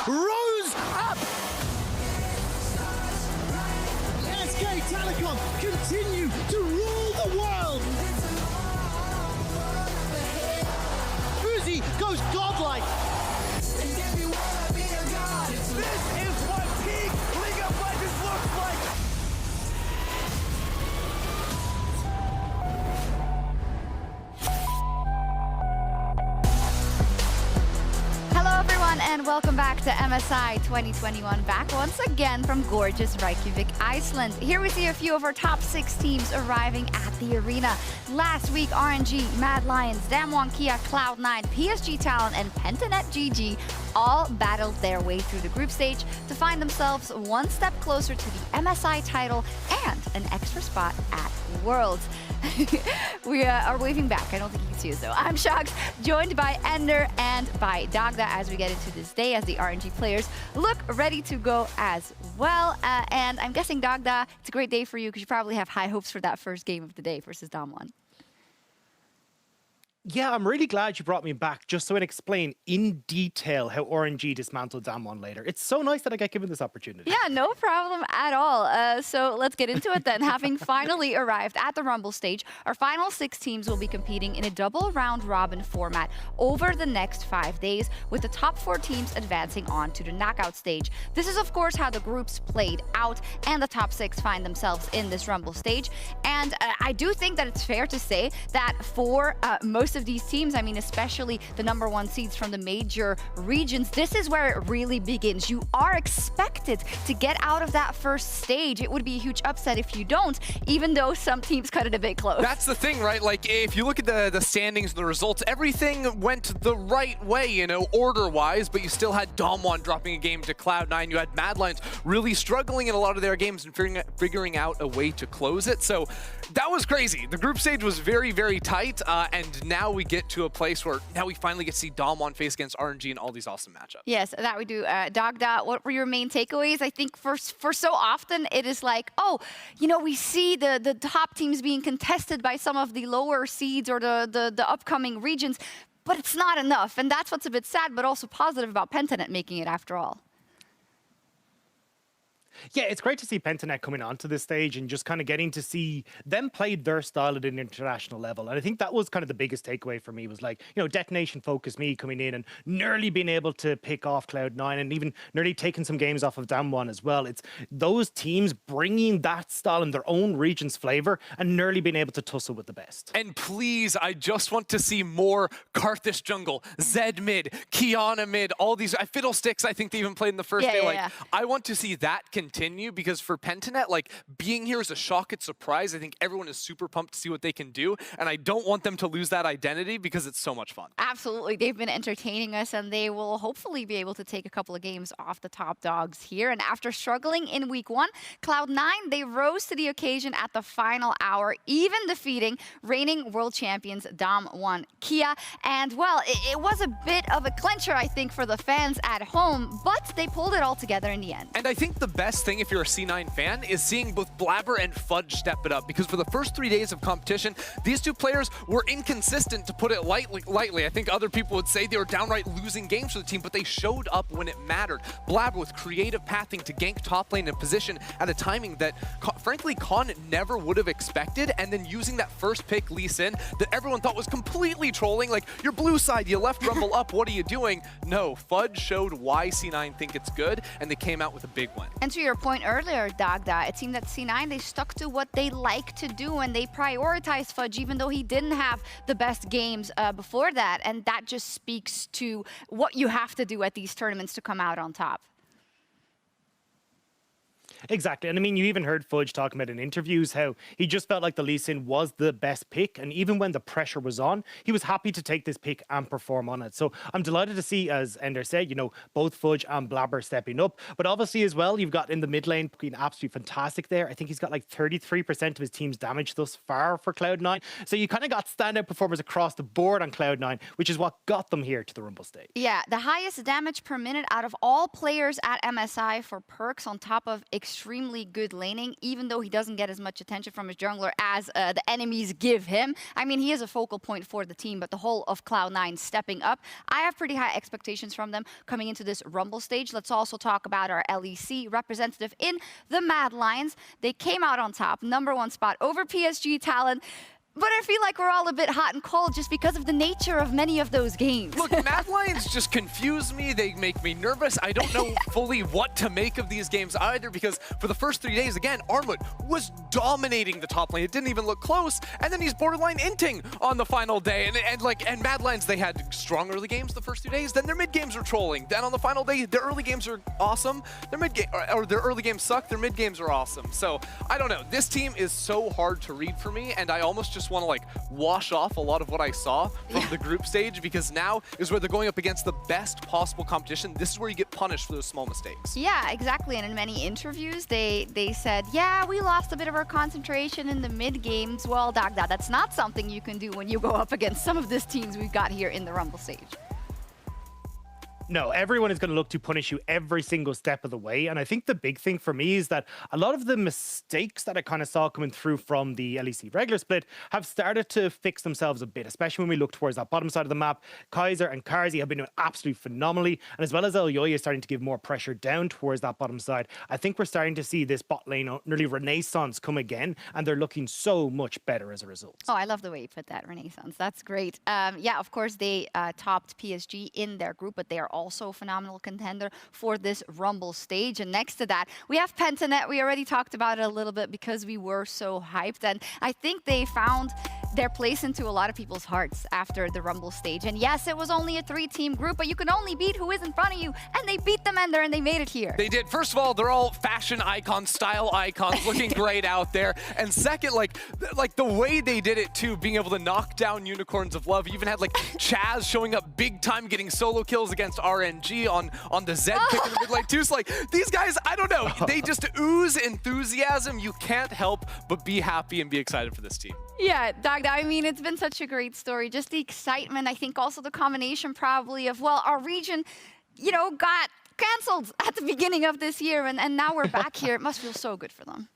rose up. Telecom continue to rule the world. Uzi goes godlike. This is what peak League of Legends looks like. Hello everyone and welcome back to MSI 2021, back once again from gorgeous Reykjavík, Iceland. Here we see a few of our top 6 teams arriving at the arena. Last week, RNG, Mad Lions, Damwon Kia, Cloud9, PSG Talent and Pentanet GG all battled their way through the group stage to find themselves one step closer to the MSI title and an extra spot at Worlds. We are waving back. I don't think you can see us though. I'm Shocked, joined by Ender and by Dagda as we get into this day as the RNG players look ready to go as well. And I'm guessing, Dagda, it's a great day for you because you probably have high hopes for that first game of the day versus Damwon. Yeah, I'm really glad you brought me back just so I can explain in detail how RNG dismantled Damwon later. It's so nice that I get given this opportunity. Yeah, no problem at all. So let's get into it then. Having finally arrived at the Rumble stage, our final 6 teams will be competing in a double round robin format over the next 5 days, with the top 4 teams advancing on to the knockout stage. This is of course how the groups played out, and the top 6 find themselves in this Rumble stage. And I do think that it's fair to say that for most of these teams, I mean, especially the #1 seeds from the major regions, this is where it really begins. You are expected to get out of that first stage. It would be a huge upset if you don't, even though some teams cut it a bit close. That's the thing, right? Like, if you look at the standings and the results, everything went the right way, you know, order-wise, but you still had Damwon dropping a game to Cloud9. You had Mad Lions really struggling in a lot of their games and figuring out a way to close it. So that was crazy. The group stage was very, very tight, and now we get to a place where now we finally get to see Damwon face against RNG in all these awesome matchups. Yes, that we do. Dogda, what were your main takeaways? I think for so often it is like, oh, you know, we see the top teams being contested by some of the lower seeds or the upcoming regions, but it's not enough. And that's what's a bit sad, but also positive about Pentanet making it after all. Yeah, it's great to see Pentanet coming onto this stage and just kind of getting to see them play their style at an international level. And I think that was kind of the biggest takeaway for me was like, you know, Detonation focused me coming in and nearly being able to pick off Cloud9 and even nearly taking some games off of Damwon as well. It's those teams bringing that style in their own region's flavor and nearly being able to tussle with the best. And please, I just want to see more Karthus jungle, Zed mid, Kiana mid, all these Fiddlesticks. I think they even played in the first day. Like, I want to see that continue, because for Pentanet, like, being here is a shock and surprise. I think everyone is super pumped to see what they can do, and I don't want them to lose that identity because it's so much fun. Absolutely. They've been entertaining us, and they will hopefully be able to take a couple of games off the top dogs here. And after struggling in week 1, Cloud9, they rose to the occasion at the final hour, even defeating reigning world champions Damwon Kia. And, well, it was a bit of a clincher, I think, for the fans at home, but they pulled it all together in the end. And I think the best thing, if you're a C9 fan, is seeing both Blabber and Fudge step it up, because for the first 3 days of competition, these two players were inconsistent, to put it lightly. I think other people would say they were downright losing games for the team, but they showed up when it mattered. Blabber with creative pathing to gank top lane in position at a timing that, frankly, Con never would have expected, and then using that first pick, Lee Sin, that everyone thought was completely trolling, like, you're blue side, you left Rumble up, what are you doing? No, Fudge showed why C9 think it's good, and they came out with a big win. And to your point earlier, Dagda, it seemed that C9, they stuck to what they like to do, and they prioritized Fudge, even though he didn't have the best games before that. And that just speaks to what you have to do at these tournaments to come out on top. Exactly. And I mean, you even heard Fudge talking about in interviews how he just felt like the Lee Sin was the best pick. And even when the pressure was on, he was happy to take this pick and perform on it. So I'm delighted to see, as Ender said, you know, both Fudge and Blabber stepping up. But obviously as well, you've got in the mid lane being absolutely fantastic there. I think he's got like 33% of his team's damage thus far for Cloud9. So you kind of got standout performers across the board on Cloud9, which is what got them here to the Rumble stage. Yeah, the highest damage per minute out of all players at MSI for Perks, on top of extremely good laning, even though he doesn't get as much attention from his jungler as the enemies give him. I mean, he is a focal point for the team, but the whole of Cloud9 stepping up. I have pretty high expectations from them coming into this Rumble stage. Let's also talk about our LEC representative in the Mad Lions. They came out on top, #1 spot over PSG Talon. But I feel like we're all a bit hot and cold just because of the nature of many of those games. Look, Mad Lions just confuse me. They make me nervous. I don't know fully what to make of these games either, because for the first 3 days, again, Armut was dominating the top lane. It didn't even look close. And then he's borderline inting on the final day. And Mad Lions, they had strong early games the first 2 days. Then their mid games are trolling. Then on the final day, their early games are awesome. Their early games suck. Their mid games are awesome. So I don't know. This team is so hard to read for me, and I almost just want to like wash off a lot of what I saw from the group stage, because now is where they're going up against the best possible competition. This is where you get punished for those small mistakes. Yeah, exactly. And in many interviews, they said, yeah, we lost a bit of our concentration in the mid games. Well, Dagda, that's not something you can do when you go up against some of these teams we've got here in the Rumble stage. No, everyone is going to look to punish you every single step of the way. And I think the big thing for me is that a lot of the mistakes that I kind of saw coming through from the LEC regular split have started to fix themselves a bit, especially when we look towards that bottom side of the map. Kaiser and Karzi have been doing absolutely phenomenally. And as well as Elyoya is starting to give more pressure down towards that bottom side, I think we're starting to see this bot lane nearly renaissance come again. And they're looking so much better as a result. Oh, I love the way you put that, renaissance. That's great. Yeah, of course, they topped PSG in their group, but they are also a phenomenal contender for this Rumble stage. And next to that, we have Pentanet. We already talked about it a little bit because we were so hyped. And I think they found their place into a lot of people's hearts after the Rumble stage. And yes, it was only a 3-team group, but you can only beat who is in front of you. And they beat them and they made it here. They did. First of all, they're all fashion icons, style icons, looking great out there. And second, like the way they did it too, being able to knock down Unicorns of Love. You even had like Chaz showing up big time, getting solo kills against RNG on the Zed pick in the mid lane too. So like these guys, I don't know, they just ooze enthusiasm. You can't help but be happy and be excited for this team. Yeah, Dagda, I mean, it's been such a great story. Just the excitement, I think also the combination probably of, well, our region, you know, got canceled at the beginning of this year and now we're back here. It must feel so good for them.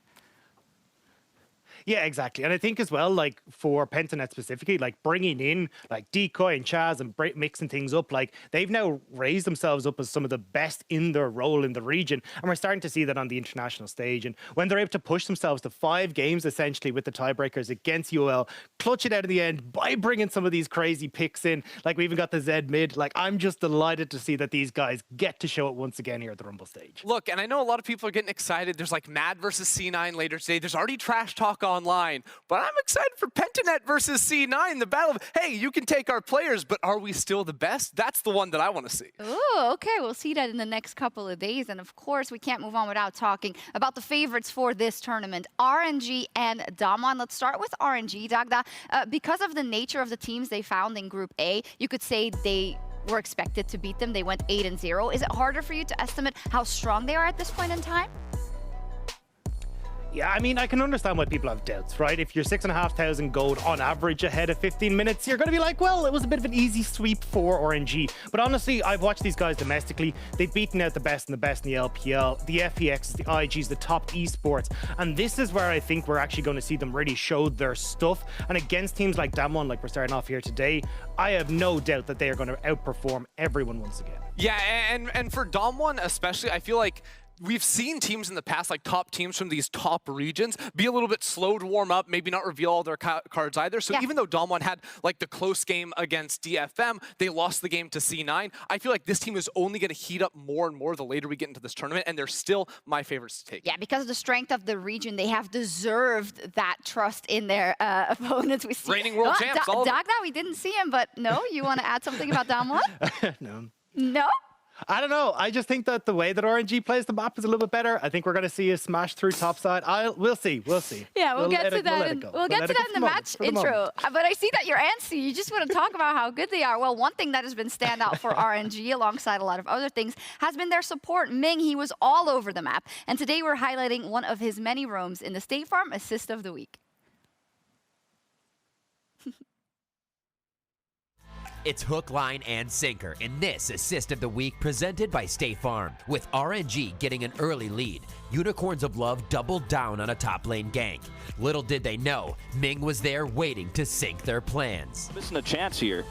Yeah, exactly. And I think as well, like for Pentanet specifically, like bringing in like Decoy and Chaz and mixing things up, like they've now raised themselves up as some of the best in their role in the region. And we're starting to see that on the international stage. And when they're able to push themselves to 5 games essentially with the tiebreakers against UL, clutch it out in the end by bringing some of these crazy picks in. Like we even got the Zed mid. Like I'm just delighted to see that these guys get to show it once again here at the Rumble stage. Look, and I know a lot of people are getting excited. There's like Mad versus C9 later today. There's already trash talk online, but I'm excited for Pentanet versus C9, the battle of, hey, you can take our players, but are we still the best? That's the one that I want to see. Oh, okay. We'll see that in the next couple of days. And of course, we can't move on without talking about the favorites for this tournament, RNG and Damwon. Let's start with RNG, Dagda. Because of the nature of the teams they found in Group A, you could say they were expected to beat them. They went 8-0. Is it harder for you to estimate how strong they are at this point in time? Yeah, I mean, I can understand why people have doubts, right? If you're 6,500 gold on average ahead of 15 minutes, you're going to be like, well, it was a bit of an easy sweep for RNG. But honestly, I've watched these guys domestically. They've beaten out the best and the best in the LPL, the FEXs, the IGs, the top esports. And this is where I think we're actually going to see them really show their stuff. And against teams like Damwon, like we're starting off here today, I have no doubt that they are going to outperform everyone once again. Yeah, and for Damwon especially, I feel like we've seen teams in the past, like top teams from these top regions, be a little bit slow to warm up, maybe not reveal all their cards either. So even though Damwon had like the close game against DFM, they lost the game to C9. I feel like this team is only going to heat up more and more the later we get into this tournament, and they're still my favorites to take. Yeah, because of the strength of the region, they have deserved that trust in their opponents. We see reigning world champs. Dagda, we didn't see him, but no, you want to add something about Damwon? No. No? I don't know. I just think that the way that RNG plays the map is a little bit better. I think we're going to see a smash through topside. We'll see. We'll see. Yeah, we'll get to that. We'll get to that in the match intro. But I see that you're antsy. You just want to talk about how good they are. Well, one thing that has been standout for RNG, alongside a lot of other things, has been their support. Ming, he was all over the map. And today we're highlighting one of his many roams in the State Farm Assist of the Week. It's hook, line, and sinker in this Assist of the Week presented by State Farm. With RNG getting an early lead, Unicorns of Love doubled down on a top lane gank. Little did they know, Ming was there waiting to sink their plans. Missing a chance here.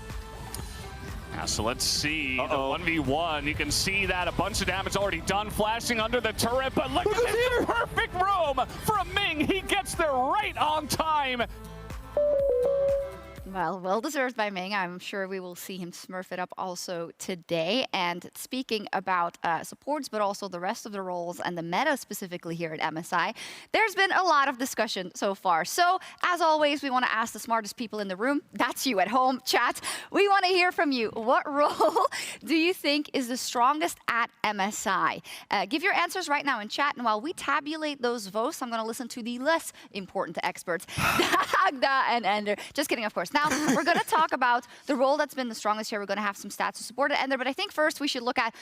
Yeah, so let's see the 1v1. You can see that a bunch of damage already done, flashing under the turret, but look at this perfect roam from Ming. He gets there right on time. Well deserved by Ming. I'm sure we will see him smurf it up also today. And speaking about supports, but also the rest of the roles and the meta specifically here at MSI, there's been a lot of discussion so far. So as always, we want to ask the smartest people in the room. That's you at home, chat. We want to hear from you. What role do you think is the strongest at MSI? Give your answers right now in chat. And while we tabulate those votes, I'm going to listen to the less important experts, Dagda and Ender. Just kidding, of course. Now, we're going to talk about the role that's been the strongest here. We're going to have some stats to support it, Ender, but I think first we should look at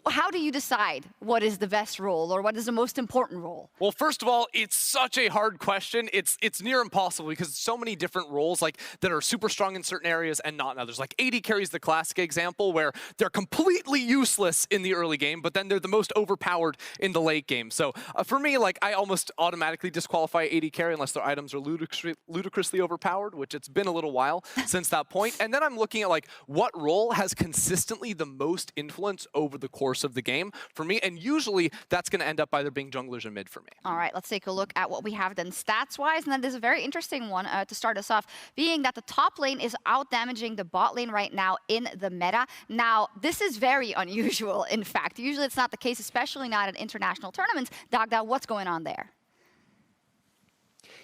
how do you decide what is the best role or what is the most important role? Well, first of all, it's such a hard question. It's near impossible because so many different roles like that are super strong in certain areas and not in others. Like AD carries the classic example where they're completely useless in the early game, but then they're the most overpowered in the late game. So for me, like I almost automatically disqualify AD carry unless their items are ludicrously overpowered, which it's been a little while since that point. And then I'm looking at like what role has consistently the most influence over the course of the game for me, and usually that's going to end up either being junglers or mid for me. All right, let's take a look at what we have then stats-wise, and then there's a very interesting one to start us off, being that the top lane is out-damaging the bot lane right now in the meta. Now, this is very unusual, in fact. Usually it's not the case, especially not at international tournaments. Dagda, what's going on there?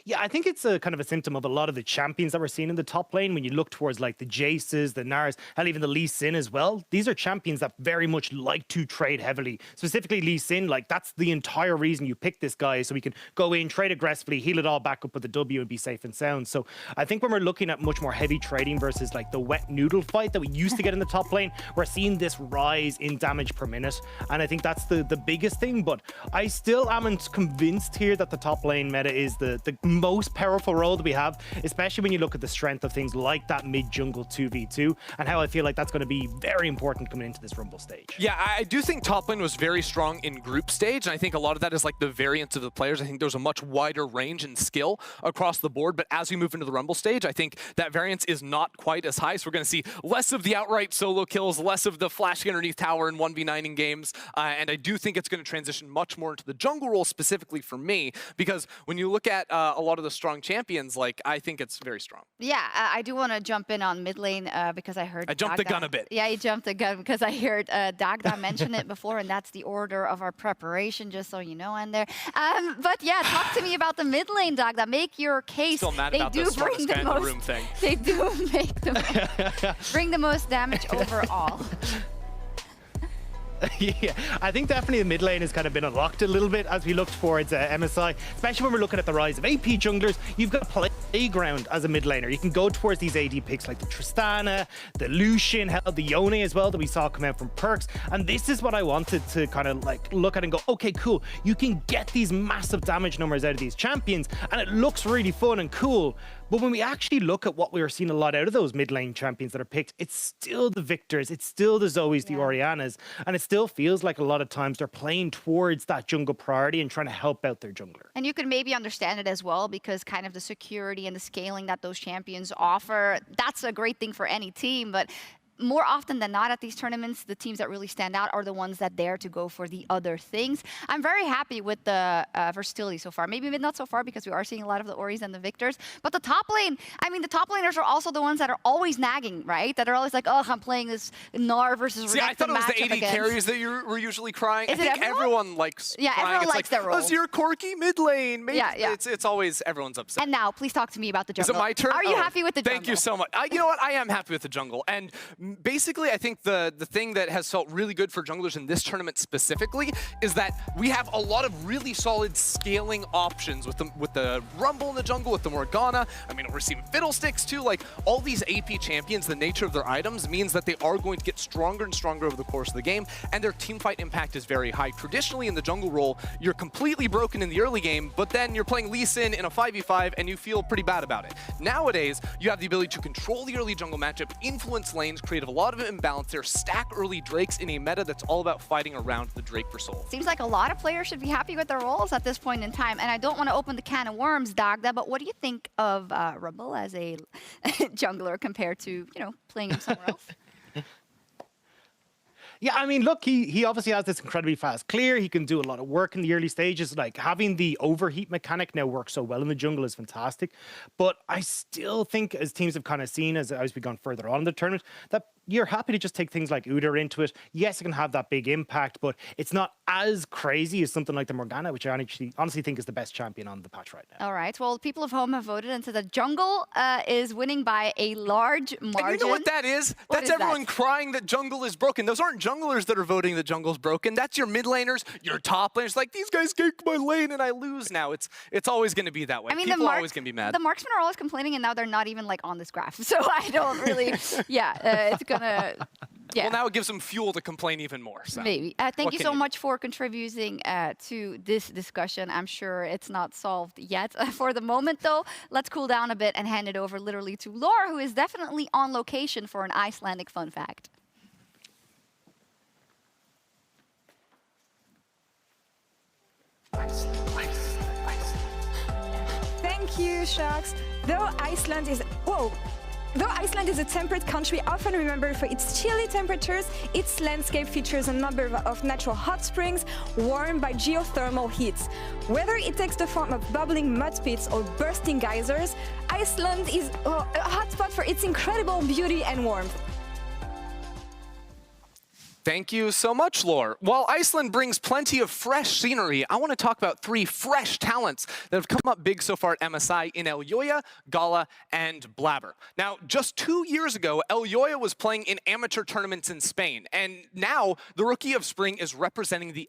Yeah, I think it's a kind of a symptom of a lot of the champions that we're seeing in the top lane. When you look towards like the Jaces, the Nars, and even the Lee Sin as well, these are champions that very much like to trade heavily. Specifically Lee Sin, like that's the entire reason you pick this guy, so we can go in, trade aggressively, heal it all back up with the W and be safe and sound. So I think when we're looking at much more heavy trading versus like the wet noodle fight that we used to get in the top lane, we're seeing this rise in damage per minute. And I think that's the biggest thing, but I still amn't convinced here that the top lane meta is the most powerful role that we have, especially when you look at the strength of things like that mid-jungle 2v2 and how I feel like that's going to be very important coming into this Rumble stage. Yeah, I do think top lane was very strong in group stage, and I think a lot of that is like the variance of the players. I think there's a much wider range and skill across the board, but as we move into the Rumble stage, I think that variance is not quite as high, so we're going to see less of the outright solo kills, less of the flashing underneath tower and 1v9ing games, and I do think it's going to transition much more into the jungle role specifically for me, because when you look at a lot of the strong champions, like I think it's very strong. Yeah, I do want to jump in on mid lane because I heard I jumped the gun a bit. Yeah, you jumped the gun because I heard Dagda mention it before, and that's the order of our preparation, just so you know, and there. But yeah, talk to me about the mid lane, Dagda. Make your case. Still mad about the smartest guy in the room thing. They do make bring the most damage overall. Yeah, I think definitely the mid lane has kind of been unlocked a little bit as we look towards MSI, especially when we're looking at the rise of AP junglers. You've got a playground as a mid laner. You can go towards these AD picks like the Tristana, the Lucian, hell, the Yone as well that we saw come out from Perks. And this is what I wanted to kind of like look at and go, okay, cool. You can get these massive damage numbers out of these champions and it looks really fun and cool. But when we actually look at what we were seeing a lot out of those mid lane champions that are picked, it's still the Victors, it's still the Zoes, the Orianas, and it still feels like a lot of times they're playing towards that jungle priority and trying to help out their jungler. And you can maybe understand it as well because kind of the security and the scaling that those champions offer, that's a great thing for any team, but more often than not at these tournaments, the teams that really stand out are the ones that dare to go for the other things. I'm very happy with the versatility so far. Maybe not so far because we are seeing a lot of the Oris and the Victors. But the top lane, I mean, the top laners are also the ones that are always nagging, right? That are always like, oh, I'm playing this Gnar versus Renekton. See, I thought it was the AD against. carries that you were usually crying. Is I think everyone likes Yeah, crying. everyone it's likes like, their role. oh, you're Corky mid lane. Maybe Yeah. It's always everyone's upset. And now, please talk to me about the jungle. Is it my turn? Are you happy with the jungle? Thank you so much. You know what? I am happy with the jungle. And basically, I think the thing that has felt really good for junglers in this tournament specifically is that we have a lot of really solid scaling options with the Rumble in the jungle, with the Morgana. I mean, we're seeing Fiddlesticks too. Like all these AP champions, the nature of their items means that they are going to get stronger and stronger over the course of the game, and their teamfight impact is very high. Traditionally in the jungle role, you're completely broken in the early game, but then you're playing Lee Sin in a 5v5 and you feel pretty bad about it. Nowadays, you have the ability to control the early jungle matchup, influence lanes, create a lot of imbalance there, stack early Drakes in a meta that's all about fighting around the Drake for soul. Seems like a lot of players should be happy with their roles at this point in time. And I don't want to open the can of worms, Dagda, but what do you think of Rumble as a jungler compared to, you know, playing him somewhere else? Yeah, I mean, look, he obviously has this incredibly fast clear. He can do a lot of work in the early stages. Like, having the overheat mechanic now work so well in the jungle is fantastic. But I still think, as teams have kind of seen as we've gone further on in the tournament, that you're happy to just take things like Udyr into it. Yes, it can have that big impact, but it's not as crazy as something like the Morgana, which I honestly think is the best champion on the patch right now. All right. Well, people of home have voted and said that jungle is winning by a large margin. And you know what that is? That's everyone crying that jungle is broken. Those aren't junglers that are voting that jungle's broken. That's your mid laners, your top laners. Like, these guys gank my lane and I lose now. It's always going to be that way. I mean, people are always going to be mad. The marksmen are always complaining, and now they're not even like on this graph. So I don't really, it's gonna, yeah. Well, now it gives them fuel to complain even more. So. Maybe. Thank you so much for contributing to this discussion. I'm sure it's not solved yet for the moment, though. Let's cool down a bit and hand it over literally to Laura, who is definitely on location for an Icelandic fun fact. Thank you, Sharks. Though Iceland is a temperate country, often remembered for its chilly temperatures, its landscape features a number of natural hot springs warmed by geothermal heat. Whether it takes the form of bubbling mud pits or bursting geysers, Iceland is a hotspot for its incredible beauty and warmth. Thank you so much, Lore. While Iceland brings plenty of fresh scenery, I want to talk about 3 fresh talents that have come up big so far at MSI in Elyoya, Gala, and Blabber. Now, just 2 years ago, Elyoya was playing in amateur tournaments in Spain, and now the Rookie of Spring is representing the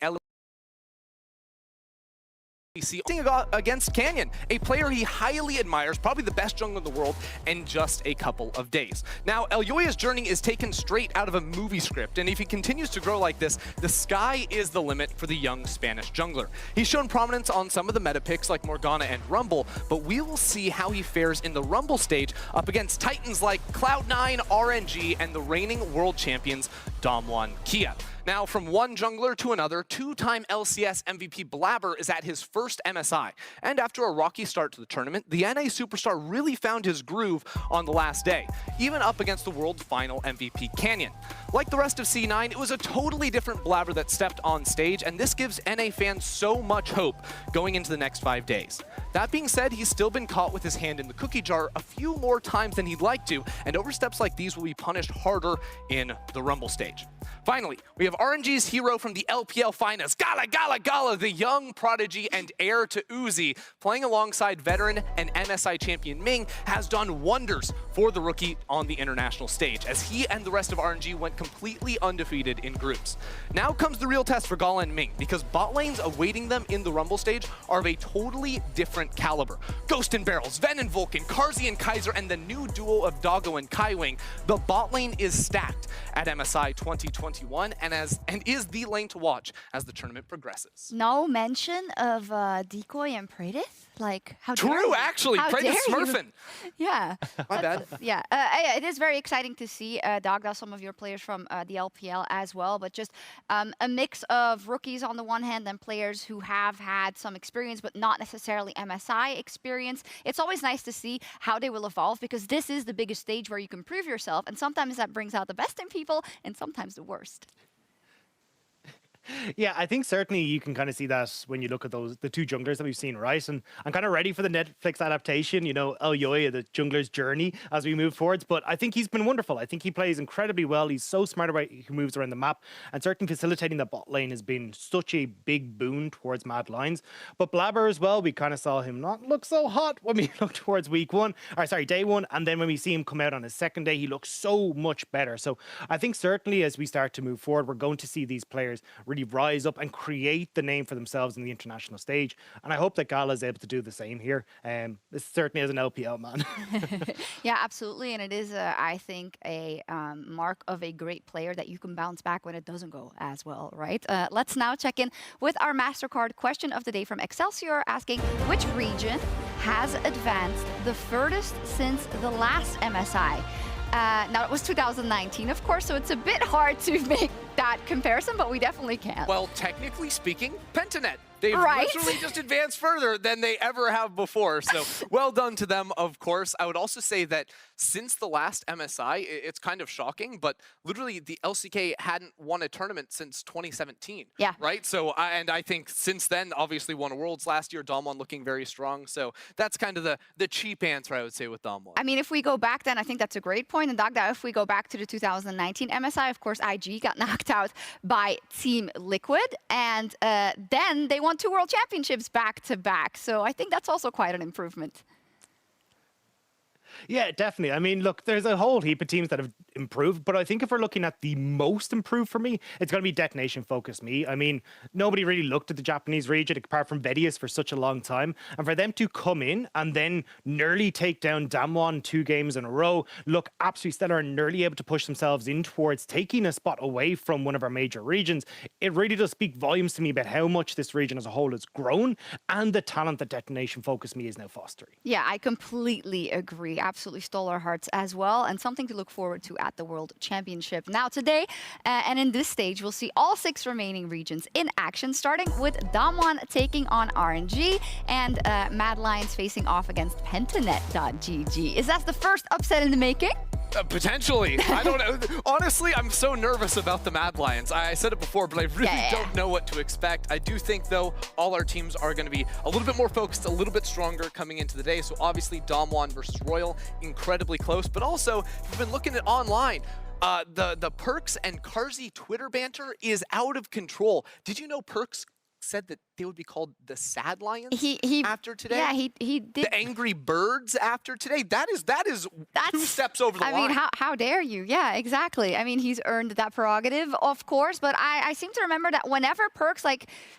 against Canyon, a player he highly admires, probably the best jungler in the world, in just a couple of days. Now, Elyoya's journey is taken straight out of a movie script, and if he continues to grow like this, the sky is the limit for the young Spanish jungler. He's shown prominence on some of the meta picks like Morgana and Rumble, but we will see how he fares in the Rumble stage up against titans like Cloud9, RNG, and the reigning world champions, Damwon Kia. Now, from one jungler to another, 2-time LCS MVP Blabber is at his first MSI. And after a rocky start to the tournament, the NA superstar really found his groove on the last day, even up against the world final MVP Canyon. Like the rest of C9, it was a totally different Blabber that stepped on stage, and this gives NA fans so much hope going into the next 5 days. That being said, he's still been caught with his hand in the cookie jar a few more times than he'd like to, and oversteps like these will be punished harder in the Rumble stage. Finally, we have RNG's hero from the LPL finals, Gala, the young prodigy and heir to Uzi, playing alongside veteran and MSI champion Ming, has done wonders for the rookie on the international stage, as he and the rest of RNG went completely undefeated in groups. Now comes the real test for Gala and Ming, because bot lanes awaiting them in the Rumble stage are of a totally different caliber. Ghost and Barrels, Ven and Vulcan, Karzi and Kaiser, and the new duo of Doggo and Kaiwing. The bot lane is stacked at MSI 2021 and is the lane to watch as the tournament progresses. No mention of Decoy and Predith? Like, how dare True, you? actually, How Predith dare you? smurfing. Yeah. My bad. Yeah, it is very exciting to see Dagda, some of your players from the LPL as well, but just a mix of rookies on the one hand and players who have had some experience but not necessarily MSI experience. It's always nice to see how they will evolve, because this is the biggest stage where you can prove yourself, and sometimes that brings out the best in people and sometimes the worst. Yeah, I think certainly you can kind of see that when you look at the 2 junglers that we've seen, right? And I'm kind of ready for the Netflix adaptation, you know, Elyoya, the jungler's journey as we move forwards. But I think he's been wonderful. I think he plays incredibly well. He's so smart about he moves around the map, and certainly facilitating the bot lane has been such a big boon towards Mad Lions. But Blabber as well, we kind of saw him not look so hot when we looked towards day one, and then when we see him come out on his second day, he looks so much better. So I think certainly as we start to move forward, we're going to see these players really rise up and create the name for themselves in the international stage. And I hope that Gala is able to do the same here. This certainly is an LPL man. Yeah, absolutely. And it is, I think, a mark of a great player that you can bounce back when it doesn't go as well, right? Let's now check in with our MasterCard question of the day from Excelsior, asking which region has advanced the furthest since the last MSI? Now, it was 2019, of course, so it's a bit hard to make that comparison, but we definitely can. Well, technically speaking, Pentanet. They've Right. literally just advanced further than they ever have before. So well done to them, of course. I would also say that since the last MSI, it's kind of shocking, but literally the LCK hadn't won a tournament since 2017. Yeah. Right? So, I think since then, obviously won a Worlds last year, Damwon looking very strong. So that's kind of the cheap answer, I would say, with Damwon. I mean, if we go back then, I think that's a great point. And Dagda, if we go back to the 2019 MSI, of course, IG got knocked out by Team Liquid. And then they won 2 World Championships back to back. So I think that's also quite an improvement. Yeah, definitely. I mean, look, there's a whole heap of teams that have improved, but I think if we're looking at the most improved for me, it's going to be Detonation Focus Me. I mean, nobody really looked at the Japanese region apart from Vedius for such a long time, and for them to come in and then nearly take down Damwon 2 games in a row, look absolutely stellar and nearly able to push themselves in towards taking a spot away from one of our major regions, it really does speak volumes to me about how much this region as a whole has grown and the talent that Detonation Focus Me is now fostering. Yeah, I completely agree. Absolutely stole our hearts as well, and something to look forward to at the World Championship. Now today, and in this stage, we'll see all 6 remaining regions in action, starting with Damwon taking on RNG and Mad Lions facing off against Pentanet.gg. Is that the first upset in the making? Potentially. I don't know. Honestly, I'm so nervous about the Mad Lions. I said it before, but I really don't know what to expect. I do think, though, all our teams are going to be a little bit more focused, a little bit stronger coming into the day. So obviously, Damwon versus Royal, incredibly close. But also, if you've been looking at online, the Perks and Carzzy Twitter banter is out of control. Did you know Perks said that they would be called the Sad Lions after today? Yeah, he did. The Angry Birds after today? That's 2 steps over the line. I mean, how dare you? Yeah, exactly. I mean, he's earned that prerogative, of course, but I seem to remember that whenever Perks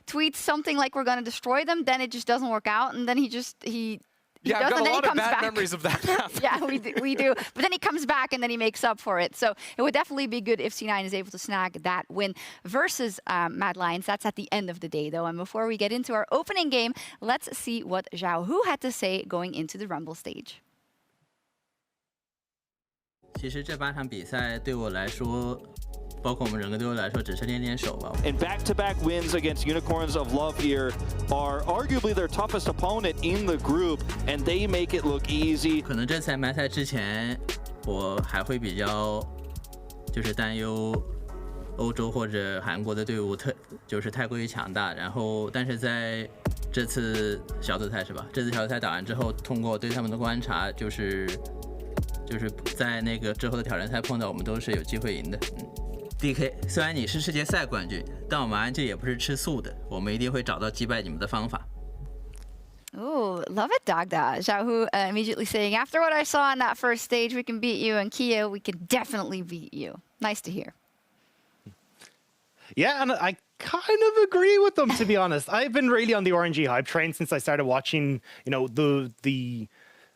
tweets something like we're going to destroy them, then it just doesn't work out, and then he yeah, I've got a lot of bad memories of that happening. Yeah, we do. But then he comes back and then he makes up for it. So it would definitely be good if C9 is able to snag that win versus Mad Lions. That's at the end of the day, though. And before we get into our opening game, let's see what Zhao Hu had to say going into the Rumble stage. 其实这8场比赛对我来说，包括我们整个队伍来说，只是练练手吧。And back-to-back wins against Unicorns of Love here are arguably their toughest opponent in the group, and they make it look easy. 可能这次MSI之前，我还会比较就是担忧欧洲或者韩国的队伍就是太过于强大，然后但是在这次小组赛是吧？这次小组赛打完之后，通过对他们的观察，就是在那个之后的挑战赛碰到我们都是有机会赢的。DK， 虽然你是世界赛冠军，但我们RNG也不是吃素的，我们一定会找到击败你们的方法。 Oh, love it, Dagda. Zhao Hu immediately saying, after what I saw on that first stage, we can beat you, and Kia, we can definitely beat you. Nice to hear. Yeah, and I kind of agree with them, to be honest. I've been really on the RNG hype train since I started watching, you know, the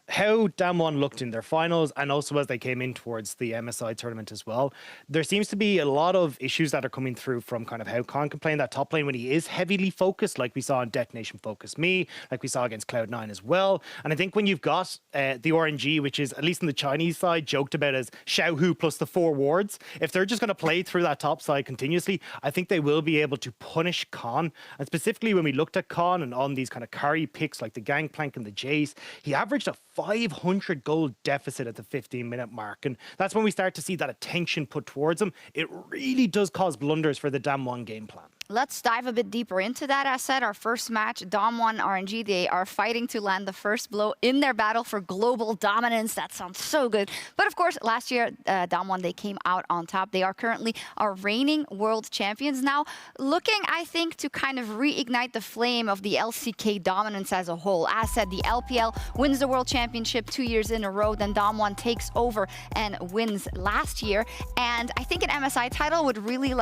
how Damwon looked in their finals and also as they came in towards the MSI tournament as well. There seems to be a lot of issues that are coming through from kind of how Khan can play in that top lane when he is heavily focused, like we saw in Detonation Focus Me, like we saw against Cloud9 as well. And I think when you've got the RNG, which is, at least in the Chinese side, joked about as Zhao Hu plus the 4 wards, if they're just going to play through that top side continuously, I think they will be able to punish Khan. And specifically when we looked at Khan and on these kind of carry picks like the Gangplank and the Jace, he averaged a 500 gold deficit at the 15-minute mark. And that's when we start to see that attention put towards him. It really does cause blunders for the Damwon game plan. Let's dive a bit deeper into that. As said, our first match, Damwon RNG, they are fighting to land the first blow in their battle for global dominance. That sounds so good. But of course, last year, Damwon, they came out on top. They are currently our reigning world champions now, looking, I think, to kind of reignite the flame of the LCK dominance as a whole. As said, the LPL wins the world championship 2 years in a row. Then Damwon takes over and wins last year. And I think an MSI title would really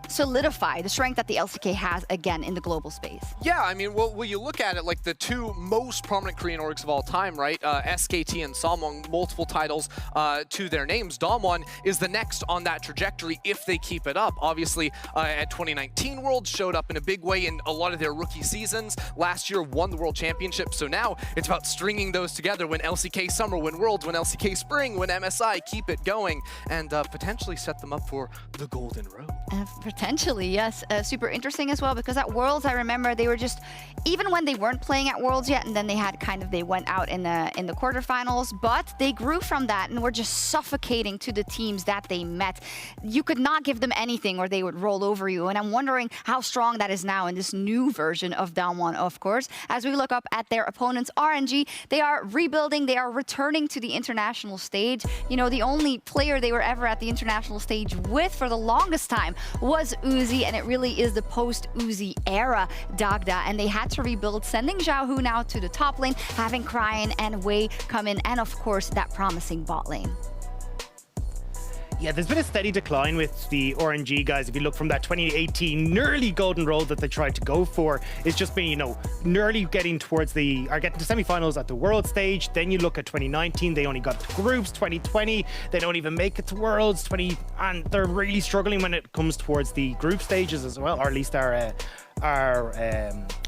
solidify the strength that the LCK has again in the global space. Yeah, I mean, well, when you look at it, like the 2 most prominent Korean orgs of all time, right? SKT and Samwon, multiple titles to their names. Damwon is the next on that trajectory if they keep it up. Obviously, at 2019 Worlds, showed up in a big way in a lot of their rookie seasons. Last year, won the World Championship. So now it's about stringing those together. When LCK Summer, when Worlds, when LCK Spring, when MSI, keep it going and potentially set them up for the Golden Road. Potentially, yes. Super interesting as well, because at Worlds, I remember they were just, even when they weren't playing at Worlds yet, and then they went out in the quarterfinals, but they grew from that and were just suffocating to the teams that they met. You could not give them anything or they would roll over you, and I'm wondering how strong that is now in this new version of Damwon, of course. As we look up at their opponents, RNG, they are rebuilding, they are returning to the international stage. You know, the only player they were ever at the international stage with for the longest time was Uzi, and it really is the post-Uzi era, Dagda, and they had to rebuild, sending Xiaohu now to the top lane, having Cryan and Wei come in, and of course that promising bot lane. Yeah, there's been a steady decline with the RNG guys. If you look from that 2018 nearly golden road that they tried to go for, it's just been, you know, nearly getting towards getting to semifinals at the world stage. Then you look at 2019, they only got to groups. 2020, they don't even make it to worlds. And they're really struggling when it comes towards the group stages as well, or at least our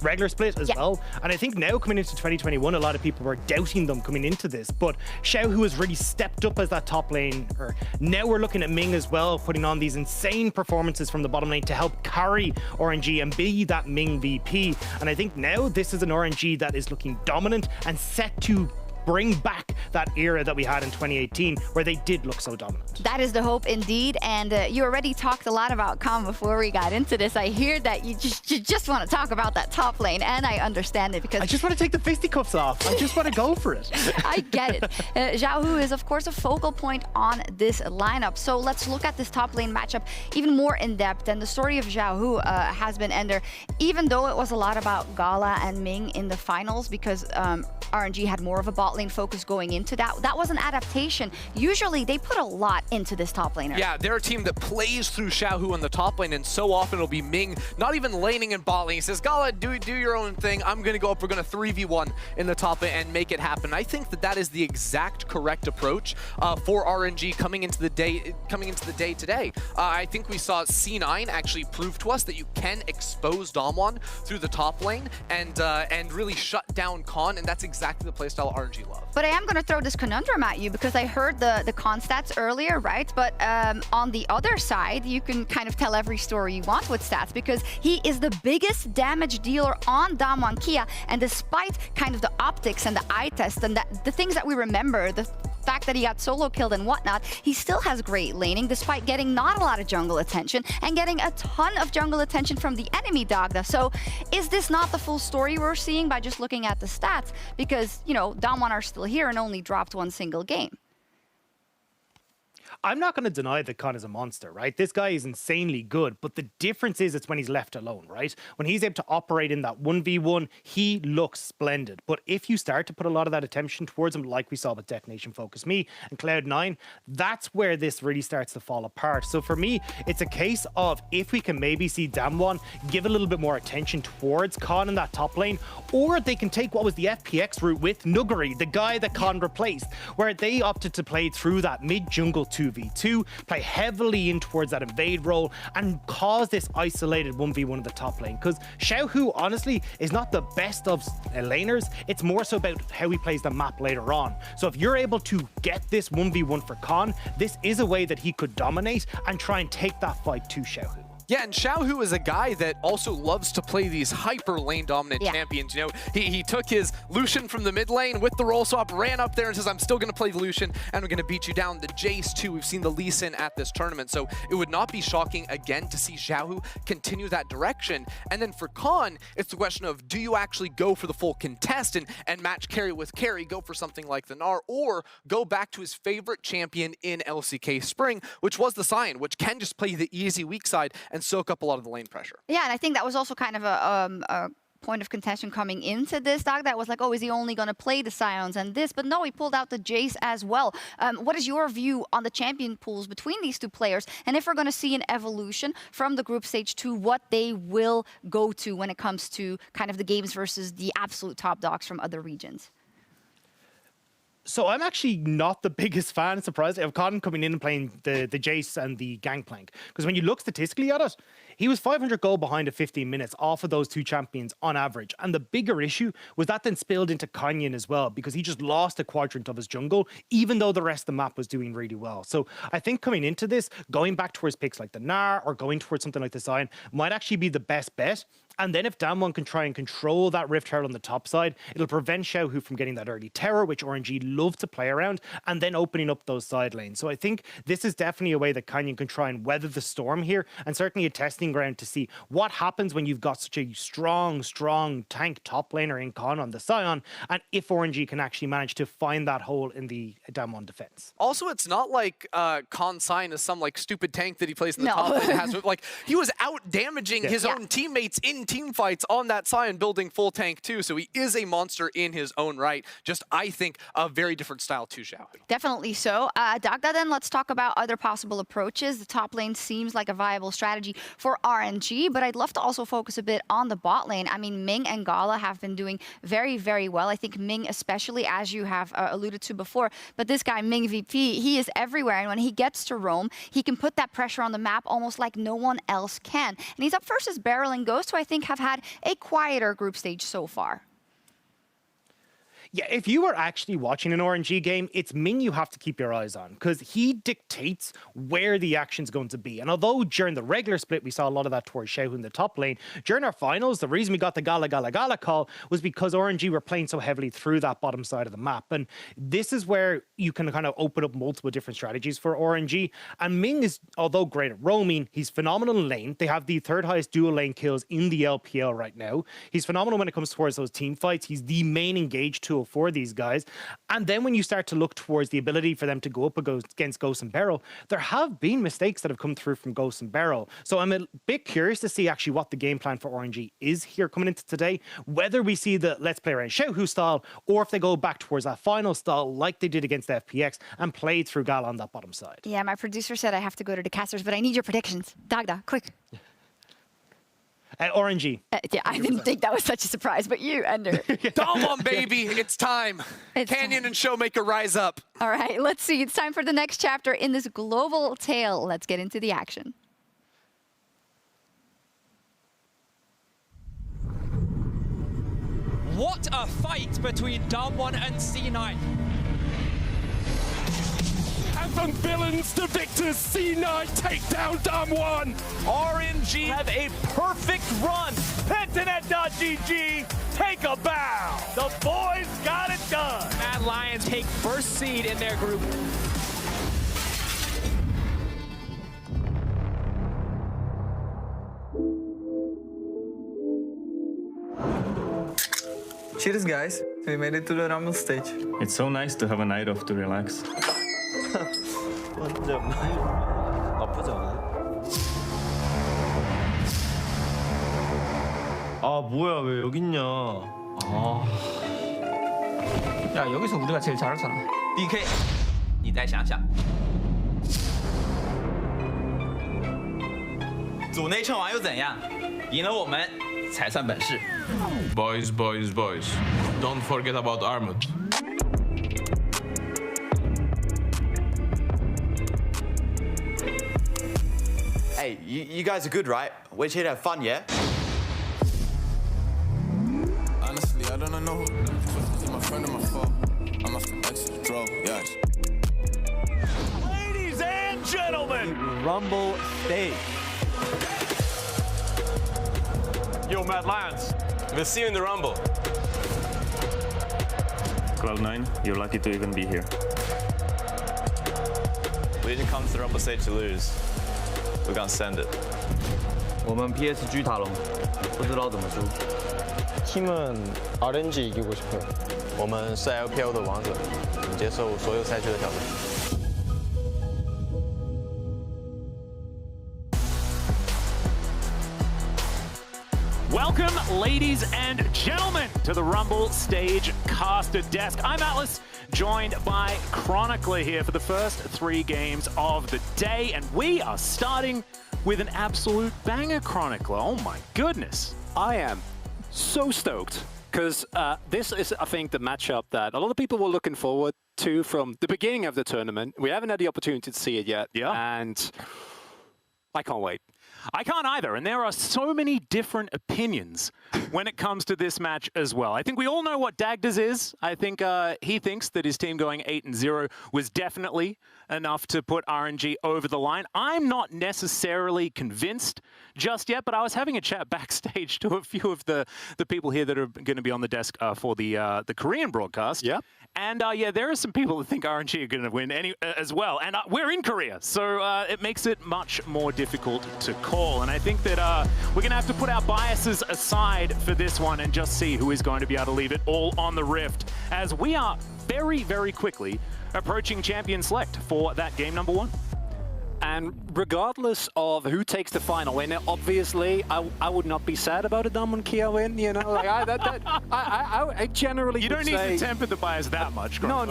regular split as well. And I think now coming into 2021, a lot of people were doubting them coming into this, but Xiaohu has really stepped up as that top lane. Now we're looking at Ming as well, putting on these insane performances from the bottom lane to help carry RNG and be that Ming VP. And I think now this is an RNG that is looking dominant and set to bring back that era that we had in 2018 where they did look so dominant. That is the hope indeed, and you already talked a lot about Khan before we got into this. I hear that you just want to talk about that top lane, and I understand it because I just want to take the fisticuffs off. I just want to go for it. I get it. Xiaohu is of course a focal point on this lineup, so let's look at this top lane matchup even more in depth. And the story of Xiaohu has been Ender, even though it was a lot about Gala and Ming in the finals, because RNG had more of a bot lane focus going into that. That was an adaptation. Usually they put a lot into this top laner. Yeah, they're a team that plays through Xiaohu on the top lane, and so often it'll be Ming not even laning in bot lane. He says, Gala, do your own thing. I'm going to go up. We're going to 3v1 in the top lane and make it happen. I think that is the exact correct approach for RNG coming into the day today. I think we saw C9 actually prove to us that you can expose Damwon through the top lane and really shut down Khan, and that's exactly the playstyle RNG love. But I am going to throw this conundrum at you because I heard the Khan stats earlier, right? But on the other side, you can kind of tell every story you want with stats because he is the biggest damage dealer on Damwon Kia, and despite kind of the optics and the eye test and the things that we remember, the fact that he got solo killed and whatnot, he still has great laning despite getting not a lot of jungle attention and getting a ton of jungle attention from the enemy Dagda. So is this not the full story we're seeing by just looking at the stats? Because, you know, Damwon are still here and only dropped one single game. I'm not going to deny that Khan is a monster, right? This guy is insanely good, but the difference is it's when he's left alone, right? When he's able to operate in that 1v1, he looks splendid. But if you start to put a lot of that attention towards him, like we saw with Detonation Focus Me and Cloud9, that's where this really starts to fall apart. So for me, it's a case of if we can maybe see Damwon give a little bit more attention towards Khan in that top lane, or they can take what was the FPX route with Nuguri, the guy that Khan replaced, where they opted to play through that mid-jungle 2v2, play heavily in towards that invade role, and cause this isolated 1v1 at the top lane. Because Xiaohu, honestly, is not the best of laners. It's more so about how he plays the map later on. So if you're able to get this 1v1 for Khan, this is a way that he could dominate and try and take that fight to Xiaohu. Yeah, and Xiaohu is a guy that also loves to play these hyper lane dominant champions. You know, he took his Lucian from the mid lane with the roll swap, ran up there and says, I'm still going to play Lucian and I'm going to beat you down. The Jace too, we've seen the Lee Sin at this tournament. So it would not be shocking again to see Xiaohu continue that direction. And then for Khan, it's the question of, do you actually go for the full contest and match carry with carry, go for something like the Gnar, or go back to his favorite champion in LCK Spring, which was the Sion, which can just play the easy weak side and soak up a lot of the lane pressure. Yeah, and I think that was also kind of a point of contention coming into this. That was like, oh, is he only going to play the Scions and this? But no, he pulled out the Jace as well. What is your view on the champion pools between these two players? And if we're going to see an evolution from the group stage to what they will go to when it comes to kind of the games versus the absolute top dogs from other regions? So I'm actually not the biggest fan, surprisingly, of Cotton coming in and playing the Jace and the Gangplank. Because when you look statistically at it, he was 500 gold behind at 15 minutes off of those two champions on average. And the bigger issue was that then spilled into Canyon as well, because he just lost a quadrant of his jungle, even though the rest of the map was doing really well. So I think coming into this, going back towards picks like the Gnar or going towards something like the Zion might actually be the best bet. And then if Damwon can try and control that Rift Herald on the top side, it'll prevent Xiaohu from getting that early terror, which RNG love to play around, and then opening up those side lanes. So I think this is definitely a way that Canyon can try and weather the storm here, and certainly a testing ground to see what happens when you've got such a strong tank top laner in Con on the Sion, and if RNG can actually manage to find that hole in the Damwon defense. Also, it's not like Con Sion is some like stupid tank that he plays in the top lane. Has, like, he was out damaging his own teammates in team fights on that Sion, building full tank too. So he is a monster in his own right. Just, I think, a very different style to Xiao. Definitely so. Dagda, then let's talk about other possible approaches. The top lane seems like a viable strategy for RNG, but I'd love to also focus a bit on the bot lane. I mean, Ming and Gala have been doing very, very well. I think Ming especially, as you have alluded to before, but this guy, Ming VP, he is everywhere. And when he gets to roam, he can put that pressure on the map almost like no one else can. And he's up versus Beryl and Ghost, who I think have had a quieter group stage so far. Yeah, if you were actually watching an RNG game, it's Ming you have to keep your eyes on, because he dictates where the action's going to be. And although during the regular split, we saw a lot of that towards Xiaohu in the top lane, during our finals, the reason we got the Gala call was because RNG were playing so heavily through that bottom side of the map. And this is where you can kind of open up multiple different strategies for RNG. And Ming is, although great at roaming, he's phenomenal in lane. They have the third highest dual lane kills in the LPL right now. He's phenomenal when it comes towards those team fights. He's the main engaged tool for these guys. And then when you start to look towards the ability for them to go up against Ghost and Beryl, there have been mistakes that have come through from Ghost and Beryl. So I'm a bit curious to see actually what the game plan for RNG is here coming into today, whether we see the let's play around Xiaohu style, or if they go back towards that final style like they did against FPX and played through Gala on that bottom side. Yeah, my producer said I have to go to the casters, but I need your predictions. Dagda, quick. RNG. Yeah, I didn't think that was such a surprise, but you, Ender. Damwon, baby, it's time. Canyon and Showmaker rise up. All right, let's see. It's time for the next chapter in this global tale. Let's get into the action. What a fight between Damwon and C9. From villains to victors, C9 take down Damwon. RNG have a perfect run. Pentanet.gg, take a bow. The boys got it done. Mad Lions take first seed in their group. Cheers, guys. We made it to the Rumble stage. It's so nice to have a night off to relax. 완전 나쁘지 않아요? 아 뭐야 왜 여기 있냐? 아. 야 여기서 우리가 제일 잘하잖아. DK， 你再想想，组内称王又怎样？赢了我们才算本事。Boys, don't forget about Armut. Hey, you guys are good, right? We're here to have fun, yeah? Honestly, I don't know who. Is my friend or my foe? I must have exit drove, yes. Ladies and gentlemen, Rumble stage. Yo, Mad Lions, we'll see you in the Rumble. Cloud9, you're lucky to even be here. We didn't come to the Rumble stage to lose. We're gonna send it. 我们 PSG 塔隆不知道怎么输。팀은 RNG 이기고 싶어요. 我们是 LPL 的王者，接受所有赛区的挑战。 welcome, ladies and gentlemen, to the Rumble stage caster desk. I'm Atlas, joined by Chronicler here for the first 3 games of the day, and we are starting with an absolute banger, Chronicler. Oh my goodness. I am so stoked, because this is, I think, the matchup that a lot of people were looking forward 2 from the beginning of the tournament. We haven't had the opportunity to see it yet. Yeah. And I can't wait. I can't either, and there are so many different opinions when it comes to this match as well. I think we all know what Dagda's is. I think he thinks that his team going 8-0 was definitely enough to put RNG over the line. I'm not necessarily convinced just yet, but I was having a chat backstage to a few of the people here that are going to be on the desk for the Korean broadcast. Yeah. And yeah, there are some people that think RNG are going to win as well. And we're in Korea, so it makes it much more difficult to call. And I think that we're going to have to put our biases aside for this one and just see who is going to be able to leave it all on the Rift, as we are very, very quickly approaching champion select for that game number 1. And regardless of who takes the final win, obviously, I would not be sad about a Damwon Kia win. You know, like I generally you don't need to temper the bias that much. No,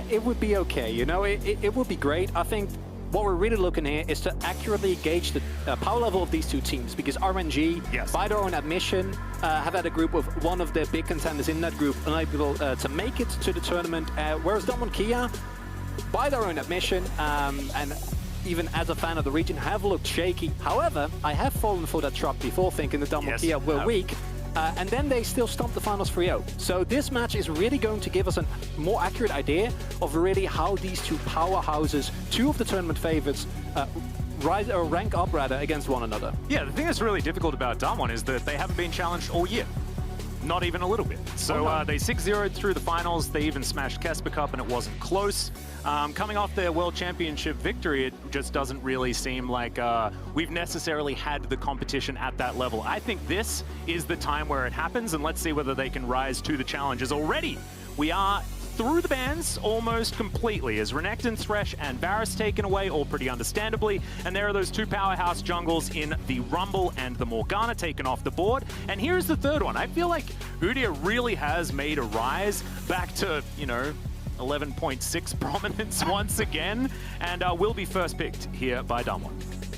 it would be okay. You know, it would be great. I think what we're really looking here is to accurately gauge the power level of these two teams, because RNG, by their own admission, have had a group of one of the big contenders in that group unable to make it to the tournament, whereas Damwon Kia, by their own admission, and even as a fan of the region, have looked shaky. However, I have fallen for that trap before, thinking the Damwon Kia were weak. And then they still stomped the finals 3-0. So this match is really going to give us a more accurate idea of really how these two powerhouses, two of the tournament favorites, rise or rank up rather against one another. Yeah, the thing that's really difficult about Damwon is that they haven't been challenged all year. Not even a little bit. So they 6-0'd through the finals. They even smashed Kesper Cup, and it wasn't close. Coming off their World Championship victory, it just doesn't really seem like we've necessarily had the competition at that level. I think this is the time where it happens, and let's see whether they can rise to the challenges. Already, we are through the bans almost completely, as Renekton, Thresh, and Varus taken away, all pretty understandably. And there are those two powerhouse jungles in the Rumble and the Morgana taken off the board. And here's the third one. I feel like Udyr really has made a rise back to, you know, 11.6 prominence once again, and will be first picked here by Damwon.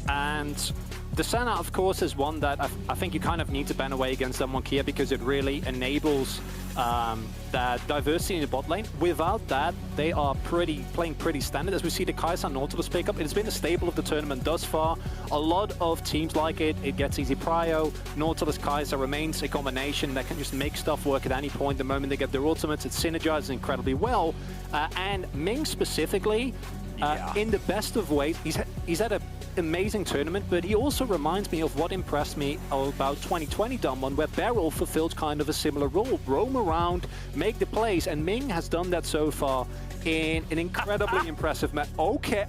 And the Senna, of course, is one that I think you kind of need to ban away against Damwon Kia, because it really enables that diversity in the bot lane. Without that, they are playing pretty standard. As we see the Kai'Sa Nautilus pick up, it's been a staple of the tournament thus far. A lot of teams like it. It gets easy prio. Nautilus Kai'Sa remains a combination that can just make stuff work at any point. The moment they get their ultimates, it synergizes incredibly well. And Ming specifically, in the best of ways, he's had an amazing tournament, but he also reminds me of what impressed me about 2020 Damwon, where Beryl fulfilled kind of a similar role. Roam around, make the plays, and Ming has done that so far in an incredibly impressive match. Okay.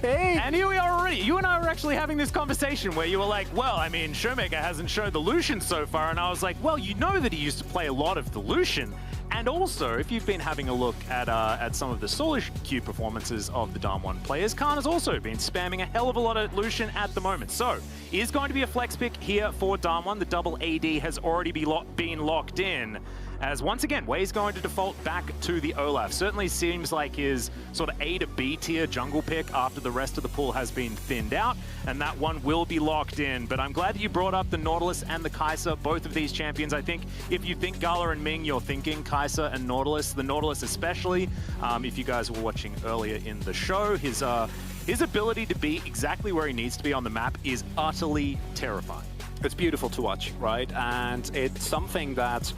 And here we are already. You and I were actually having this conversation where you were like, well, I mean, Showmaker hasn't showed the Lucian so far, and I was like, well, you know that he used to play a lot of the Lucian. And also, if you've been having a look at some of the solo queue performances of the Damwon players, Khan has also been spamming a hell of a lot of Lucian at the moment. So, is going to be a flex pick here for Damwon. The double AD has already been locked in, as once again, Wei's going to default back to the Olaf. Certainly seems like his sort of A to B tier jungle pick after the rest of the pool has been thinned out, and that one will be locked in. But I'm glad that you brought up the Nautilus and the Kai'Sa, both of these champions. I think if you think Gala and Ming, you're thinking Kai'Sa and Nautilus. The Nautilus especially, if you guys were watching earlier in the show, his ability to be exactly where he needs to be on the map is utterly terrifying. It's beautiful to watch, right? And it's something that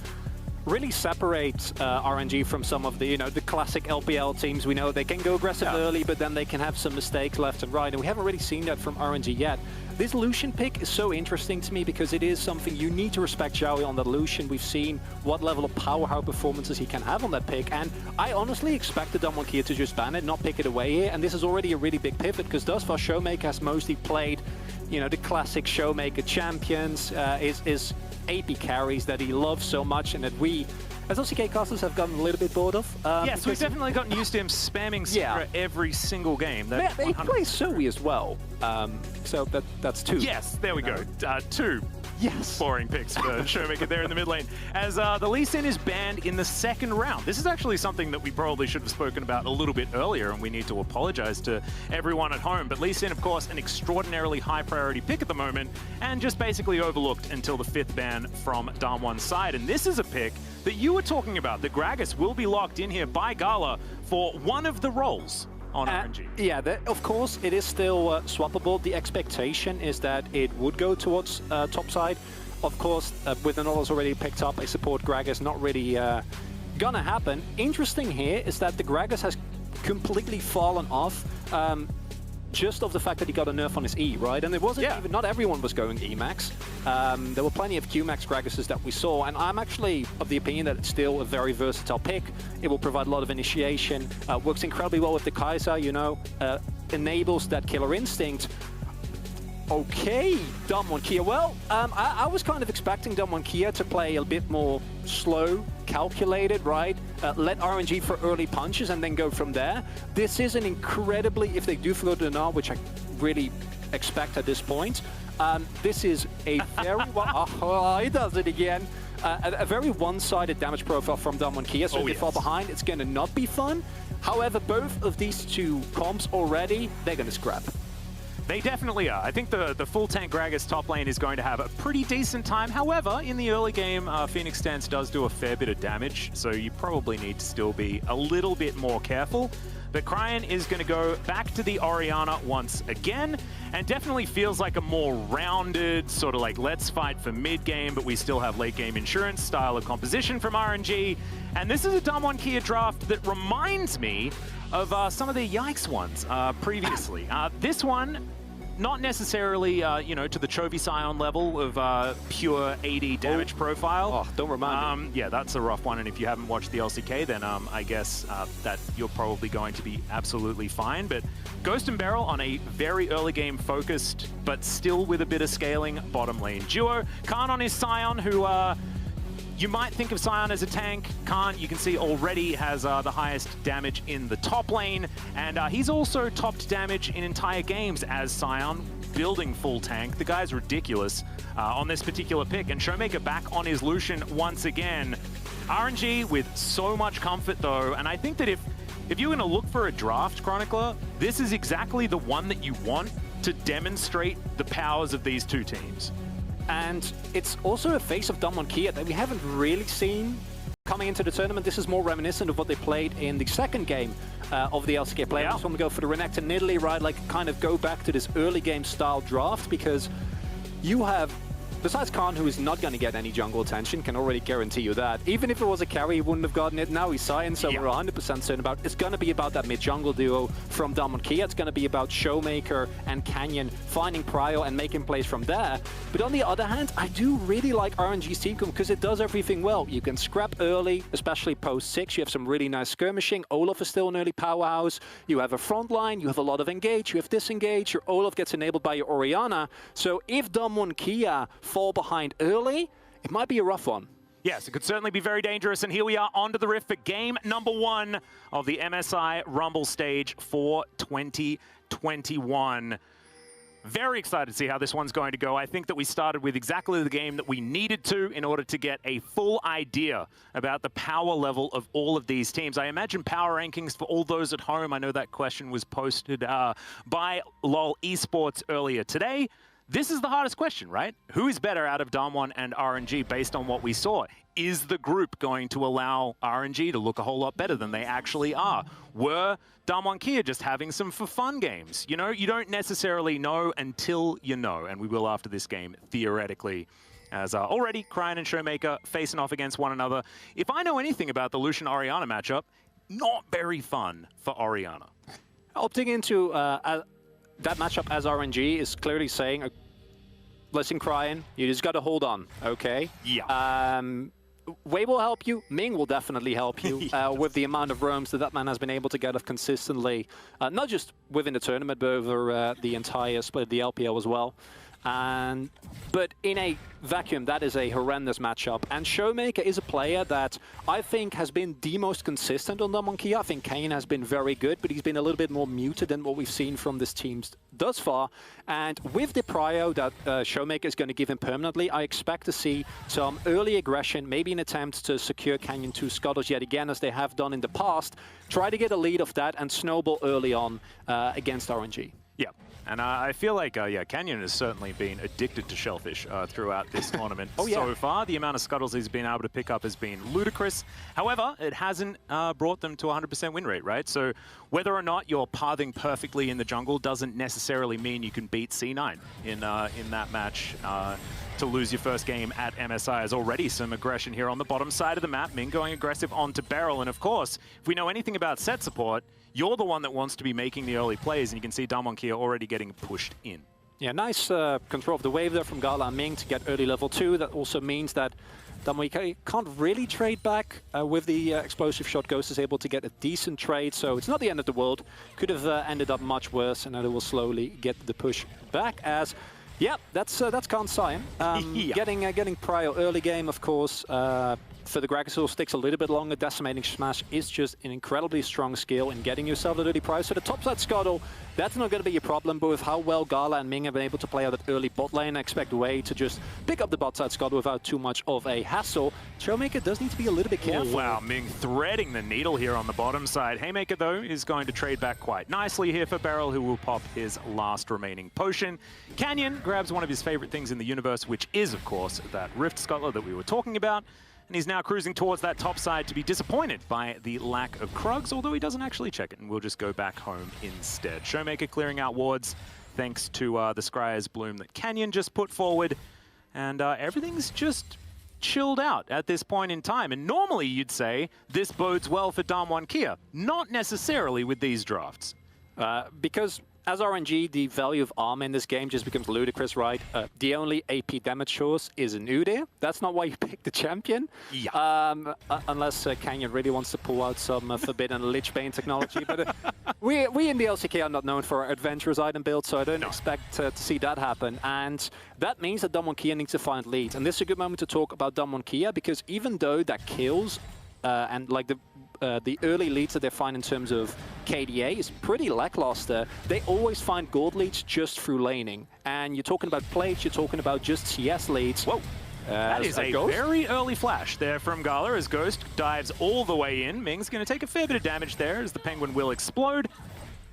really separates RNG from some of the, the classic LPL teams. We know they can go aggressive early, but then they can have some mistakes left and right, and we haven't really seen that from RNG yet. This Lucian pick is so interesting to me because it is something you need to respect Xiaoyi on that Lucian. We've seen what level of power, how performances he can have on that pick, and I honestly expected Damwon Kia to just ban it, not pick it away here, and this is already a really big pivot because thus far Showmaker has mostly played, the classic Showmaker champions, is AP carries that he loves so much and that we, as LCK casters, have gotten a little bit bored of. Yes, we've definitely gotten used to him spamming Syndra every single game. He plays Zoe as well, so that's two. Yes, there we go. Two. Yes. Boring picks for Showmaker there in the mid lane. As the Lee Sin is banned in the second round. This is actually something that we probably should have spoken about a little bit earlier, and we need to apologize to everyone at home. But Lee Sin, of course, an extraordinarily high priority pick at the moment, and just basically overlooked until the 5th ban from Damwon's side. And this is a pick that you were talking about. The Gragas will be locked in here by Gala for one of the roles on RNG. Yeah, of course, it is still swappable. The expectation is that it would go towards topside. Of course, with the Nautilus already picked up a support Gragas, not really gonna happen. Interesting here is that the Gragas has completely fallen off just of the fact that he got a nerf on his E, right? And it wasn't even, not everyone was going E-Max. There were plenty of Q-Max Gragases that we saw, and I'm actually of the opinion that it's still a very versatile pick. It will provide a lot of initiation, works incredibly well with the Kai'Sa, you know, enables that killer instinct. Okay, Damwon Kia. Well, I was kind of expecting Damwon Kia to play a bit more slow, calculated, right? Let RNG for early punches and then go from there. This is an incredibly, if they do go to the Gnar, which I really expect at this point, this is a very, he does it again. A very one-sided damage profile from Damwon Kia, so if they fall behind, it's going to not be fun. However, both of these two comps already, they're going to scrap. They definitely are. I think the full tank Gragas top lane is going to have a pretty decent time. However, in the early game, Phoenix Stance does do a fair bit of damage, so you probably need to still be a little bit more careful. But Cryan is going to go back to the Orianna once again, and definitely feels like a more rounded, sort of like let's fight for mid-game, but we still have late-game insurance style of composition from RNG. And this is a Damwon Kia draft that reminds me of some of the Yikes ones previously. This one, not necessarily, you know, to the Chovy Scion level of pure AD damage profile. Oh, don't remind me. Yeah, that's a rough one, and if you haven't watched the LCK, then I guess that you're probably going to be absolutely fine. But Ghost and Beryl on a very early game focused, but still with a bit of scaling bottom lane duo. Khan on his Scion, who you might think of Scion as a tank. Khan, you can see already has the highest damage in the top lane, and he's also topped damage in entire games as Scion, building full tank. The guy's ridiculous on this particular pick, and Showmaker back on his Lucian once again. RNG with so much comfort though, and I think that if you're going to look for a draft, Chronicler, this is exactly the one that you want to demonstrate the powers of these two teams. And it's also a face of Damwon Kia that we haven't really seen coming into the tournament. This is more reminiscent of what they played in the second game of the LCK play. I just want to go for the Renekton Nidalee, right? Like, kind of go back to this early game style draft, because you have, besides Khan, who is not going to get any jungle attention, can already guarantee you that. Even if it was a carry, he wouldn't have gotten it. Now he's Scion, so we're 100% certain about it's going to be about that mid-jungle duo from Damwon Kia. It's going to be about Showmaker and Canyon finding prio and making plays from there. But on the other hand, I do really like RNG's team because it does everything well. You can scrap early, especially post-6. You have some really nice skirmishing. Olaf is still an early powerhouse. You have a front line. You have a lot of engage. You have disengage. Your Olaf gets enabled by your Orianna. So if Damwon Kia fall behind early, it might be a rough one. Yes, it could certainly be very dangerous. And here we are onto the Rift for game number 1 of the MSI Rumble stage for 2021. Very excited to see how this one's going to go. I think that we started with exactly the game that we needed to in order to get a full idea about the power level of all of these teams. I imagine power rankings for all those at home. I know that question was posted by LoL Esports earlier today. This is the hardest question, right? Who is better out of Damwon and RNG based on what we saw? Is the group going to allow RNG to look a whole lot better than they actually are? Were Damwon Kia just having some for fun games? You know, you don't necessarily know until you know, and we will after this game, theoretically. As already, Cryan and Showmaker facing off against one another. If I know anything about the Lucian-Orianna matchup, not very fun for Orianna. Opting into that matchup as RNG is clearly saying, listen, Cryan, you just got to hold on, okay? Yeah. Wei will help you. Ming will definitely help you with the amount of roams that man has been able to get off consistently, not just within the tournament, but over the entire split of the LPL as well. But in a vacuum, that is a horrendous matchup. And Showmaker is a player that I think has been the most consistent on Damwon Kia. I think Kane has been very good, but he's been a little bit more muted than what we've seen from this team thus far. And with the prio that Showmaker is going to give him permanently, I expect to see some early aggression, maybe an attempt to secure Canyon 2 scuttles yet again, as they have done in the past. Try to get a lead of that and snowball early on against RNG. Yeah, and I feel like, yeah, Canyon has certainly been addicted to Shellfish throughout this tournament. So far. The amount of scuttles he's been able to pick up has been ludicrous. However, it hasn't brought them to 100% win rate, right? So whether or not you're pathing perfectly in the jungle doesn't necessarily mean you can beat C9 in that match. To lose your first game at MSI. There's already some aggression here on the bottom side of the map. Ming going aggressive onto Beryl, and of course, if we know anything about set support, you're the one that wants to be making the early plays, and you can see Damwon Kia already getting pushed in. Yeah, nice control of the wave there from Gala and Ming to get early level 2. That also means that Damwon Kia can't really trade back with the explosive shot. Ghost is able to get a decent trade, so it's not the end of the world. Could have ended up much worse, and now they will slowly get the push back as... Yeah, that's Kansai. Getting Prio early game, of course. For the Gragasol takes a little bit longer. Decimating Smash is just an incredibly strong skill in getting yourself that early Prio. So the topside scuttle, that's not going to be a problem. But with how well Gala and Ming have been able to play out that early bot lane, I expect Wei to just pick up the bot side scuttle without too much of a hassle. Showmaker does need to be a little bit careful. Oh, wow, Ming threading the needle here on the bottom side. Haymaker, though, is going to trade back quite nicely here for Beryl, who will pop his last remaining potion. Canyon grabs one of his favorite things in the universe, which is, of course, that Rift Scuttler that we were talking about. And he's now cruising towards that top side to be disappointed by the lack of Krugs, although he doesn't actually check it, and we'll just go back home instead. Showmaker clearing out wards thanks to the Scryer's Bloom that Canyon just put forward. And everything's just chilled out at this point in time. And normally you'd say this bodes well for Damwon Kia. Not necessarily with these drafts. Because... as RNG, the value of armor in this game just becomes ludicrous, right? The only AP damage source is an Udyr. That's not why you pick the champion. Yeah. Unless Canyon really wants to pull out some forbidden Lich Bane technology. But we in the LCK are not known for our adventurous item build, so I don't expect to see that happen. And that means that Damwon Kia needs to find leads. And this is a good moment to talk about Damwon Kia, because even though that kills and like the early leads that they find in terms of KDA is pretty lackluster. They always find gold leads just through laning. And you're talking about plates, you're talking about just CS leads. Whoa. That is a very early flash there from Gala as Ghost dives all the way in. Ming's going to take a fair bit of damage there as the Penguin will explode.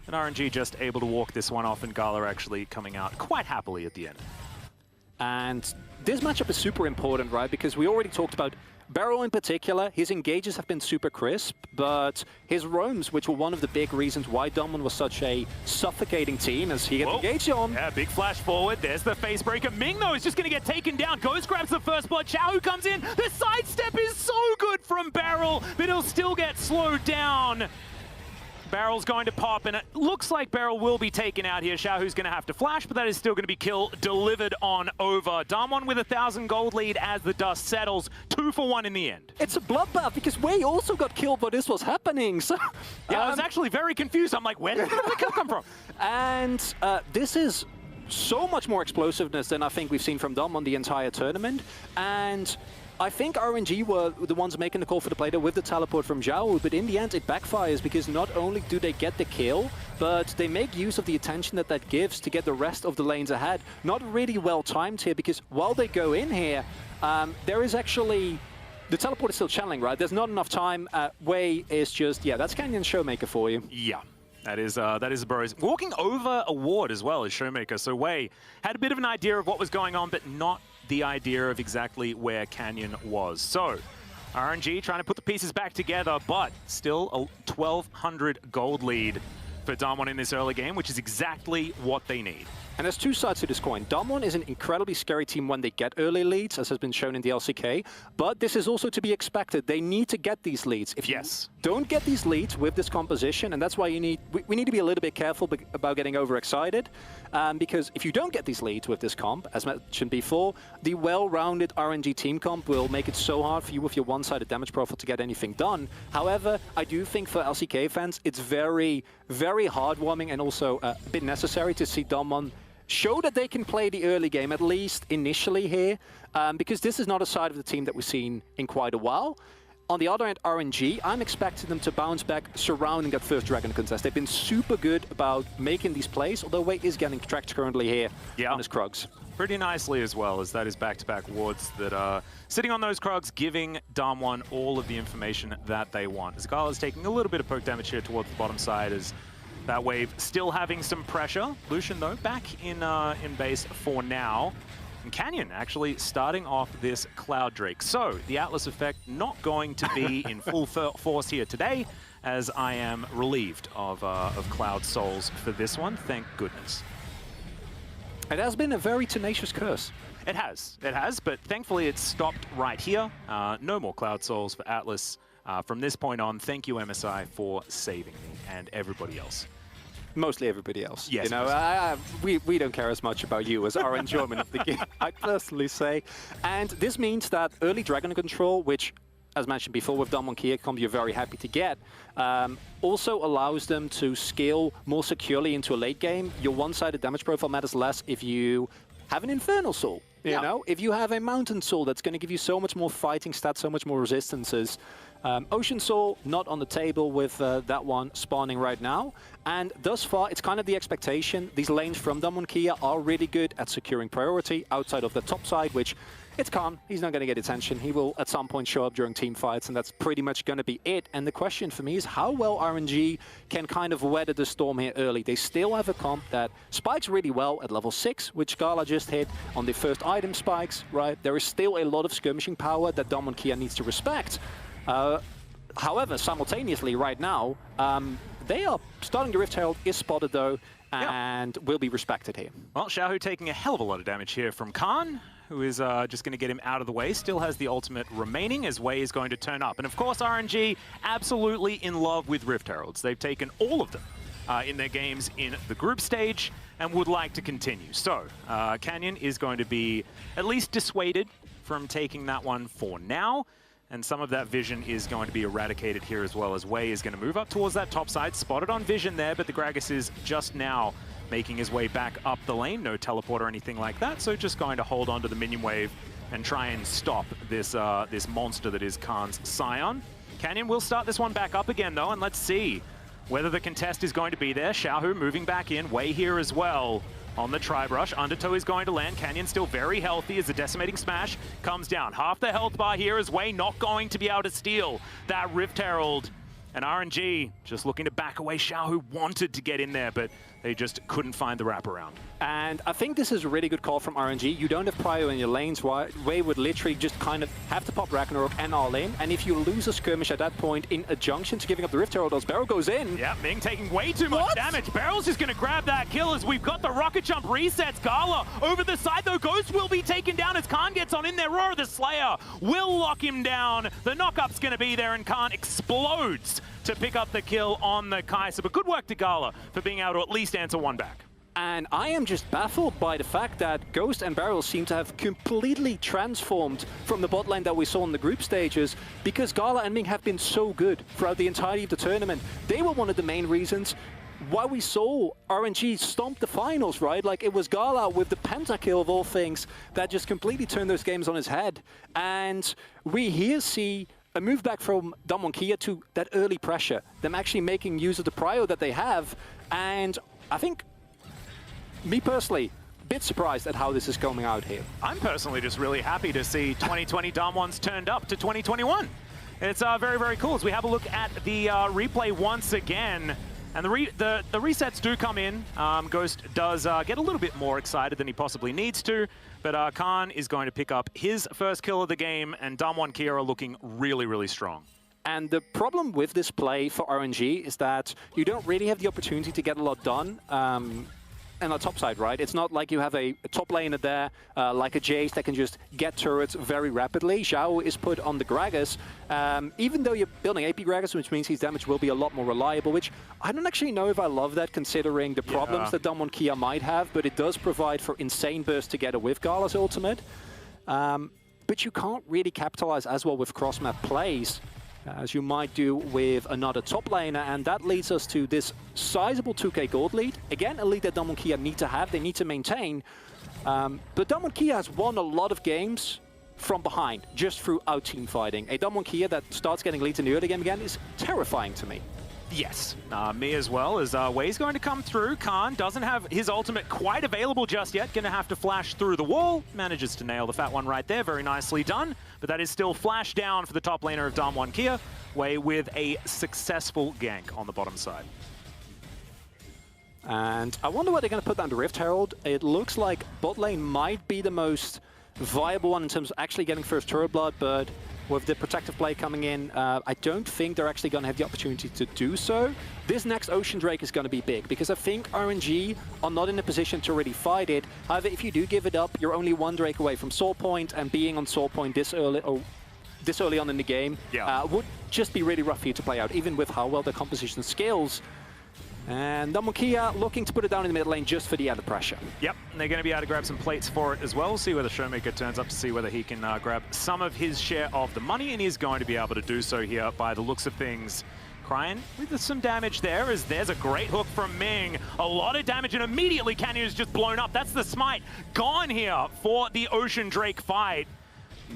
And RNG just able to walk this one off, and Gala actually coming out quite happily at the end. And this matchup is super important, right? Because we already talked about Beryl in particular. His engages have been super crisp, but his roams, which were one of the big reasons why Damwon was such a suffocating team, as he gets engaged on. Yeah, big flash forward. There's the face breaker. Ming, though, is just going to get taken down. Ghost grabs the first blood. Chao comes in. The sidestep is so good from Beryl, but he'll still get slowed down. Beryl's going to pop, and it looks like Beryl will be taken out here. Xiaohu's going to have to flash, but that is still going to be kill delivered on over. Damwon with 1,000 gold lead as the dust settles. 2 for 1 in the end. It's a bloodbath because Wei also got killed while this was happening. So yeah, I was actually very confused. I'm like, where did the kill come from? And this is so much more explosiveness than I think we've seen from Damwon the entire tournament. And I think RNG were the ones making the call for the play there with the teleport from Zhao, but in the end it backfires because not only do they get the kill, but they make use of the attention that that gives to get the rest of the lanes ahead. Not really well timed here, because while they go in here, there is actually... the teleport is still channeling, right? There's not enough time. Wei is just... yeah, that's Canyon Showmaker for you. Yeah. That is Burrows. Walking over a ward as well as Showmaker. So Wei had a bit of an idea of what was going on, but not the idea of exactly where Canyon was. So RNG trying to put the pieces back together, but still a 1,200 gold lead for Damwon in this early game, which is exactly what they need. And there's two sides to this coin. Damwon is an incredibly scary team when they get early leads, as has been shown in the LCK, but this is also to be expected. They need to get these leads. If you don't get these leads with this composition, and that's why we need to be a little bit careful about getting overexcited, because if you don't get these leads with this comp, as mentioned before, the well-rounded RNG team comp will make it so hard for you with your one-sided damage profile to get anything done. However, I do think for LCK fans, it's very, very heartwarming and also a bit necessary to see Damwon show that they can play the early game, at least initially here, because this is not a side of the team that we've seen in quite a while. On the other hand, RNG, I'm expecting them to bounce back surrounding that first Dragon contest. They've been super good about making these plays, although Wei is getting tracked currently here on his Krugs. Pretty nicely as well, as that is back-to-back wards that are sitting on those Krugs, giving Damwon all of the information that they want. As Gala's taking a little bit of poke damage here towards the bottom side, as That wave still having some pressure. Lucian, though, back in base for now. And Canyon actually starting off this Cloud Drake. So the Atlas effect not going to be in full force here today, as I am relieved of Cloud Souls for this one. Thank goodness. It has been a very tenacious curse. It has, but thankfully it's stopped right here. No more Cloud Souls for Atlas from this point on. Thank you, MSI, for saving me and everybody else. Mostly everybody else. Yes, you know, we don't care as much about you as our enjoyment of the game, I personally say. And this means that early Dragon Control, which, as mentioned before, with Damwon Kia you're very happy to get, also allows them to scale more securely into a late game. Your one-sided damage profile matters less if you have an Infernal Soul. You know, if you have a Mountain Soul, that's going to give you so much more fighting stats, so much more resistances. Ocean Soul, not on the table with that one spawning right now. And thus far, it's kind of the expectation. These lanes from Damwon Kia are really good at securing priority outside of the top side, which it's Khan. He's not going to get attention. He will at some point show up during team fights, and that's pretty much going to be it. And the question for me is how well RNG can kind of weather the storm here early. They still have a comp that spikes really well at level 6, which Gala just hit on the first item spikes, right? There is still a lot of skirmishing power that Damwon Kia needs to respect. However, simultaneously right now, they are starting to Rift Herald, is spotted though, and will be respected here. Well, Xiaohu taking a hell of a lot of damage here from Khan, who is just going to get him out of the way. Still has the ultimate remaining as Wei is going to turn up. And of course, RNG absolutely in love with Rift Heralds. They've taken all of them in their games in the group stage and would like to continue. So Canyon is going to be at least dissuaded from taking that one for now. And some of that vision is going to be eradicated here as well, as Wei is going to move up towards that top side. Spotted on vision there, but the Gragas is just now making his way back up the lane. No teleport or anything like that, so just going to hold on to the minion wave and try and stop this this monster that is Khan's Scion. Canyon will start this one back up again, though, and let's see whether the contest is going to be there. Xiaohu moving back in, Wei here as well. On the Tri-Brush, Undertow is going to land. Canyon still very healthy as the Decimating Smash comes down. Half the health bar here is Wei not going to be able to steal that Rift Herald. And RNG just looking to back away. Xiaohu wanted to get in there, but they just couldn't find the wraparound. And I think this is a really good call from RNG. You don't have prio in your lanes. Wei would literally just kind of have to pop Ragnarok and all in. And if you lose a skirmish at that point, in adjunction to giving up the Rift Herald, as Barrel goes in. Yeah, Ming taking way too much damage. Barrel's just going to grab that kill as we've got the rocket jump resets. Gala over the side, though. Ghost will be taken down as Khan gets on in there. Roar of the Slayer will lock him down. The knock-up's going to be there, and Khan explodes to pick up the kill on the Kai'Sa. But good work to Gala for being able to at least answer one back. And I am just baffled by the fact that Ghost and Barrel seem to have completely transformed from the bot lane that we saw in the group stages, because Gala and Ming have been so good throughout the entirety of the tournament. They were one of the main reasons why we saw RNG stomp the finals, right? Like, it was Gala with the pentakill of all things that just completely turned those games on his head. And we here see a move back from Damwon Kia to that early pressure, them actually making use of the prio that they have. And I think, me personally, a bit surprised at how this is coming out here. I'm personally just really happy to see 2020 Damwon's turned up to 2021. It's very, very cool. As we have a look at the replay once again, and the resets do come in. Ghost does get a little bit more excited than he possibly needs to, but Khan is going to pick up his first kill of the game, and Damwon Kia are looking really, really strong. And the problem with this play for RNG is that you don't really have the opportunity to get a lot done on the top side, right? It's not like you have a top laner there, like a Jace that can just get turrets very rapidly. Xiao is put on the Gragas, even though you're building AP Gragas, which means his damage will be a lot more reliable, which I don't actually know if I love that, considering the problems that Damwon Kia might have, but it does provide for insane burst together with Gala's ultimate. But you can't really capitalize as well with cross-map plays as you might do with another top laner, and that leads us to this sizable 2k gold lead. Again, a lead that Damwon Kia need to have, they need to maintain. But Damwon Kia has won a lot of games from behind, just through out-team fighting. A Damwon Kia that starts getting leads in the early game again is terrifying to me. Yes, me as well, as Wei's going to come through. Khan doesn't have his ultimate quite available just yet. Going to have to flash through the wall. Manages to nail the fat one right there. Very nicely done. But that is still flash down for the top laner of Damwon Kia. Wei with a successful gank on the bottom side. And I wonder what they're going to put down the Rift Herald. It looks like bot lane might be the most viable one in terms of actually getting first turret blood, but with the protective play coming in, I don't think they're actually going to have the opportunity to do so. This next Ocean Drake is going to be big, because I think RNG are not in a position to really fight it. However, if you do give it up, you're only one Drake away from Soul Point, and being on Soul Point this early on in the game would just be really rough for you to play out, even with how well the composition scales. And Damonkia looking to put it down in the mid lane just for the added pressure. Yep, and they're going to be able to grab some plates for it as well. See whether Showmaker turns up to see whether he can grab some of his share of the money, and he's going to be able to do so here by the looks of things. Cryan with some damage there, as there's a great hook from Ming. A lot of damage, and immediately Canyon is just blown up. That's the smite gone here for the Ocean Drake fight.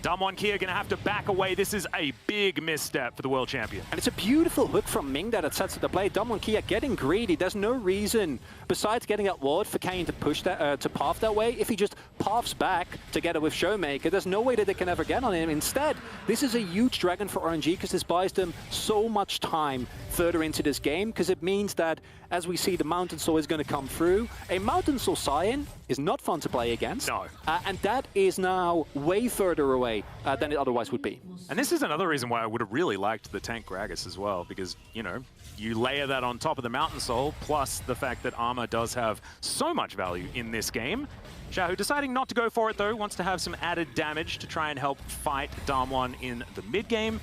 Damonkia going to have to back away. This is a big misstep for the world champion. And it's a beautiful hook from Ming that it sets at the play. Damonkia getting greedy. There's no reason, besides getting that ward, for Canyon to push that, to path that way. If he just paths back together with Showmaker, there's no way that they can ever get on him. Instead, this is a huge dragon for RNG, because this buys them so much time further into this game, because it means that, as we see, the Mountain Soul is going to come through. A Mountain Soul Scion is not fun to play against. No. And that is now way further away than it otherwise would be. And this is another reason why I would have really liked the tank Gragas as well, because, you know, you layer that on top of the Mountain Soul, plus the fact that armor does have so much value in this game. Xiaohu deciding not to go for it, though, wants to have some added damage to try and help fight Damwon in the mid game.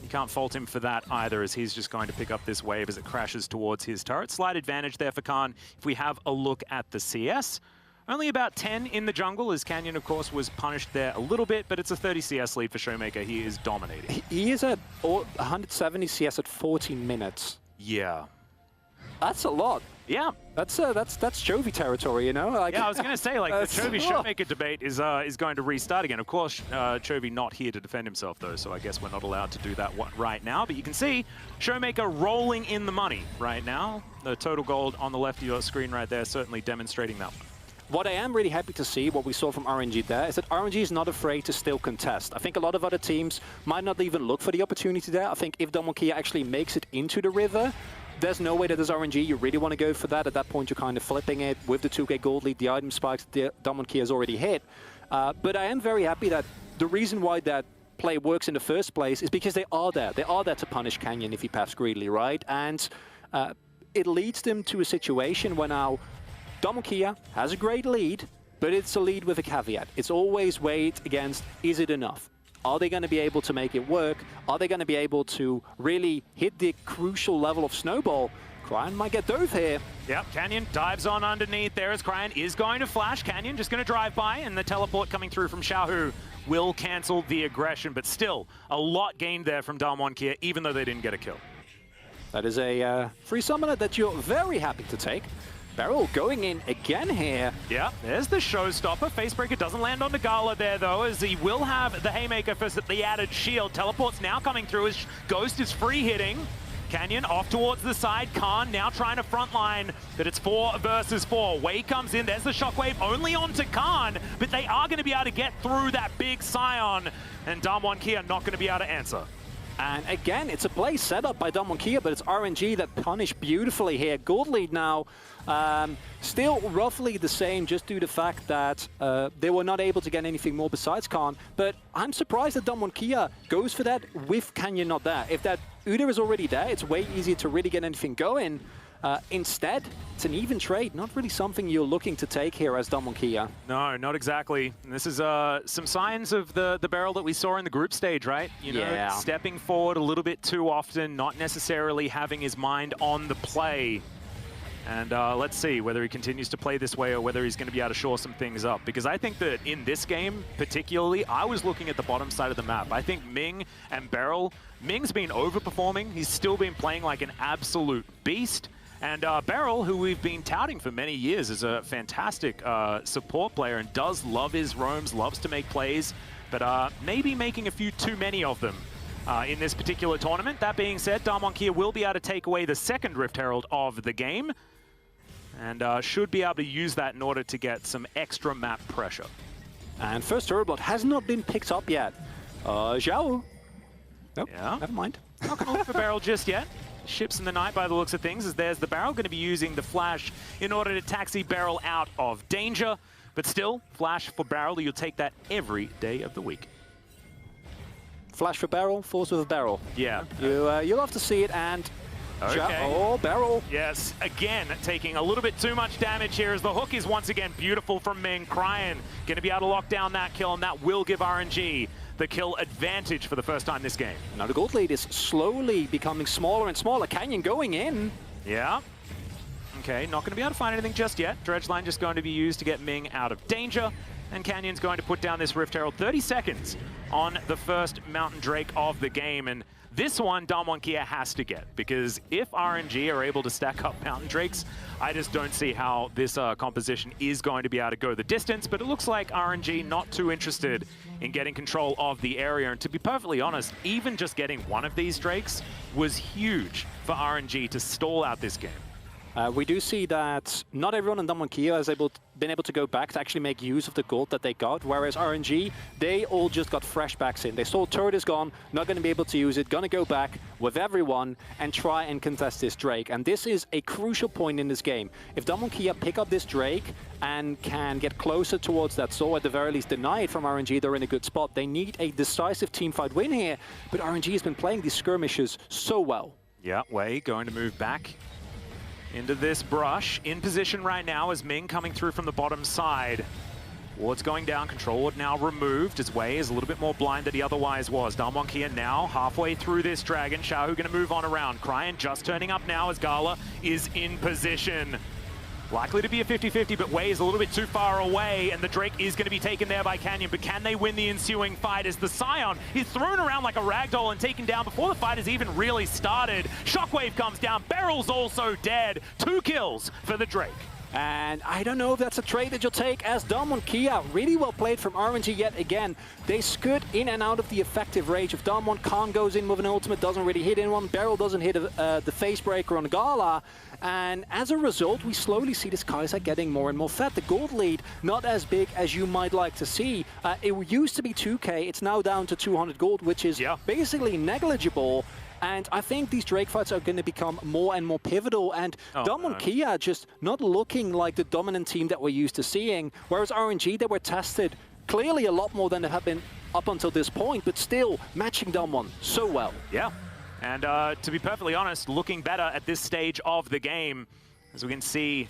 You can't fault him for that either, as he's just going to pick up this wave as it crashes towards his turret. Slight advantage there for Khan. If we have a look at the CS, only about 10 in the jungle, as Canyon, of course, was punished there a little bit, but it's a 30 CS lead for Showmaker. He is dominating. He is at 170 CS at 14 minutes. Yeah. That's a lot. Yeah. That's Chovy territory, you know? Like, yeah, I was going to say, like, the Chovy Showmaker debate is going to restart again. Of course, Chovy not here to defend himself, though, so I guess we're not allowed to do that right now. But you can see Showmaker rolling in the money right now. The total gold on the left of your screen right there, certainly demonstrating that one. What I am really happy to see, what we saw from RNG there, is that RNG is not afraid to still contest. I think a lot of other teams might not even look for the opportunity there. I think if Damonkia actually makes it into the river, there's no way that as RNG you really want to go for that. At that point, you're kind of flipping it with the 2k gold lead, the item spikes that Damonkia has already hit. But I am very happy that the reason why that play works in the first place is because they are there. They are there to punish Canyon if he paths greedily, right? And it leads them to a situation where now Damonkia has a great lead, but it's a lead with a caveat. It's always weighed against, is it enough? Are they going to be able to make it work? Are they going to be able to really hit the crucial level of Snowball? Cryan might get dove here. Yep, Canyon dives on underneath there as Cryan is going to flash. Canyon just going to drive by, and the teleport coming through from Xiaohu will cancel the aggression, but still a lot gained there from Damonkia, even though they didn't get a kill. That is a free summoner that you're very happy to take. Beryl going in again here. Yeah, there's the showstopper. Facebreaker doesn't land on the Gala there, though, as he will have the Haymaker for the added shield. Teleport's now coming through as Ghost is free hitting. Canyon off towards the side. Khan now trying to frontline, but it's 4 versus 4. Wei comes in. There's the shockwave only onto Khan, but they are going to be able to get through that big Scion, and Damonkia not going to be able to answer. And again, it's a play set up by Damonkia, but it's RNG that punished beautifully here. Gold lead now, still roughly the same, just due to the fact that they were not able to get anything more besides Khan. But I'm surprised that Damonkia goes for that with Canyon not there. If that Udyr is already there, it's way easier to really get anything going. Instead, it's an even trade, not really something you're looking to take here as Damonkia. No, not exactly. And this is some signs of the Beryl that we saw in the group stage, right? You know, stepping forward a little bit too often, not necessarily having his mind on the play. And let's see whether he continues to play this way or whether he's going to be able to shore some things up. Because I think that in this game, particularly, I was looking at the bottom side of the map. I think Ming and Beryl, Ming's been overperforming. He's still been playing like an absolute beast. And Beryl, who we've been touting for many years, is a fantastic support player and does love his roams, loves to make plays, but maybe making a few too many of them in this particular tournament. That being said, Damonkia will be able to take away the second Rift Herald of the game, and should be able to use that in order to get some extra map pressure. And first turret blood has not been picked up yet. Zhao. Nope, never mind. Not going to look for Beryl just yet. ships in the night by the looks of things, as there's the barrel, going to be using the flash in order to taxi barrel out of danger. But still, flash for barrel, you'll take that every day of the week. Flash for barrel, force with a barrel. Yeah. You'll have to see it, and okay. Oh, barrel. Yes, again, taking a little bit too much damage here as the hook is once again beautiful from Ming. Cryan going to be able to lock down that kill, and that will give RNG the kill advantage for the first time this game. Now the gold lead is slowly becoming smaller and smaller. Canyon going in. Yeah. Okay, not going to be able to find anything just yet. Dredge line just going to be used to get Ming out of danger. And Canyon's going to put down this Rift Herald. 30 seconds on the first Mountain Drake of the game. And this one, Damwon Kia has to get, because if RNG are able to stack up Mountain Drakes, I just don't see how this composition is going to be able to go the distance. But it looks like RNG not too interested in getting control of the area. And to be perfectly honest, even just getting one of these Drakes was huge for RNG to stall out this game. We do see that not everyone in Damwon Kia has been able to go back to actually make use of the gold that they got, whereas RNG, they all just got fresh backs in. They saw turret is gone, not going to be able to use it, going to go back with everyone and try and contest this Drake. And this is a crucial point in this game. If Damwon Kia pick up this Drake and can get closer towards that soul, at the very least deny it from RNG, they're in a good spot. They need a decisive teamfight win here, but RNG has been playing these skirmishes so well. Yeah, Wei going to move back into this brush. In position right now is Ming coming through from the bottom side. Ward's going down, control ward now removed as Wei is a little bit more blind than he otherwise was. Damwon Kia now halfway through this dragon. Xiaohu going to move on around. Cryan just turning up now as Gala is in position. Likely to be a 50-50, but Wei is a little bit too far away, and the Drake is going to be taken there by Canyon. But can they win the ensuing fight as the Scion is thrown around like a ragdoll and taken down before the fight has even really started? Shockwave comes down, Barrel's also dead. 2 kills for the Drake. And I don't know if that's a trade that you'll take, as Damwon Kia, really well played from RNG yet again. They scud in and out of the effective range. If Damwon Khan goes in with an ultimate, doesn't really hit anyone, Barrel doesn't hit the face breaker on Gala. And as a result, we slowly see this Kai'Sa getting more and more fat. The gold lead, not as big as you might like to see. It used to be 2K, it's now down to 200 gold, which is basically negligible. And I think these Drake fights are going to become more and more pivotal. And Damwon Kia just not looking like the dominant team that we're used to seeing. Whereas RNG, they were tested clearly a lot more than they have been up until this point, but still matching Damwon so well. Yeah. And to be perfectly honest, looking better at this stage of the game. As we can see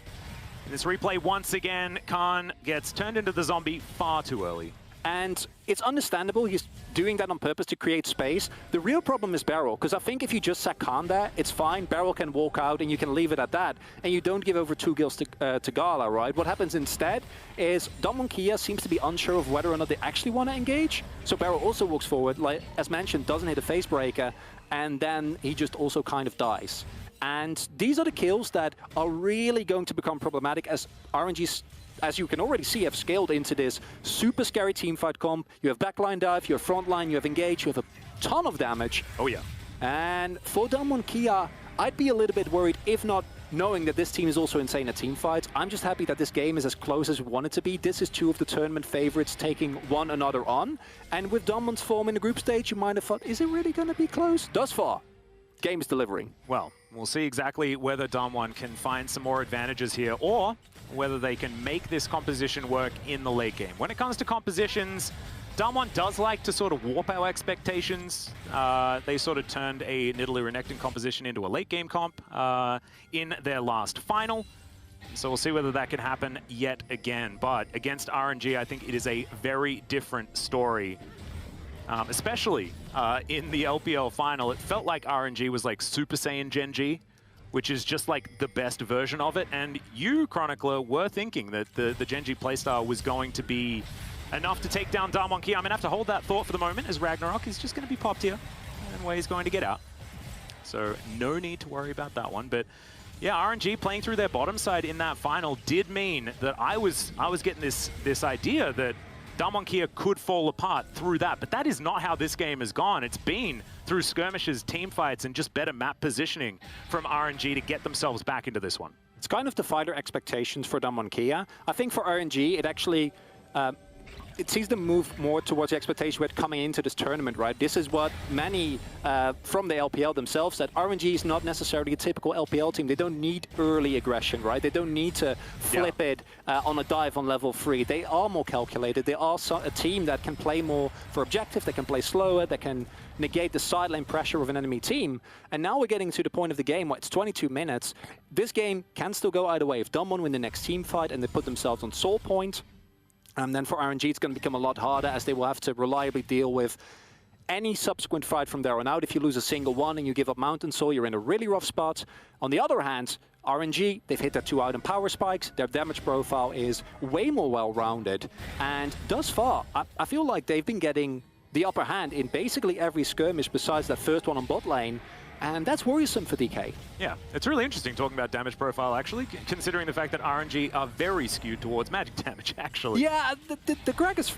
in this replay once again, Khan gets turned into the zombie far too early. And it's understandable, he's doing that on purpose to create space. The real problem is Barrel, because I think if you just sack Khan there, it's fine. Barrel can walk out and you can leave it at that. And you don't give over 2 kills to Gala, right? What happens instead is Damwon Kia seems to be unsure of whether or not they actually want to engage. So Barrel also walks forward, like as mentioned, doesn't hit a face breaker, and then he just also kind of dies. And these are the kills that are really going to become problematic as RNG's, as you can already see, have scaled into this super scary teamfight comp. You have backline dive, you have frontline, you have engage, you have a ton of damage. Oh yeah. And for Damwon Kia, I'd be a little bit worried, if not knowing that this team is also insane at teamfights. I'm just happy that this game is as close as we want it to be. This is 2 of the tournament favorites taking one another on. And with Damwon's form in the group stage, you might have thought, is it really going to be close? Thus far, game is delivering. Well, we'll see exactly whether Damwon can find some more advantages here, or whether they can make this composition work in the late game. When it comes to compositions, Damwon does like to sort of warp our expectations. They sort of turned a Nidalee Renekton composition into a late game comp in their last final. So we'll see whether that can happen yet again. But against RNG, I think it is a very different story. Especially in the LPL final, it felt like RNG was like Super Saiyan Gen G, which is just like the best version of it. And you, Chronicler, were thinking that the Gen G playstyle was going to be enough to take down Damwon Kia. I'm going to have to hold that thought for the moment, as Ragnarok is just going to be popped here, and Wei's going to get out. So no need to worry about that one. But yeah, RNG playing through their bottom side in that final did mean that I was getting this idea that Damwon Kia could fall apart through that, but that is not how this game has gone. It's been through skirmishes, team fights, and just better map positioning from RNG to get themselves back into this one. It's kind of defied our expectations for Damwon Kia. I think for RNG, it actually it sees them move more towards the expectation we had coming into this tournament, right? This is what many from the LPL themselves said. RNG is not necessarily a typical LPL team. They don't need early aggression, right? They don't need to flip it on a dive on level 3. They are more calculated. They are a team that can play more for objective, they can play slower, they can negate the side lane pressure of an enemy team. And now we're getting to the point of the game where it's 22 minutes. This game can still go either way. If Dom1 win the next team fight and they put themselves on soul point, then for RNG it's going to become a lot harder, as they will have to reliably deal with any subsequent fight from there on out. If you lose a single one and you give up Mountain Soul, you're in a really rough spot. On the other hand, RNG, they've hit their 2 item power spikes. Their damage profile is way more well-rounded. And thus far, I feel like they've been getting the upper hand in basically every skirmish besides that first one on bot lane. And that's worrisome for DK. Yeah, it's really interesting talking about damage profile, actually, considering the fact that RNG are very skewed towards magic damage, actually. Yeah, the Greg is...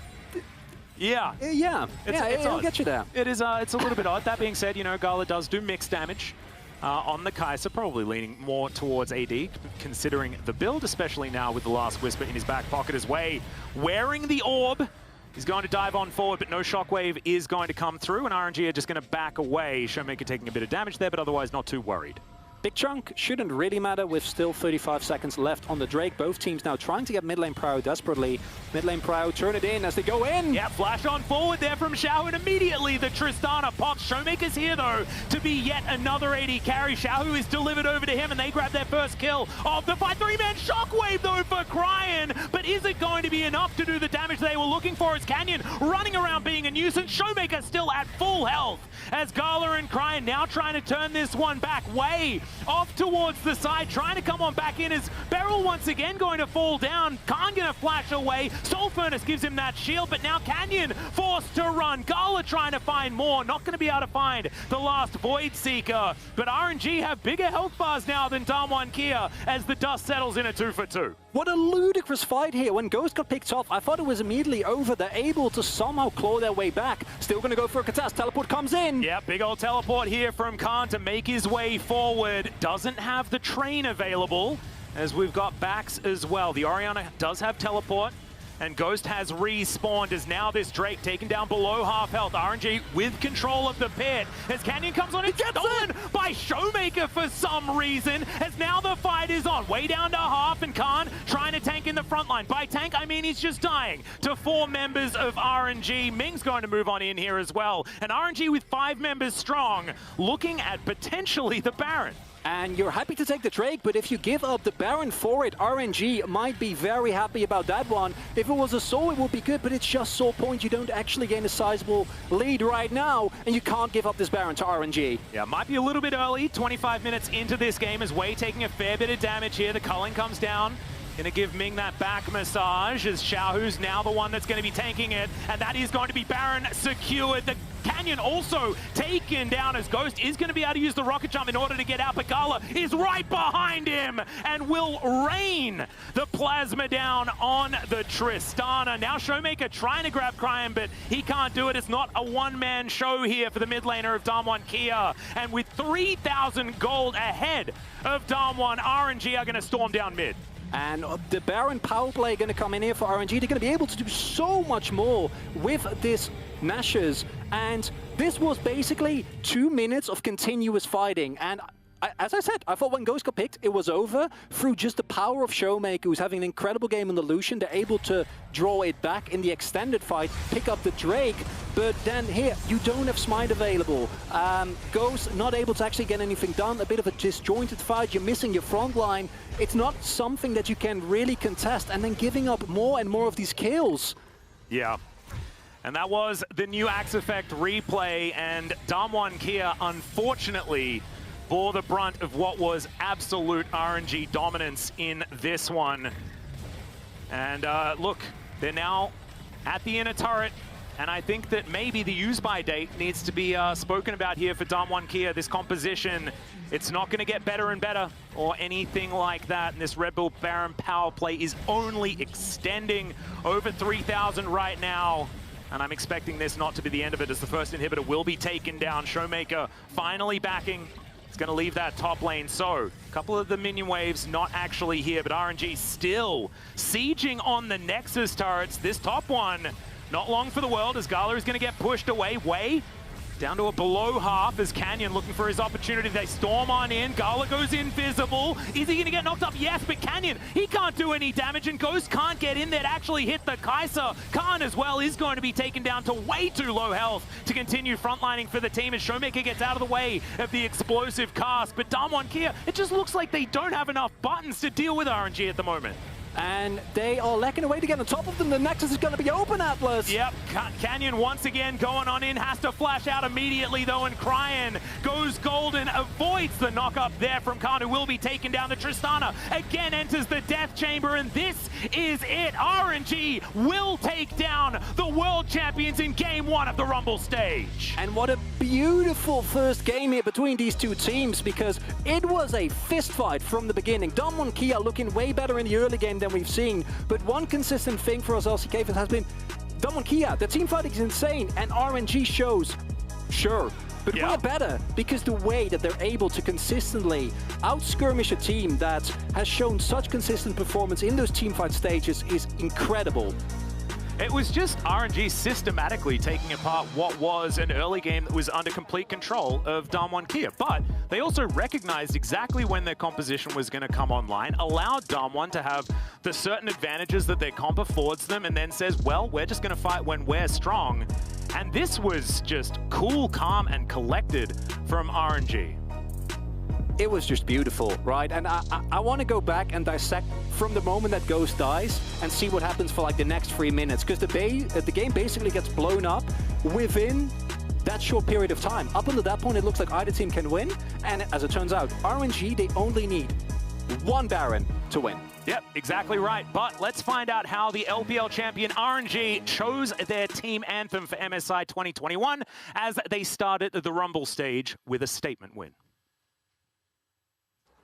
Yeah. It'll get you there. It is, it's a little bit odd. That being said, you know, Gala does do mixed damage on the Kai'Sa, probably leaning more towards AD, considering the build, especially now with the Last Whisper in his back pocket as way. Wearing the orb. He's going to dive on forward, but no shockwave is going to come through, and RNG are just going to back away. Showmaker taking a bit of damage there, but otherwise not too worried. Big chunk shouldn't really matter with still 35 seconds left on the Drake. Both teams now trying to get mid lane Prow desperately. Mid lane Prow turn it in as they go in. Yeah, flash on forward there from Xiaohu, and immediately the Tristana pops. Showmaker's here though to be yet another AD carry. Xiaohu is delivered over to him, and they grab their first kill of the fight. 3-man shockwave though for Cryan, but is it going to be enough to do the damage they were looking for? As Canyon running around being a nuisance. Showmaker still at full health as Gala and Cryan now trying to turn this one back. Way off towards the side, trying to come on back in as Beryl once again going to fall down. Khan gonna flash away. Soul Furnace gives him that shield, but now Canyon forced to run. Gala trying to find more, not gonna be able to find the last Void Seeker, but RNG have bigger health bars now than Damwon Kia as the dust settles in a 2-for-2. What a ludicrous fight here. When Ghost got picked off, I thought it was immediately over. They're able to somehow claw their way back. Still going to go for a Katas. Teleport comes in. Yeah, big old teleport here from Khan to make his way forward. Doesn't have the train available, as we've got backs as well. The Orianna does have teleport, and Ghost has respawned as now this Drake taken down below half health. RNG with control of the pit as Canyon comes on and gets stolen by Showmaker for some reason, as now the fight is on. Way down to half, and Khan trying to tank in the front line. By tank, I mean he's just dying to 4 members of RNG. Ming's going to move on in here as well. And RNG with 5 members strong, looking at potentially the Baron. And you're happy to take the Drake, but if you give up the Baron for it, RNG might be very happy about that one. If it was a Soul, it would be good, but it's just Soul Point. You don't actually gain a sizable lead right now, and you can't give up this Baron to RNG. Yeah, might be a little bit early. 25 minutes into this game as Wei taking a fair bit of damage here. The culling comes down. Gonna give Ming that back massage as Xiaohu's now the one that's gonna be tanking it, and that is going to be Baron secured. The Canyon also taken down as Ghost is gonna be able to use the rocket jump in order to get out, but Gala is right behind him and will rain the plasma down on the Tristana. Now Showmaker trying to grab Cryan, but he can't do it. It's not a one-man show here for the mid laner of Damwon Kia, and with 3,000 gold ahead of Damwon, RNG are gonna storm down mid. And the Baron power play going to come in here for RNG. They're going to be able to do so much more with this Nashers. And this was basically 2 minutes of continuous fighting. And as I said, I thought when Ghost got picked, it was over. Through just the power of Showmaker, who's having an incredible game on the Lucian, they're able to draw it back in the extended fight, pick up the Drake. But then here, you don't have Smite available. Ghost not able to actually get anything done. A bit of a disjointed fight. You're missing your front line. It's not something that you can really contest, and then giving up more and more of these kills. Yeah. And that was the new Axe Effect replay, and Damwon Kia, unfortunately, bore the brunt of what was absolute RNG dominance in this one. And look, they're now at the inner turret, and I think that maybe the use-by date needs to be spoken about here for Damwon Kia. This composition, it's not going to get better and better or anything like that. And this Red Bull Baron power play is only extending over 3,000 right now. And I'm expecting this not to be the end of it, as the first inhibitor will be taken down. Showmaker finally backing It's going to leave that top lane. So, a couple of the minion waves not actually here, but RNG still sieging on the Nexus turrets. This top one, not long for the world, as Gala is going to get pushed away. Way down to a below half as Canyon looking for his opportunity. They storm on in. Gala goes invisible. Is he going to get knocked up? Yes, but Canyon, he can't do any damage, and Ghost can't get in there to actually hit the Kaiser. Khan as well is going to be taken down to way too low health to continue frontlining for the team as Showmaker gets out of the way of the explosive cast. But Damwon Kia, it just looks like they don't have enough buttons to deal with RNG at the moment. And they are lacking away to get on top of them. The Nexus is going to be open, Atlas. Yep, Canyon once again going on in, has to flash out immediately though, and Cryan goes golden, avoids the knock-up there from Khan, who will be taken down. The Tristana again enters the death chamber, and this is it. RNG will take down the world champions in game 1 of the Rumble stage. And what a beautiful first game here between these two teams, because it was a fist fight from the beginning. Damwon Kia looking way better in the early game than we've seen, but one consistent thing for us LCK fans has been Damwon Kia. The team fighting is insane, and RNG shows, sure, but we're better because the way that they're able to consistently out-skirmish a team that has shown such consistent performance in those teamfight stages is incredible. It was just RNG systematically taking apart what was an early game that was under complete control of Damwon Kia. But they also recognized exactly when their composition was going to come online, allowed Damwon to have the certain advantages that their comp affords them, and then says, well, we're just going to fight when we're strong. And this was just cool, calm, and collected from RNG. It was just beautiful, right? And I want to go back and dissect from the moment that Ghost dies and see what happens for like the next 3 minutes, because the game basically gets blown up within that short period of time. Up until that point, it looks like either team can win, and as it turns out, RNG, they only need one Baron to win. Yep, exactly right. But let's find out how the LPL champion RNG chose their team anthem for MSI 2021 as they started the Rumble stage with a statement win.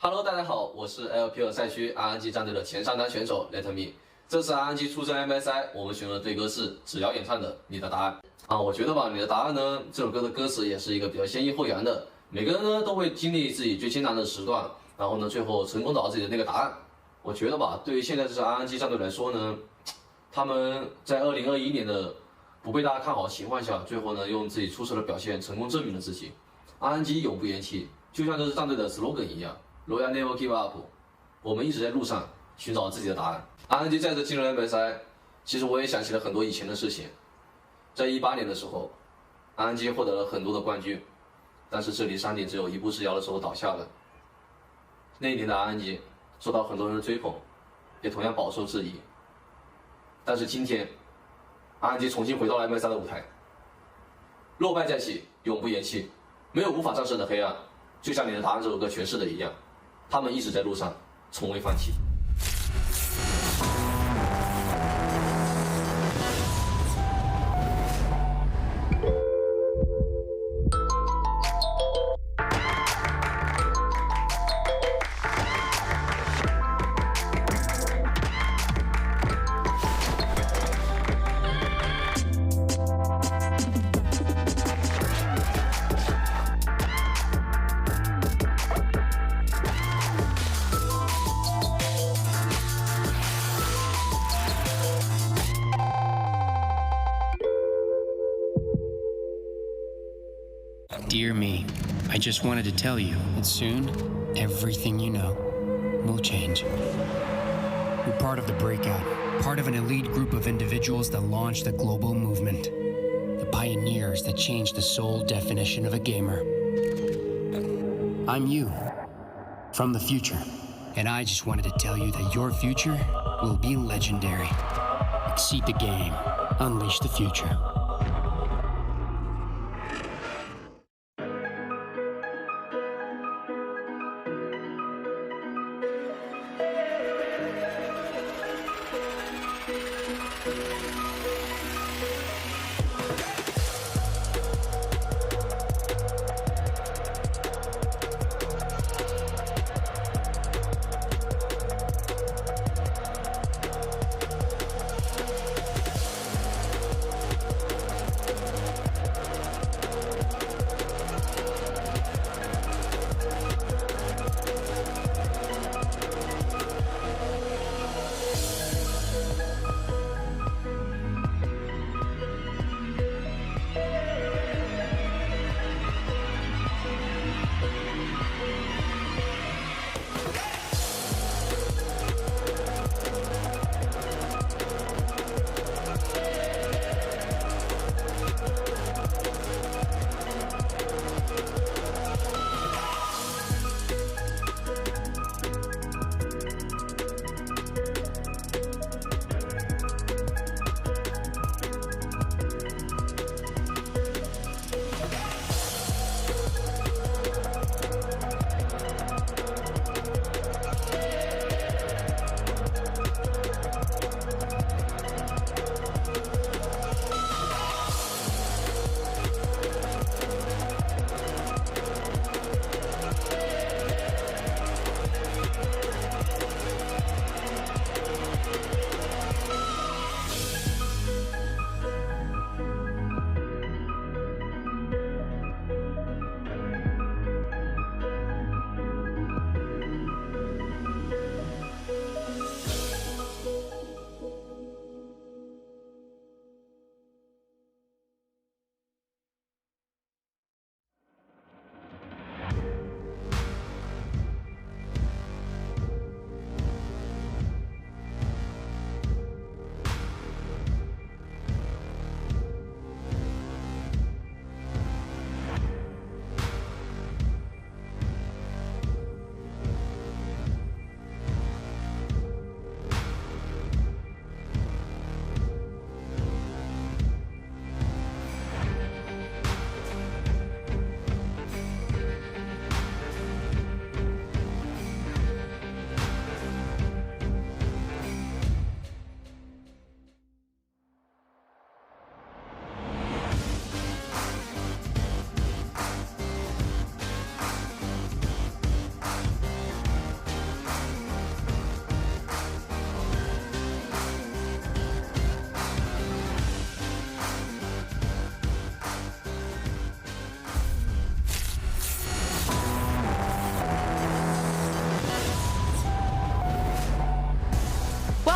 Hello， 大家好，我是 LPL 赛区 RNG 战队的前上单选手 Let Me。这次 RNG 出征 MSI， 我们选择的队歌是只要演唱的《你的答案》我觉得吧，《你的答案》呢，这首歌的歌词也是一个比较先抑后扬的。每个人呢都会经历自己最艰难的时段，然后呢最后成功找到自己的那个答案。我觉得吧，对于现在这支 RNG 战队来说呢，他们在2021年的不被大家看好的情况下，最后呢用自己出色的表现成功证明了自己。RNG 永不言弃，就像这支战队的 slogan 一样。Royal Never Give Up， 我们一直在路上寻找自己的答案。RNG 再次进入 MSI， 其实我也想起了很多以前的事情。在18年的时候 ，RNG 获得了很多的冠军，但是这里山顶只有一步之遥的时候倒下了。那一年的 RNG 受到很多人的追捧，也同样饱受质疑。但是今天 ，RNG 重新回到了 MSI 的舞台，落败再起，永不言弃，没有无法战胜的黑暗，就像《你的答案》这首歌诠释的一样。他们一直在路上，从未放弃。Dear me, I just wanted to tell you that soon, everything you know will change. You're part of the breakout, part of an elite group of individuals that launched a global movement. The pioneers that changed the sole definition of a gamer. I'm you, from the future, and I just wanted to tell you that your future will be legendary. Exceed the game, unleash the future.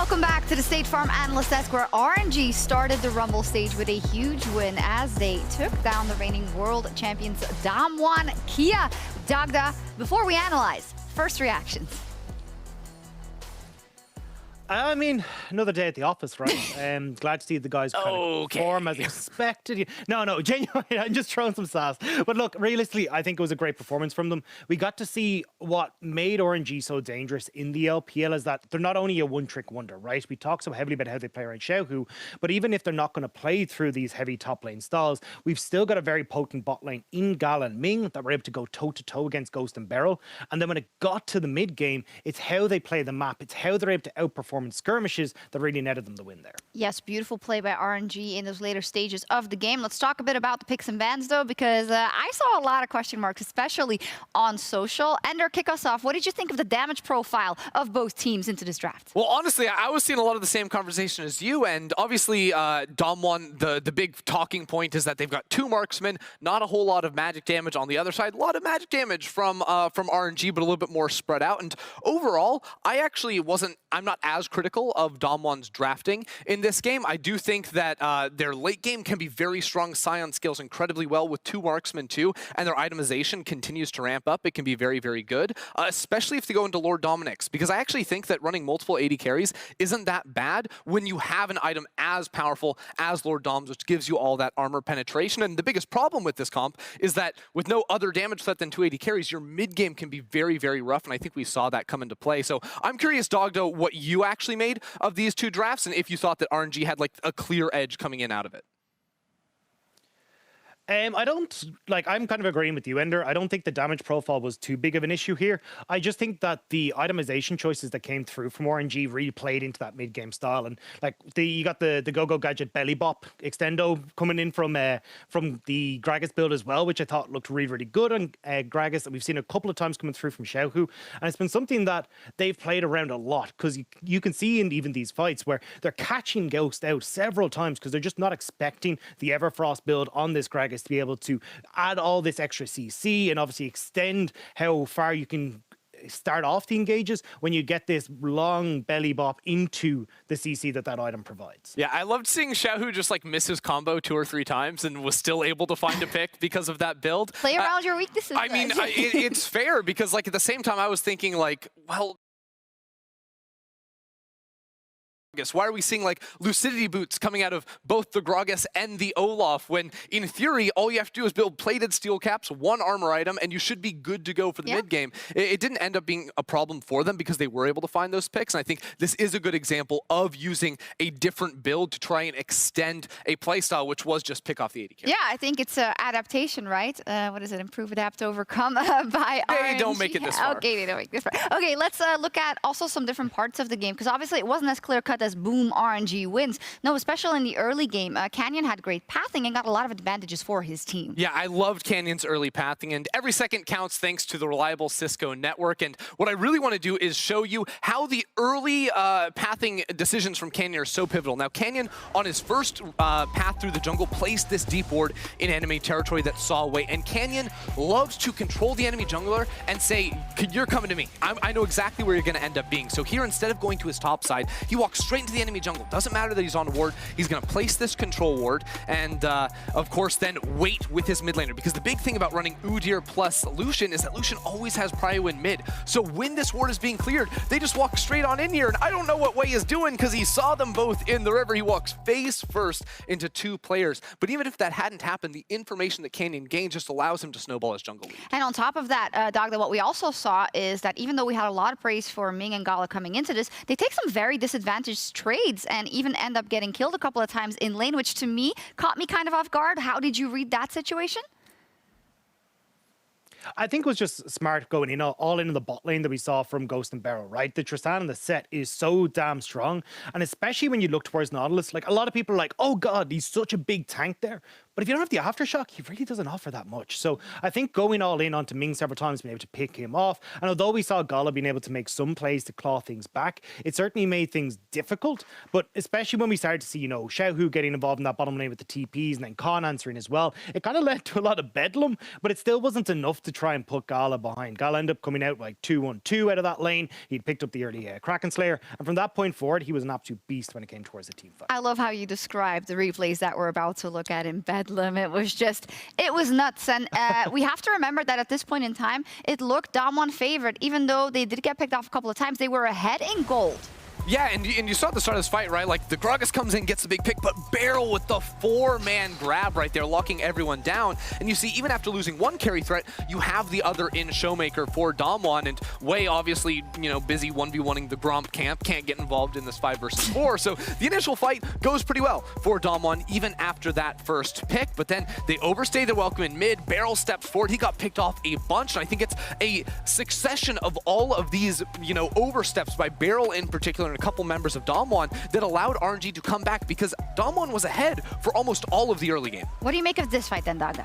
Welcome back to the State Farm Analyst Desk, where RNG started the Rumble stage with a huge win as they took down the reigning world champions Damwon Kia. Dagda, before we analyze, first reactions. I mean, another day at the office, right? Glad to see the guys kind of perform as expected. No, genuinely, I'm just throwing some sass. But look, realistically, I think it was a great performance from them. We got to see what made RNG so dangerous in the LPL is that they're not only a one-trick wonder, right? We talk so heavily about how they play around Xiaohu, but even if they're not going to play through these heavy top lane stalls, we've still got a very potent bot lane in Gala and Ming that were able to go toe-to-toe against Ghost and Beryl. And then when it got to the mid-game, it's how they play the map. It's how they're able to outperform in skirmishes that really netted them the win there. Yes, beautiful play by RNG in those later stages of the game. Let's talk a bit about the picks and bans, though, because I saw a lot of question marks, especially on social. Ender, kick us off. What did you think of the damage profile of both teams into this draft? Well, honestly, I was seeing a lot of the same conversation as you, and obviously, Damwon, the big talking point is that they've got 2 marksmen, not a whole lot of magic damage on the other side, a lot of magic damage from RNG, but a little bit more spread out. And overall, I'm not as critical of Damwon's drafting in this game. I do think that their late game can be very strong. Scion scales incredibly well with 2 marksmen too, and their itemization continues to ramp up. It can be very, very good, especially if they go into Lord Dominic's, because I actually think that running multiple AD carries isn't that bad when you have an item as powerful as Lord Dom's, which gives you all that armor penetration. And the biggest problem with this comp is that with no other damage threat than 2 AD carries, your mid game can be very, very rough, and I think we saw that come into play. So I'm curious, Dogdo, what you actually made of these 2 drafts, and if you thought that RNG had like a clear edge coming in out of it. I'm kind of agreeing with you, Ender. I don't think the damage profile was too big of an issue here. I just think that the itemization choices that came through from RNG really played into that mid-game style. And like you got the Go-Go Gadget Belly Bop extendo coming in from the Gragas build as well, which I thought looked really, really good on Gragas, that we've seen a couple of times coming through from Xiaohu. And it's been something that they've played around a lot, because you can see in even these fights where they're catching Ghost out several times because they're just not expecting the Everfrost build on this Gragas to be able to add all this extra CC and obviously extend how far you can start off the engages when you get this long belly bop into the CC that item provides. Yeah, I loved seeing Xiaohu just like miss his combo 2 or 3 times and was still able to find a pick because of that build. Play around your weaknesses. I mean, it's fair, because like at the same time I was thinking like, well, why are we seeing like lucidity boots coming out of both the Gragas and the Olaf, when in theory all you have to do is build plated steel caps, 1 armor item, and you should be good to go for the mid game? It didn't end up being a problem for them because they were able to find those picks, and I think this is a good example of using a different build to try and extend a playstyle, which was just pick off the AD carry. Yeah, I think it's adaptation, right? What is it? Improve, adapt, overcome by RNG. They don't make it this far. Okay, they don't make this far. Okay, let's look at also some different parts of the game, because obviously it wasn't as clear cut as boom RNG wins. No, especially in the early game, Canyon had great pathing and got a lot of advantages for his team. Yeah, I loved Canyon's early pathing, and every second counts thanks to the reliable Cisco network. And what I really want to do is show you how the early pathing decisions from Canyon are so pivotal. Now, Canyon, on his first path through the jungle, placed this deep ward in enemy territory that saw away, and Canyon loves to control the enemy jungler and say, you're coming to me. I know exactly where you're going to end up being. So here, instead of going to his top side, he walks straight into the enemy jungle. Doesn't matter that he's on a ward. He's going to place this control ward and, of course, then wait with his mid laner. Because the big thing about running Udyr plus Lucian is that Lucian always has prio in mid. So when this ward is being cleared, they just walk straight on in here. And I don't know what Wei is doing because he saw them both in the river. He walks face first into 2 players. But even if that hadn't happened, the information that Canyon gained just allows him to snowball his jungle lead. And on top of that, Dagda, what we also saw is that even though we had a lot of praise for Ming and Gala coming into this, they take some very disadvantaged trades and even end up getting killed a couple of times in lane, which to me caught me kind of off guard. How did you read that situation? I think it was just smart going in all in the bot lane that we saw from Ghost and Beryl, right? The Tristan in the set is so damn strong. And especially when you look towards Nautilus, like a lot of people are like, oh God, he's such a big tank there. But if you don't have the aftershock, he really doesn't offer that much. So I think going all in onto Ming several times, being able to pick him off, and although we saw Gala being able to make some plays to claw things back, it certainly made things difficult. But especially when we started to see, you know, Xiaohu getting involved in that bottom lane with the TPs and then Khan answering as well, it kind of led to a lot of bedlam, but it still wasn't enough to try and put Gala behind. Gala ended up coming out like 2-1-2 out of that lane. He'd picked up the early Kraken Slayer, and from that point forward, he was an absolute beast when it came towards the team fight. I love how you described the replays that we're about to look at in bedlam. It was nuts. And we have to remember that at this point in time, it looked Damwon favored. Even though they did get picked off a couple of times, they were ahead in gold. Yeah, and you saw at the start of this fight, right? Like, the Gragas comes in, gets the big pick, but Beryl with the 4-man grab right there, locking everyone down. And you see, even after losing one carry threat, you have the other in Showmaker for Damwon, and Wei obviously, you know, busy 1v1ing the Gromp camp, can't get involved in this 5 versus 4. So the initial fight goes pretty well for Damwon, even after that first pick, but then they overstay their welcome in mid. Beryl steps forward, he got picked off a bunch, and I think it's a succession of all of these, you know, oversteps by Beryl in particular, a couple members of Damwon that allowed RNG to come back because Damwon was ahead for almost all of the early game. What do you make of this fight then, Dagda?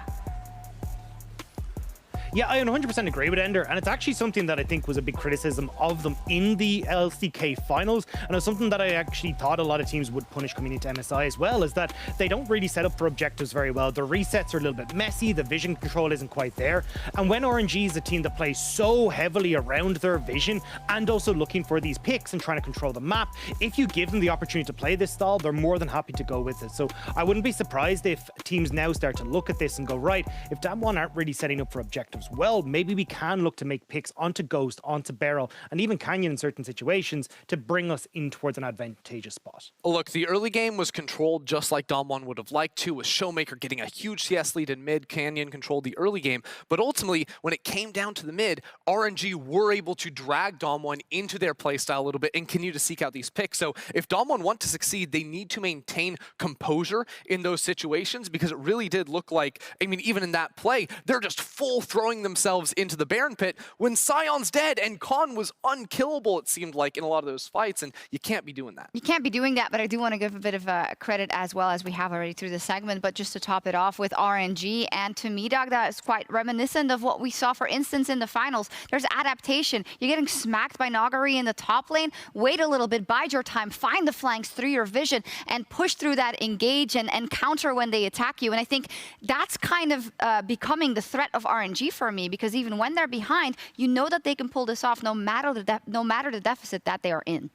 Yeah, I 100% agree with Ender, and it's actually something that I think was a big criticism of them in the LCK finals, and it's something that I actually thought a lot of teams would punish coming into MSI as well, is that they don't really set up for objectives very well. The resets are a little bit messy, the vision control isn't quite there, and when RNG is a team that plays so heavily around their vision and also looking for these picks and trying to control the map, if you give them the opportunity to play this style, they're more than happy to go with it. So I wouldn't be surprised if teams now start to look at this and go, right, if Damwon aren't really setting up for objectives well, maybe we can look to make picks onto Ghost, onto Beryl, and even Canyon in certain situations to bring us in towards an advantageous spot. Look, the early game was controlled just like Damwon would have liked to, with Showmaker getting a huge CS lead in mid. Canyon controlled the early game, but ultimately, when it came down to the mid, RNG were able to drag Damwon into their playstyle a little bit and continue to seek out these picks. So if Damwon want to succeed, they need to maintain composure in those situations, because it really did look like, I mean, even in that play, they're just full throwing themselves into the Baron pit when Sion's dead and Khan was unkillable, it seemed like, in a lot of those fights, and you can't be doing that. You can't be doing that, but I do want to give a bit of credit as well, as we have already through the segment, but just to top it off with RNG, and to me, Doug, that is quite reminiscent of what we saw, for instance, in the finals. There's adaptation. You're getting smacked by Nagari in the top lane, wait a little bit, bide your time, find the flanks through your vision, and push through that, engage, and counter when they attack you. And I think that's kind of becoming the threat of RNG for me, because even when they're behind, you know that they can pull this off no matter the deficit that they are in.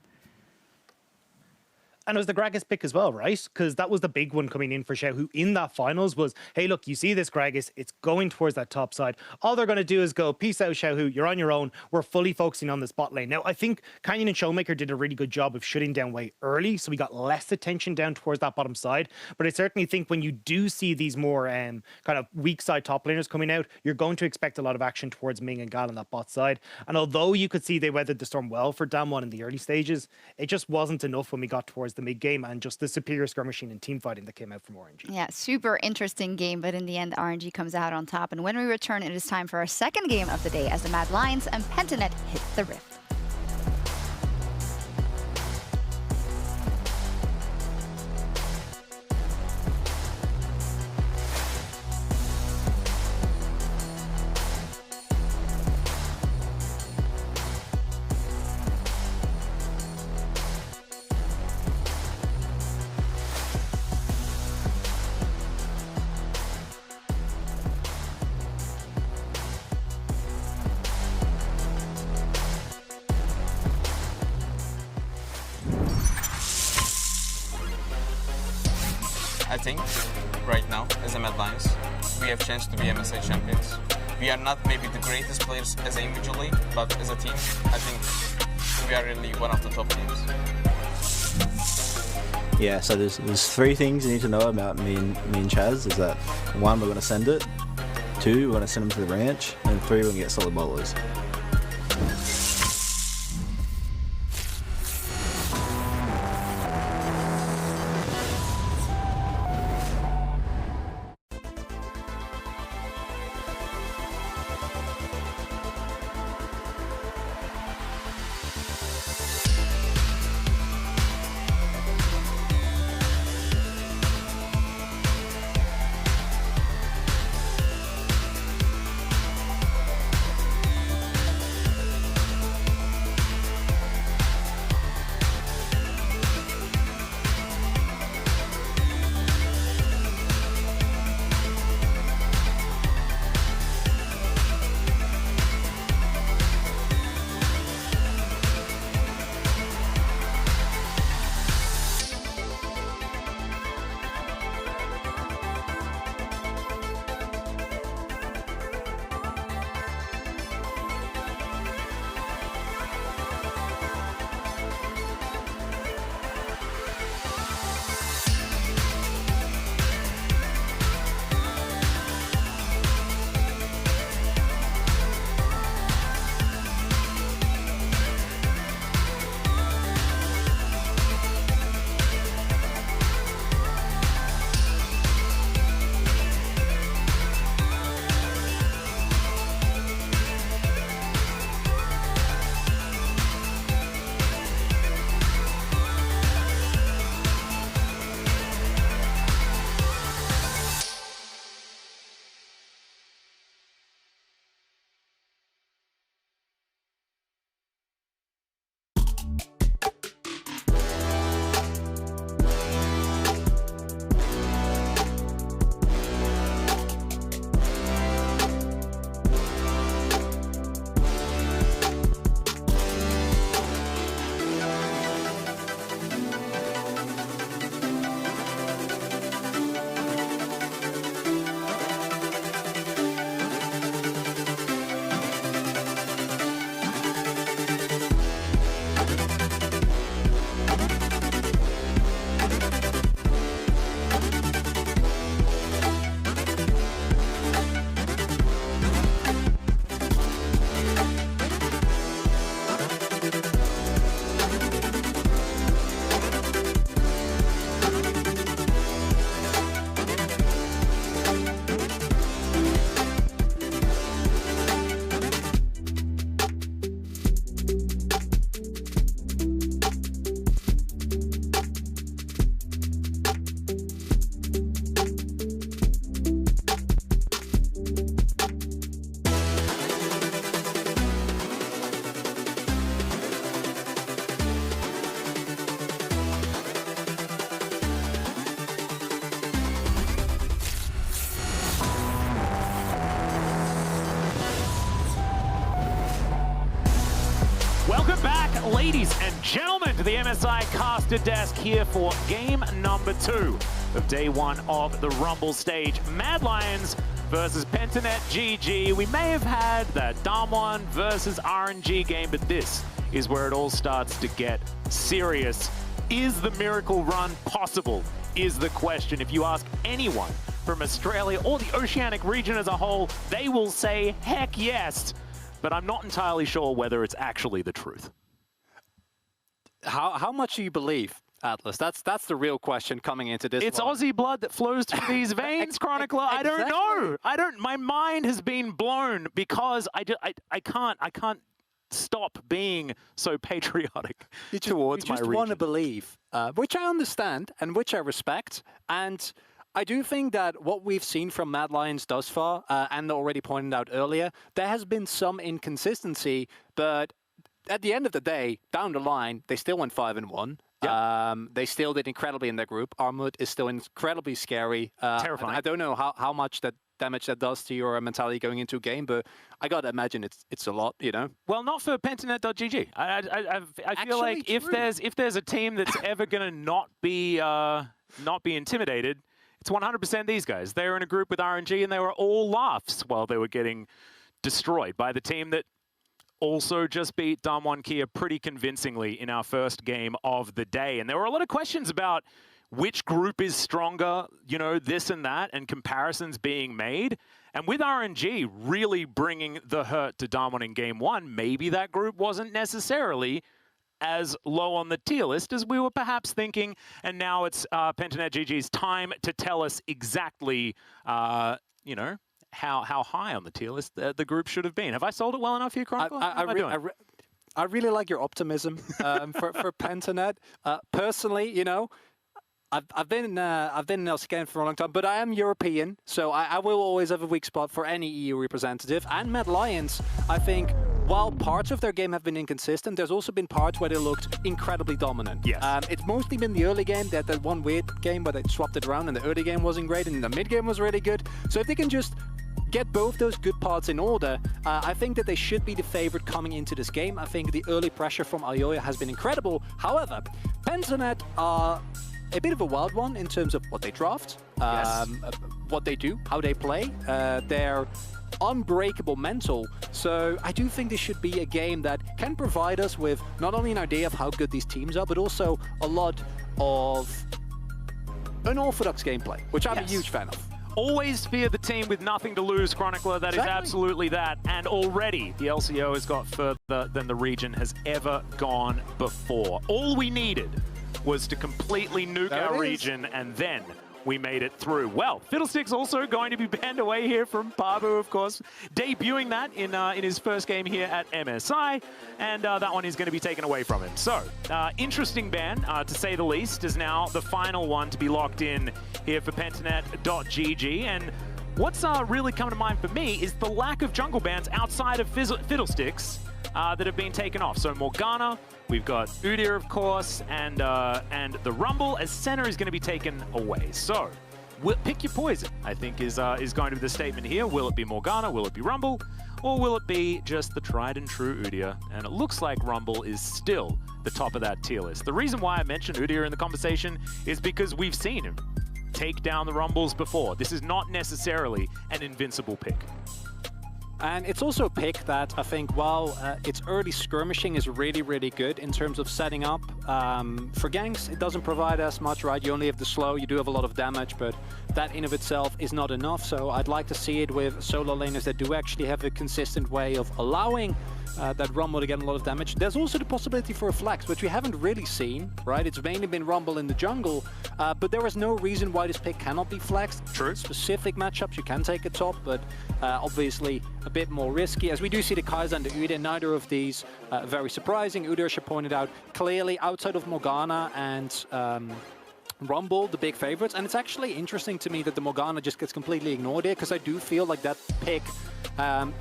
And it was the Gragas pick as well, right? Because that was the big one coming in for Xiaohu in that finals was, hey, look, you see this Gragas, it's going towards that top side. All they're going to do is go, peace out, Xiaohu, you're on your own. We're fully focusing on this bot lane. Now, I think Canyon and Showmaker did a really good job of shutting down Wei early, so we got less attention down towards that bottom side. But I certainly think when you do see these more kind of weak side top laners coming out, you're going to expect a lot of action towards Ming and Gal on that bot side. And although you could see they weathered the storm well for Damwon in the early stages, it just wasn't enough when we got towards the mid game and just the superior skirmishing and team fighting that came out from RNG. Yeah, super interesting game, but in the end, RNG comes out on top. And when we return, it is time for our second game of the day as the Mad Lions and Pentanet hit the Rift. I think right now, as a Mad Lions, we have chance to be MSI champions. We are not maybe the greatest players as individually, but as a team, I think we are really one of the top teams. Yeah, so there's 3 things you need to know about me and Chaz. Is that 1, we're going to send it. 2, we're going to send them to the ranch. And 3, we're going to get solid bowlers. ladies and gentlemen, to the MSI caster desk here for game number 2 of day 1 of the Rumble stage. Mad Lions versus Pentanet GG. We may have had that Damwon versus RNG game, but this is where it all starts to get serious. Is the miracle run possible? Is the question. If you ask anyone from Australia or the Oceanic region as a whole, they will say, heck yes. But I'm not entirely sure whether it's actually the truth. How much do you believe, Atlas? That's the real question coming into this. It's one. Aussie blood that flows through these veins, Chronicler. I don't know. My mind has been blown because I can't stop being so patriotic towards my region. You just want to believe, which I understand and which I respect. And I do think that what we've seen from Mad Lions thus far, and already pointed out earlier, there has been some inconsistency, but at the end of the day, down the line, they still went 5-1. Yep. They still did incredibly in their group. Armut is still incredibly scary. Terrifying. I don't know how much that damage that does to your mentality going into a game, but I gotta imagine it's a lot, you know. Well, not for Pentanet.gg. I feel like if there's a team that's ever gonna not be intimidated, it's 100% these guys. They were in a group with RNG and they were all laughs while they were getting destroyed by the team that also just beat Damwon Kia pretty convincingly in our first game of the day. And there were a lot of questions about which group is stronger, you know, this and that, and comparisons being made. And with RNG really bringing the hurt to Damwon in game 1, maybe that group wasn't necessarily as low on the tier list as we were perhaps thinking. And now it's Pentanet GG's time to tell us exactly, you know, how high on the tier list the group should have been. Have I sold it well enough here, Chronicle? I really like your optimism for Pentanet. Personally, you know, I've been in LCK for a long time, but I am European, so I will always have a weak spot for any EU representative. And Mad Lions, I think, while parts of their game have been inconsistent, there's also been parts where they looked incredibly dominant. Yes. It's mostly been the early game. They had that one weird game where they swapped it around and the early game wasn't great and the mid game was really good. So if they can just get both those good parts in order, I think that they should be the favorite coming into this game. I think the early pressure from Ayoya has been incredible. However, Pentanet are a bit of a wild one in terms of what they draft, what they do, how they play, their unbreakable mental. So I do think this should be a game that can provide us with not only an idea of how good these teams are, but also a lot of unorthodox gameplay, which I'm a huge fan of. Always fear the team with nothing to lose, Chronicler. That is absolutely that. And already the LCO has got further than the region has ever gone before. All we needed was to completely nuke our region, and then we made it through. Well, Fiddlestick's also going to be banned away here from Pabu, of course, debuting that in his first game here at MSI, and that one is going to be taken away from him. So, interesting ban, to say the least, is now the final one to be locked in here for Pentanet.gg, and what's really come to mind for me is the lack of jungle bans outside of Fiddlesticks that have been taken off. So Morgana, we've got Udyr, of course, and the Rumble as center is going to be taken away. So pick your poison, I think, is going to be the statement here. Will it be Morgana? Will it be Rumble? Or will it be just the tried and true Udyr? And it looks like Rumble is still the top of that tier list. The reason why I mentioned Udyr in the conversation is because we've seen him take down the Rumbles before. This is not necessarily an invincible pick. And it's also a pick that I think, while its early skirmishing is really, really good in terms of setting up, for ganks, it doesn't provide as much, right? You only have the slow, you do have a lot of damage, but that in of itself is not enough. So I'd like to see it with solo laners that do actually have a consistent way of allowing that Rumble to get a lot of damage. There's also the possibility for a flex, which we haven't really seen, right? It's mainly been Rumble in the jungle, but there is no reason why this pick cannot be flexed. True. Specific matchups, you can take a top, but obviously a bit more risky, as we do see the Kai'Sa and the Udyr. Neither of these very surprising. Udyr, she pointed out, clearly outside of Morgana and Rumble, the big favorites. And it's actually interesting to me that the Morgana just gets completely ignored here, because I do feel like that pick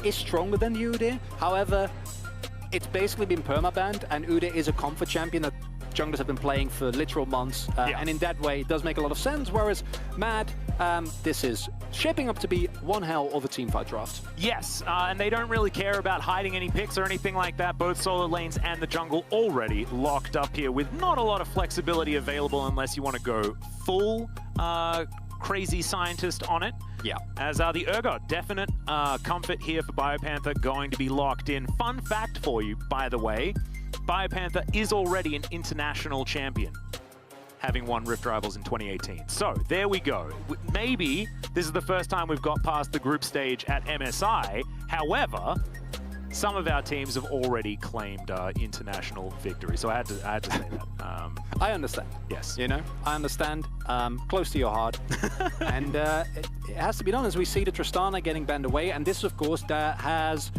is stronger than the Udyr. However, it's basically been permabanned, and Ude is a comfort champion that junglers have been playing for literal months, and in that way it does make a lot of sense, whereas Mad, this is shaping up to be one hell of a teamfight draft. Yes, and they don't really care about hiding any picks or anything like that. Both solo lanes and the jungle already locked up here with not a lot of flexibility available unless you want to go full crazy scientist on it. Yeah. As the Urgot, definite comfort here for BioPanther, going to be locked in. Fun fact for you, by the way, BioPanther is already an international champion, having won Rift Rivals in 2018. So there we go. Maybe this is the first time we've got past the group stage at MSI. However, some of our teams have already claimed international victory. So I had to say that. I understand. Yes. You know, I understand. Close to your heart. And it has to be done as we see the Tristana getting banned away. And this, of course, that has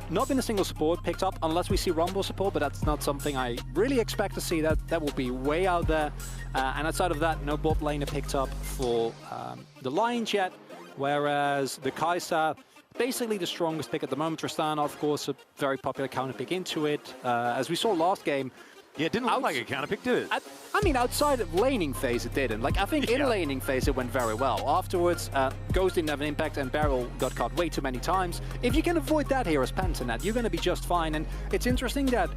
not been a single support picked up unless we see Rumble support, but that's not something I really expect to see. That will be way out there. And outside of that, no bot laner picked up for the Lions yet, whereas the Kai'Sa, basically the strongest pick at the moment. Tristana, of course, a very popular counter pick into it. As we saw last game, yeah, it didn't look like a counter pick, did it? I mean, outside of laning phase, it didn't. Like, I think in laning phase, it went very well. Afterwards, Ghost didn't have an impact, and Beryl got caught way too many times. If you can avoid that here as Pentanet, you're going to be just fine. And it's interesting that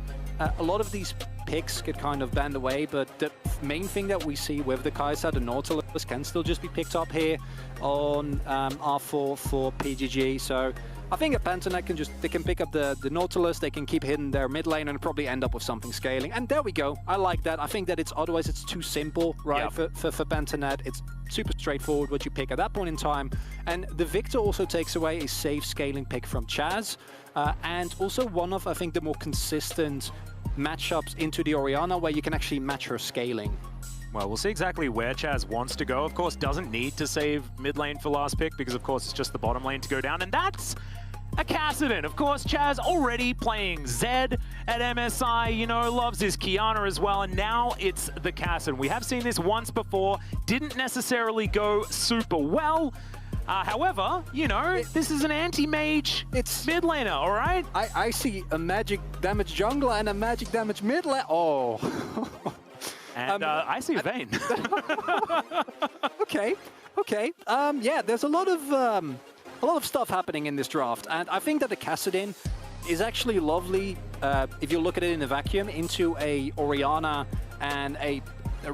a lot of these picks get kind of banned away, but the main thing that we see with the Kai'Sa, the Nautilus, can still just be picked up here on R4 for PGG. So I think at Pentanet they can pick up the Nautilus, they can keep hitting their mid lane and probably end up with something scaling. And there we go. I like that. I think that otherwise it's too simple, right? Yep. For Pentanet, it's super straightforward what you pick at that point in time. And the Victor also takes away a safe scaling pick from Chaz, and also one of, I think, the more consistent matchups into the Orianna where you can actually match her scaling. Well, we'll see exactly where Chaz wants to go. Of course, doesn't need to save mid lane for last pick because, of course, it's just the bottom lane to go down. And that's a Kassadin. Of course, Chaz already playing Zed at MSI, you know, loves his Kiana as well. And now it's the Kassadin. We have seen this once before. Didn't necessarily go super well. However, you know, this is an anti-mage mid laner, all right? I see a magic damage jungler and a magic damage mid laner. Oh. And I see Vayne. Okay. Yeah, there's a lot of stuff happening in this draft, and I think that the Kassadin is actually lovely if you look at it in a vacuum into a Orianna and a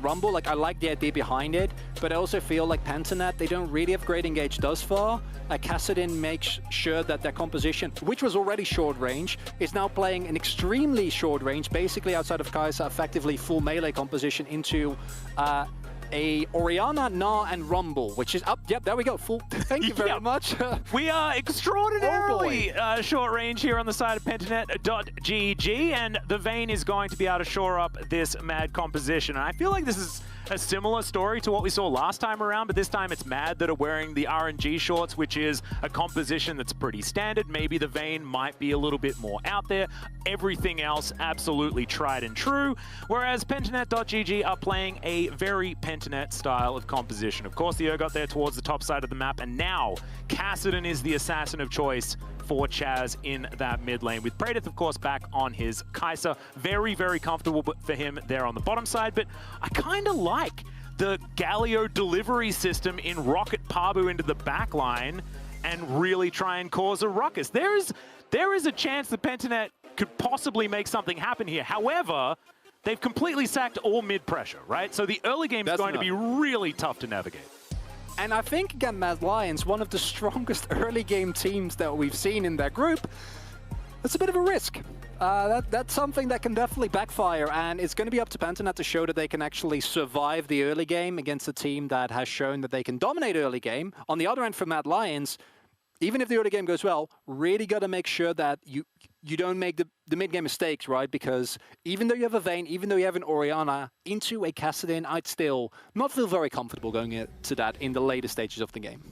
Rumble. Like, I like the idea behind it, but I also feel like Pentanet, they don't really have great engage thus far. Kassadin makes sure that their composition, which was already short range, is now playing an extremely short range, basically outside of Kai'Sa, effectively full melee composition into a Orianna, Gnar, and Rumble, which is up. Yep, there we go. Full. Thank you very much. We are extraordinarily short range here on the side of Pentanet.gg, and the Vayne is going to be able to shore up this Mad composition. And I feel like this is a similar story to what we saw last time around, but this time it's Mad that are wearing the RNG shorts, which is a composition that's pretty standard. Maybe the Vayne might be a little bit more out there. Everything else absolutely tried and true, whereas Pentanet.gg are playing a very Pentanet style of composition. Of course, the Urgot there towards the top side of the map, and now Kassadin is the assassin of choice for Chaz in that mid lane, with Praedyth, of course, back on his Kai'Sa. Very, very comfortable for him there on the bottom side, but I kind of like the Galio delivery system in Rocket Pabu into the back line and really try and cause a ruckus. There is a chance that Pentanet could possibly make something happen here. However, they've completely sacked all mid pressure, right? So the early game is going to be really tough to navigate. And I think, again, Mad Lions, one of the strongest early game teams that we've seen in their group, it's a bit of a risk. That's something that can definitely backfire, and it's going to be up to Pentanet to show that they can actually survive the early game against a team that has shown that they can dominate early game. On the other end, for Mad Lions, even if the early game goes well, really got to make sure that you don't make the mid-game mistakes, right? Because even though you have a Vayne, even though you have an Orianna, into a Kassadin, I'd still not feel very comfortable going into that in the later stages of the game.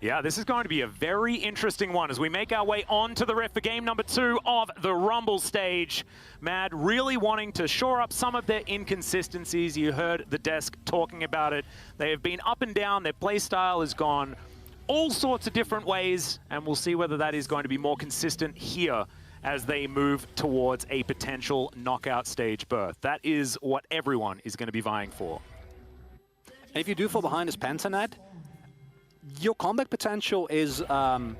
Yeah, this is going to be a very interesting one as we make our way on to the Rift for game number 2 of the Rumble stage. Mad really wanting to shore up some of their inconsistencies. You heard the desk talking about it. They have been up and down. Their play style has gone all sorts of different ways, and we'll see whether that is going to be more consistent here as they move towards a potential knockout stage berth. That is what everyone is going to be vying for. And if you do fall behind as Pentanet, your comeback potential is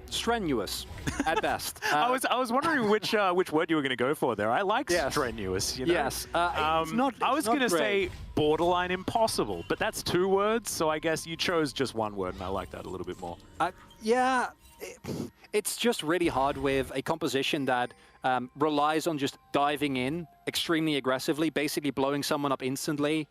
strenuous at best. I was wondering which word you were going to go for there. I like strenuous. You know? Yes. I was going to say borderline impossible, but that's 2 words, so I guess you chose just 1 word, and I like that a little bit more. Yeah, it's just really hard with a composition that relies on just diving in extremely aggressively, basically blowing someone up instantly.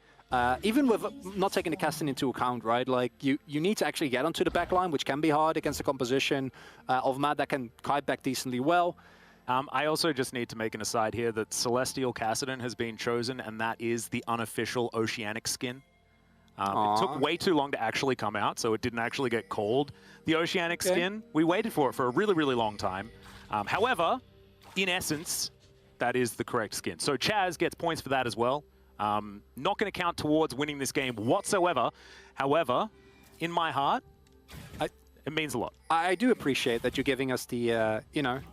Even with not taking the casting into account, right? Like, you need to actually get onto the back line, which can be hard against a composition of Mad that can kite back decently well. I also just need to make an aside here that Celestial Kassadin has been chosen, and that is the unofficial Oceanic skin. It took way too long to actually come out, so it didn't actually get called the Oceanic skin. We waited for it for a really, really long time. However, in essence, that is the correct skin. So Chaz gets points for that as well. Not going to count towards winning this game whatsoever. However, in my heart, it means a lot. I do appreciate that you're giving us the,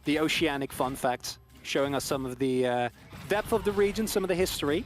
the oceanic fun facts, showing us some of the depth of the region, some of the history.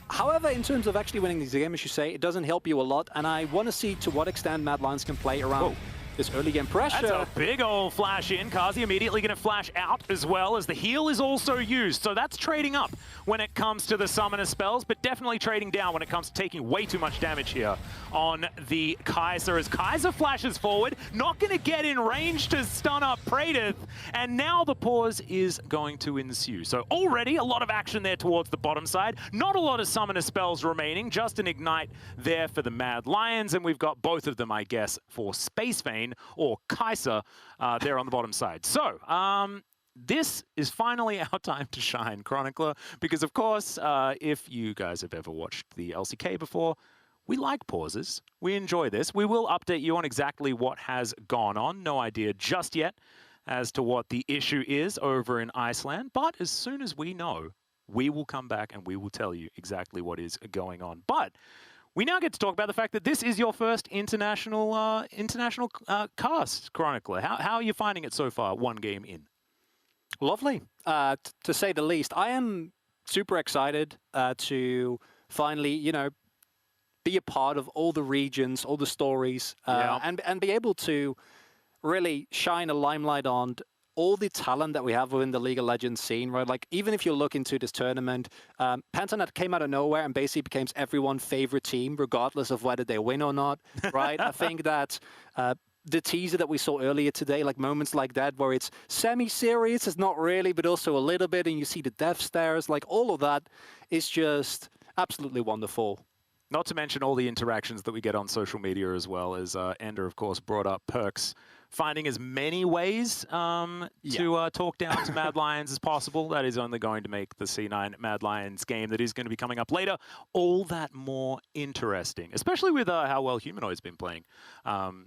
However, in terms of actually winning this game, as you say, it doesn't help you a lot, and I want to see to what extent Mad Lions can play around this early game pressure. That's a big old flash in. Kazi immediately going to flash out as well, as the heal is also used. So that's trading up when it comes to the summoner spells, but definitely trading down when it comes to taking way too much damage here on the Kaiser. As Kaiser flashes forward, not going to get in range to stun up Praedyth, and now the pause is going to ensue. So already a lot of action there towards the bottom side. Not a lot of summoner spells remaining, just an Ignite there for the Mad Lions, and we've got both of them, I guess, for Space Vane or Kaiser there on the bottom side. So, this is finally our time to shine, Chronicler, because of course, if you guys have ever watched the LCK before, we like pauses. We enjoy this. We will update you on exactly what has gone on. No idea just yet as to what the issue is over in Iceland, but as soon as we know, we will come back and we will tell you exactly what is going on. But we now get to talk about the fact that this is your first international cast, Chronicler. How are you finding it so far, 1 game in? Lovely, to say the least. I am super excited to finally, be a part of all the regions, all the stories, and be able to really shine a limelight on all the talent that we have within the League of Legends scene, right? Like, even if you look into this tournament, Pentanet came out of nowhere and basically became everyone's favorite team, regardless of whether they win or not, right? I think that the teaser that we saw earlier today, like moments like that, where it's semi-serious, it's not really, but also a little bit, and you see the death stares, like all of that is just absolutely wonderful. Not to mention all the interactions that we get on social media as well, as Ender, of course, brought up Perks finding as many ways to talk down to Mad Lions as possible. That is only going to make the C9 Mad Lions game that is going to be coming up later all that more interesting, especially with how well Humanoid's been playing.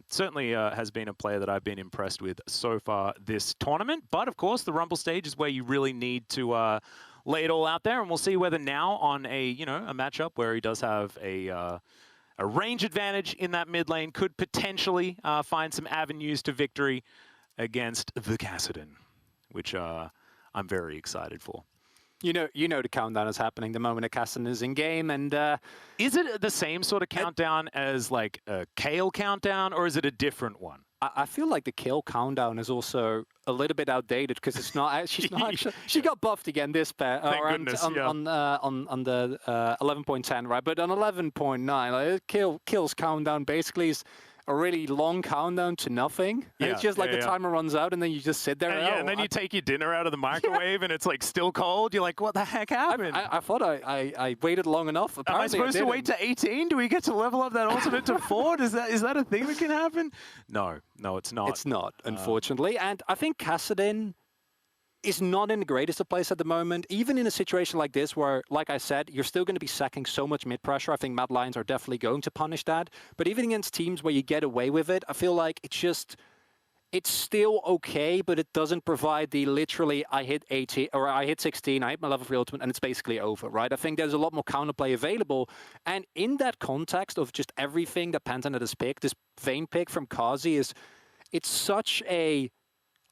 Certainly has been a player that I've been impressed with so far this tournament. But, of course, the Rumble stage is where you really need to lay it all out there, and we'll see whether now on a matchup where he does have a range advantage in that mid lane could potentially find some avenues to victory against the Kassadin, which I'm very excited for. You know the countdown is happening the moment a Kassadin is in game, and is it the same sort of countdown as like a Kale countdown, or is it a different one? I feel like the Kale countdown is also a little bit outdated because it's not. She's not. She got buffed again this pair on the 11.10, right? But on 11.9, like, Kale's countdown basically is a really long countdown to nothing. And it's just like the timer runs out and then you just sit there. And then you take your dinner out of the microwave and it's like still cold. You're like, what the heck happened? I thought I waited long enough. Am I supposed to wait to 18? Do we get to level up that ultimate to 4? Is that a thing that can happen? No, it's not. It's not, unfortunately. And I think Kassadin is not in the greatest of place at the moment. Even in a situation like this where, like I said, you're still going to be sacking so much mid-pressure. I think Mad Lions are definitely going to punish that. But even against teams where you get away with it, I feel like it's still okay, but it doesn't provide the literally I hit 18 or I hit 16, I hit my level 3 ultimate, and it's basically over, right? I think there's a lot more counterplay available. And in that context of just everything that Pentanet has picked, this Vayne pick from Kazi it's such a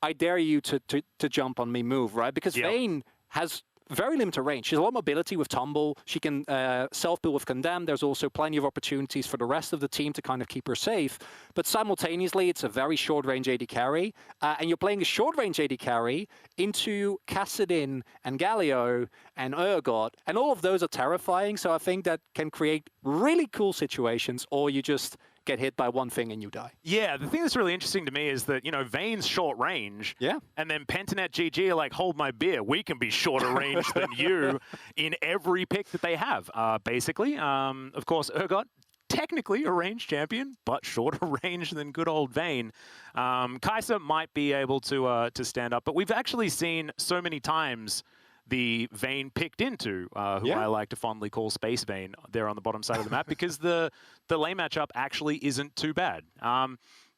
I dare you to jump on me move, right? Because Vayne has very limited range. She has a lot of mobility with Tumble. She can self-build with Condemn. There's also plenty of opportunities for the rest of the team to kind of keep her safe. But simultaneously, it's a very short-range AD carry. And you're playing a short-range AD carry into Kassadin and Galio and Urgot. And all of those are terrifying. So I think that can create really cool situations, or you just get hit by one thing and you die. Yeah, the thing that's really interesting to me is that, you know, Vayne's short range. Yeah. And then Pentanet GG are like, hold my beer. We can be shorter range than you in every pick that they have, basically. Of course, Urgot, technically a range champion, but shorter range than good old Vayne. Kai'Sa might be able to stand up, but we've actually seen so many times the Vayne picked into, who I like to fondly call Space Vayne there on the bottom side of the map, because the lane matchup actually isn't too bad.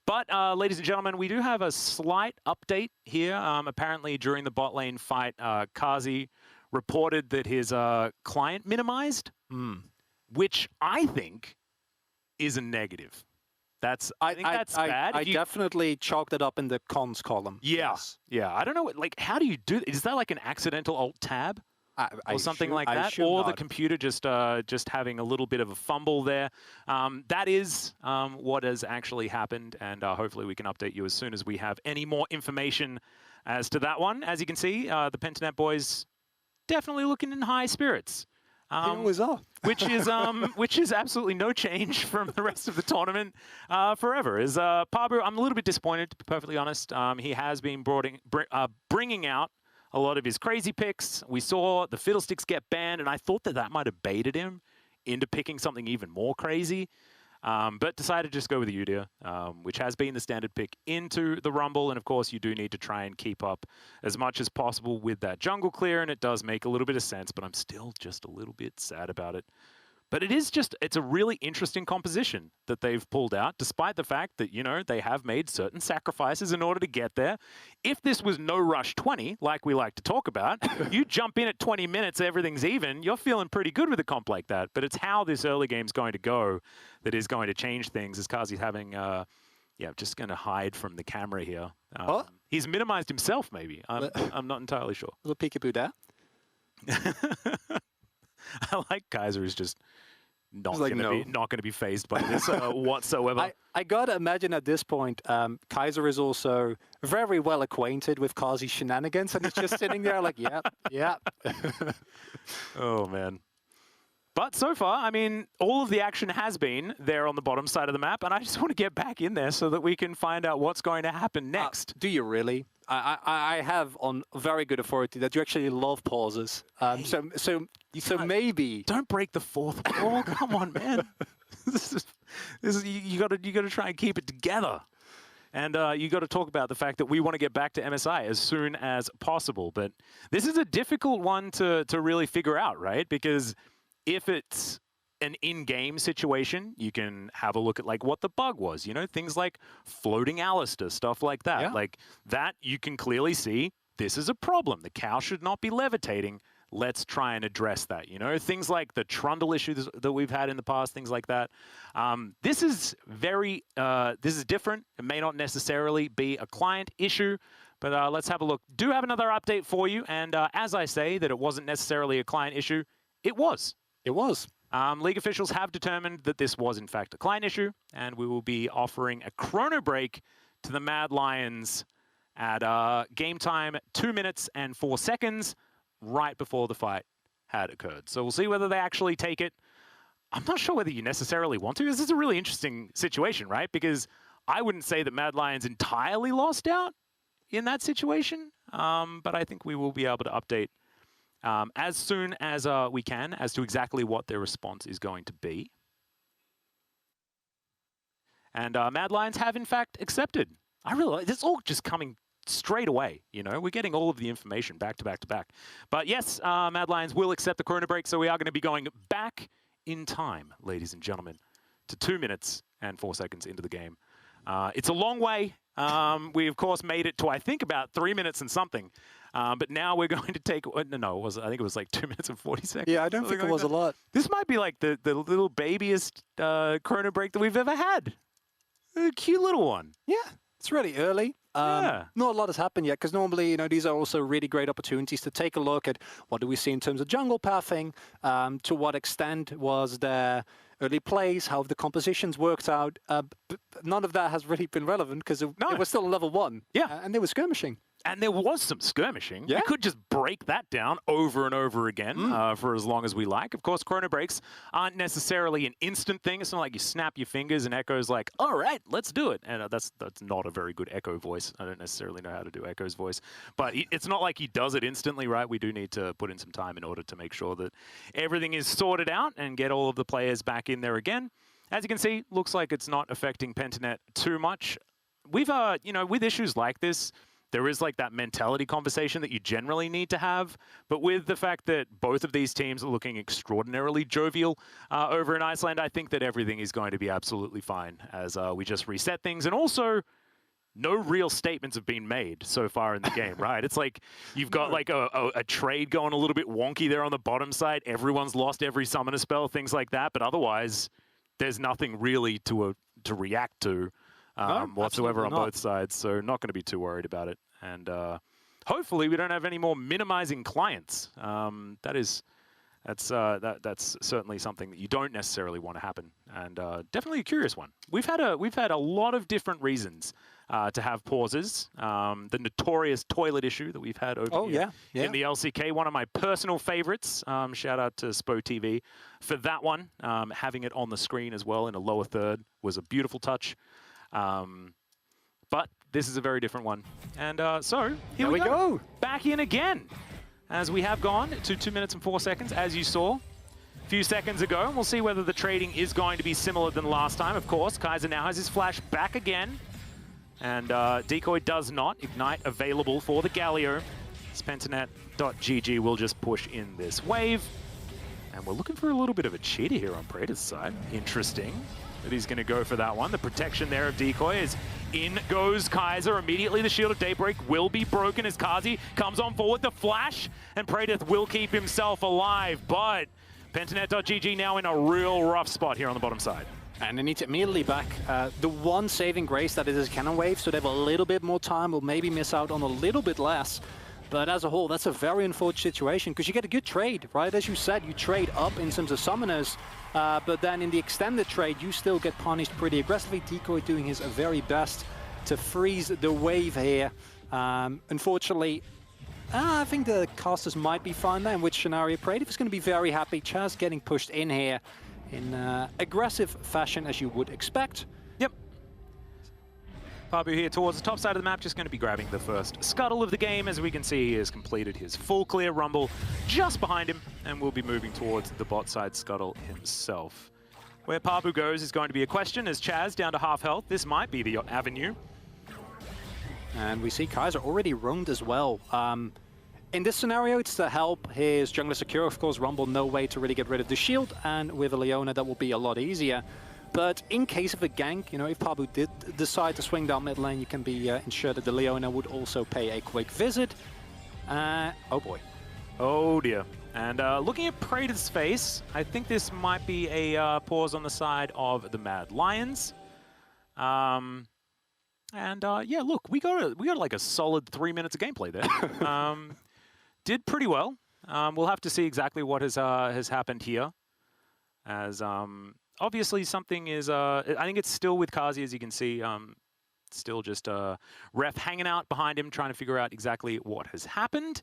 But, ladies and gentlemen, we do have a slight update here. Apparently, during the bot lane fight, Kazi reported that his client minimized, which I think is a negative. I think that's bad. I definitely chalked it up in the cons column. Yeah, yeah. I don't know, like, how do you do that? Is that like an accidental alt-tab? Or something like that? Or the computer just having a little bit of a fumble there? That is what has actually happened, and hopefully we can update you as soon as we have any more information as to that one. As you can see, the Pentanet boys definitely looking in high spirits. They always are. which is absolutely no change from the rest of the tournament forever. Is Pabu, I'm a little bit disappointed, to be perfectly honest. He has been bringing out a lot of his crazy picks. We saw the Fiddlesticks get banned, and I thought that might have baited him into picking something even more crazy. But decided to just go with the Udyr, which has been the standard pick into the Rumble. And of course, you do need to try and keep up as much as possible with that jungle clear. And it does make a little bit of sense, but I'm still just a little bit sad about it. But it's a really interesting composition that they've pulled out, despite the fact that, you know, they have made certain sacrifices in order to get there. If this was no rush 20, like we like to talk about, you jump in at 20 minutes, everything's even, you're feeling pretty good with a comp like that. But it's how this early game's going to go that is going to change things, as Kazi's having, just going to hide from the camera here. He's minimized himself, maybe. I'm not entirely sure. A little peekaboo there. I like Kai'Sa is just not going to be phased by this whatsoever. I gotta imagine at this point, Kai'Sa is also very well acquainted with Kazi's shenanigans, and he's just sitting there like, yeah. Oh man. But so far, I mean, all of the action has been there on the bottom side of the map, and I just want to get back in there so that we can find out what's going to happen next. Do you really? I have on very good authority that you actually love pauses. So maybe don't break the fourth wall. Come on, man. You got to try and keep it together. And you got to talk about the fact that we want to get back to MSI as soon as possible. But this is a difficult one to really figure out, right? Because if it's an in-game situation, you can have a look at like what the bug was, you know, things like floating Alistair, stuff like that. Yeah. Like that, you can clearly see this is a problem. The cow should not be levitating. Let's try and address that, you know? Things like the trundle issues that we've had in the past, things like that. This is different. It may not necessarily be a client issue, but let's have a look. Do have another update for you, and as I say that it wasn't necessarily a client issue, it was. It was. League officials have determined that this was, in fact, a client issue, and we will be offering a chrono break to the Mad Lions at game time 2 minutes and 4 seconds right before the fight had occurred. So we'll see whether they actually take it. I'm not sure whether you necessarily want to. This is a really interesting situation, right? Because I wouldn't say that Mad Lions entirely lost out in that situation, but I think we will be able to update as soon as we can as to exactly what their response is going to be. And Mad Lions have, in fact, accepted. I really like this, all just coming straight away, you know? We're getting all of the information back to back to back. But yes, Mad Lions will accept the chrono break, so we are going to be going back in time, ladies and gentlemen, to 2 minutes and 4 seconds into the game. It's a long way. We, of course, made it to, I think, about 3 minutes and something. But now we're going to take, I think it was like 2 minutes and 40 seconds. Yeah, I don't think it was a lot. This might be like the little babyest chrono break that we've ever had. A cute little one. Yeah, it's really early. Not a lot has happened yet, because normally, you know, these are also really great opportunities to take a look at what do we see in terms of jungle pathing, to what extent was there early plays, how have the compositions worked out. None of that has really been relevant, because it was still level 1. Yeah. And they were skirmishing. And there was some skirmishing. Yeah. We could just break that down over and over again for as long as we like. Of course, chrono breaks aren't necessarily an instant thing. It's not like you snap your fingers and Echo's like, all right, let's do it. And that's not a very good Echo voice. I don't necessarily know how to do Echo's voice. But it's not like he does it instantly, right? We do need to put in some time in order to make sure that everything is sorted out and get all of the players back in there again. As you can see, looks like it's not affecting Pentanet too much. We've, you know, with issues like this, there is like that mentality conversation that you generally need to have. But with the fact that both of these teams are looking extraordinarily jovial over in Iceland, I think that everything is going to be absolutely fine as we just reset things. And also, no real statements have been made so far in the game, right? It's like you've got like a trade going a little bit wonky there on the bottom side. Everyone's lost every summoner spell, things like that. But otherwise, there's nothing really to react to. Whatsoever on both sides, so not going to be too worried about it. And hopefully we don't have any more minimizing clients. That's certainly something that you don't necessarily want to happen, and definitely a curious one. We've had a lot of different reasons to have pauses. The notorious toilet issue that we've had over here in the LCK, one of my personal favorites. Shout out to Spo TV for that one. Having it on the screen as well in a lower third was a beautiful touch. But this is a very different one. And so, here we go. Back in again. As we have gone to 2 minutes and 4 seconds, as you saw a few seconds ago. And we'll see whether the trading is going to be similar than last time. Of course, Kaiser now has his flash back again. And Decoy does not. Ignite available for the Galio. Pentanet.gg will just push in this wave. And we're looking for a little bit of a cheater here on Praetor's side. Interesting that he's going to go for that one. The protection there of Decoy is in goes Kaiser. Immediately the Shield of Daybreak will be broken as Kazi comes on forward. The flash, and Praetor will keep himself alive. But Pentanet.gg now in a real rough spot here on the bottom side. And they need to immediately back the one saving grace that it is cannon wave, so they have a little bit more time. Will maybe miss out on a little bit less. But as a whole, that's a very unfortunate situation, because you get a good trade, right? As you said, you trade up in terms of summoners, but then in the extended trade, you still get punished pretty aggressively. Decoy doing his very best to freeze the wave here. Unfortunately, I think the casters might be fine there, in which scenario Praetor is going to be very happy. Chaz getting pushed in here in aggressive fashion, as you would expect. Yep. Pabu here towards the top side of the map, just going to be grabbing the first scuttle of the game. As we can see, he has completed his full clear rumble just behind him, and will be moving towards the bot side scuttle himself. Where Pabu goes is going to be a question, as Chaz down to half health. This might be the avenue. And we see Kaiser already roamed as well. In this scenario, it's to help his jungler secure. Of course, Rumble, no way to really get rid of the shield, and with a Leona, that will be a lot easier. But in case of a gank, you know, if Pabu did decide to swing down mid lane, you can be ensured that the Leona would also pay a quick visit. Oh boy. Oh dear. And looking at Praetor's face, I think this might be a pause on the side of the Mad Lions. Yeah, look, we got like a solid 3 minutes of gameplay there. Did pretty well. We'll have to see exactly what has happened here, as obviously something is. I think it's still with Kazi, as you can see. Still just Ref hanging out behind him, trying to figure out exactly what has happened.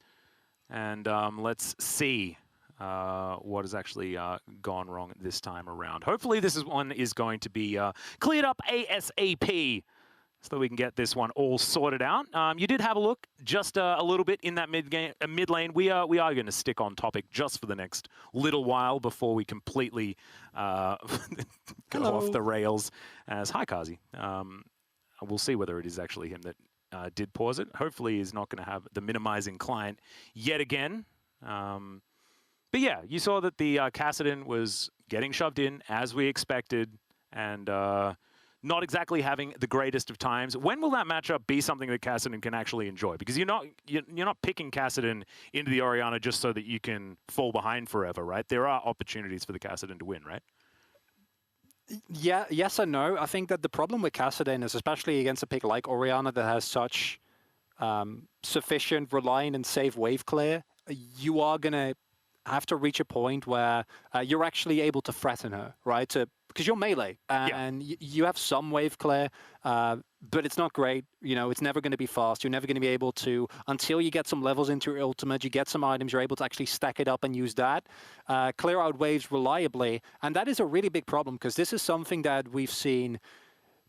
And let's see what has actually gone wrong this time around. Hopefully this one is going to be cleared up ASAP, so that we can get this one all sorted out. You did have a look just a little bit in that mid lane. We are going to stick on topic just for the next little while before we completely go off the rails. As hi, Kazi. We'll see whether it is actually him that did pause it. Hopefully he's not going to have the minimizing client yet again. But yeah, you saw that the Kassadin was getting shoved in as we expected, and not exactly having the greatest of times. When will that matchup be something that Kassadin can actually enjoy? Because you're not picking Kassadin into the Orianna just so that you can fall behind forever, right? There are opportunities for the Kassadin to win, right? Yeah, yes and no. I think that the problem with Kassadin is, especially against a pick like Orianna that has such sufficient reliant and safe wave clear, you are going to have to reach a point where you're actually able to threaten her, right? Because you're melee and you have some wave clear, but it's not great. You know, it's never going to be fast. You're never going to be able to, until you get some levels into your ultimate, you get some items, you're able to actually stack it up and use that. Clear out waves reliably. And that is a really big problem because this is something that we've seen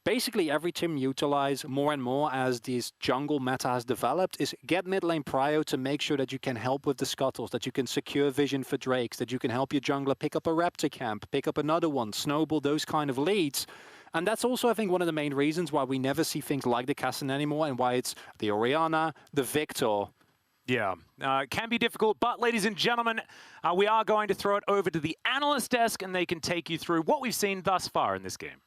basically every team utilize more and more as this jungle meta has developed, is get mid lane prio to make sure that you can help with the scuttles, that you can secure vision for drakes, that you can help your jungler pick up a raptor camp, pick up another one, snowball those kind of leads. And that's also, I think, one of the main reasons why we never see things like the Kassadin anymore and why it's the Orianna, the Victor. Yeah, it can be difficult, but ladies and gentlemen, we are going to throw it over to the analyst desk and they can take you through what we've seen thus far in this game.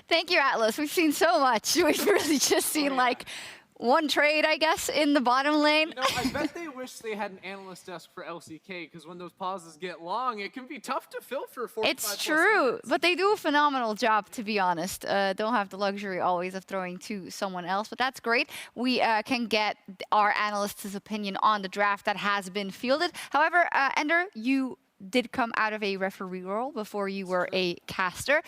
Thank you, Atlas. We've seen so much. We've really just seen like one trade, I guess, in the bottom lane. You know, I bet they wish they had an analyst desk for LCK because when those pauses get long, it can be tough to fill for 45 It's true, minutes. but they do a phenomenal job, to be honest. Don't have the luxury always of throwing to someone else, but that's great. We can get our analyst's opinion on the draft that has been fielded. However, Ender, you did come out of a referee role before you were a caster.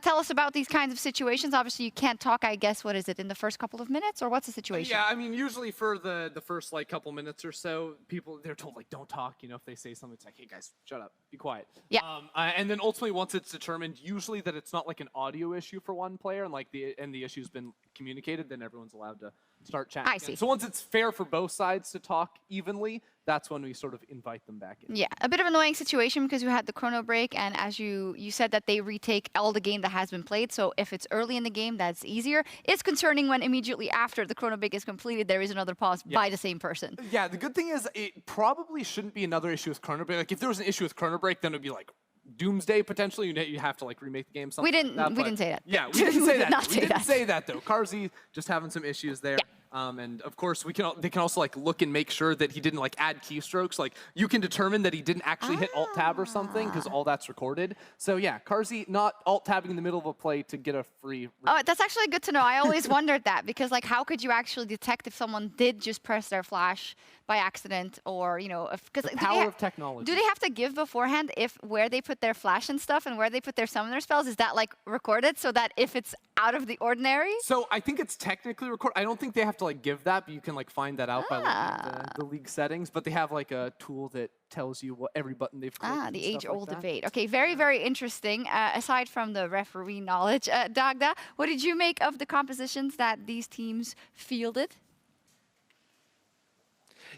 Tell us about these kinds of situations. Obviously, you can't talk, I guess, what is it, in the first couple of minutes, or what's the situation? Yeah, I mean, usually for the first like couple minutes or so, they're told like don't talk. You know, if they say something, it's like, hey guys, shut up, be quiet. Yeah. And then ultimately, once it's determined, usually that it's not like an audio issue for one player, and the issue's been communicated, then everyone's allowed to start chatting. I see. So once it's fair for both sides to talk evenly, that's when we sort of invite them back in. Yeah, a bit of an annoying situation because we had the chrono break, and as you said that they retake all the game that has been played, so if it's early in the game, that's easier. It's concerning when immediately after the chrono break is completed, there is another pause by the same person. Yeah, the good thing is it probably shouldn't be another issue with chrono break. Like if there was an issue with chrono break, then it would be like doomsday potentially. You have to like remake the game. We didn't say that. Yeah, we didn't say that. We didn't say that though. Carzzy just having some issues there. Yeah. And of course, they can also like look and make sure that he didn't like add keystrokes. Like you can determine that he didn't actually hit alt tab or something because all that's recorded. So yeah, Carzzy not alt tabbing in the middle of a play to get a free. Oh, that's actually good to know. I always wondered that because like how could you actually detect if someone did just press their flash by accident, or because the power of technology. Do they have to give beforehand if where they put their flash and stuff and where they put their summoner spells, is that like recorded so that if it's out of the ordinary? So I think it's technically recorded. I don't think they have to like give that, but you can like find that out by looking at the league settings. But they have like a tool that tells you what every button they've clicked. The age-old debate. Okay, very, very interesting. Aside from the referee knowledge, Dagda, what did you make of the compositions that these teams fielded?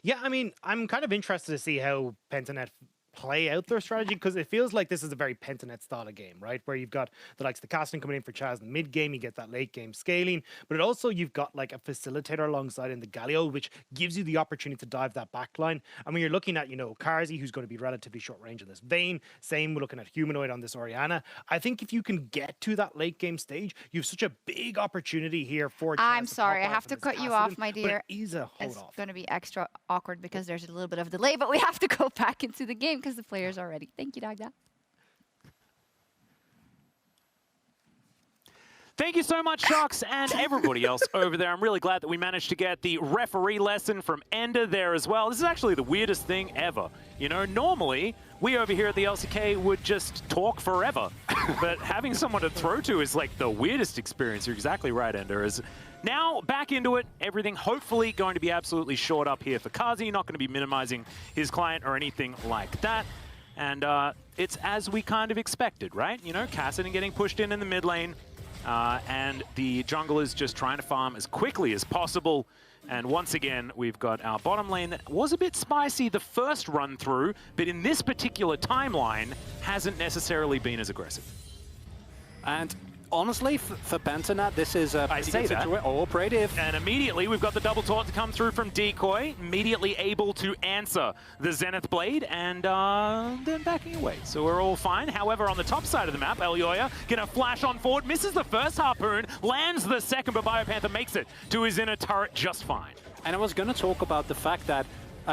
Yeah, I mean, I'm kind of interested to see how Pentanet play out their strategy because it feels like this is a very Pentanet style of game, right? Where you've got the likes of the casting coming in for Chaz in the mid game, you get that late game scaling, but it also you've got like a facilitator alongside in the Galio, which gives you the opportunity to dive that back line. And when you're looking at, Carzzy, who's going to be relatively short range in this Vayne, same we're looking at Humanoid on this Orianna. I think if you can get to that late game stage, you have such a big opportunity here for Chaz. I'm sorry, I have to cut you off, my dear. But it is a hold it's off. going to be extra awkward because there's a little bit of delay, but we have to go back into the game because the players are ready. Thank you, Dagda. Thank you so much, Sharks, and everybody else over there. I'm really glad that we managed to get the referee lesson from Ender there as well. This is actually the weirdest thing ever. Normally, we over here at the LCK would just talk forever. But having someone to throw to is like the weirdest experience. You're exactly right, Ender. Now, back into it. Everything hopefully going to be absolutely shored up here for Carzzy. Not going to be minimizing his client or anything like that. And it's as we kind of expected, right? Kassadin getting pushed in the mid lane. And the jungle is just trying to farm as quickly as possible. And once again, we've got our bottom lane that was a bit spicy the first run through, but in this particular timeline, hasn't necessarily been as aggressive. And honestly, for Pentanet, this is a pretty good situation. All brave. And immediately, we've got the double taunt to come through from Decoy, immediately able to answer the Zenith Blade, and then backing away. So we're all fine. However, on the top side of the map, Elyoya gonna flash on forward, misses the first harpoon, lands the second, but BioPanther makes it to his inner turret just fine. And I was gonna talk about the fact that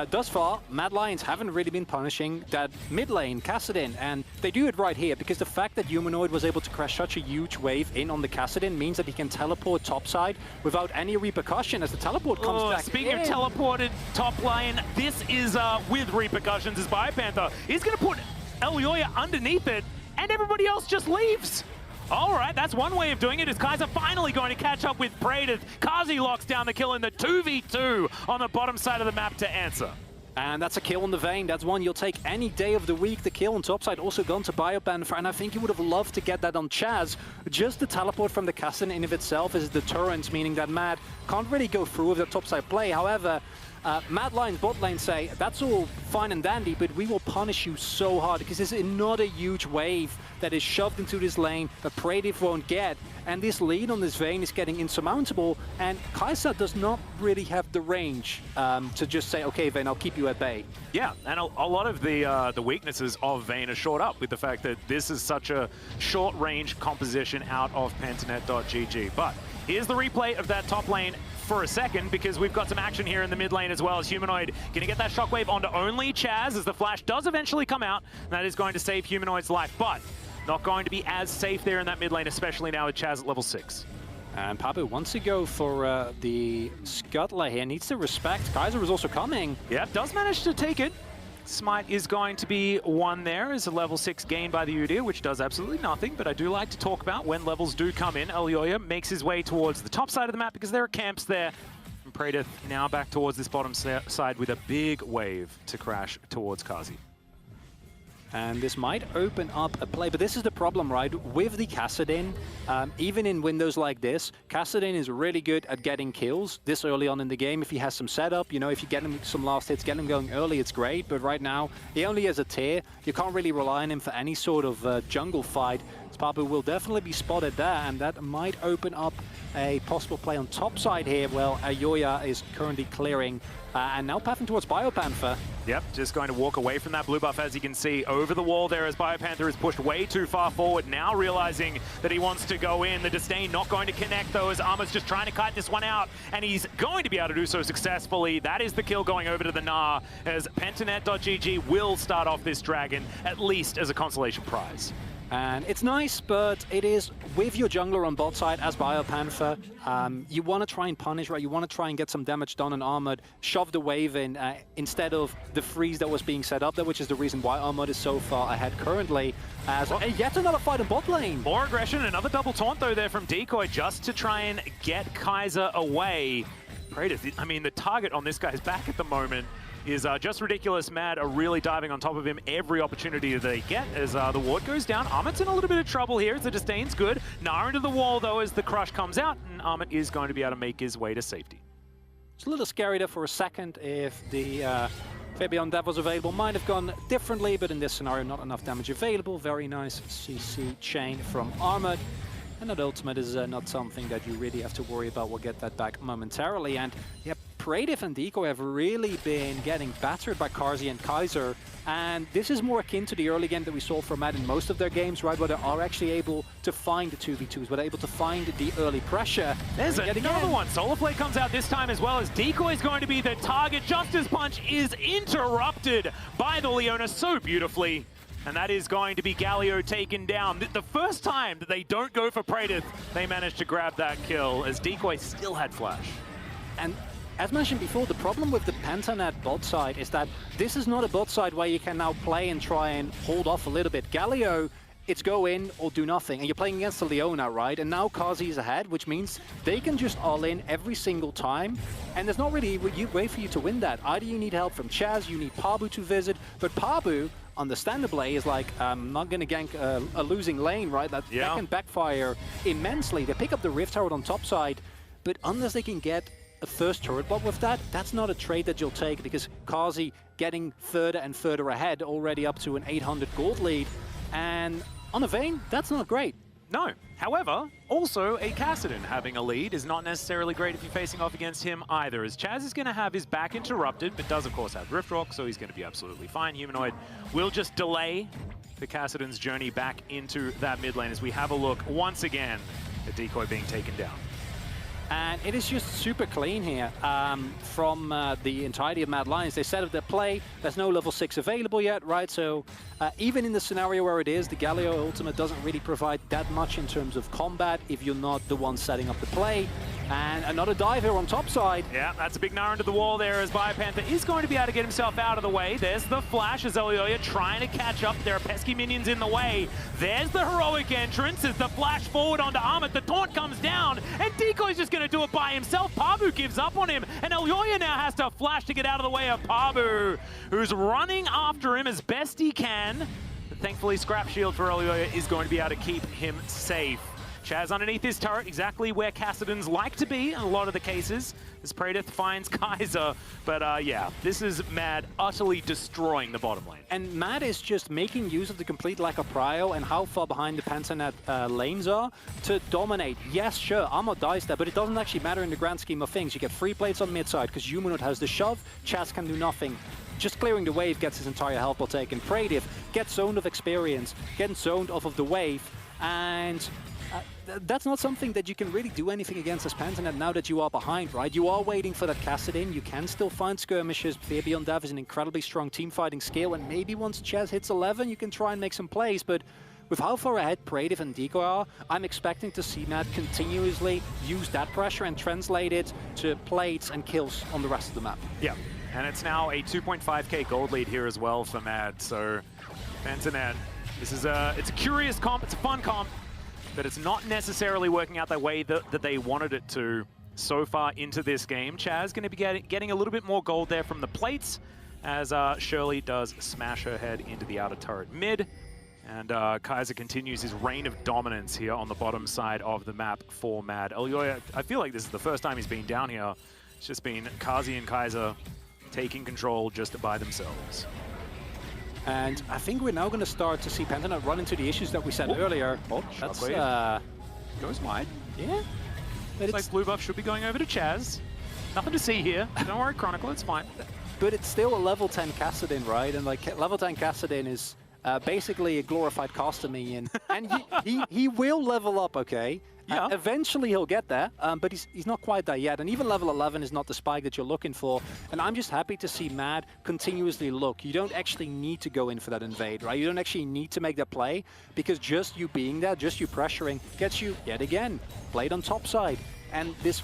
thus far, Mad Lions haven't really been punishing that mid lane, Kassadin, and they do it right here because the fact that Humanoid was able to crash such a huge wave in on the Kassadin means that he can teleport topside without any repercussion as the teleport comes back Speaking in. of teleported top lane, this is with repercussions as BioPanther. He's going to put Elyoya underneath it, and everybody else just leaves. All right, that's one way of doing it. Is Kaiser finally going to catch up with Praetor? Kazi locks down the kill in the 2v2 on the bottom side of the map to answer. And that's a kill on the Vayne. That's one you'll take any day of the week. The kill on topside also gone to BioPanther, and I think he would have loved to get that on Chaz. Just the teleport from the Kassadin in of itself is a deterrent, meaning that Mad can't really go through with the topside play. However, Mad Lions bot lane say, that's all fine and dandy, but we will punish you so hard because this is not a huge wave that is shoved into this lane that Praetor won't get. And this lead on this Vayne is getting insurmountable, and Kaiser does not really have the range to just say, okay, Vayne, I'll keep you at bay. Yeah, and a lot of the weaknesses of Vayne are shored up with the fact that this is such a short-range composition out of Pentanet.gg. But here's the replay of that top lane for a second, because we've got some action here in the mid lane as well, as Humanoid gonna get that shockwave onto only Chaz as the flash does eventually come out, and that is going to save Humanoid's life, but not going to be as safe there in that mid lane, especially now with Chaz at level 6. And Pabu wants to go for the Scuttler here, needs to respect. Kaiser is also coming. Yep, does manage to take it. Smite is going to be one there as a level 6 gain by the Udyr, which does absolutely nothing, but I do like to talk about when levels do come in. Elyoya makes his way towards the top side of the map because there are camps there. And Praetor now back towards this bottom side with a big wave to crash towards Kazi. And this might open up a play, but this is the problem, right? With the Kassadin, even in windows like this, Kassadin is really good at getting kills this early on in the game. If he has some setup, you know, if you get him some last hits, get him going early, it's great. But right now, he only has a tier. You can't really rely on him for any sort of jungle fight. Papu will definitely be spotted there, and that might open up a possible play on top side here. Well, Elyoya is currently clearing, and now pathing towards BioPanther. Yep, just going to walk away from that blue buff, as you can see, over the wall there as BioPanther is pushed way too far forward, now realizing that he wants to go in. The Disdain not going to connect, though, as Armor's just trying to kite this one out, and he's going to be able to do so successfully. That is the kill going over to the Gnar, as Pentanet.gg will start off this Dragon, at least as a consolation prize. And it's nice, but it is with your jungler on bot side as BioPanther. You want to try and punish, right? You want to try and get some damage done on Armored, shove the wave in instead of the freeze that was being set up there, which is the reason why Armored is so far ahead currently. As yet another fight in bot lane. More aggression, another double taunt though there from Decoy just to try and get Kaiser away. Praetor, I mean, the target on this guy's back at the moment is just ridiculous. Mad are really diving on top of him every opportunity that they get as the ward goes down. Armit's in a little bit of trouble here as the Disdain's good. Gnar into the wall though as the crush comes out, and Armit is going to be able to make his way to safety. It's a little scary there for a second. If the Fabian Dev was available, might have gone differently, but in this scenario not enough damage available. Very nice CC chain from Armit. And that ultimate is not something that you really have to worry about. We'll get that back momentarily. And yeah, Praetor and Decoy have really been getting battered by Karzi and Kaiser. And this is more akin to the early game that we saw from Mad in most of their games, right? Where they are actually able to find the 2v2s, where they're able to find the early pressure. There's another one. Solar Play comes out this time as well, as Decoy is going to be the target. Justice Punch is interrupted by the Leona so beautifully. And that is going to be Galio taken down. The first time that they don't go for Praetor, they managed to grab that kill, as Decoy still had flash. And as mentioned before, the problem with the Pentanet bot side is that this is not a bot side where you can now play and try and hold off a little bit. Galio, it's go in or do nothing. And you're playing against the Leona, right? And now Kazi is ahead, which means they can just all in every single time. And there's not really a way for you to win that. Either you need help from Chaz, you need Pabu to visit, but Pabu, understandably, is like, I'm not going to gank a losing lane, right? That can backfire immensely. They pick up the Rift Herald on top side, but unless they can get a first turret bot with that, that's not a trade that you'll take, because Kazi getting further and further ahead, already up to an 800 gold lead. And on a Vayne, that's not great. No. However, also a Kassadin having a lead is not necessarily great if you're facing off against him either, as Chaz is going to have his back interrupted, but does of course have Rift Rock, so he's going to be absolutely fine. Humanoid will just delay the Kassadin's journey back into that mid lane as we have a look once again at Decoy being taken down. And it is just super clean here from the entirety of Mad Lions. They set up their play. There's no level 6 available yet, right? So even in the scenario where it is, the Galio ultimate doesn't really provide that much in terms of combat if you're not the one setting up the play. And another dive here on top side. Yeah, that's a big gnar into the wall there as Biopanther is going to be able to get himself out of the way. There's the flash as Elioya trying to catch up. There are pesky minions in the way. There's the heroic entrance as the flash forward onto Armut. The taunt comes down, and Decoy's just going to do it by himself. Pabu gives up on him, and Elioya now has to flash to get out of the way of Pabu, who's running after him as best he can. But thankfully, Scrap Shield for Elioya is going to be able to keep him safe. Chaz underneath his turret, exactly where Kassadin's like to be in a lot of the cases, as Praedyth finds Kaiser. But yeah, this is Mad utterly destroying the bottom lane. And Mad is just making use of the complete lack of prio and how far behind the Pentanet lanes are to dominate. Yes, sure, Armut dies there, but it doesn't actually matter in the grand scheme of things. You get free plates on mid side because Humanoid has the shove, Chaz can do nothing. Just clearing the wave gets his entire health ball taken. Praedyth gets zoned of experience, gets zoned off of the wave, and that's not something that you can really do anything against as Pentanet now that you are behind, right? You are waiting for that Kassadin. You can still find skirmishes. Fear Beyond Death is an incredibly strong team fighting skill, and maybe once Chaz hits 11, you can try and make some plays, but with how far ahead Praedyth and Decoy are, I'm expecting to see Mad continuously use that pressure and translate it to plates and kills on the rest of the map. Yeah, and it's now a 2.5k gold lead here as well for Mad, so Pentanet, this is it's a curious comp, it's a fun comp, but it's not necessarily working out the way that they wanted it to so far into this game. Chaz going to be getting a little bit more gold there from the plates as Shirley does smash her head into the outer turret mid. And Kaiser continues his reign of dominance here on the bottom side of the map for Mad. Elioya, I feel like this is the first time he's been down here. It's just been Kazi and Kaiser taking control just by themselves. And I think we're now going to start to see Pentanet run into the issues that we said earlier. Oh, that's goes wide. Yeah. Looks like blue buff should be going over to Chaz. Nothing to see here. Don't worry, Chronicle, it's fine. But it's still a level 10 Kassadin, right? And like level 10 Kassadin is basically a glorified caster minion, and he will level up, okay? Yeah. Eventually he'll get there, but he's not quite there yet. And even level 11 is not the spike that you're looking for. And I'm just happy to see Mad continuously look. You don't actually need to go in for that invade, right? You don't actually need to make that play, because just you being there, just you pressuring, gets you, yet again, played on top side. And this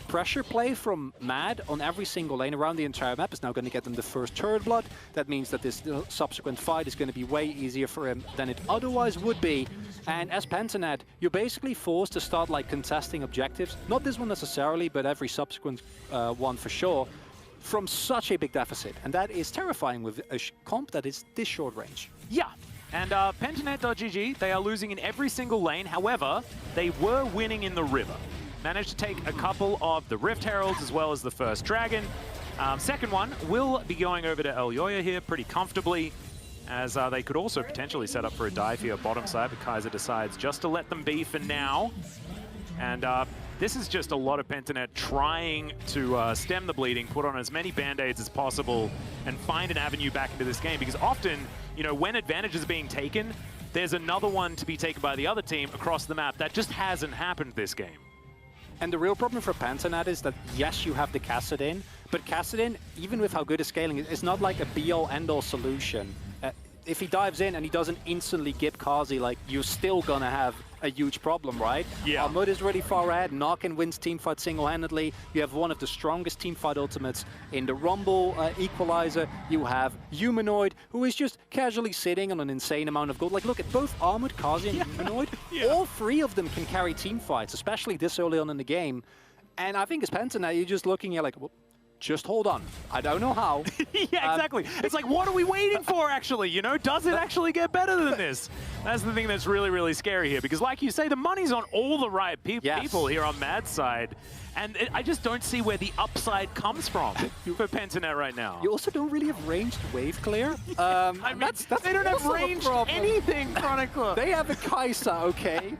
pressure play from Mad on every single lane around the entire map is now going to get them the first turret blood. That means that this subsequent fight is going to be way easier for him than it otherwise would be. And as Pentanet, you're basically forced to start like contesting objectives. Not this one necessarily, but every subsequent one for sure, from such a big deficit. And that is terrifying with a comp that is this short range. Yeah. And Pentanet.gg, they are losing in every single lane. However, they were winning in the river. Managed to take a couple of the Rift Heralds as well as the first Dragon. Second one will be going over to Elioya here pretty comfortably, as they could also potentially set up for a dive here bottom side, but Kaiser decides just to let them be for now. And this is just a lot of Pentanet trying to stem the bleeding, put on as many band-aids as possible, and find an avenue back into this game, because often, you know, when advantage is being taken, there's another one to be taken by the other team across the map. That just hasn't happened this game. And the real problem for Pentanet is that, yes, you have the Kassadin, but Kassadin, even with how good his scaling is not like a be-all, end-all solution. If he dives in and he doesn't instantly gib Kazi, like, you're still gonna have a huge problem, right? Yeah. Armut is really far ahead. Narkin wins teamfight single-handedly. You have one of the strongest teamfight ultimates in the Rumble Equalizer. You have Humanoid, who is just casually sitting on an insane amount of gold. Like, look at both Armut, Kazi, and Humanoid. All three of them can carry teamfights, especially this early on in the game. And I think as Pentanet, you're just looking at like, well, just hold on. I don't know how. Yeah, exactly. It's like, what are we waiting for, actually? You know, does it actually get better than this? That's the thing that's really, really scary here. Because like you say, the money's on all the right people here on Mad's side. And I just don't see where the upside comes from for Pentanet right now. You also don't really have ranged wave clear. I mean, that's they don't have ranged anything, Chronicle. They have a Kaiser, okay?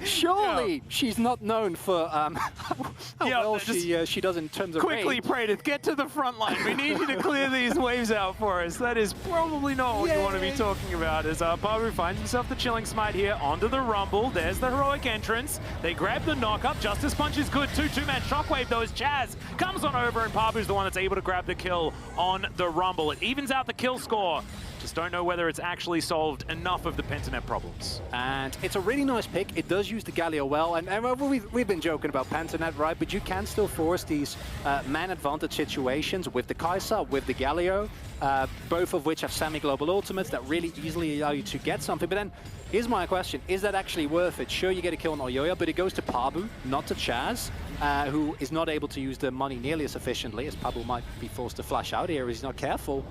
Surely she's not known for how well she does in terms of quickly, range. Praedyth, get to the front line. We need you to clear these Shockwaves out for us. That is probably not what you want to be talking about. As Pabu finds himself the Chilling Smite here onto the Rumble. There's the heroic entrance. They grab the knock-up. Justice Punch is good too. Two-man Shockwave though as Chaz comes on over, and Pabu's the one that's able to grab the kill on the Rumble. It evens out the kill score. Just don't know whether it's actually solved enough of the Pentanet problems. And it's a really nice pick. It does use the Galio well. And we've been joking about Pentanet, right? But you can still force these man advantage situations with the Kai'Sa, with the Galio, both of which have semi-global ultimates that really easily allow you to get something. But then, here's my question. Is that actually worth it? Sure, you get a kill on Oyoya, but it goes to Pabu, not to Chaz, who is not able to use the money nearly as efficiently, as Pabu might be forced to flash out here if he's not careful.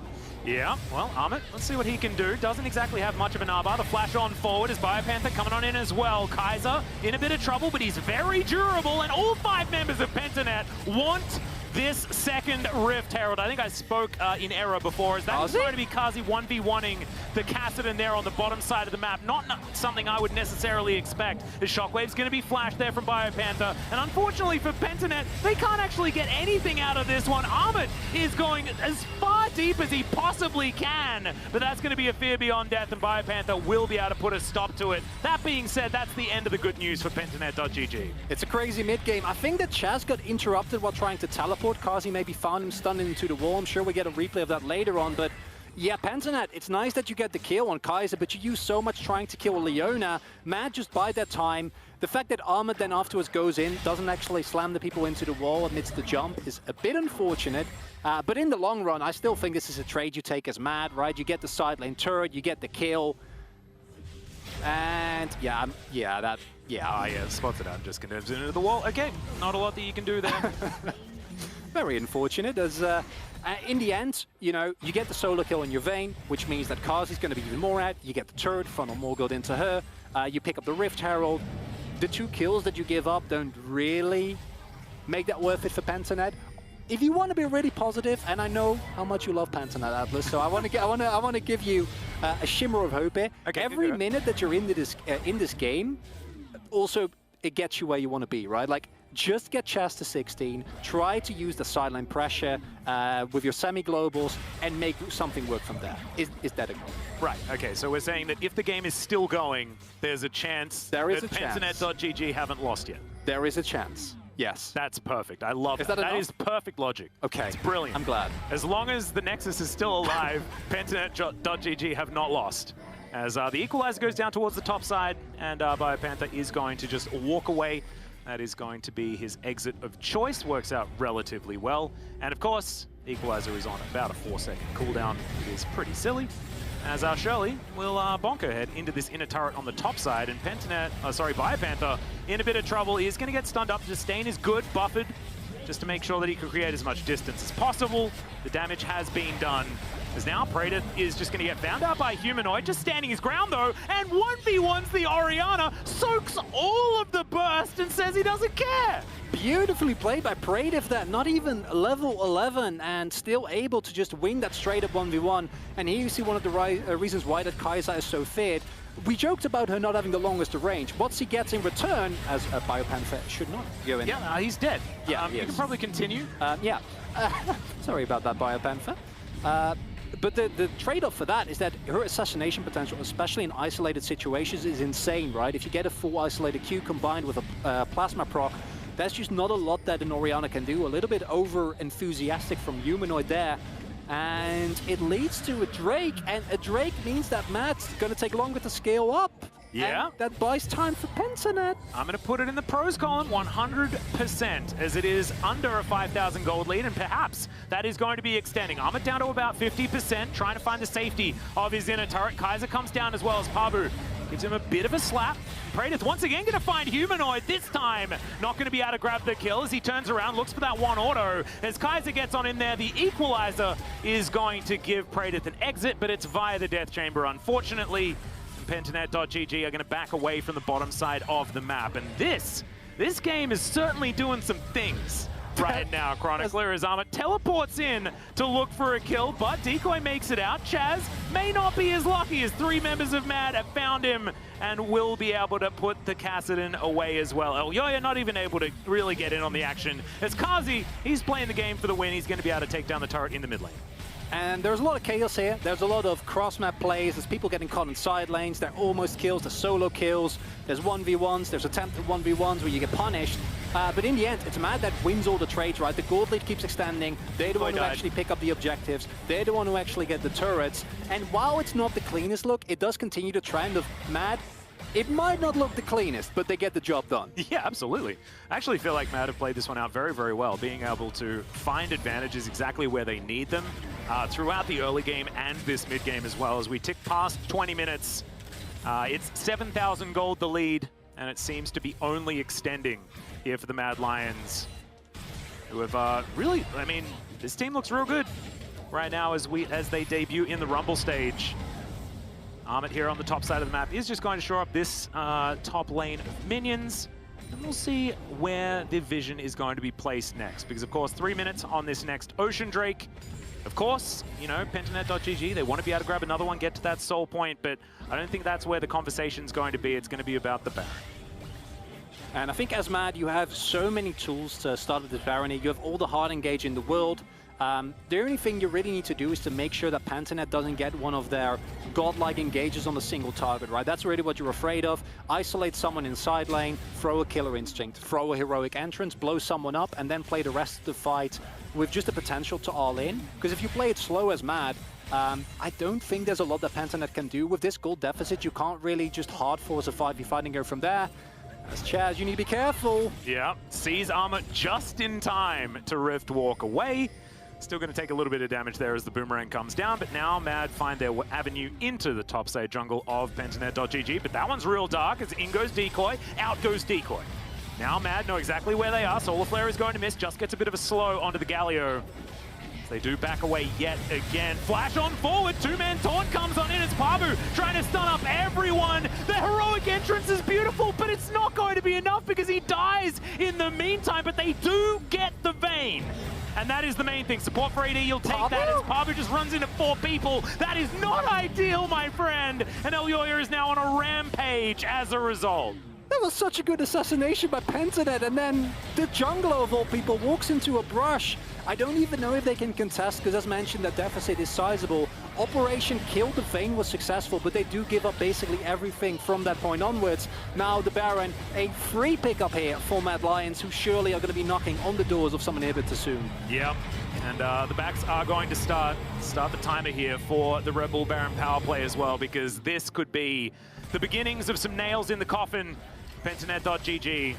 Yeah, well, Amit, let's see what he can do. Doesn't exactly have much of an armor. The flash on forward is Biopanther coming on in as well. Kai'Sa in a bit of trouble, but he's very durable, and all 5 members of Pentanet want this second Rift Herald. I think I spoke in error before, as that is going to be Kazi 1v1ing the Kassadin there on the bottom side of the map. Not something I would necessarily expect. The Shockwave's going to be flashed there from Biopanther, and unfortunately for Pentanet, they can't actually get anything out of this one. Amit is going as far deep as he possibly can, but that's going to be a fear beyond death, and Biopanther will be able to put a stop to it. That being said, that's the end of the good news for Pentanet.gg. It's a crazy mid-game. I think that Chaz got interrupted while trying to teleport. Kazi maybe found him stunned into the wall. I'm sure we get a replay of that later on, but yeah, Pentanet, it's nice that you get the kill on Kai'Sa, but you use so much trying to kill Leona. Mad just bide that time. The fact that Ahmed then afterwards goes in, doesn't actually slam the people into the wall amidst the jump is a bit unfortunate. But in the long run, I still think this is a trade you take as Mad, right? You get the side lane turret, you get the kill. And yeah, spotted out, just condemns into the wall. Okay, not a lot that you can do there. Very unfortunate, as in the end, you know, you get the solo kill in your vein, which means that Kazi's going to be even more out. You get the turret, funnel more gold into her. You pick up the Rift Herald. The 2 kills that you give up don't really make that worth it for Pentanet. If you want to be really positive, and I know how much you love Pentanet, Atlas, so I want to give you a shimmer of hope here. Okay, every minute that you're in this game, also it gets you where you want to be, right? Like, just get Chaz to 16, try to use the sideline pressure with your semi-globals, and make something work from there. Is that a goal? Right, okay, so we're saying that if the game is still going, there's a chance that Pentanet.gg haven't lost yet. There is a chance. Yes. That's perfect. I love it. That is perfect logic. Okay. It's brilliant. I'm glad. As long as the Nexus is still alive, Pentanet.gg have not lost. As the Equalizer goes down towards the top side, and Biopanther is going to just walk away. That is going to be his exit of choice. Works out relatively well. And of course, Equalizer is on about a 4-second cooldown. It is pretty silly. As Shirley will bonk her head into this inner turret on the top side, and Biopanther in a bit of trouble. He is going to get stunned up. Disdain is good, buffered, just to make sure that he can create as much distance as possible. The damage has been done. As now Praetor is just going to get found out by Humanoid, just standing his ground though, and 1v1s the Orianna, soaks all of the burst and says he doesn't care. Beautifully played by Praetor, that not even level 11 and still able to just win that straight up 1v1. And here you see one of the reasons why that Kai'Sa is so feared. We joked about her not having the longest range. What she gets in return, as a Biopanther should not go in. Yeah, he's dead. Yeah, you can probably continue. Yeah. Sorry about that, Biopanther. But the trade-off for that is that her assassination potential, especially in isolated situations, is insane, right? If you get a full isolated Q combined with a plasma proc, that's just not a lot that an Orianna can do. A little bit over-enthusiastic from Humanoid there. And it leads to a Drake, and a Drake means that Matt's going to take longer to scale up. Yeah. And that buys time for Pentanet. I'm going to put it in the pros column 100%, as it is under a 5,000 gold lead, and perhaps that is going to be extending. Amit down to about 50%, trying to find the safety of his inner turret. Kai'Sa comes down as well as Pabu. Gives him a bit of a slap. Praetor's once again going to find Humanoid, this time not going to be able to grab the kill as he turns around, looks for that one auto. As Kai'Sa gets on in there, the Equalizer is going to give Praetor an exit, but it's via the Death Chamber, unfortunately. Pentanet.gg are going to back away from the bottom side of the map. And this game is certainly doing some things right now, Chronicler, as Amit teleports in to look for a kill, but Decoy makes it out. Chaz may not be as lucky as 3 members of Mad have found him and will be able to put the Kassadin away as well. Elyoya not even able to really get in on the action. As Kazi, he's playing the game for the win. He's going to be able to take down the turret in the mid lane. And there's a lot of chaos here. There's a lot of cross-map plays. There's people getting caught in side lanes. There are almost kills. There's solo kills. There's 1v1s. There's attempted 1v1s where you get punished. But in the end, it's Mad that wins all the trades, right? The gold lead keeps extending. They're the one who actually pick up the objectives. They're the one who actually get the turrets. And while it's not the cleanest look, it does continue the trend of Mad. It might not look the cleanest, but they get the job done. Yeah, absolutely. I actually feel like Mad have played this one out very, very well, being able to find advantages exactly where they need them throughout the early game and this mid game as well. As we tick past 20 minutes, it's 7,000 gold the lead, and it seems to be only extending here for the Mad Lions, who have really, I mean, this team looks real good right now as they debut in the Rumble stage. Armut here on the top side of the map is just going to shore up this top lane of minions, and we'll see where the vision is going to be placed next. Because, of course, 3 minutes on this next Ocean Drake. Of course, you know, Pentanet.gg, they want to be able to grab another one, get to that soul point, but I don't think that's where the conversation's going to be. It's going to be about the Baron. And I think as Mad, you have so many tools to start with this barony. You have all the hard engage in the world. The only thing you really need to do is to make sure that Pentanet doesn't get one of their godlike engages on a single target, right? That's really what you're afraid of. Isolate someone in side lane, throw a killer instinct, throw a heroic entrance, blow someone up, and then play the rest of the fight with just the potential to all in. Because if you play it slow as Mad, I don't think there's a lot that Pentanet can do. With this gold deficit, you can't really just hard force a 5v5 and go from there. As Chaz, you need to be careful. Yeah, sees Armut just in time to Rift walk away. Still going to take a little bit of damage there as the boomerang comes down, but now Mad find their avenue into the top side jungle of Pentanet.gg, but that one's real dark as in goes Decoy, out goes Decoy. Now Mad know exactly where they are. Solar Flare is going to miss, just gets a bit of a slow onto the Galio. They do back away yet again. Flash on forward, two-man taunt comes on in. It's Pabu trying to stun up everyone. The heroic entrance is beautiful, but it's not going to be enough because he dies in the meantime, but they do get the Vayne. And that is the main thing. Support for AD, you'll take that as Pabu just runs into 4 people. That is not ideal, my friend. And Elyoya is now on a rampage as a result. That was such a good assassination by Pentanet, and then the jungler of all people walks into a brush. I don't even know if they can contest, because as mentioned, that deficit is sizable. Operation Kill the Vayne was successful, but they do give up basically everything from that point onwards. Now the Baron, a free pickup here for Mad Lions, who surely are going to be knocking on the doors of some inhibitor soon. Yep, and the backs are going to start the timer here for the Red Bull Baron power play as well, because this could be the beginnings of some nails in the coffin. Pentanet.gg.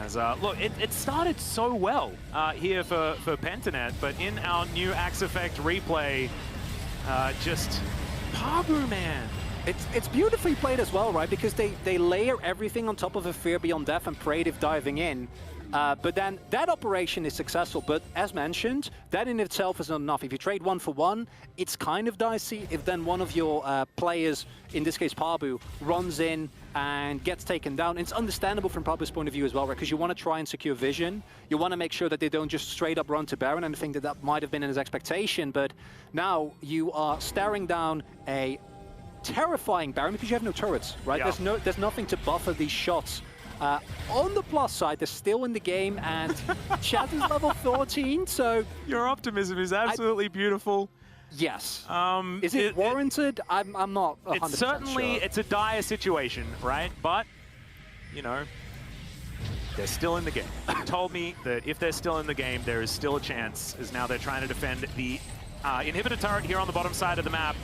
As look, it started so well here for Pentanet, but in our new Axe Effect replay, just Pabu, man. It's beautifully played as well, right? Because they layer everything on top of a Fear Beyond Death and Praetive diving in. But then that operation is successful, but as mentioned, that in itself is not enough. If you trade 1 for 1, it's kind of dicey if then one of your players, in this case Pabu, runs in and gets taken down. It's understandable from Pabu's point of view as well, right? Because you want to try and secure vision. You want to make sure that they don't just straight up run to Baron, and I think that might have been in his expectation, but now you are staring down a terrifying Baron because you have no turrets, right? Yeah. There's nothing to buffer these shots. On the plus side, they're still in the game, and Chaz is level 14, so... Your optimism is absolutely beautiful. Yes. Is it warranted? I'm not 100% It's certainly, sure. It's a dire situation, right? But, you know, they're still in the game. You told me that if they're still in the game, there is still a chance, as now they're trying to defend the inhibitor turret here on the bottom side of the map.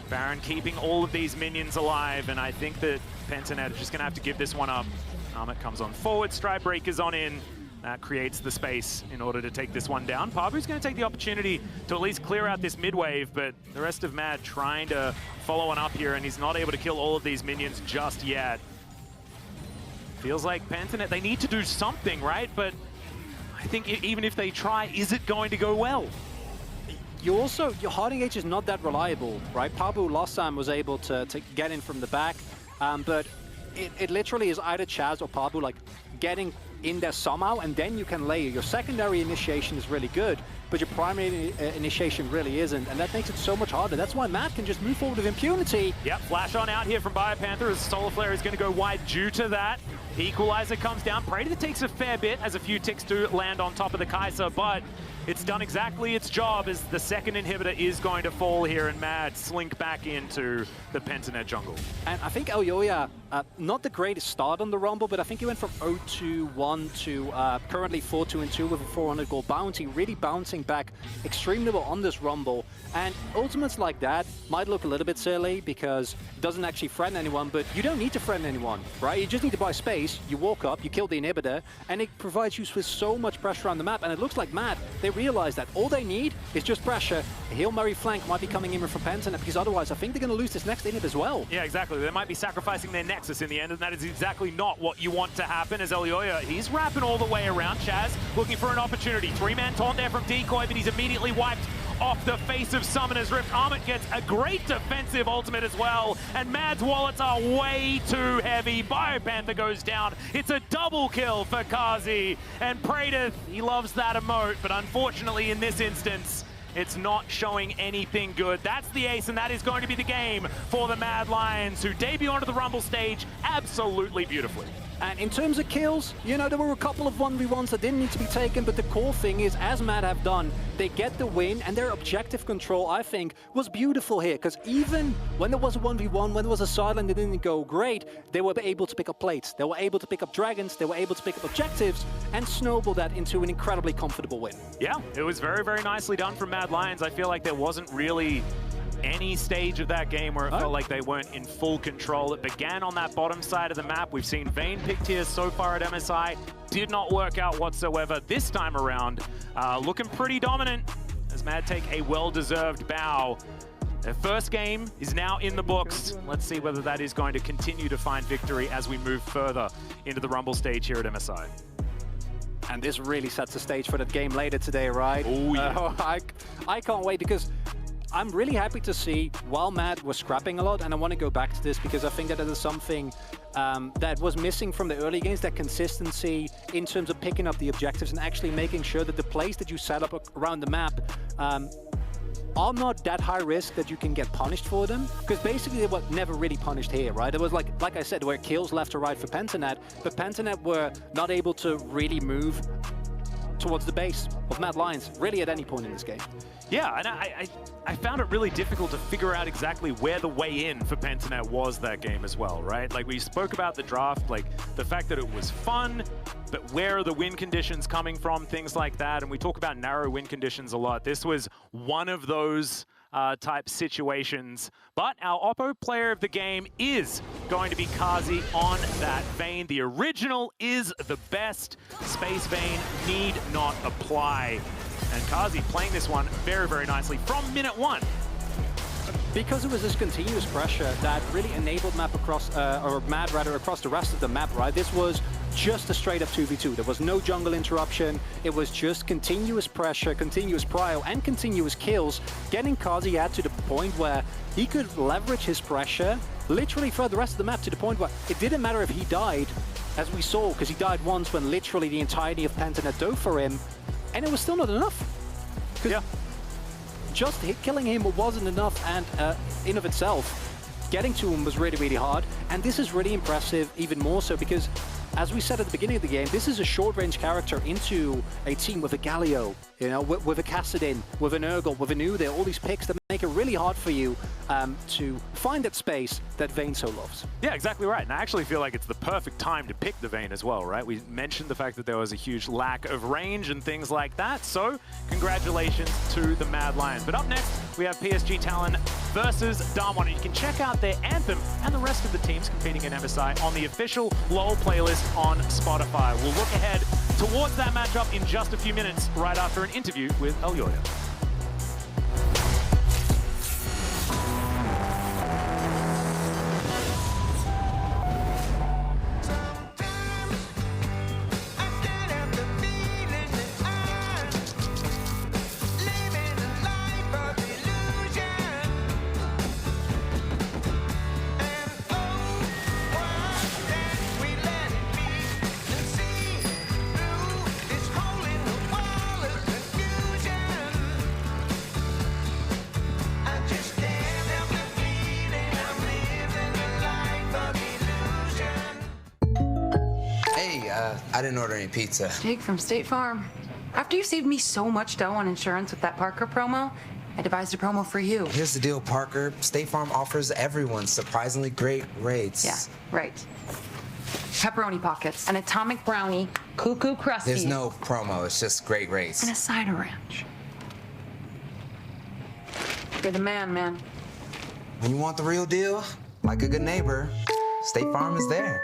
Baron keeping all of these minions alive, and I think that Pentanet is just going to have to give this one up. Armut comes on forward, Stride Breaker's on in. That creates the space in order to take this one down. Pabu's going to take the opportunity to at least clear out this mid wave, but the rest of Mad trying to follow one up here, and he's not able to kill all of these minions just yet. Feels like Pentanet, they need to do something, right? But I think even if they try, is it going to go well? You also, your hard engage is not that reliable, right? Pabu last time was able to get in from the back, but it literally is either Chaz or Pabu like getting in there somehow, and then you can layer. Your secondary initiation is really good, but your primary initiation really isn't, and that makes it so much harder. That's why Matt can just move forward with impunity. Yep, flash on out here from BioPanther as Solar Flare is going to go wide due to that. Equalizer comes down. Predator takes a fair bit as a few ticks do land on top of the Kaiser, but it's done exactly its job as the second inhibitor is going to fall here and Mad slink back into the Pentanet jungle. And I think Elyoya, not the greatest start on the Rumble, but I think he went from 0-2-1 to currently 4-2-2 with a 400 gold bounty, really bouncing back extremely well on this Rumble. And ultimates like that might look a little bit silly because it doesn't actually threaten anyone, but you don't need to threaten anyone, right? You just need to buy space, you walk up, you kill the inhibitor, and it provides you with so much pressure on the map. And it looks like Mad, they realize that all they need is just pressure. A Hail Mary flank might be coming in from Pentanet because otherwise I think they're going to lose this next inhib as well. Yeah, exactly. They might be sacrificing their Nexus in the end, and that is exactly not what you want to happen as Elyoya, he's wrapping all the way around. Chaz looking for an opportunity. Three-man taunt there from Decoy, but he's immediately wiped off the face of Summoner's Rift. Armut gets a great defensive ultimate as well, and Mad's wallets are way too heavy. BioPanther goes down. It's a double kill for Kazi, and Praetor, he loves that emote, but unfortunately in this instance, it's not showing anything good. That's the ace, and that is going to be the game for the Mad Lions, who debut onto the Rumble stage absolutely beautifully. And in terms of kills, you know, there were a couple of 1v1s that didn't need to be taken, but the core thing is, as Mad have done, they get the win, and their objective control, I think, was beautiful here, because even when there was a 1v1, when there was a sideline that didn't go great, they were able to pick up plates, they were able to pick up dragons, they were able to pick up objectives, and snowball that into an incredibly comfortable win. Yeah, it was very, very nicely done from Mad Lions. I feel like there wasn't really any stage of that game where it felt like they weren't in full control. It began on that bottom side of the map. We've seen Vayne picked here so far at MSI. Did not work out whatsoever this time around. Looking pretty dominant as Mad take a well-deserved bow. Their first game is now in the books. Let's see whether that is going to continue to find victory as we move further into the Rumble stage here at MSI. And this really sets the stage for that game later today, right? Oh, yeah. I can't wait because I'm really happy to see, while Mad was scrapping a lot, and I want to go back to this because I think that is something that was missing from the early games, that consistency in terms of picking up the objectives and actually making sure that the plays that you set up around the map are not that high risk that you can get punished for them, because basically they were never really punished here, right? It was like I said, there were kills left or right for Pentanet, but Pentanet were not able to really move towards the base of Mad Lions, really at any point in this game. Yeah, and I found it really difficult to figure out exactly where the way in for Pentanet was that game as well, right? Like, we spoke about the draft, like the fact that it was fun, but where are the win conditions coming from, things like that, and we talk about narrow win conditions a lot. This was one of those type situations, but our Oppo player of the game is going to be Kazi on that Vayne. The original is the best. Space Vayne need not apply. And Kazi playing this one very, very nicely from minute one. Because it was this continuous pressure that really enabled Mad across the rest of the map, right? This was just a straight up 2v2. There was no jungle interruption. It was just continuous pressure, continuous prio, and continuous kills, getting Kazi out to the point where he could leverage his pressure literally throughout the rest of the map, to the point where it didn't matter if he died, as we saw, because he died once when literally the entirety of Pentanet dove for him, and it was still not enough. Yeah. Just killing him wasn't enough, and in of itself, getting to him was really, really hard. And this is really impressive, even more so, because as we said at the beginning of the game, this is a short-range character into a team with a Galio, you know, with a Kassadin, with an Urgle, with an Udyr, all these picks that make it really hard for you to find that space that Vayne so loves. Yeah, exactly right. And I actually feel like it's the perfect time to pick the Vayne as well, right? We mentioned the fact that there was a huge lack of range and things like that, so congratulations to the Mad Lions. But up next, we have PSG Talon versus Damwon, and you can check out their Anthem and the rest of the teams competing in MSI on the official LoL playlist on Spotify. We'll look ahead towards that matchup in just a few minutes, right after an interview with Elyoya. I didn't order any pizza. Jake from State Farm. After you saved me so much dough on insurance with that Parker promo, I devised a promo for you. Here's the deal, Parker. State Farm offers everyone surprisingly great rates. Yeah, right. Pepperoni pockets, an atomic brownie, cuckoo crusty. There's no promo, it's just great rates. And a cider ranch. You're the man. When you want the real deal, like a good neighbor, State Farm is there.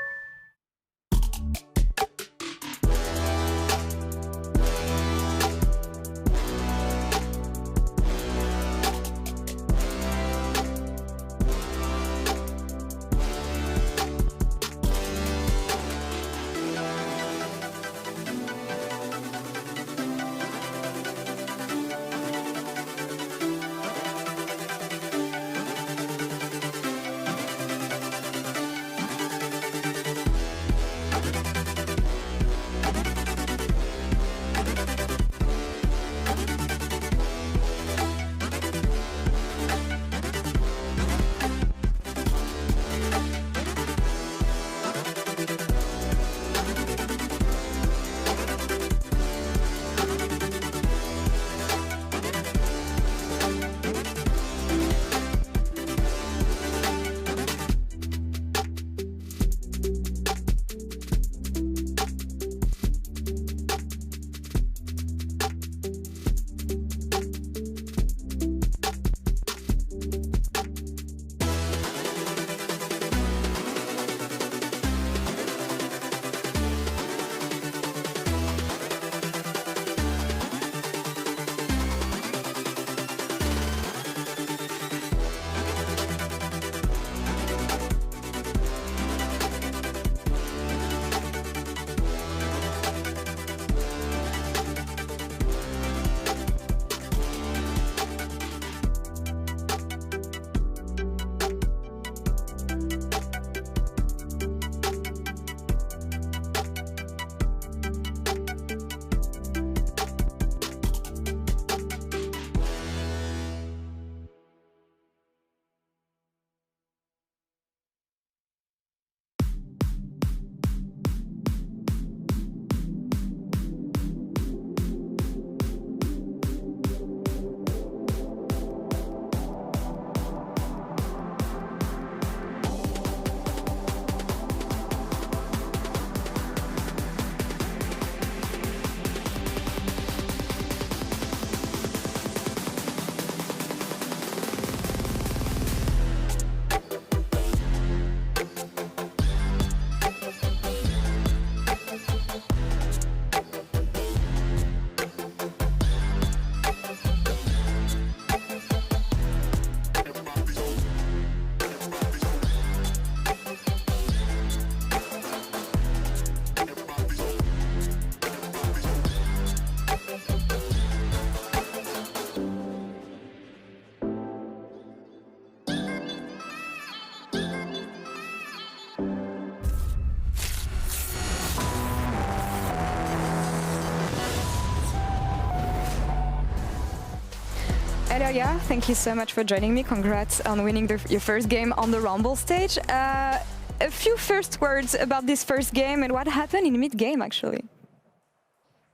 Elia, thank you so much for joining me. Congrats on winning your first game on the Rumble stage. A few first words about this first game and what happened in mid-game, actually.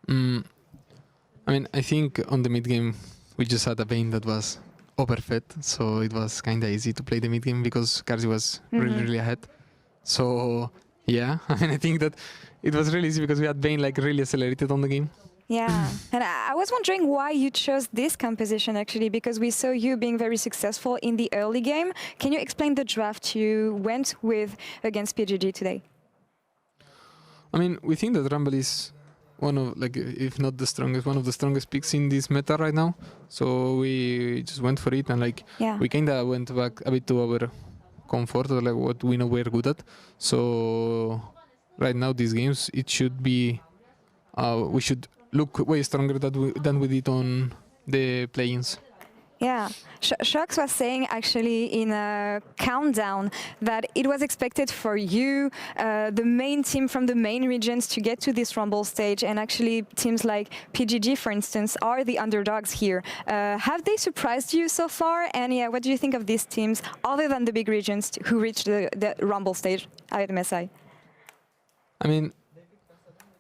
I mean, I think on the mid-game, we just had a Vayne that was overfed, so it was kind of easy to play the mid-game because Karzi was really ahead. So, yeah, I mean, I think that it was really easy because we had Vayne like really accelerated on the game. Yeah, and I was wondering why you chose this composition actually, because we saw you being very successful in the early game. Can you explain the draft you went with against PGG today? I mean, we think that Rumble is one of, like, if not the strongest, one of the strongest picks in this meta right now. So we just went for it and like we kind of went back a bit to our comfort, or like what we know we're good at. So right now, these games, it should be, we should look way stronger than we did on the play-ins. Yeah, Shox was saying actually in a countdown that it was expected for you, the main team from the main regions, to get to this Rumble stage, and actually teams like PGG, for instance, are the underdogs here. Have they surprised you so far? And yeah, what do you think of these teams, other than the big regions who reached the Rumble stage at MSI? I mean,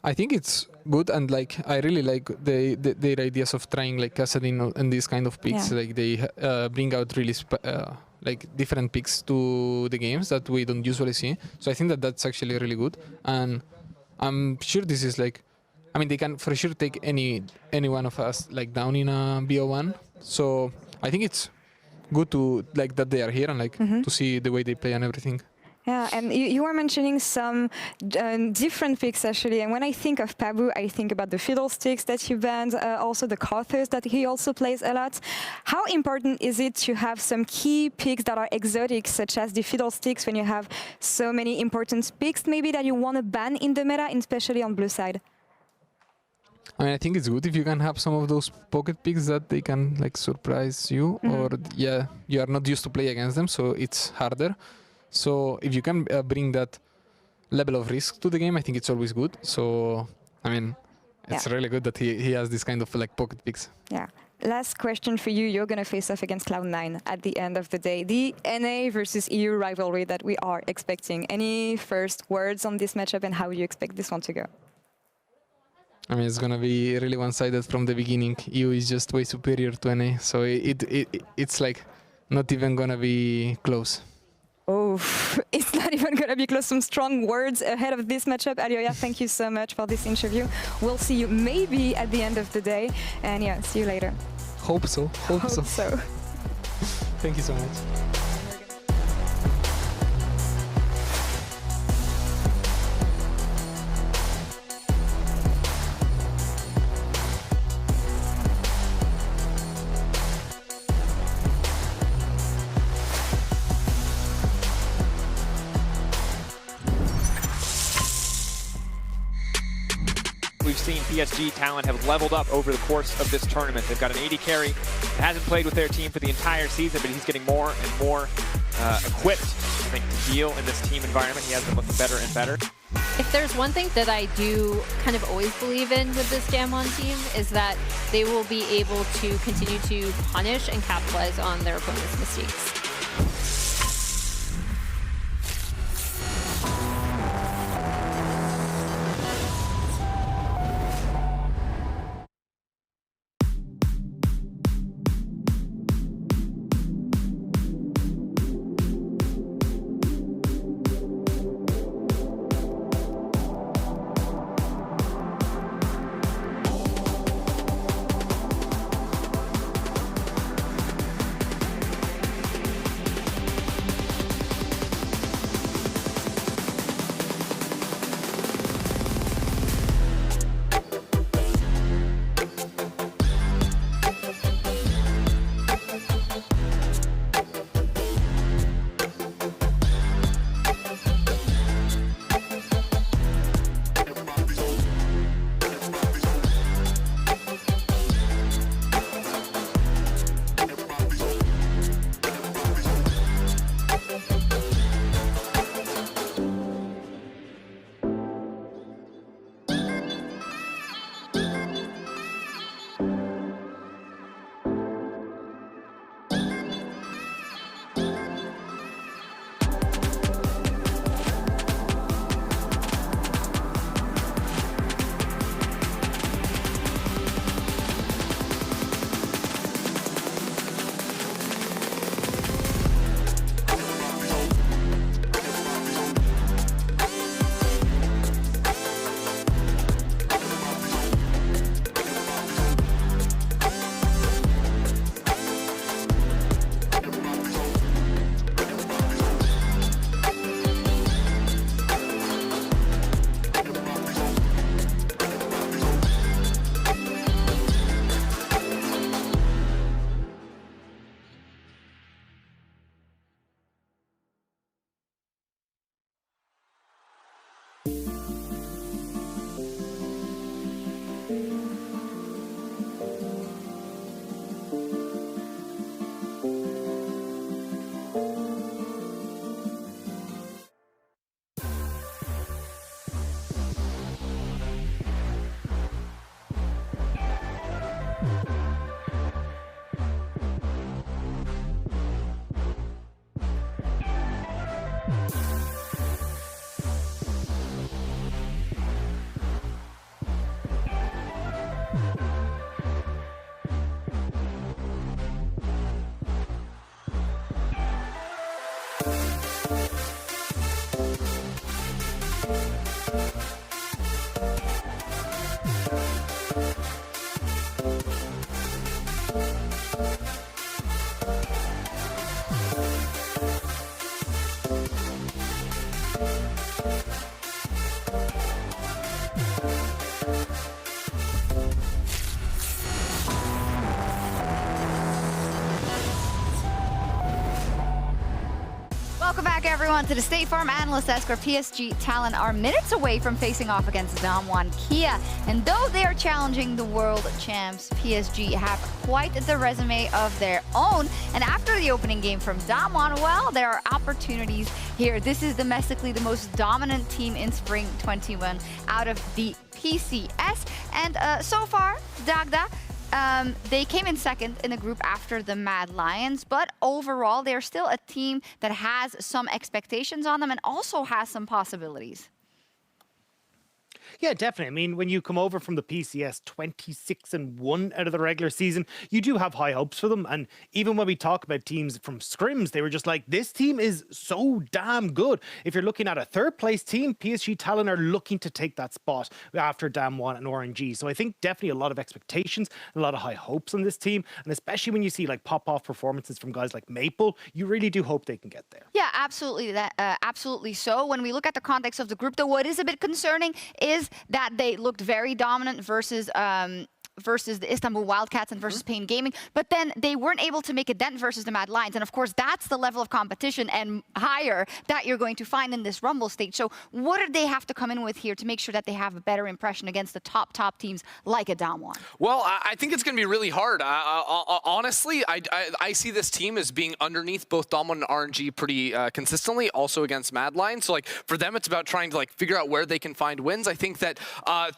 I think it's good, and like I really like their ideas of trying like Kassadin and these kind of picks. Yeah. Like they bring out really like different picks to the games that we don't usually see. So I think that that's actually really good, and I'm sure this is like, I mean, they can for sure take any one of us like down in a BO1. So I think it's good to like that they are here and like to see the way they play and everything. Yeah, and you were mentioning some different picks actually, and when I think of Pabu, I think about the fiddlesticks that he banned, also the Carthers that he also plays a lot. How important is it to have some key picks that are exotic, such as the fiddlesticks, when you have so many important picks maybe that you want to ban in the meta, especially on blue side? I mean, I think it's good if you can have some of those pocket picks that they can like surprise you, or yeah, you are not used to play against them, so it's harder. So if you can bring that level of risk to the game, I think it's always good. So I mean, it's really good that he has this kind of like pocket picks. Yeah. Last question for you. You're going to face off against Cloud9 at the end of the day. The NA versus EU rivalry that we are expecting. Any first words on this matchup and how you expect this one to go? I mean, it's going to be really one-sided from the beginning. EU is just way superior to NA. So it's like not even going to be close. Oh, it's not even going to be close. Some strong words ahead of this matchup. Alioya, thank you so much for this interview. We'll see you maybe at the end of the day. And yeah, see you later. Hope so. Hope so. Thank you so much. We've seen PSG talent have leveled up over the course of this tournament. They've got an 80 carry, hasn't played with their team for the entire season, but he's getting more and more equipped, I think, to deal in this team environment. He has been looking better and better. If there's one thing that I do kind of always believe in with this Damwon team is that they will be able to continue to punish and capitalize on their opponent's mistakes. Welcome back, everyone, to the State Farm Analyst Desk, where PSG Talon are minutes away from facing off against Damwon Kia. And though they are challenging the world champs, PSG have quite the resume of their own. And after the opening game from Damwon, well, there are opportunities here. This is domestically the most dominant team in Spring 21 out of the PCS. And so far, Dagda, they came in second in the group after the Mad Lions, but overall, they're still a team that has some expectations on them and also has some possibilities. Yeah, definitely. I mean, when you come over from the PCS 26-1 out of the regular season, you do have high hopes for them. And even when we talk about teams from scrims, they were just like, this team is so damn good. If you're looking at a third place team, PSG Talon are looking to take that spot after Damwon and RNG. So I think definitely a lot of expectations, a lot of high hopes on this team. And especially when you see like pop-off performances from guys like Maple, you really do hope they can get there. Yeah, absolutely. Absolutely so. When we look at the context of the group, though, what is a bit concerning is that they looked very dominant versus the Istanbul Wildcats and versus Pain Gaming, but then they weren't able to make a dent versus the Mad Lions. And of course, that's the level of competition and higher that you're going to find in this Rumble stage. So what do they have to come in with here to make sure that they have a better impression against the top teams like a Damwon? Well, I think it's going to be really hard. Honestly, I see this team as being underneath both Damwon and RNG pretty consistently, also against Mad Lions. So like for them, it's about trying to like figure out where they can find wins. I think that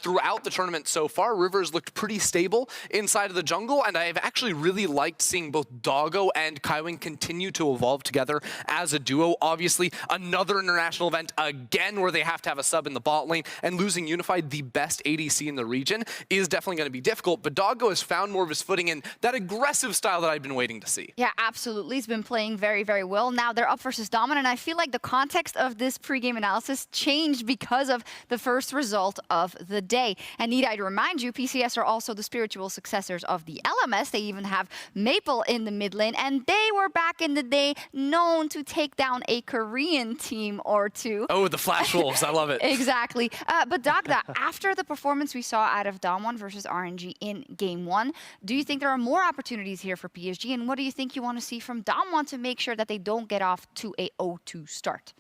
throughout the tournament so far, Rivers looked pretty stable inside of the jungle, and I've actually really liked seeing both Doggo and Kaiwing continue to evolve together as a duo. Obviously, another international event again where they have to have a sub in the bot lane, and losing Unified, the best ADC in the region, is definitely going to be difficult, but Doggo has found more of his footing in that aggressive style that I've been waiting to see. Yeah, absolutely. He's been playing very, very well. Now they're up versus Daman, and I feel like the context of this pregame analysis changed because of the first result of the day. And need I to remind you, PCS are also the spiritual successors of the LMS. They even have Maple in the mid lane, and they were back in the day known to take down a Korean team or two. Oh, the Flash Wolves. I love it. Exactly. But Dagda, after the performance we saw out of Damwon versus RNG in Game 1, do you think there are more opportunities here for PSG? And what do you think you want to see from Damwon to make sure that they don't get off to a 0-2 start?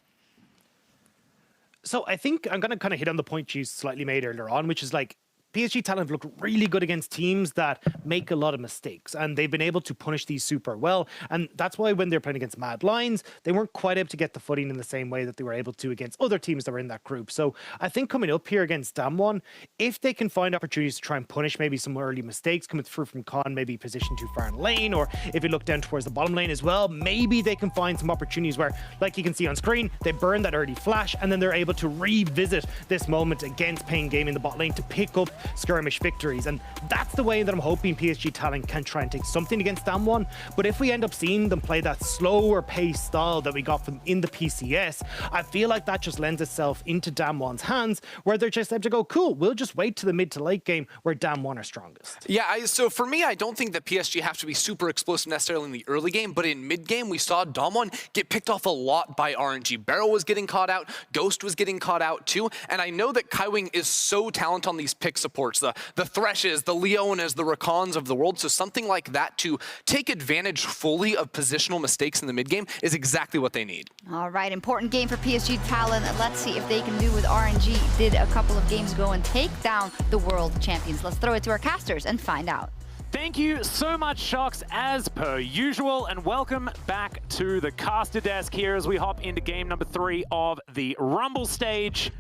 So I think I'm going to kind of hit on the point you slightly made earlier on, which is like, PSG Talon have looked really good against teams that make a lot of mistakes, and they've been able to punish these super well. And that's why when they're playing against Mad Lions, they weren't quite able to get the footing in the same way that they were able to against other teams that were in that group. So I think coming up here against Damwon, if they can find opportunities to try and punish maybe some early mistakes coming through from Con, maybe positioned too far in lane, or if you look down towards the bottom lane as well, maybe they can find some opportunities where, like you can see on screen, they burn that early flash, and then they're able to revisit this moment against Pain Game in the bot lane to pick up skirmish victories. And that's the way that I'm hoping PSG Talon can try and take something against Damwon. But if we end up seeing them play that slower pace style that we got from in the PCS, I feel like that just lends itself into Damwon's hands, where they're just able to go, cool, we'll just wait to the mid to late game where Damwon are strongest. Yeah, so for me, I don't think that PSG have to be super explosive necessarily in the early game, but in mid game, we saw Damwon get picked off a lot by RNG. Barrow was getting caught out, Ghost was getting caught out too, and I know that Kaiwing is so talented on these pick supports, the Threshes, the Leonas, the Rakans of the world. So something like that to take advantage fully of positional mistakes in the mid game is exactly what they need. All right, important game for PSG Talon. Let's see if they can do what RNG did a couple of games ago and take down the world champions. Let's throw it to our casters and find out. Thank you so much, Shox, as per usual, and welcome back to the caster desk here as we hop into game number 3 of the Rumble stage.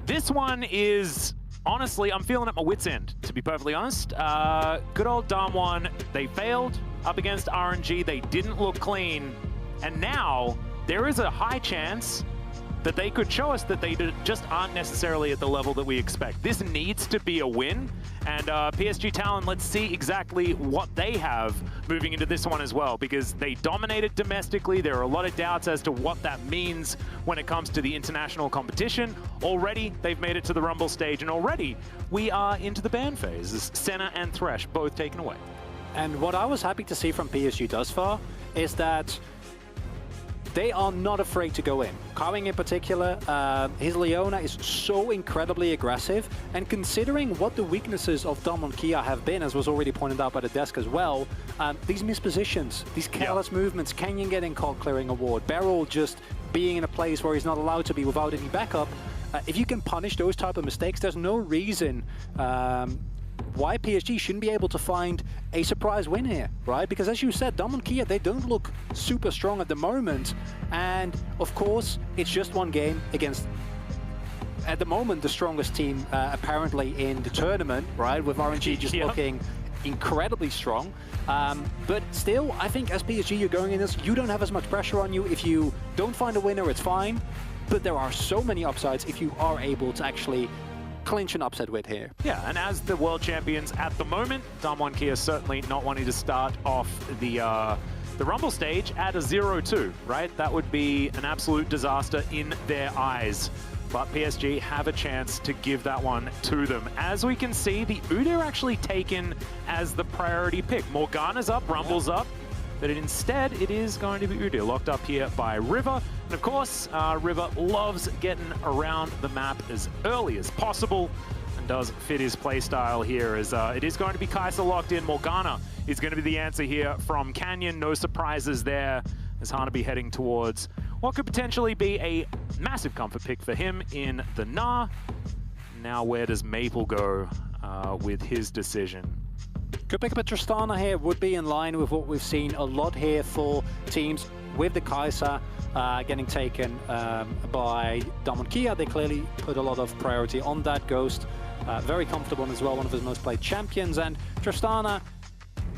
This one is... honestly, I'm feeling at my wit's end, to be perfectly honest. Good old Damwon, they failed up against RNG. They didn't look clean. And now there is a high chance that they could show us that they just aren't necessarily at the level that we expect. This needs to be a win. And PSG Talon, let's see exactly what they have moving into this one as well, because they dominated domestically. There are a lot of doubts as to what that means when it comes to the international competition. Already, they've made it to the Rumble stage, and already we are into the ban phase. As Senna and Thresh both taken away. And what I was happy to see from PSG thus far is that they are not afraid to go in. Kawing in particular, his Leona is so incredibly aggressive, and considering what the weaknesses of Damwon Kia have been, as was already pointed out by the desk as well, these mispositions, these careless movements, Canyon getting caught clearing a ward, Beryl just being in a place where he's not allowed to be without any backup, if you can punish those type of mistakes, there's no reason why PSG shouldn't be able to find a surprise win here, right? Because as you said, Damwon Kia, they don't look super strong at the moment. And of course, it's just one game against, at the moment, the strongest team apparently in the tournament, right? With RNG just looking incredibly strong. But still, I think as PSG, you're going in this, you don't have as much pressure on you. If you don't find a winner, it's fine. But there are so many upsides if you are able to actually clinch an upset with here. Yeah, and as the world champions at the moment, Damwon Kia certainly not wanting to start off the Rumble stage at a 0-2, right? That would be an absolute disaster in their eyes. But PSG have a chance to give that one to them. As we can see, the Udyr are actually taken as the priority pick. Morgana's up, Rumble's up, but instead it is going to be Udyr, locked up here by River. And of course, River loves getting around the map as early as possible and does fit his playstyle here, as it is going to be Kai'Sa locked in. Morgana is going to be the answer here from Canyon. No surprises there, as Hanabi heading towards what could potentially be a massive comfort pick for him in the Gnar. Now where does Maple go with his decision? Could pick up a Tristana here, would be in line with what we've seen a lot here for teams with the Kai'Sa getting taken by Damwon Kia. They clearly put a lot of priority on that Ghost. Very comfortable as well, one of his most played champions. And Tristana,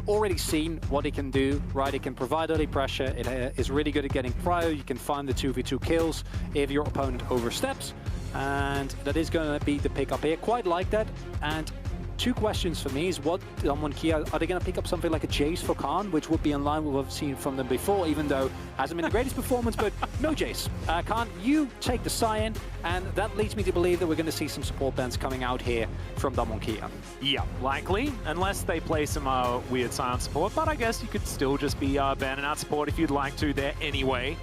already seen what he can do, right? He can provide early pressure. It is really good at getting prio. You can find the 2v2 kills if your opponent oversteps. And that is going to be the pickup here. Quite like that. And two questions for me is what Damwon Kia, are they going to pick up something like a Jace for Khan, which would be in line with what we've seen from them before, even though hasn't been the greatest performance, but no Jace. Khan, you take the Cyan, and that leads me to believe that we're going to see some support bans coming out here from Damwon Kia. Yeah, likely, unless they play some weird Cyan support, but I guess you could still just be banning out support if you'd like to there anyway.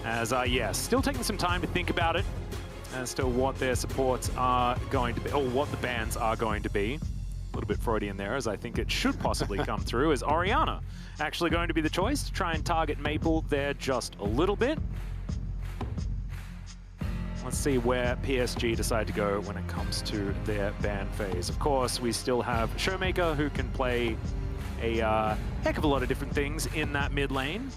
As, yeah, still taking some time to think about it as to what their supports are going to be, or what the bans are going to be. A little bit Freudian there, as I think it should possibly come through, as Orianna actually going to be the choice to try and target Maple there just a little bit. Let's see where PSG decide to go when it comes to their ban phase. Of course, we still have Showmaker, who can play a heck of a lot of different things in that mid lane.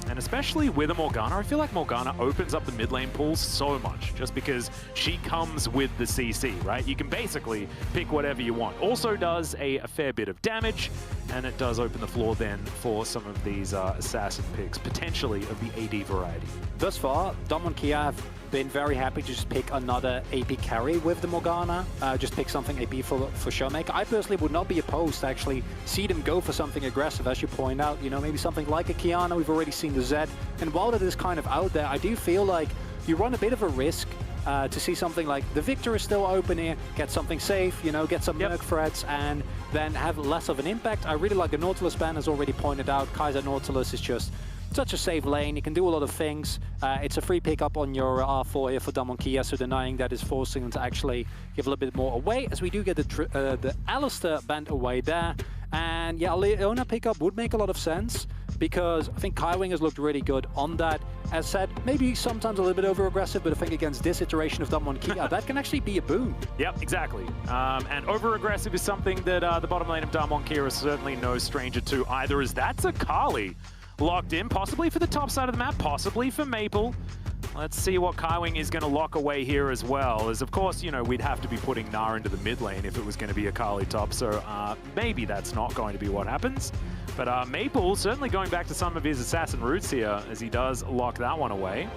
And especially with a Morgana, I feel like Morgana opens up the mid lane pools so much, just because she comes with the CC, right? You can basically pick whatever you want. Also does a fair bit of damage, and it does open the floor then for some of these assassin picks, potentially of the AD variety. Thus far, Damwon Kia have been very happy to just pick another AP carry with the Morgana, just pick something AP for Showmaker. I personally would not be opposed to actually see them go for something aggressive, as you point out, you know, maybe something like a Kiana. We've already seen the Zed, and while it is kind of out there, I do feel like you run a bit of a risk to see something like the Victor is still open here, get something safe, you know, get some Merc threats, and then have less of an impact. I really like the Nautilus ban, as already pointed out. Kai'Sa Nautilus is just such a safe lane. You can do a lot of things. It's a free pickup on your R4 here for Damwon Kia, so denying that is forcing them to actually give a little bit more away, as we do get the Alistair banned away there. And yeah, a Leona pickup would make a lot of sense, because I think Kaiwing has looked really good on that. As said, maybe sometimes a little bit over-aggressive, but I think against this iteration of Damwon Kia, that can actually be a boon. Yep, exactly. And over-aggressive is something that the bottom lane of Damwon Kia is certainly no stranger to either, as that's a Kali locked in, possibly for the top side of the map, possibly for Maple. Let's see what Kaiwing is going to lock away here as well, as of course, you know, we'd have to be putting Gnar into the mid lane if it was going to be a Kali top, so maybe that's not going to be what happens. But Maple certainly going back to some of his assassin roots here, as he does lock that one away.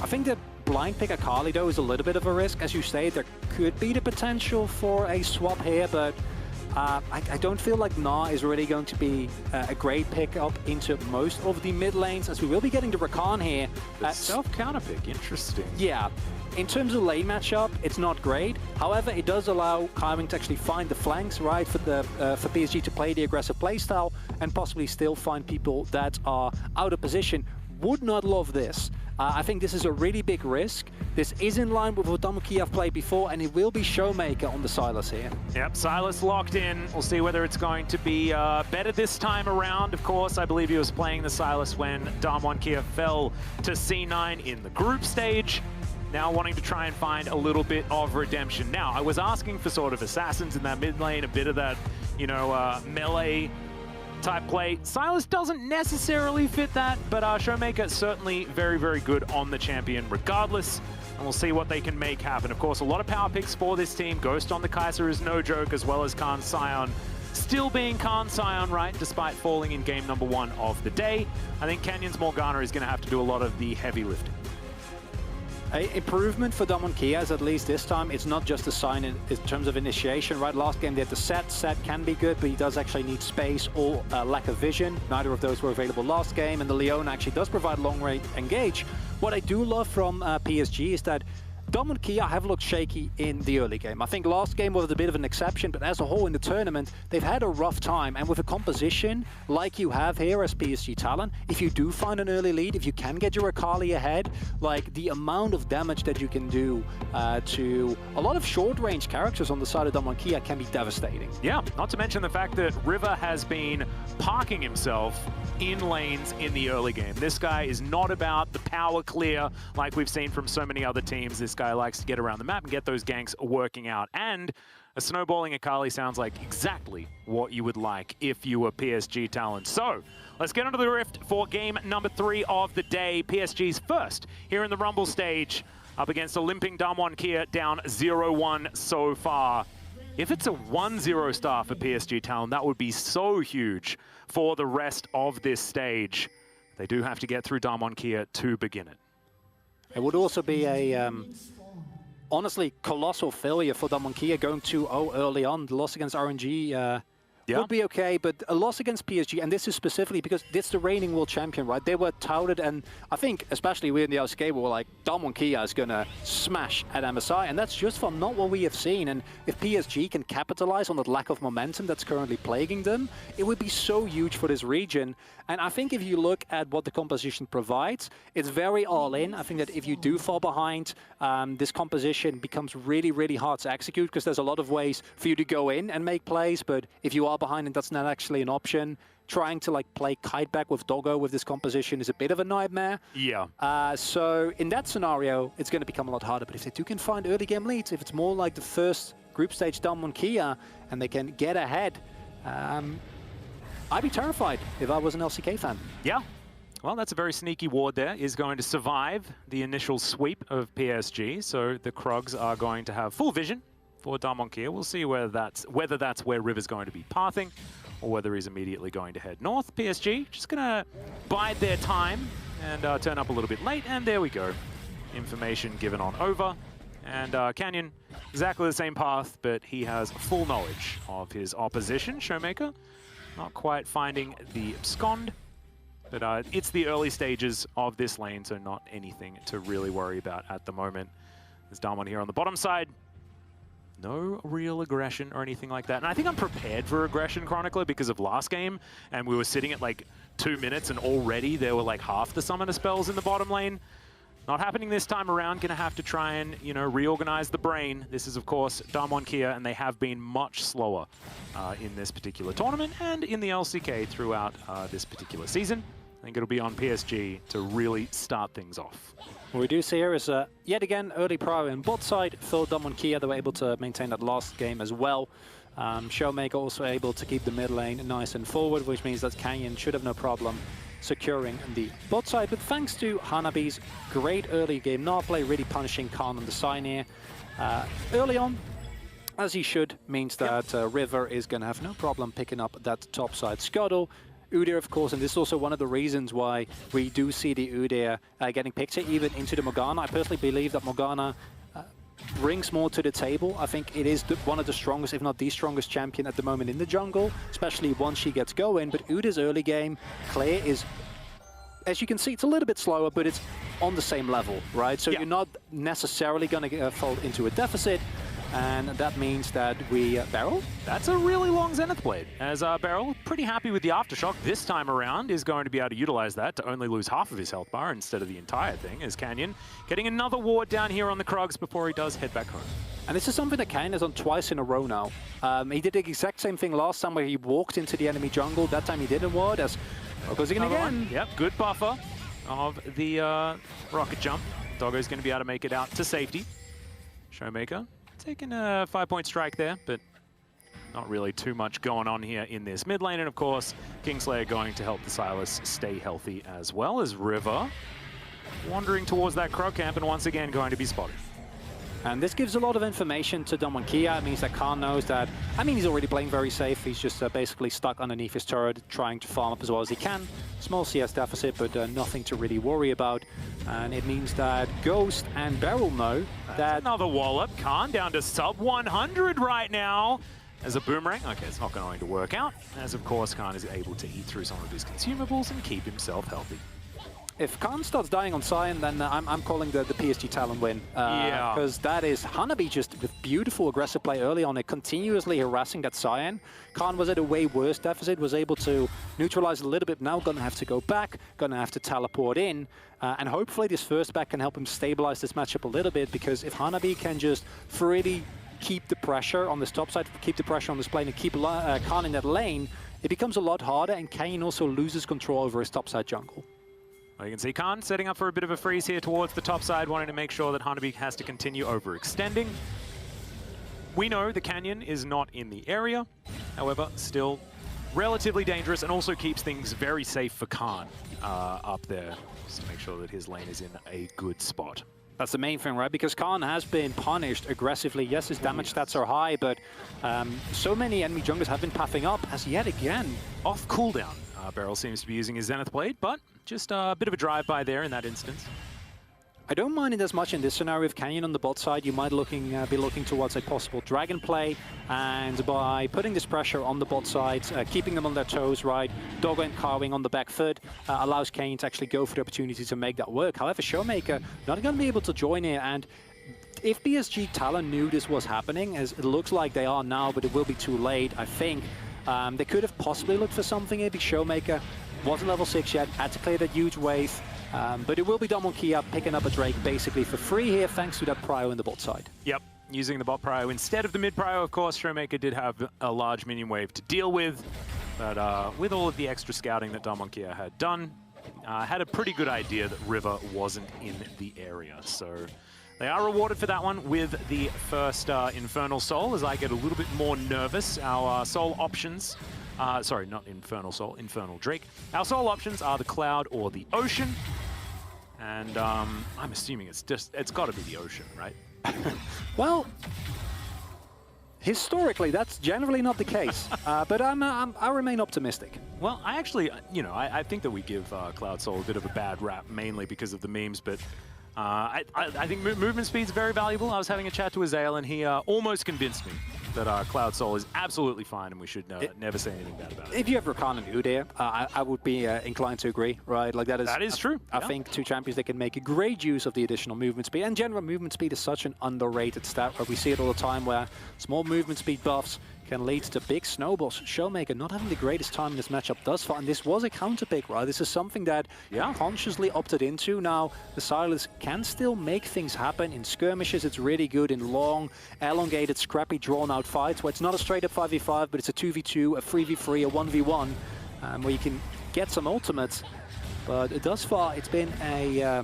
I think the blind pick Akali, though, is a little bit of a risk. As you say, there could be the potential for a swap here, but I don't feel like Gnar is really going to be a great pickup into most of the mid lanes, as we will be getting the Rakan here. Self-counter pick, interesting. Yeah. In terms of lane matchup, it's not great. However, it does allow Kaiwing to actually find the flanks, right, for PSG to play the aggressive playstyle and possibly still find people that are out of position would not love this. I think this is a really big risk. This is in line with what Damonkia have played before, and it will be Showmaker on the Sylas here. Yep, Sylas locked in. We'll see whether it's going to be better this time around. Of course, I believe he was playing the Sylas when Damonkia fell to C9 in the group stage. Now wanting to try and find a little bit of redemption. Now, I was asking for sort of assassins in that mid lane, a bit of that, you know, melee type play. Sylas doesn't necessarily fit that, but Showmaker certainly very, very good on the champion regardless. And we'll see what they can make happen. Of course, a lot of power picks for this team. Ghost on the Kaiser is no joke, as well as Khan Sion. Still being Khan Sion, right, despite falling in game number 1 of the day. I think Canyon's Morgana is going to have to do a lot of the heavy lifting. Improvement for Damonkia is at least this time. It's not just a sign in terms of initiation, right? Last game they had the set. Set can be good, but he does actually need space or lack of vision. Neither of those were available last game, and the Leona actually does provide long-range engage. What I do love from PSG is that Damonkia have looked shaky in the early game. I think last game was a bit of an exception, but as a whole in the tournament, they've had a rough time. And with a composition like you have here as PSG Talon, if you do find an early lead, if you can get your Akali ahead, like the amount of damage that you can do to a lot of short-range characters on the side of Damonkia can be devastating. Yeah, not to mention the fact that River has been parking himself in lanes in the early game. This guy is not about the power clear like we've seen from so many other teams. This guy likes to get around the map and get those ganks working out. And a snowballing Akali sounds like exactly what you would like if you were PSG Talon. So let's get onto the Rift for game number 3 of the day. PSG's first here in the Rumble stage up against a limping Damonkia, down 0-1 so far. If it's a 1-0 star for PSG Talon, that would be so huge for the rest of this stage. They do have to get through Damonkia to begin it. It would also be a, honestly, colossal failure for Damonkia going 2-0 early on. The loss against RNG would be okay, but a loss against PSG, and this is specifically because it's the reigning world champion, right? They were touted, and I think, especially we in the LCK, were like, Damonkia is going to smash at MSI, and that's just from not what we have seen. And if PSG can capitalize on that lack of momentum that's currently plaguing them, it would be so huge for this region. And I think if you look at what the composition provides, it's very all-in. I think that if you do fall behind, this composition becomes really, really hard to execute because there's a lot of ways for you to go in and make plays, but if you are behind and that's not actually an option, trying to like play kite back with Doggo with this composition is a bit of a nightmare. Yeah. So in that scenario, it's going to become a lot harder. But if they do can find early game leads, if it's more like the first group stage Damonkia and they can get ahead, I'd be terrified if I was an LCK fan. Yeah. Well, that's a very sneaky ward there. Is going to survive the initial sweep of PSG. So the Krugs are going to have full vision for Damonkia. We'll see whether that's where River's going to be pathing or whether he's immediately going to head north. PSG just going to bide their time and turn up a little bit late. And there we go. Information given on over. And Canyon, exactly the same path, but he has full knowledge of his opposition. Showmaker not quite finding the abscond, but it's the early stages of this lane, so not anything to really worry about at the moment. There's Damon here on the bottom side. No real aggression or anything like that. And I think I'm prepared for aggression, Chronicler, because of last game, and we were sitting at like 2 minutes and already there were like half the summoner spells in the bottom lane. Not happening this time around. Gonna have to try and, you know, reorganize the brain. This is, of course, Damonkia, and they have been much slower in this particular tournament and in the LCK throughout this particular season. I think it'll be on PSG to really start things off. What we do see here is, yet again, early prior in bot side for Damonkia. They were able to maintain that last game as well. Showmaker also able to keep the mid lane nice and forward, which means that Canyon should have no problem securing the bot side. But thanks to Hanabi's great early game Gnar play, really punishing Khan on the sign here. Early on, as he should, means that River is going to have no problem picking up that top side scuttle. Udyr, of course, and this is also one of the reasons why we do see the Udyr getting picked here, even into the Morgana. I personally believe that Morgana brings more to the table. I think it is one of the strongest, if not the strongest champion at the moment in the jungle, especially once she gets going. But Udyr's early game, Claire is, as you can see, it's a little bit slower, but it's on the same level, right? So you're not necessarily going to fall into a deficit. and that means that we Beryl. That's a really long Zenith Blade, as Beryl, pretty happy with the Aftershock this time around, is going to be able to utilize that to only lose half of his health bar instead of the entire thing, as Canyon getting another ward down here on the Krugs before he does head back home. And this is something that Kane has done twice in a row now. He did the exact same thing last time where he walked into the enemy jungle. That time he didn't ward, as goes in again. Yep, good buffer of the rocket jump. Doggo's going to be able to make it out to safety. Showmaker taking a 5-point strike there, but not really too much going on here in this mid lane. And of course, Kingslayer going to help the Silas stay healthy, as well as River wandering towards that Krug camp and once again going to be spotted. And this gives a lot of information to Damonkia. It means that Khan knows that, I mean, he's already playing very safe. He's just basically stuck underneath his turret, trying to farm up as well as he can. Small CS deficit, but nothing to really worry about. And it means that Ghost and Beryl know that... Another wallop. Khan down to sub 100 right now. As a boomerang, okay, it's not going to work out. As of course, Khan is able to eat through some of his consumables and keep himself healthy. If Khan starts dying on Sion, then I'm calling the PSG Talon win. Because that is Hanabi just with beautiful aggressive play early on it, continuously harassing that Sion. Khan was at a way worse deficit, was able to neutralize a little bit. Now going to have to go back, going to have to teleport in. And hopefully this first back can help him stabilize this matchup a little bit, because if Hanabi can just freely keep the pressure on this top side, keep the pressure on this plane and keep Khan in that lane, it becomes a lot harder, and Kane also loses control over his top side jungle. Well, you can see Khan setting up for a bit of a freeze here towards the top side, wanting to make sure that Hanabi has to continue overextending. We know the Canyon is not in the area, however, still relatively dangerous, and also keeps things very safe for Khan up there, just to make sure that his lane is in a good spot. That's the main thing, right? Because Khan has been punished aggressively. Yes, his damage stats are high, but so many enemy junglers have been pathing up, as yet again off cooldown. Beryl seems to be using his Zenith Blade, but just a bit of a drive-by there in that instance. I don't mind it as much in this scenario. With Canyon on the bot side, you might be looking towards a possible dragon play, and by putting this pressure on the bot side, keeping them on their toes, right, Doggo and Carwing on the back foot, allows Kane to actually go for the opportunity to make that work. However, Showmaker not going to be able to join here, and if PSG Talon knew this was happening, as it looks like they are now, but it will be too late, I think. They could have possibly looked for something here, because Showmaker wasn't level 6 yet, had to clear that huge wave. But it will be Damonkia picking up a Drake basically for free here, thanks to that prio in the bot side. Yep, using the bot prio instead of the mid prio, of course. Showmaker did have a large minion wave to deal with, but with all of the extra scouting that Damonkia had done, had a pretty good idea that River wasn't in the area. So they are rewarded for that one with the first Infernal Soul, as I get a little bit more nervous. Our soul options, sorry, not Infernal Soul, Infernal Drake. Our soul options are the Cloud or the Ocean. And I'm assuming it's got to be the Ocean, right? Well, historically, that's generally not the case. But I remain optimistic. Well, I actually, you know, I think that we give Cloud Soul a bit of a bad rap, mainly because of the memes, but I think movement speed is very valuable. I was having a chat to Azael, and he almost convinced me that Cloud Soul is absolutely fine, and we should never say anything bad about it. If you have Rakan and Udyr, I would be inclined to agree, right? Like that is true. I think two champions that can make a great use of the additional movement speed. And general movement speed is such an underrated stat, where we see it all the time, where small movement speed buffs can lead to big snowballs. Showmaker not having the greatest time in this matchup thus far, and this was a counter pick, right? This is something that consciously opted into. Now, the Silas can still make things happen. In skirmishes, it's really good. In long, elongated, scrappy, drawn-out fights, where it's not a straight-up 5v5, but it's a 2v2, a 3v3, a 1v1, where you can get some ultimates. But thus far, it's been a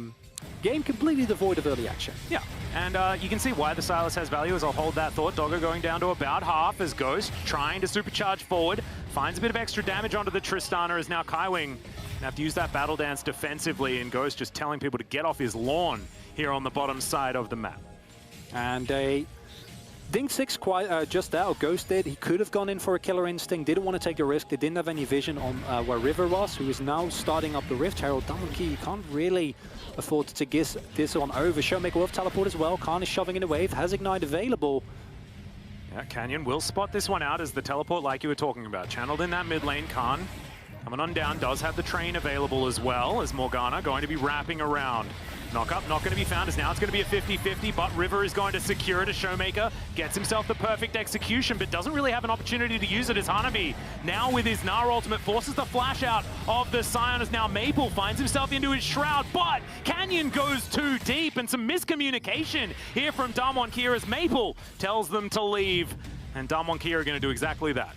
game completely devoid of early action. Yeah, and you can see why the Silas has value, as I'll hold that thought. Doggo going down to about half, as Ghost trying to supercharge forward. Finds a bit of extra damage onto the Tristana, as now Kaiwing gonna have to use that battle dance defensively, and Ghost just telling people to get off his lawn here on the bottom side of the map. And a Ding 6 quite just out. Ghost did. He could have gone in for a Killer Instinct. Didn't want to take the risk. They didn't have any vision on where River was, who is now starting up the Rift Herald. Damonkia, you can't really afford to get this on over. Showmaker will have teleport as well. Khan is shoving in a wave. Has Ignite available. Yeah, Canyon will spot this one out as the teleport, like you were talking about. Channeled in that mid lane. Khan Coming on down, does have the train available as well, as Morgana going to be wrapping around. Knock up, not going to be found, as now it's going to be a 50-50, but River is going to secure it as Showmaker gets himself the perfect execution, but doesn't really have an opportunity to use it as Hanabi. Now with his Gnar ultimate, forces the flash out of the Scion, as now Maple finds himself into his Shroud, but Canyon goes too deep, and some miscommunication here from Damwon Kia as Maple tells them to leave, and Damwon Kia are going to do exactly that.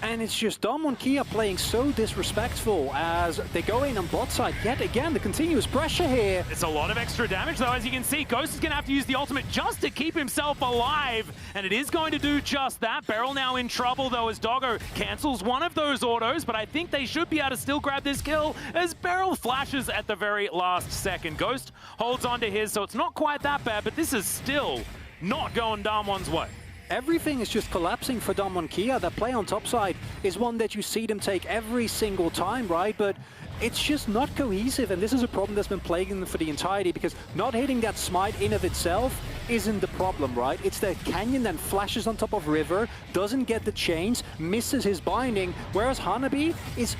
And it's just Damwon Kia playing so disrespectful as they go in on bot side yet again. The continuous pressure here. It's a lot of extra damage though, as you can see. Ghost is going to have to use the ultimate just to keep himself alive. And it is going to do just that. Beryl now in trouble though, as Doggo cancels one of those autos. But I think they should be able to still grab this kill as Beryl flashes at the very last second. Ghost holds on to his, so it's not quite that bad. But this is still not going Damwon's way. Everything is just collapsing for Damwon Kia. That play on top side is one that you see them take every single time, right? But it's just not cohesive, and this is a problem that's been plaguing them for the entirety, because not hitting that smite in of itself isn't the problem, right? It's that Canyon then flashes on top of River, doesn't get the chains, misses his binding, whereas Hanabi is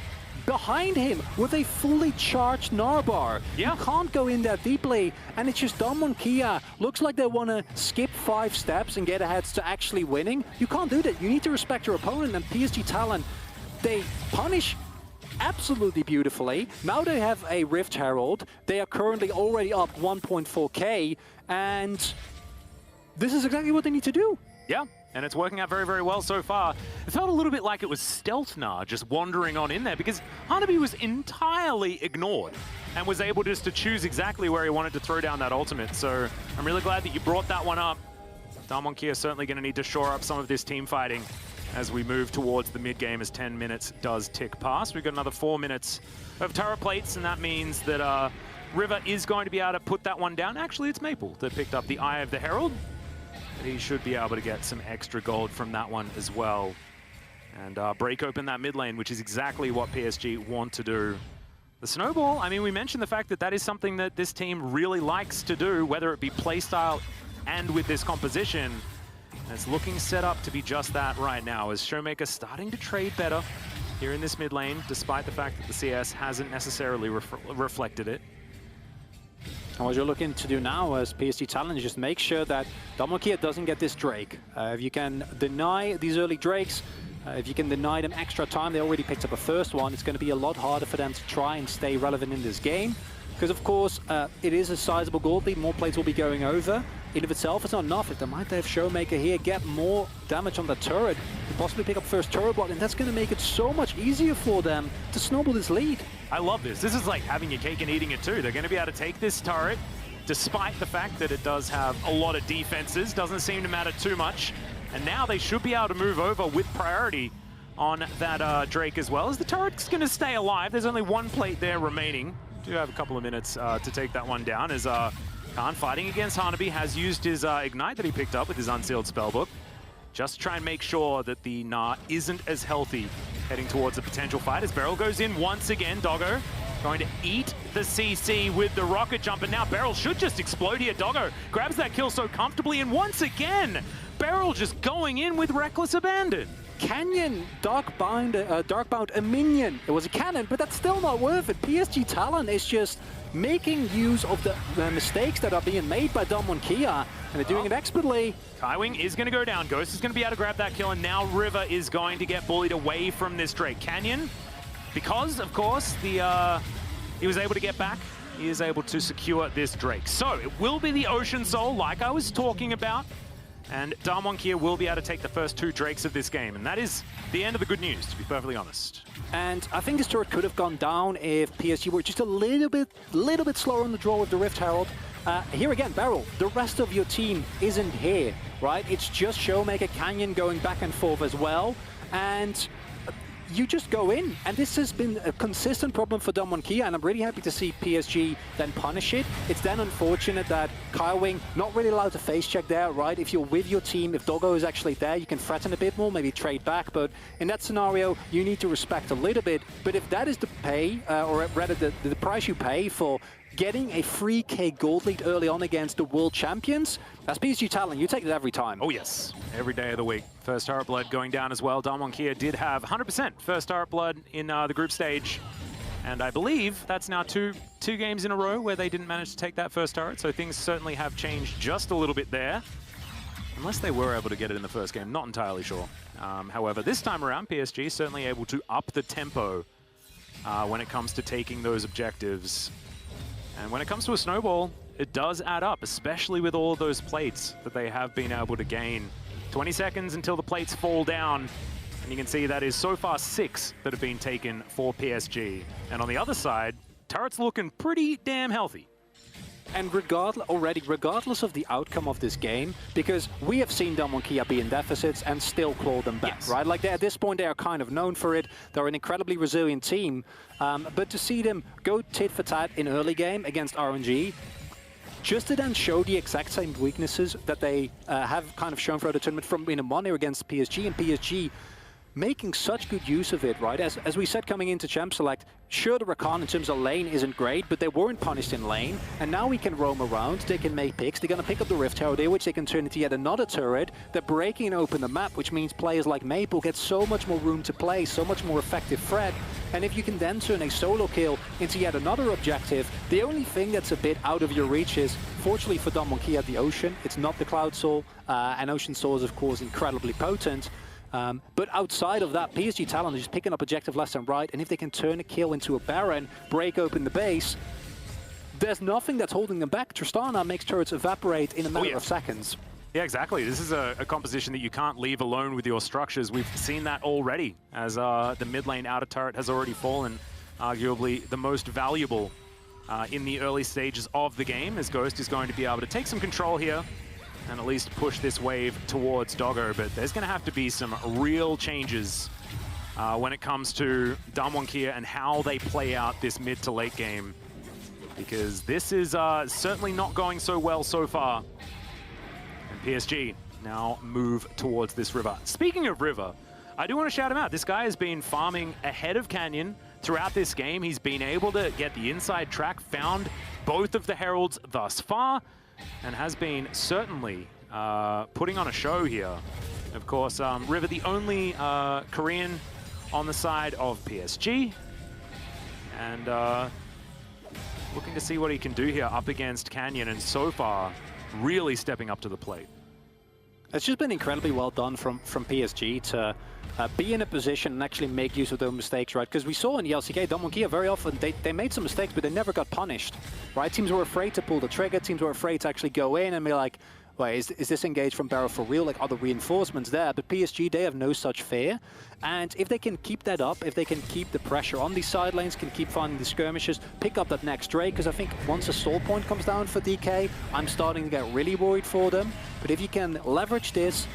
behind him with a fully charged Narbar. Yeah. You can't go in that deeply, and it's just Damwon Kia. Looks like they want to skip 5 steps and get ahead to actually winning. You can't do that. You need to respect your opponent, and PSG Talon, they punish absolutely beautifully. Now they have a Rift Herald. They are currently already up 1.4k, and this is exactly what they need to do. Yeah. And it's working out very, very well so far. It felt a little bit like it was Stealth Gnar just wandering on in there, because Hanabi was entirely ignored and was able just to choose exactly where he wanted to throw down that ultimate. So I'm really glad that you brought that one up. Damwon Kia certainly going to need to shore up some of this team fighting as we move towards the mid-game, as 10 minutes does tick past. We've got another 4 minutes of turret plates, and that means that River is going to be able to put that one down. Actually, it's Maple that picked up the Eye of the Herald. He should be able to get some extra gold from that one as well. And break open that mid lane, which is exactly what PSG want to do. The snowball, I mean, we mentioned the fact that that is something that this team really likes to do, whether it be playstyle and with this composition. And it's looking set up to be just that right now, as Showmaker starting to trade better here in this mid lane, despite the fact that the CS hasn't necessarily reflected it. And what you're looking to do now as PSG Talon is just make sure that Damwon Kia doesn't get this Drake. If you can deny these early Drakes, if you can deny them extra time, they already picked up a first one, it's going to be a lot harder for them to try and stay relevant in this game. Because of course, it is a sizable gold lead, more plates will be going over. In of itself, it's not enough. If they might have Showmaker here, get more damage on the turret, and possibly pick up first turret block, and that's going to make it so much easier for them to snowball this lead. I love this. This is like having your cake and eating it too. They're going to be able to take this turret, despite the fact that it does have a lot of defenses, doesn't seem to matter too much. And now they should be able to move over with priority on that Drake as well, as the turret's going to stay alive. There's only one plate there remaining. Do have a couple of minutes to take that one down, as Khan fighting against Hanabi has used his Ignite that he picked up with his Unsealed Spellbook, just to try and make sure that the Gnar isn't as healthy heading towards a potential fight, as Beryl goes in once again. Doggo going to eat the CC with the rocket jump, and now Beryl should just explode here. Doggo grabs that kill so comfortably, and once again, Beryl just going in with reckless abandon. Canyon Darkbound a minion. It was a cannon, but that's still not worth it. PSG Talon is just making use of the mistakes that are being made by Damwon Kia, and they're doing it expertly. Kaiwing is going to go down. Ghost is going to be able to grab that kill, and now River is going to get bullied away from this Drake. Canyon, because, of course, he was able to get back, he is able to secure this Drake. So it will be the Ocean Soul, like I was talking about, and Damwon Kia will be able to take the first 2 Drakes of this game, and that is the end of the good news, to be perfectly honest. And I think this turret could have gone down if PSG were just a little bit slower on the draw with the Rift Herald. Here again, Beryl, the rest of your team isn't here, right? It's just Showmaker, Canyon going back and forth as well, and you just go in, and this has been a consistent problem for Damwon Kia, and I'm really happy to see PSG then punish it. It's then unfortunate that Kaiwing not really allowed to face check there, right? If you're with your team, if Doggo is actually there, you can threaten a bit more, maybe trade back, but in that scenario, you need to respect a little bit. But if that is the pay, or rather the price you pay for getting a 3K gold lead early on against the world champions, as PSG Talent, you take it every time. Oh yes, every day of the week. First Turret Blood going down as well. Damwon did have 100% first Turret Blood in the group stage. And I believe that's now two games in a row where they didn't manage to take that first turret, so things certainly have changed just a little bit there. Unless they were able to get it in the first game, not entirely sure. However, this time around, PSG certainly able to up the tempo when it comes to taking those objectives. And when it comes to a snowball, it does add up, especially with all of those plates that they have been able to gain. 20 seconds until the plates fall down. And you can see that is so far 6 that have been taken for PSG. And on the other side, turret's looking pretty damn healthy. And regardless of the outcome of this game, because we have seen Damwon be in deficits and still claw them back, yes. Right? Like at this point, they are kind of known for it. They're an incredibly resilient team. But to see them go tit for tat in early game against RNG, just to then show the exact same weaknesses that they have kind of shown throughout the tournament from in one year against PSG, and PSG making such good use of it, right? As we said coming into Champ Select, sure, the Rakan in terms of lane isn't great, but they weren't punished in lane, and now we can roam around, they can make picks, they're going to pick up the Rift Tower there, which they can turn into yet another turret. They're breaking open the map, which means players like Maple get so much more room to play, so much more effective threat, and if you can then turn a solo kill into yet another objective, the only thing that's a bit out of your reach is, fortunately for Damwon at the Ocean, it's not the Cloud Soul, and Ocean Soul is of course incredibly potent. But outside of that, PSG Talent is just picking up objective left and right, and if they can turn a kill into a Baron, break open the base, there's nothing that's holding them back. Tristana makes turrets evaporate in a matter of seconds. Yeah, exactly. This is a composition that you can't leave alone with your structures. We've seen that already, as the mid lane outer turret has already fallen, arguably the most valuable in the early stages of the game, as Ghost is going to be able to take some control here and at least push this wave towards Doggo, but there's going to have to be some real changes when it comes to Damwon and how they play out this mid to late game, because this is certainly not going so well so far. And PSG now move towards this river. Speaking of river, I do want to shout him out. This guy has been farming ahead of Canyon throughout this game. He's been able to get the inside track, found both of the Heralds thus far, and has been certainly putting on a show here. Of course, River, the only Korean on the side of PSG, and looking to see what he can do here up against Canyon, and so far, really stepping up to the plate. It's just been incredibly well done from PSG to be in a position and actually make use of those mistakes, right? Because we saw in the LCK, Damwon very often, they made some mistakes, but they never got punished, right? Teams were afraid to pull the trigger, teams were afraid to actually go in and be like, wait, is this engaged from Barrow for real? Like, are the reinforcements there? But PSG, they have no such fear. And if they can keep that up, if they can keep the pressure on these side lanes, can keep finding the skirmishes, pick up that next Drake, because I think once a stall point comes down for DK, I'm starting to get really worried for them. But if you can leverage this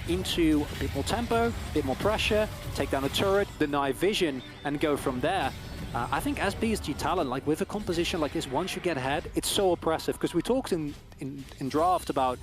into a bit more tempo, a bit more pressure, take down a turret, deny vision, and go from there, I think as PSG Talent, like with a composition like this, once you get ahead, it's so oppressive. Because we talked in draft about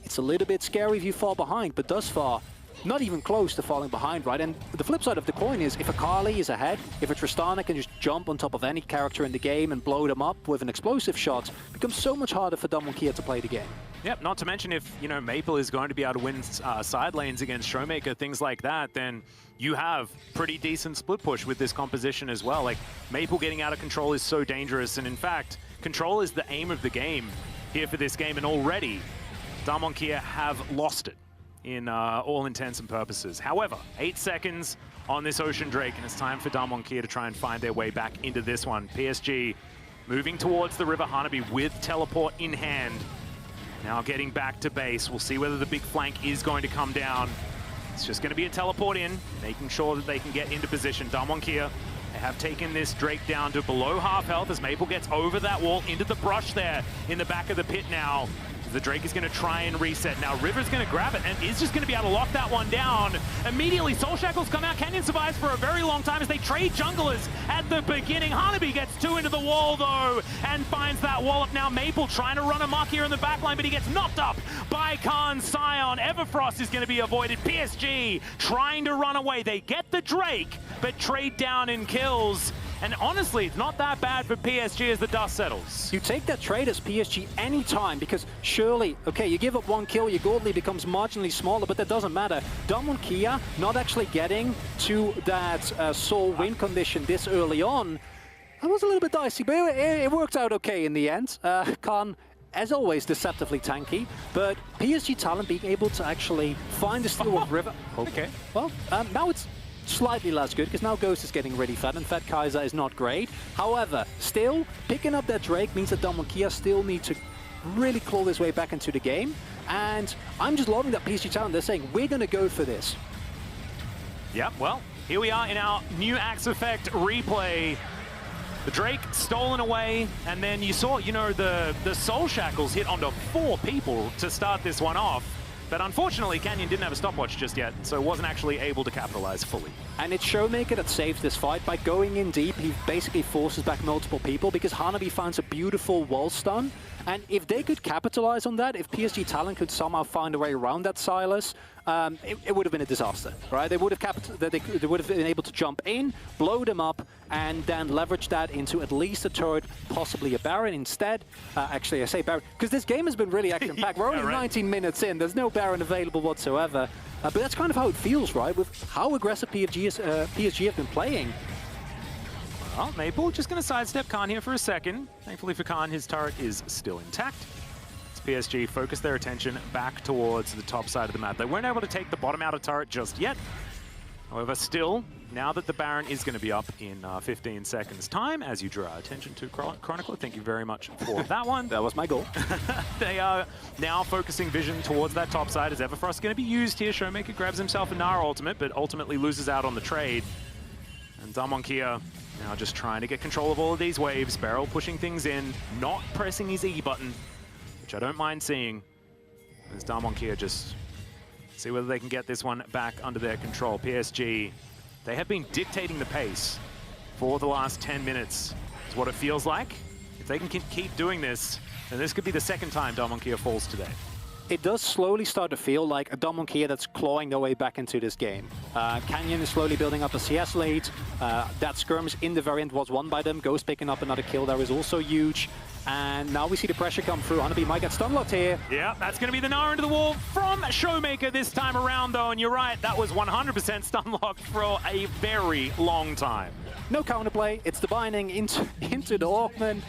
it's a little bit scary if you fall behind, but thus far, not even close to falling behind, right? And the flip side of the coin is if a Kali is ahead, if a Tristana can just jump on top of any character in the game and blow them up with an explosive shot, it becomes so much harder for Damwon to play the game. Yep, not to mention if, you know, Maple is going to be able to win side lanes against Showmaker, things like that, then you have pretty decent split push with this composition as well. Like, Maple getting out of control is so dangerous, and in fact, control is the aim of the game here for this game, and already Damwon have lost it in all intents and purposes. However, 8 seconds on this Ocean Drake, and it's time for Damwon to try and find their way back into this one. PSG moving towards the River Hanabi with teleport in hand. Now getting back to base. We'll see whether the big flank is going to come down. It's just going to be a teleport in, making sure that they can get into position. Damwon they have taken this Drake down to below half health as Maple gets over that wall into the brush there in the back of the pit now. The Drake is going to try and reset. Now River's going to grab it and is just going to be able to lock that one down. Immediately, Soul Shackles come out. Canyon survives for a very long time as they trade junglers at the beginning. Hanabi gets 2 into the wall, though, and finds that wallop. Now Maple trying to run amok here in the backline, but he gets knocked up by Khan Sion. Everfrost is going to be avoided. PSG trying to run away. They get the Drake, but trade down in kills. And honestly, it's not that bad for PSG as the dust settles. You take that trade as PSG anytime, because surely, okay, you give up 1 kill, your gold lead becomes marginally smaller, but that doesn't matter. Damwon Kia not actually getting to that sole win condition this early on, that was a little bit dicey, but it worked out okay in the end. Khan, as always, deceptively tanky, but PSG Talent being able to actually find the steal of River. Okay, well, now it's slightly less good, because now Ghost is getting really fed, and Fed Kaiser is not great. However, still, picking up that Drake means that Damwon Kia still need to really claw his way back into the game, and I'm just loving that PSG Talent, they're saying, we're going to go for this. Yep, well, here we are in our new Axe Effect replay. The Drake stolen away, and then you saw, you know, the Soul Shackles hit onto 4 people to start this one off. But unfortunately, Canyon didn't have a stopwatch just yet, so wasn't actually able to capitalize fully. And it's Showmaker that saves this fight. By going in deep, he basically forces back multiple people, because Hanabi finds a beautiful wall stun. And if they could capitalize on that, if PSG Talent could somehow find a way around that Silas, it would have been a disaster, right? They would have been able to jump in, blow them up, and then leverage that into at least a turret, possibly a Baron. Instead, actually I say Baron, because this game has been really action-packed. We're only 19 minutes in, there's no Baron available whatsoever. But that's kind of how it feels, right? With how aggressive PSG have been playing. Well, Maple just going to sidestep Khan here for a second. Thankfully for Khan, his turret is still intact. As PSG focus their attention back towards the top side of the map. They weren't able to take the bottom outer turret just yet. However, still, now that the Baron is going to be up in 15 seconds' time, as you draw attention to Chronicler, thank you very much for that one. That was my goal. They are now focusing vision towards that top side, as Everfrost going to be used here. Showmaker grabs himself a Nara ultimate, but ultimately loses out on the trade. And Damwon Kia now just trying to get control of all of these waves. Beryl pushing things in, not pressing his E button, which I don't mind seeing. As Damwon Kia just see whether they can get this one back under their control. PSG, they have been dictating the pace for the last 10 minutes. Is what it feels like. If they can keep doing this, then this could be the second time Damwon Kia falls today. It does slowly start to feel like a Damwon Kia that's clawing their way back into this game. Canyon is slowly building up a CS lead. That skirmish in the very end was won by them. Ghost picking up another kill there is also huge. And now we see the pressure come through. Hanabi might get stunlocked here. Yeah, that's going to be the Nara into the wall from Showmaker this time around, though. And you're right, that was 100% stunlocked for a very long time. No counterplay. It's the binding into the Hawkman.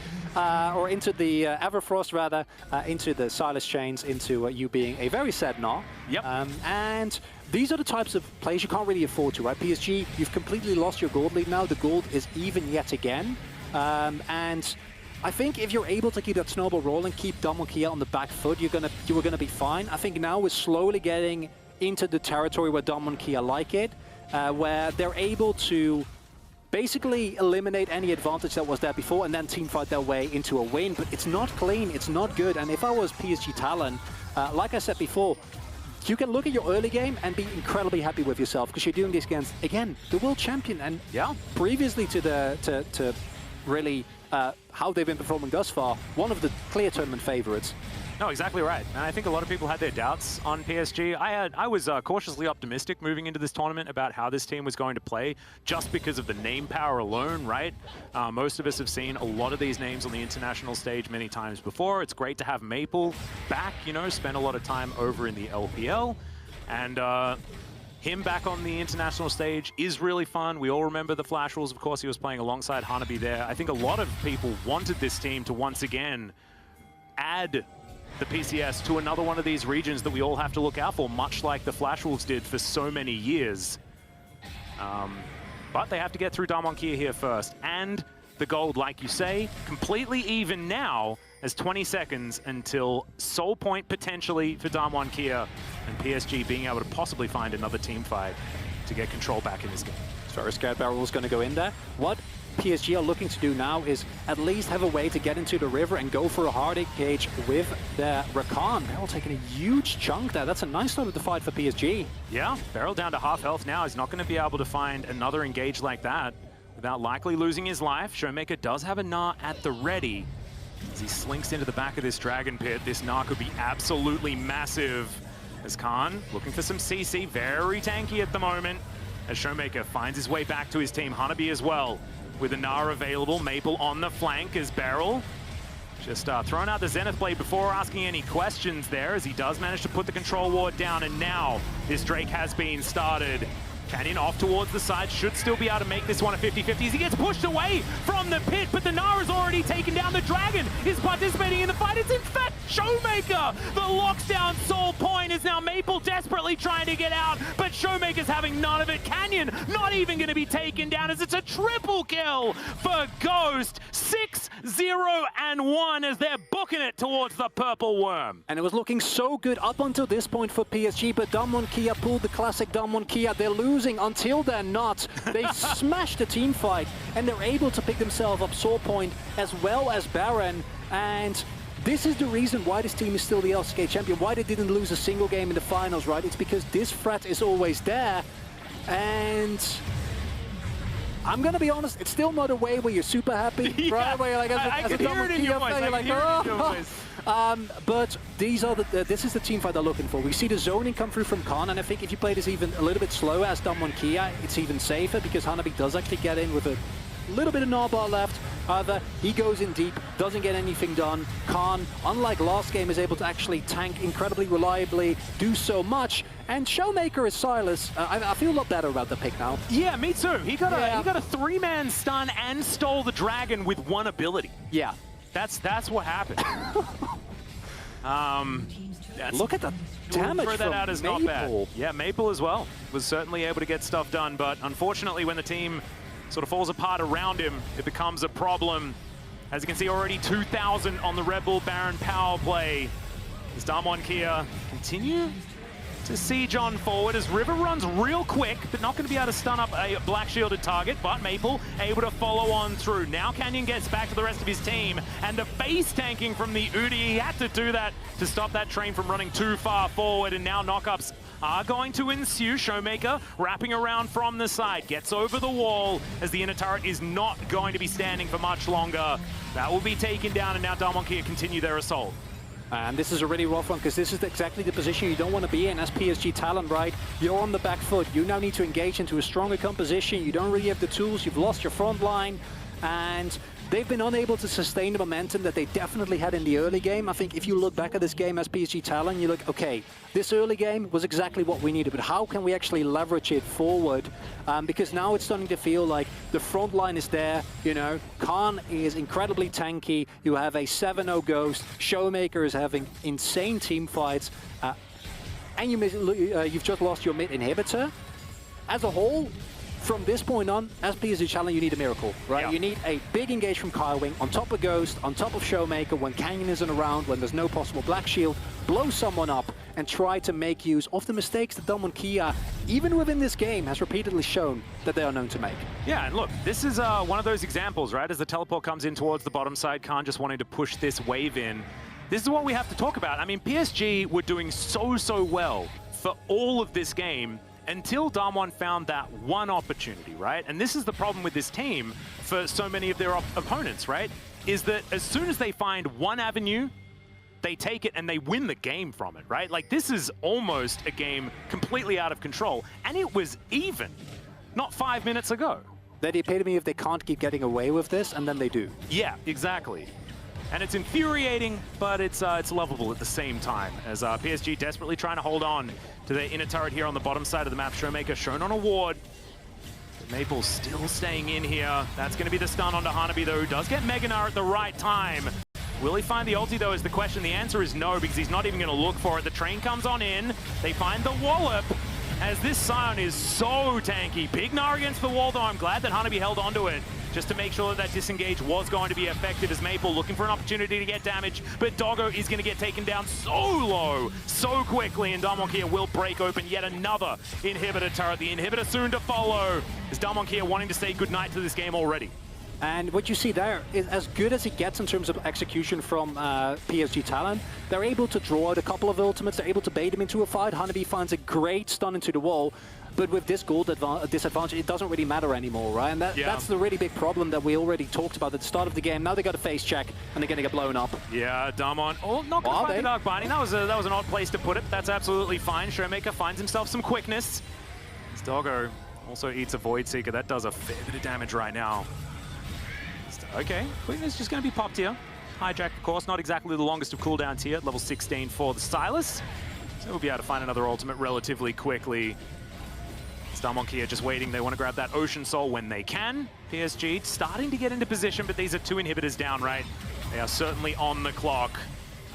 Or into the Everfrost, rather, into the Silas chains, into you being a very sad Gnaw. Yep. And these are the types of plays you can't really afford to, right? PSG, you've completely lost your gold lead now. The gold is even yet again. And I think if you're able to keep that snowball rolling, keep Damwon Kia on the back foot, you were gonna be fine. I think now we're slowly getting into the territory where Damwon Kia like it, where they're able to basically eliminate any advantage that was there before and then teamfight their way into a win. But it's not clean, it's not good. And if I was PSG Talent, like I said before, you can look at your early game and be incredibly happy with yourself, because you're doing this against, again, the world champion. And yeah, previously to really how they've been performing thus far, one of the clear tournament favorites. No, exactly right. And I think a lot of people had their doubts on PSG. I was cautiously optimistic moving into this tournament about how this team was going to play, just because of the name power alone, right? Most of us have seen a lot of these names on the international stage many times before. It's great to have Maple back, you know, spend a lot of time over in the LPL. And him back on the international stage is really fun. We all remember the Flash Rules. Of course, he was playing alongside Hanabi there. I think a lot of people wanted this team to once again add the PCS to another one of these regions that we all have to look out for, much like the Flash Wolves did for so many years. But they have to get through Damwon Kia here first. And the gold, like you say, completely even now, as 20 seconds until Soul Point potentially for Damwon Kia, and PSG being able to possibly find another team fight to get control back in this game. So Scared Barrel is going to go in there. What PSG are looking to do now is at least have a way to get into the river and go for a hard engage with the Rakan. Beryl taking a huge chunk there. That's a nice start of the fight for PSG. Yeah, Beryl down to half health now. He's not going to be able to find another engage like that without likely losing his life. Showmaker does have a Gnaw at the ready. As he slinks into the back of this Dragon Pit, this Gnaw could be absolutely massive. As Khan looking for some CC, very tanky at the moment. As Showmaker finds his way back to his team, Hanabi as well. with a Nara available. Maple on the flank as Beryl just throwing out the Zenith Blade before asking any questions there, as he does manage to put the control ward down, and now this Drake has been started. Canyon off towards the side, should still be able to make this one a 50-50 as he gets pushed away from the pit, but the Nara's already taken down. The Dragon is participating in the fight. It's in fact Showmaker. The locks down Soul Point is now Maple desperately trying to get out, but Showmaker's having none of it. Canyon not even going to be taken down as it's a triple kill for Ghost. 6-0-1 as they're booking it towards the Purple Worm. And it was looking so good up until this point for PSG, but Damwon Kia pulled the classic Damwon Kia. They're losing until they're not. They smashed the team fight, and they're able to pick themselves up Soul Point as well as Baron. And this is the reason why this team is still the LCK champion, why they didn't lose a single game in the finals, right? It's because this threat is always there. And I'm gonna be honest, it's still not a way where you're super happy, yeah, right? Where you're like, as a Damwon Kia fan, you're like, oh. But these are this is the team fight they're looking for. We see the zoning come through from Khan, and I think if you play this even a little bit slower as Damwon Kia, it's even safer because Hanabi does actually get in with a little bit of Narbar left. However, he goes in deep, doesn't get anything done. Khan, unlike last game, is able to actually tank incredibly reliably, do so much. And Showmaker is Silas. I feel a lot better about the pick now. Yeah, me too. He got a 3-man stun and stole the Dragon with one ability. Yeah. That's what happened. Look at the damage throw that out is Maple. not bad. Yeah, Maple as well was certainly able to get stuff done, but unfortunately when the team sort of falls apart around him, it becomes a problem. As you can see, already 2,000 on the Red Bull Baron power play. As Damwon Kia continue to siege on forward as River runs real quick, but not going to be able to stun up a black shielded target, but Maple able to follow on through. Now Canyon gets back to the rest of his team, and the base tanking from the Udi, he had to do that to stop that train from running too far forward, and now knockups are going to ensue. Showmaker wrapping around from the side, gets over the wall as the inner turret is not going to be standing for much longer. That will be taken down, and now Damwon Kia continue their assault. And this is a really rough one because this is exactly the position you don't want to be in as PSG Talon, right? You're on the back foot. You now need to engage into a stronger composition. You don't really have the tools. You've lost your front line. And they've been unable to sustain the momentum that they definitely had in the early game. I think if you look back at this game as PSG Talon, you look, okay, this early game was exactly what we needed, but how can we actually leverage it forward? Because now it's starting to feel like the front line is there, you know, Khan is incredibly tanky, you have a 7-0 Ghost, Showmaker is having insane team fights, and you've just lost your mid inhibitor. As a whole, from this point on, as PSG Challenge, you need a miracle, right? Yeah. You need a big engage from Kaiwing, on top of Ghost, on top of Showmaker, when Canyon isn't around, when there's no possible Black Shield, blow someone up and try to make use of the mistakes that Damwon Kia, even within this game, has repeatedly shown that they are known to make. Yeah, and look, this is one of those examples, right? As the teleport comes in towards the bottom side, Khan just wanting to push this wave in. This is what we have to talk about. I mean, PSG were doing so well for all of this game, until Damwon found that one opportunity, right? And this is the problem with this team for so many of their opponents, right? Is that as soon as they find one avenue, they take it and they win the game from it, right? Like, this is almost a game completely out of control. And it was even not 5 minutes ago. They're the epitome of they can't keep getting away with this, and then they do. Yeah, exactly. And it's infuriating, but it's lovable at the same time, as PSG desperately trying to hold on to their inner turret here on the bottom side of the map. Showmaker shown on a ward. Maple still staying in here. That's going to be the stun onto Hanabi, though, who does get Meganar at the right time. Will he find the ulti, though, is the question. The answer is no, because he's not even going to look for it. The train comes on in. They find the wallop, as this Scion is so tanky. Big Gnar against the wall, though. I'm glad that Hanabi held onto it, just to make sure that disengage was going to be effective, as Maple looking for an opportunity to get damage, but Doggo is going to get taken down so low, so quickly, and Damwon Kia will break open yet another inhibitor turret. The inhibitor soon to follow, as Damwon Kia wanting to say goodnight to this game already. And what you see there is as good as it gets in terms of execution from PSG Talon. They're able to draw out a couple of ultimates, they're able to bait him into a fight. Hanabi finds a great stun into the wall. But with this gold disadvantage, it doesn't really matter anymore, right? And that's the really big problem that we already talked about at the start of the game. Now they got a face check, and they're going to get blown up. Yeah, Damwon. Oh, not going to find the Dark Binding. That was an odd place to put it. That's absolutely fine. Showmaker finds himself some quickness. Doggo also eats a Void Seeker. That does a fair bit of damage right now. Okay, Quickness just going to be popped here. Hijack, of course, not exactly the longest of cooldowns here at level 16 for the Stylus. So we'll be able to find another ultimate relatively quickly. Starmonkey just waiting. They want to grab that Ocean Soul when they can. PSG starting to get into position, but these are 2 inhibitors down, right? They are certainly on the clock.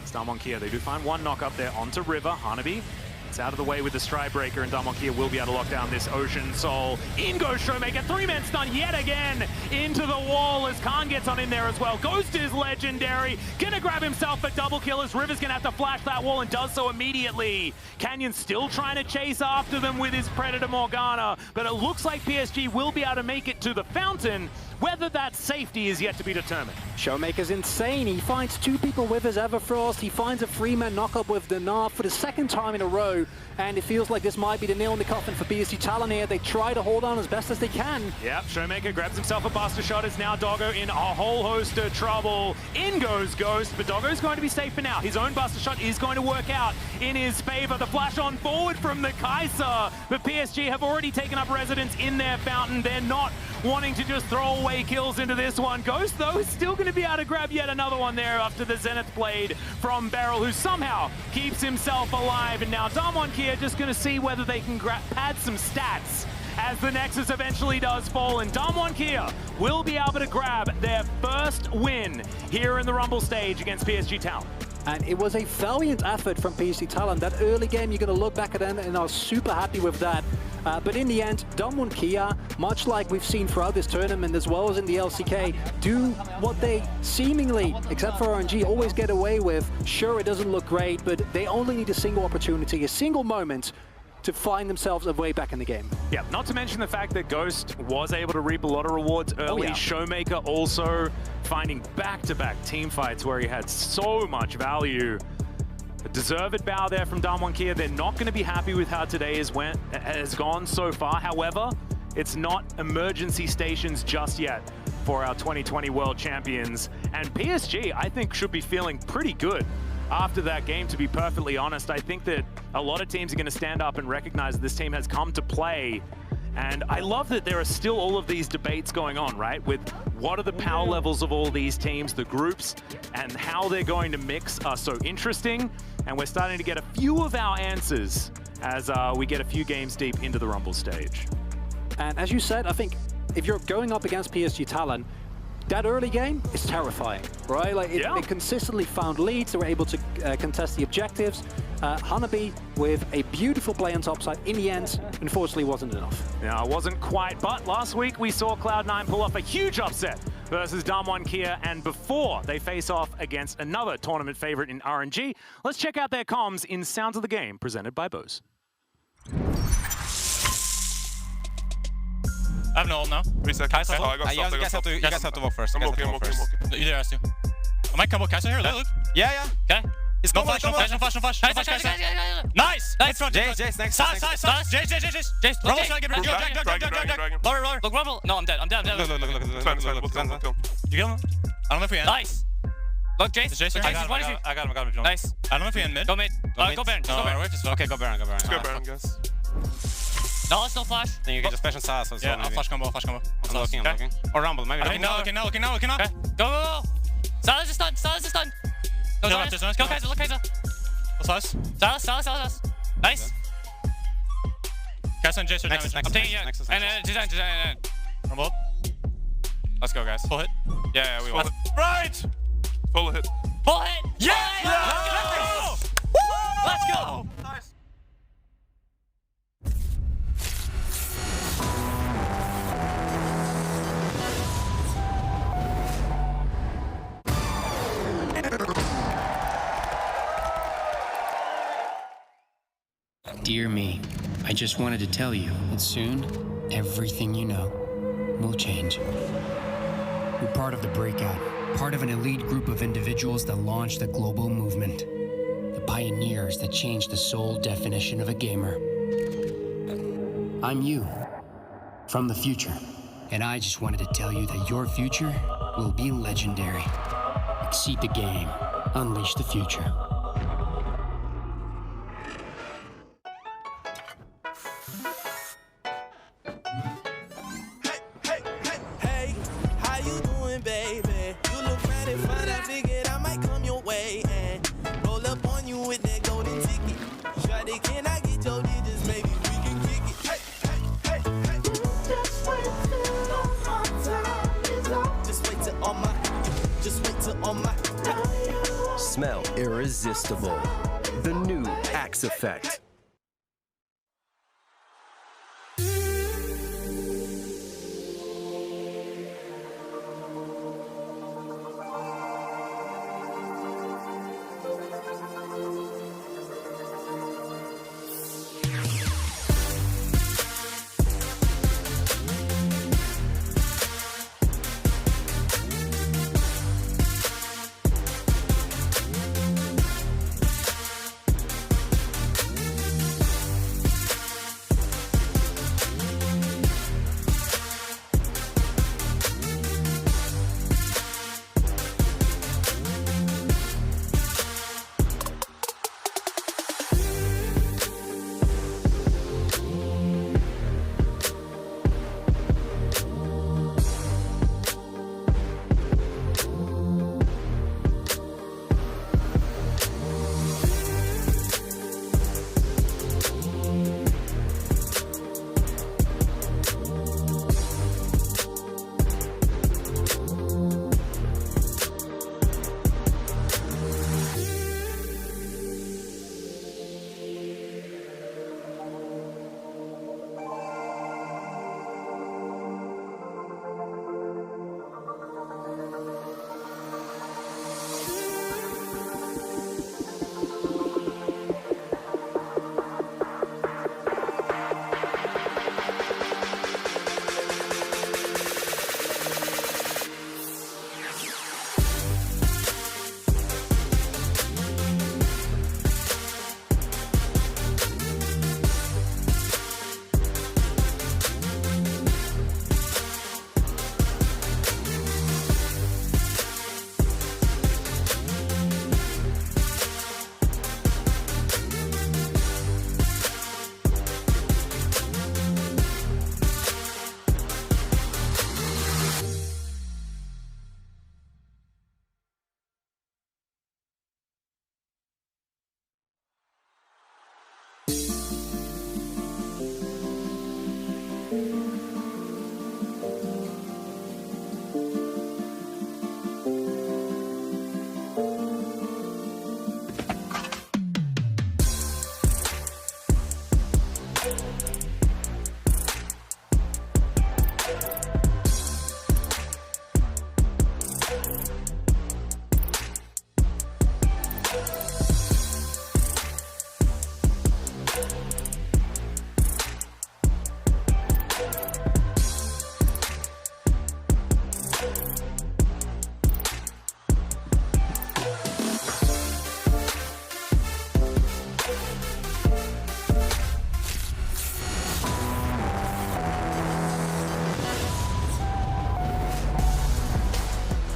Starmonkey, they do find 1 knock up there onto River. Hanabi, it's out of the way with the Stride Breaker, and Starmonkey will be able to lock down this Ocean Soul. In goes Showmaker, 3-man stun yet again into the wall as Khan gets on in there as well. Ghost is legendary. Gonna grab himself a double kill as River's gonna have to flash that wall and does so immediately. Canyon still trying to chase after them with his Predator Morgana, but it looks like PSG will be able to make it to the fountain. Whether that safety is yet to be determined. Showmaker's insane. He finds 2 people with his Everfrost. He finds a 3-man knockup with the Narf for the 2nd time in a row. And it feels like this might be the nail in the coffin for PSG Talon here. They try to hold on as best as they can. Yep, Showmaker grabs himself a Buster Shot. It's now Doggo in a whole host of trouble. In goes Ghost, but Doggo's going to be safe for now. His own Buster Shot is going to work out in his favor. The flash on forward from the Kaiser. But PSG have already taken up residence in their fountain. They're not wanting to just throw away kills into this one. Ghost, though, is still going to be able to grab yet another one there after the Zenith Blade from Beryl, who somehow keeps himself alive. And now Damwon Kia just going to see whether they can pad some stats as the Nexus eventually does fall. And Damwon Kia will be able to grab their first win here in the Rumble stage against PSG Talon. And it was a valiant effort from PSG Talon. That early game, you're going to look back at them and are super happy with that. But in the end, Damwon Kia, much like we've seen throughout this tournament as well as in the LCK, do what they seemingly, except for RNG, always get away with. Sure, it doesn't look great, but they only need a single opportunity, a single moment to find themselves a way back in the game. Yeah, not to mention the fact that Ghost was able to reap a lot of rewards early. Showmaker also finding back-to-back team fights where he had so much value. A deserved bow there from Damwon Kia. They're not going to be happy with how today has gone so far. However, it's not emergency stations just yet for our 2020 World Champions. And PSG, I think, should be feeling pretty good after that game, to be perfectly honest. I think that a lot of teams are going to stand up and recognize that this team has come to play. And I love that there are still all of these debates going on, right? With what are the power levels of all these teams, the groups, and how they're going to mix are so interesting. And we're starting to get a few of our answers as we get a few games deep into the Rumble stage. And as you said, I think if you're going up against PSG Talon, that early game is terrifying, right? Like they consistently found leads, they were able to contest the objectives. Hanabi with a beautiful play on top side. In the end, unfortunately, wasn't enough. Yeah, it wasn't quite, but last week we saw Cloud9 pull off a huge upset versus Damwon Kia, and before they face off against another tournament favorite in RNG, let's check out their comms in Sounds of the Game, presented by Bose. I have no ult now. Reset. Kaiser's ult. You guys have to walk first. I'm walking. You do rest too. I might come with Kaiser here, look. Yeah. Okay. No flash. Nice! Jace, next. Jace. Rumble, try to get Dragon. Lower. Look, Rumble. No, I'm dead. Look. You kill him? I don't know if we end. Nice. Look, Jace. I got him. Nice. I don't know if we end mid. Go mid. Go Baron. Okay, go Baron. Let's go Baron, guys. No, it's no flash. Then you get the special sauce as well. Yeah, flash combo. I'm looking. Or Rumble, maybe. Okay, now. Okay. Go. Silas is stunned. Go Kaiser, look Kaiser. Silas. Nice. Kaiser and Jace are damage. I'm taking it. And design. Rumble. Let's go, guys. Full hit. Yeah, we won. Right! Full hit. Yeah! Let's go! Nice. Dear me, I just wanted to tell you that soon, everything you know will change. We're part of the breakout, part of an elite group of individuals that launched the global movement. The pioneers that changed the sole definition of a gamer. I'm you, from the future, and I just wanted to tell you that your future will be legendary. Exceed the game, unleash the future. Hey, how you doing, baby? might come your way and roll up on you with that golden ticket. Shawty, can I get your digits? Maybe we can kick it. Hey, hey, hey, hey. Just wait till all my time is up. Just wait till all my. Just wait till all my. Smell irresistible. The new Axe Effect.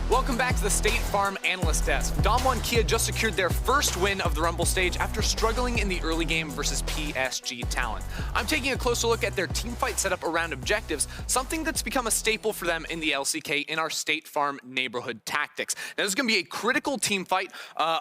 Welcome back to the State Farm Analyst Desk. Damwon Kia just secured their first win of the Rumble stage after struggling in the early game versus PSG Talent. I'm taking a closer look at their team fight setup around objectives, something that's become a staple for them in the LCK in our State Farm neighborhood tactics. Now, this is going to be a critical team fight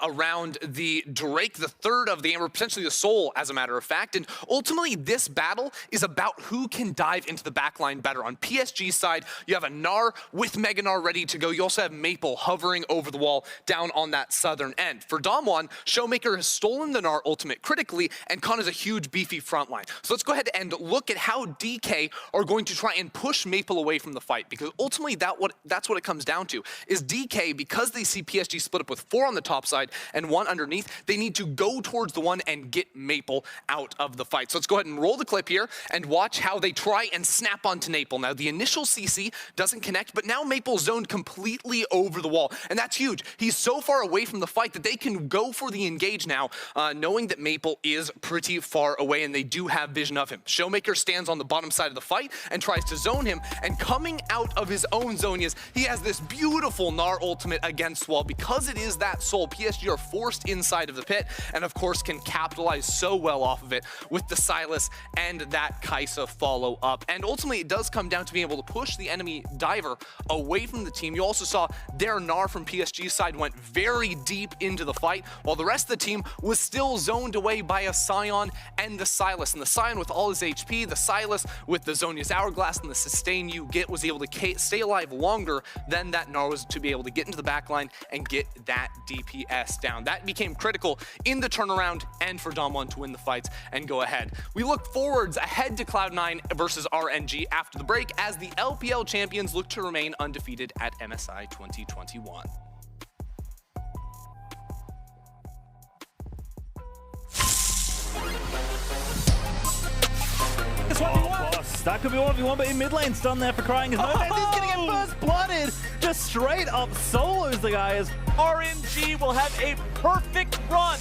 around the Drake, the third of the game, or potentially the Soul, as a matter of fact. And ultimately, this battle is about who can dive into the backline better. On PSG's side, you have a Gnar with Mega Gnar ready to go. You also have Maple hovering over the wall down on that southern end. For Damwon, Showmaker has stolen the Gnar ultimate critically, and Khan is a huge beefy front line. So let's go ahead and look at how DK are going to try and push Maple away from the fight, because ultimately that's what it comes down to, is DK, because they see PSG split up with 4 on the top side and 1 underneath, they need to go towards the 1 and get Maple out of the fight. So let's go ahead and roll the clip here and watch how they try and snap onto Maple. Now, the initial CC doesn't connect, but now Maple's zoned completely over the wall, and that's huge. He's so far away from the fight that they can go for the engage now, knowing that Maple is pretty far away, and they do have vision of him. Showmaker stands on the bottom side of the fight and tries to zone him, and coming out of his own zonias, he has this beautiful Gnar ultimate against wall. Because it is that Soul, PSG are forced inside of the pit, and of course can capitalize so well off of it with the Sylas and that Kai'Sa follow up. And ultimately, it does come down to being able to push the enemy diver away from the team. You also saw There, Gnar from PSG's side went very deep into the fight, while the rest of the team was still zoned away by a Sion and the Sylas. And the Sion with all his HP, the Sylas with the Zhonya's Hourglass and the sustain you get was able to stay alive longer than that Gnar was to be able to get into the backline and get that DPS down. That became critical in the turnaround and for Damwon to win the fights and go ahead. We look forwards ahead to Cloud9 versus RNG after the break as the LPL champions look to remain undefeated at MSI 2021. That could be 1v1, but in mid lane, stun there for crying his nose. He's gonna get first blooded. Just straight up solos the guy as RNG will have a perfect run.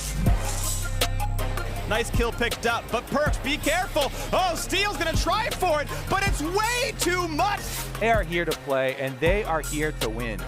Nice kill picked up, but Perks, be careful. Oh, Steel's gonna try for it, but it's way too much. They are here to play, and they are here to win.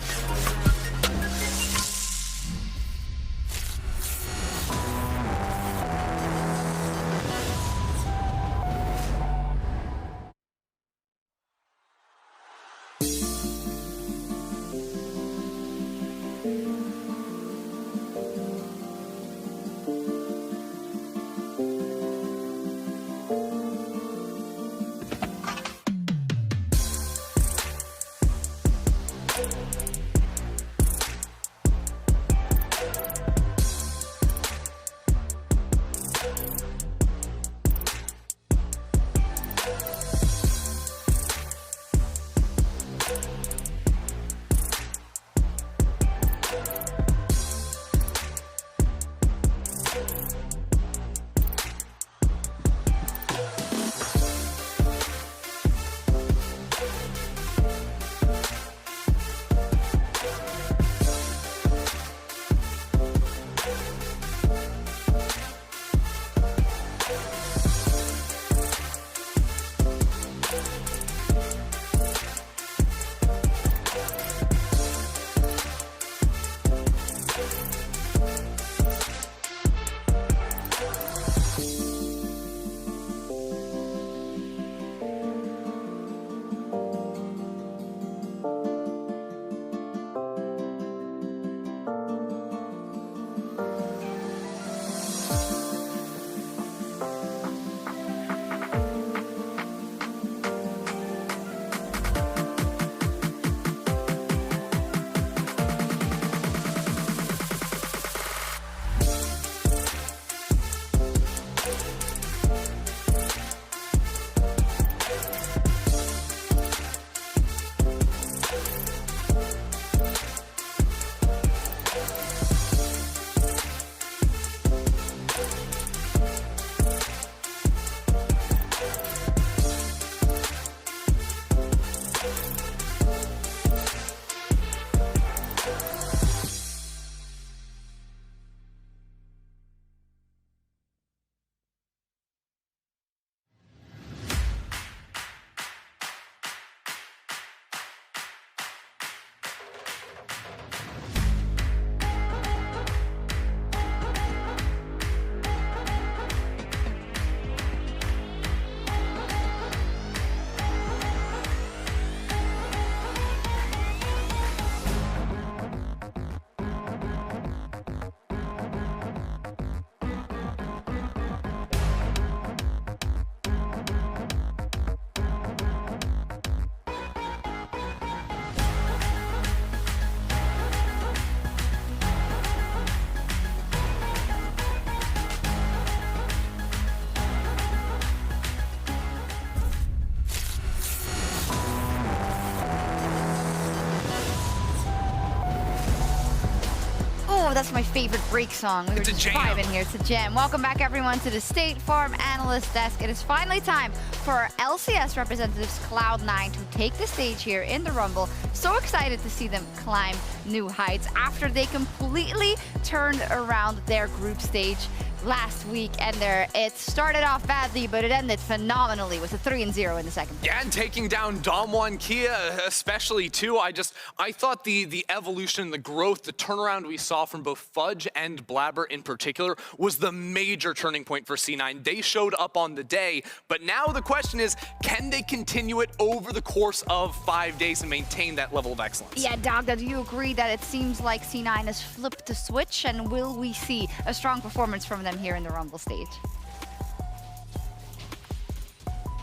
That's my favorite break song. We were just vibing here. It's a jam. Welcome back, everyone, to the State Farm Analyst Desk. It is finally time for our LCS representatives, Cloud9, to take the stage here in the Rumble. So excited to see them climb new heights after they completely turned around their group stage last week, and it started off badly, but it ended phenomenally with a 3-0 in the second. Yeah, and taking down Damwon Kia especially too. I thought the evolution, the growth, the turnaround we saw from both Fudge and Blabber in particular was the major turning point for C9. They showed up on the day, but now the question is, can they continue it over the course of 5 days and maintain that level of excellence? Yeah, Dagda, do you agree that it seems like C9 has flipped the switch, and will we see a strong performance from them here in the Rumble stage?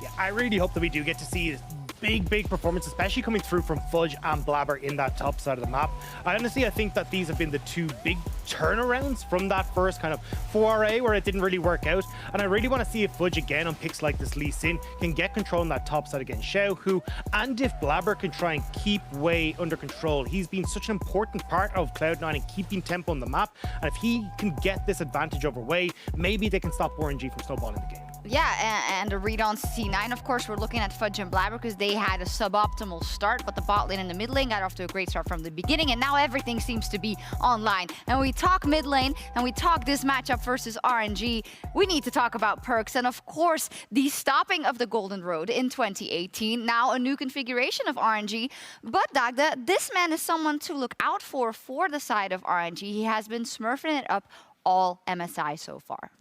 Yeah, I really hope that we do get to see big performance, especially coming through from Fudge and Blabber in that top side of the map. I think that these have been the two big turnarounds from that first kind of foray where it didn't really work out. And I really want to see if Fudge again on picks like this Lee Sin can get control on that top side against Xiaohu, and if Blabber can try and keep Wei under control. He's been such an important part of Cloud9 and keeping tempo on the map. And if he can get this advantage over Wei, maybe they can stop RNG from snowballing the game. Yeah, and a read on C9, of course, we're looking at Fudge and Blabber because they had a suboptimal start, but the bot lane and the mid lane got off to a great start from the beginning, and now everything seems to be online. And we talk mid lane, and we talk this matchup versus RNG, we need to talk about Perkz, and of course, the stopping of the Golden Road in 2018, now a new configuration of RNG. But Dagda, this man is someone to look out for the side of RNG. He has been smurfing it up all MSI so far.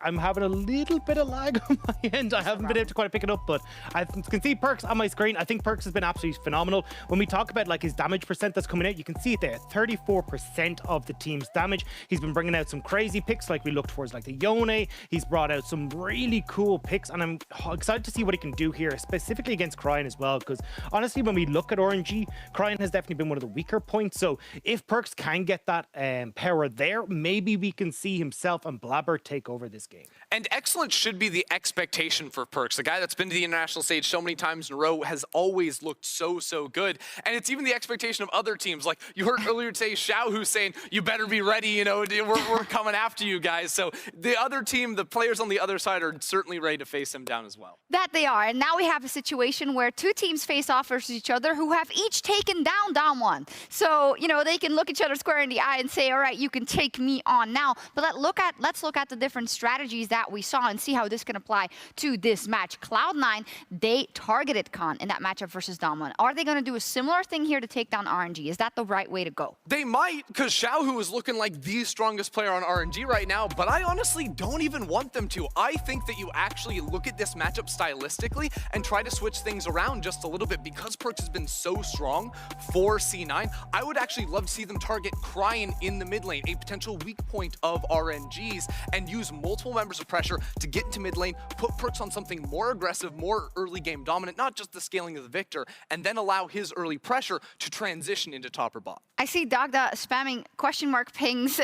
I'm having a little bit of lag on my end. I haven't been able to quite pick it up, but I can see Perkz on my screen. I think Perkz has been absolutely phenomenal. When we talk about like his damage percent that's coming out, you can see it there, 34% of the team's damage. He's been bringing out some crazy picks like we look towards like the Yone. He's brought out some really cool picks, and I'm excited to see what he can do here, specifically against Cryan as well, because honestly, when we look at RNG, Cryan has definitely been one of the weaker points. So if Perkz can get that power there, maybe we can see himself and Blabber take over this game. And excellence should be the expectation for Perkz. The guy that's been to the international stage so many times in a row has always looked so good. And it's even the expectation of other teams. Like you heard earlier today, Xiaohu saying, you better be ready, you know, we're coming after you guys. So the other team, the players on the other side are certainly ready to face him down as well. That they are. And now we have a situation where two teams face off versus each other who have each taken down Damwon. So, you know, they can look each other square in the eye and say, all right, you can take me on now. But let's look at the different strategies that we saw and see how this can apply to this match. Cloud9, they targeted Khan in that matchup versus Damwon. Are they going to do a similar thing here to take down RNG? Is that the right way to go? They might, because Xiaohu is looking like the strongest player on RNG right now, but I honestly don't even want them to. I think that you actually look at this matchup stylistically and try to switch things around just a little bit. Because Perkz has been so strong for C9, I would actually love to see them target Cryan in the mid lane, a potential weak point of RNG's, and use multiple members of pressure to get into mid lane, put Perkz on something more aggressive, more early game dominant, not just the scaling of the Victor, and then allow his early pressure to transition into top or bot. I see Dagda spamming question mark pings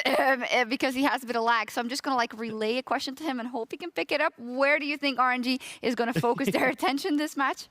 because he has a bit of lag, so I'm just going to like relay a question to him and hope he can pick it up. Where do you think RNG is going to focus their attention this match?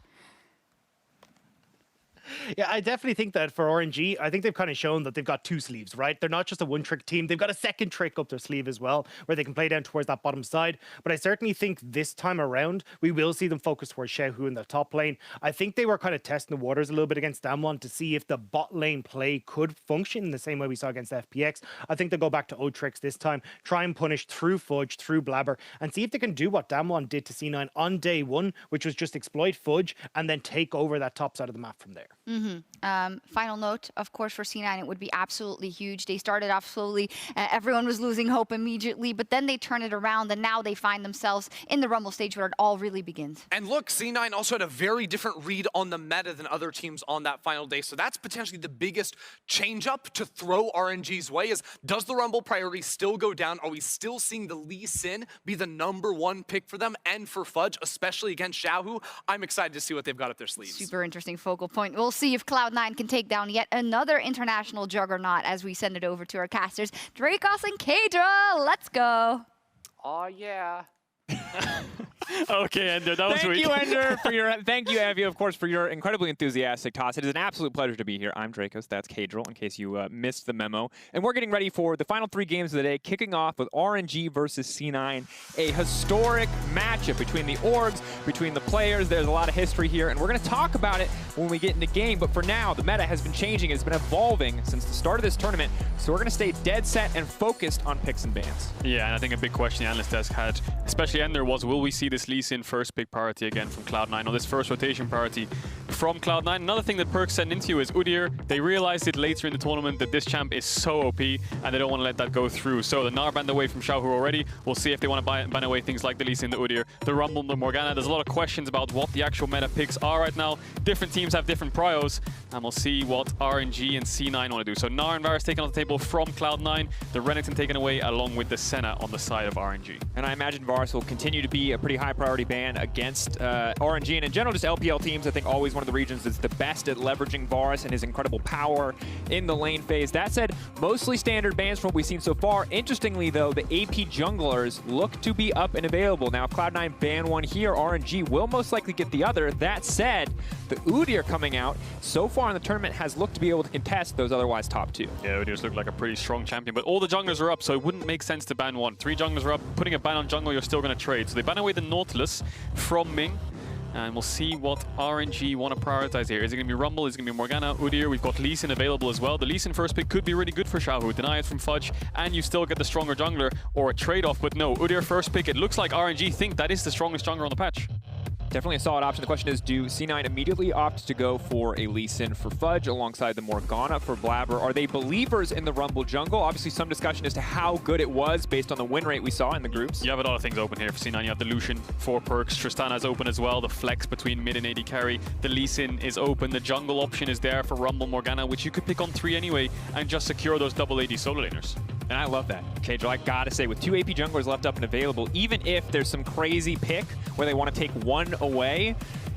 Yeah, I definitely think that for RNG, I think they've kind of shown that they've got two sleeves, right? They're not just a one-trick team. They've got a second trick up their sleeve as well, where they can play down towards that bottom side. But I certainly think this time around, we will see them focus towards Xiaohu in the top lane. I think they were kind of testing the waters a little bit against Damwon to see if the bot lane play could function in the same way we saw against FPX. I think they'll go back to old tricks this time, try and punish through Fudge, through Blabber, and see if they can do what Damwon did to C9 on day one, which was just exploit Fudge and then take over that top side of the map from there. Final note, of course, for C9, it would be absolutely huge. They started off slowly. Everyone was losing hope immediately, but then they turn it around, and now they find themselves in the Rumble stage where it all really begins. And look, C9 also had a very different read on the meta than other teams on that final day, so that's potentially the biggest change-up to throw RNG's way is, does the Rumble priority still go down? Are we still seeing the Lee Sin be the #1 pick for them and for Fudge, especially against Xiaohu? I'm excited to see what they've got up their sleeves. Super interesting focal point. We'll see if Cloud9 can take down yet another international juggernaut as we send it over to our casters. Dracos and Kadra, let's go. Oh, yeah. Okay, Ender, that was Thank weak. you, Ender, for your. Thank you, Evie, of course, for your incredibly enthusiastic toss. It is an absolute pleasure to be here. I'm Dracos. That's Kadril, in case you missed the memo. And we're getting ready for the final 3 games of the day, kicking off with RNG versus C9, a historic matchup between the orgs, between the players. There's a lot of history here, and we're going to talk about it when we get into game. But for now, the meta has been changing. It's been evolving since the start of this tournament. So we're going to stay dead set and focused on picks and bans. Yeah, and I think a big question the analyst desk had, especially Ender, was will we see this Lee Sin first pick priority again from Cloud9, or this first rotation priority from Cloud9? Another thing that Perks sent into is Udyr. They realized it later in the tournament that this champ is so OP, and they don't want to let that go through. So the Gnar banned away from Xiaohu already. We'll see if they want to ban away things like the Lee Sin, the Udyr, the Rumble, the Morgana. There's a lot of questions about what the actual meta picks are right now. Different teams have different prios, and we'll see what RNG and C9 want to do. So Gnar and Varus taken on the table from Cloud9, the Renekton taken away along with the Senna on the side of RNG. And I imagine Varus will continue to be a pretty high priority ban against RNG, and in general just LPL teams. I think always one of the regions that's the best at leveraging Varus and his incredible power in the lane phase. That said, mostly standard bans from what we've seen so far. Interestingly though, the AP junglers look to be up and available. Now if Cloud9 ban one here, RNG will most likely get the other. That said, the Udyr coming out so far in the tournament has looked to be able to contest those otherwise top 2. Yeah, Udyr's look like a pretty strong champion, but all the junglers are up, so it wouldn't make sense to ban one. 3 junglers are up. Putting a ban on jungle, you're still going to trade. So they ban away the Nautilus from Ming, and we'll see what RNG want to prioritize here. Is it going to be Rumble? Is it going to be Morgana? Udyr? We've got Lee Sin available as well. The Lee Sin first pick could be really good for Xiaohu. Deny it from Fudge, and you still get the stronger jungler, or a trade-off. But no, Udyr first pick. It looks like RNG think that is the strongest jungler on the patch. Definitely a solid option. The question is, do C9 immediately opt to go for a Lee Sin for Fudge alongside the Morgana for Blabber? Are they believers in the Rumble jungle? Obviously some discussion as to how good it was based on the win rate we saw in the groups. You have a lot of things open here for C9. You have the Lucian for Perks. Tristana's open as well. The flex between mid and AD carry. The Lee Sin is open. The jungle option is there for Rumble Morgana, which you could pick on 3 anyway and just secure those double AD solo laners. And I love that. Kadril, I gotta say, with 2 AP junglers left up and available, even if there's some crazy pick where they want to take one away,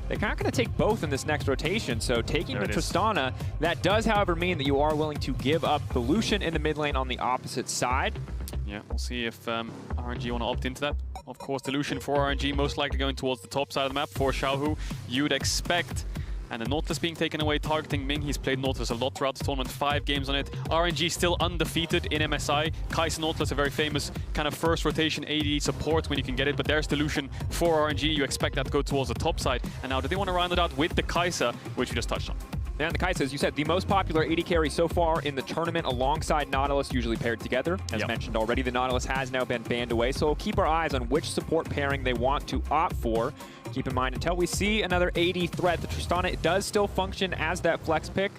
they're not going to take both in this next rotation. So taking the Tristana, that does, however, mean that you are willing to give up the Lucian in the mid lane on the opposite side. Yeah, we'll see if RNG want to opt into that. Of course, the Lucian for RNG most likely going towards the top side of the map for Xiaohu. You'd expect. And the Nautilus being taken away, targeting Ming. He's played Nautilus a lot throughout the tournament, 5 games on it. RNG still undefeated in MSI. Kai'Sa Nautilus, a very famous kind of first rotation AD support when you can get it, but there's the Lucian for RNG. You expect that to go towards the top side. And now do they want to round it out with the Kai'Sa, which we just touched on? And the Kai'Sa, as you said, the most popular AD carry so far in the tournament alongside Nautilus, usually paired together. As mentioned already, the Nautilus has now been banned away, so we'll keep our eyes on which support pairing they want to opt for. Keep in mind, until we see another AD threat, the Tristana, it does still function as that flex pick.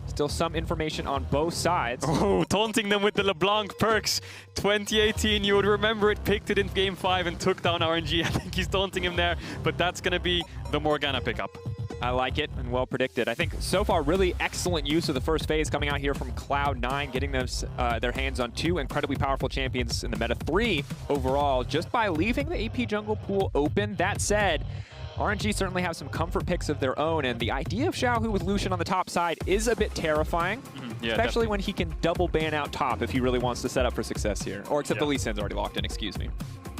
Still some information on both sides. Oh, taunting them with the LeBlanc Perks. 2018, you would remember it, picked it in Game 5 and took down RNG. I think he's taunting him there, but that's going to be the Morgana pickup. I like it and well predicted. I think so far really excellent use of the first phase coming out here from Cloud9, getting them their hands on 2 incredibly powerful champions in the meta, 3 overall, just by leaving the AP jungle pool open. That said, RNG certainly have some comfort picks of their own, and the idea of Xiaohu with Lucian on the top side is a bit terrifying, yeah, especially when he can double ban out top if he really wants to set up for success here. Or except the Lee Sin's already locked in, excuse me.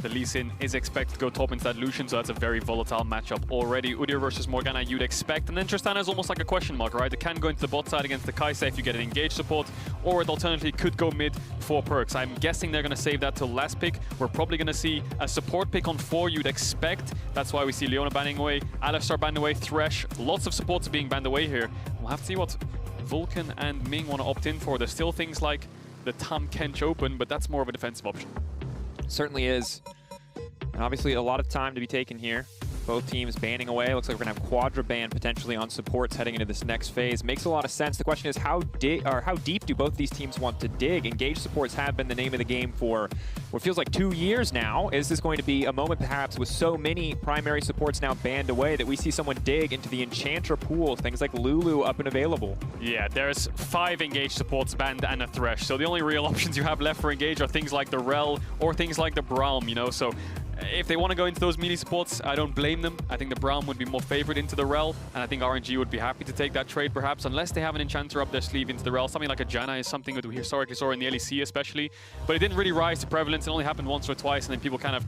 The Lee Sin is expected to go top into that Lucian, so that's a very volatile matchup already. Udyr versus Morgana, you'd expect. And then Tristana is almost like a question mark, right? It can go into the bot side against the Kai'Sa if you get an engaged support, or it alternatively could go mid for Perks. I'm guessing they're going to save that till last pick. We're probably going to see a support pick on 4, you'd expect. That's why we see Leona banning away, Alistar banned away, Thresh. Lots of supports are being banned away here. We'll have to see what Vulcan and Ming want to opt in for. There's still things like the Tam Kench open, but that's more of a defensive option. Certainly is. And obviously a lot of time to be taken here. Both teams banning away. Looks like we're going to have Quadra ban potentially on supports heading into this next phase. Makes a lot of sense. The question is how deep do both these teams want to dig? Engaged supports have been the name of the game for what feels like 2 years now. Is this going to be a moment perhaps with so many primary supports now banned away that we see someone dig into the Enchanter pool, things like Lulu up and available? Yeah, there's 5 engaged supports banned and a Thresh. So the only real options you have left for engage are things like the Rel or things like the Braum, you know, so if they want to go into those melee supports, I don't blame them. I think the Braum would be more favored into the Rel, and I think RNG would be happy to take that trade perhaps, unless they have an Enchanter up their sleeve into the Rel. Something like a Janna is something that we historically saw in the LEC especially, but it didn't really rise to prevalence. It only happened once or twice, and then people kind of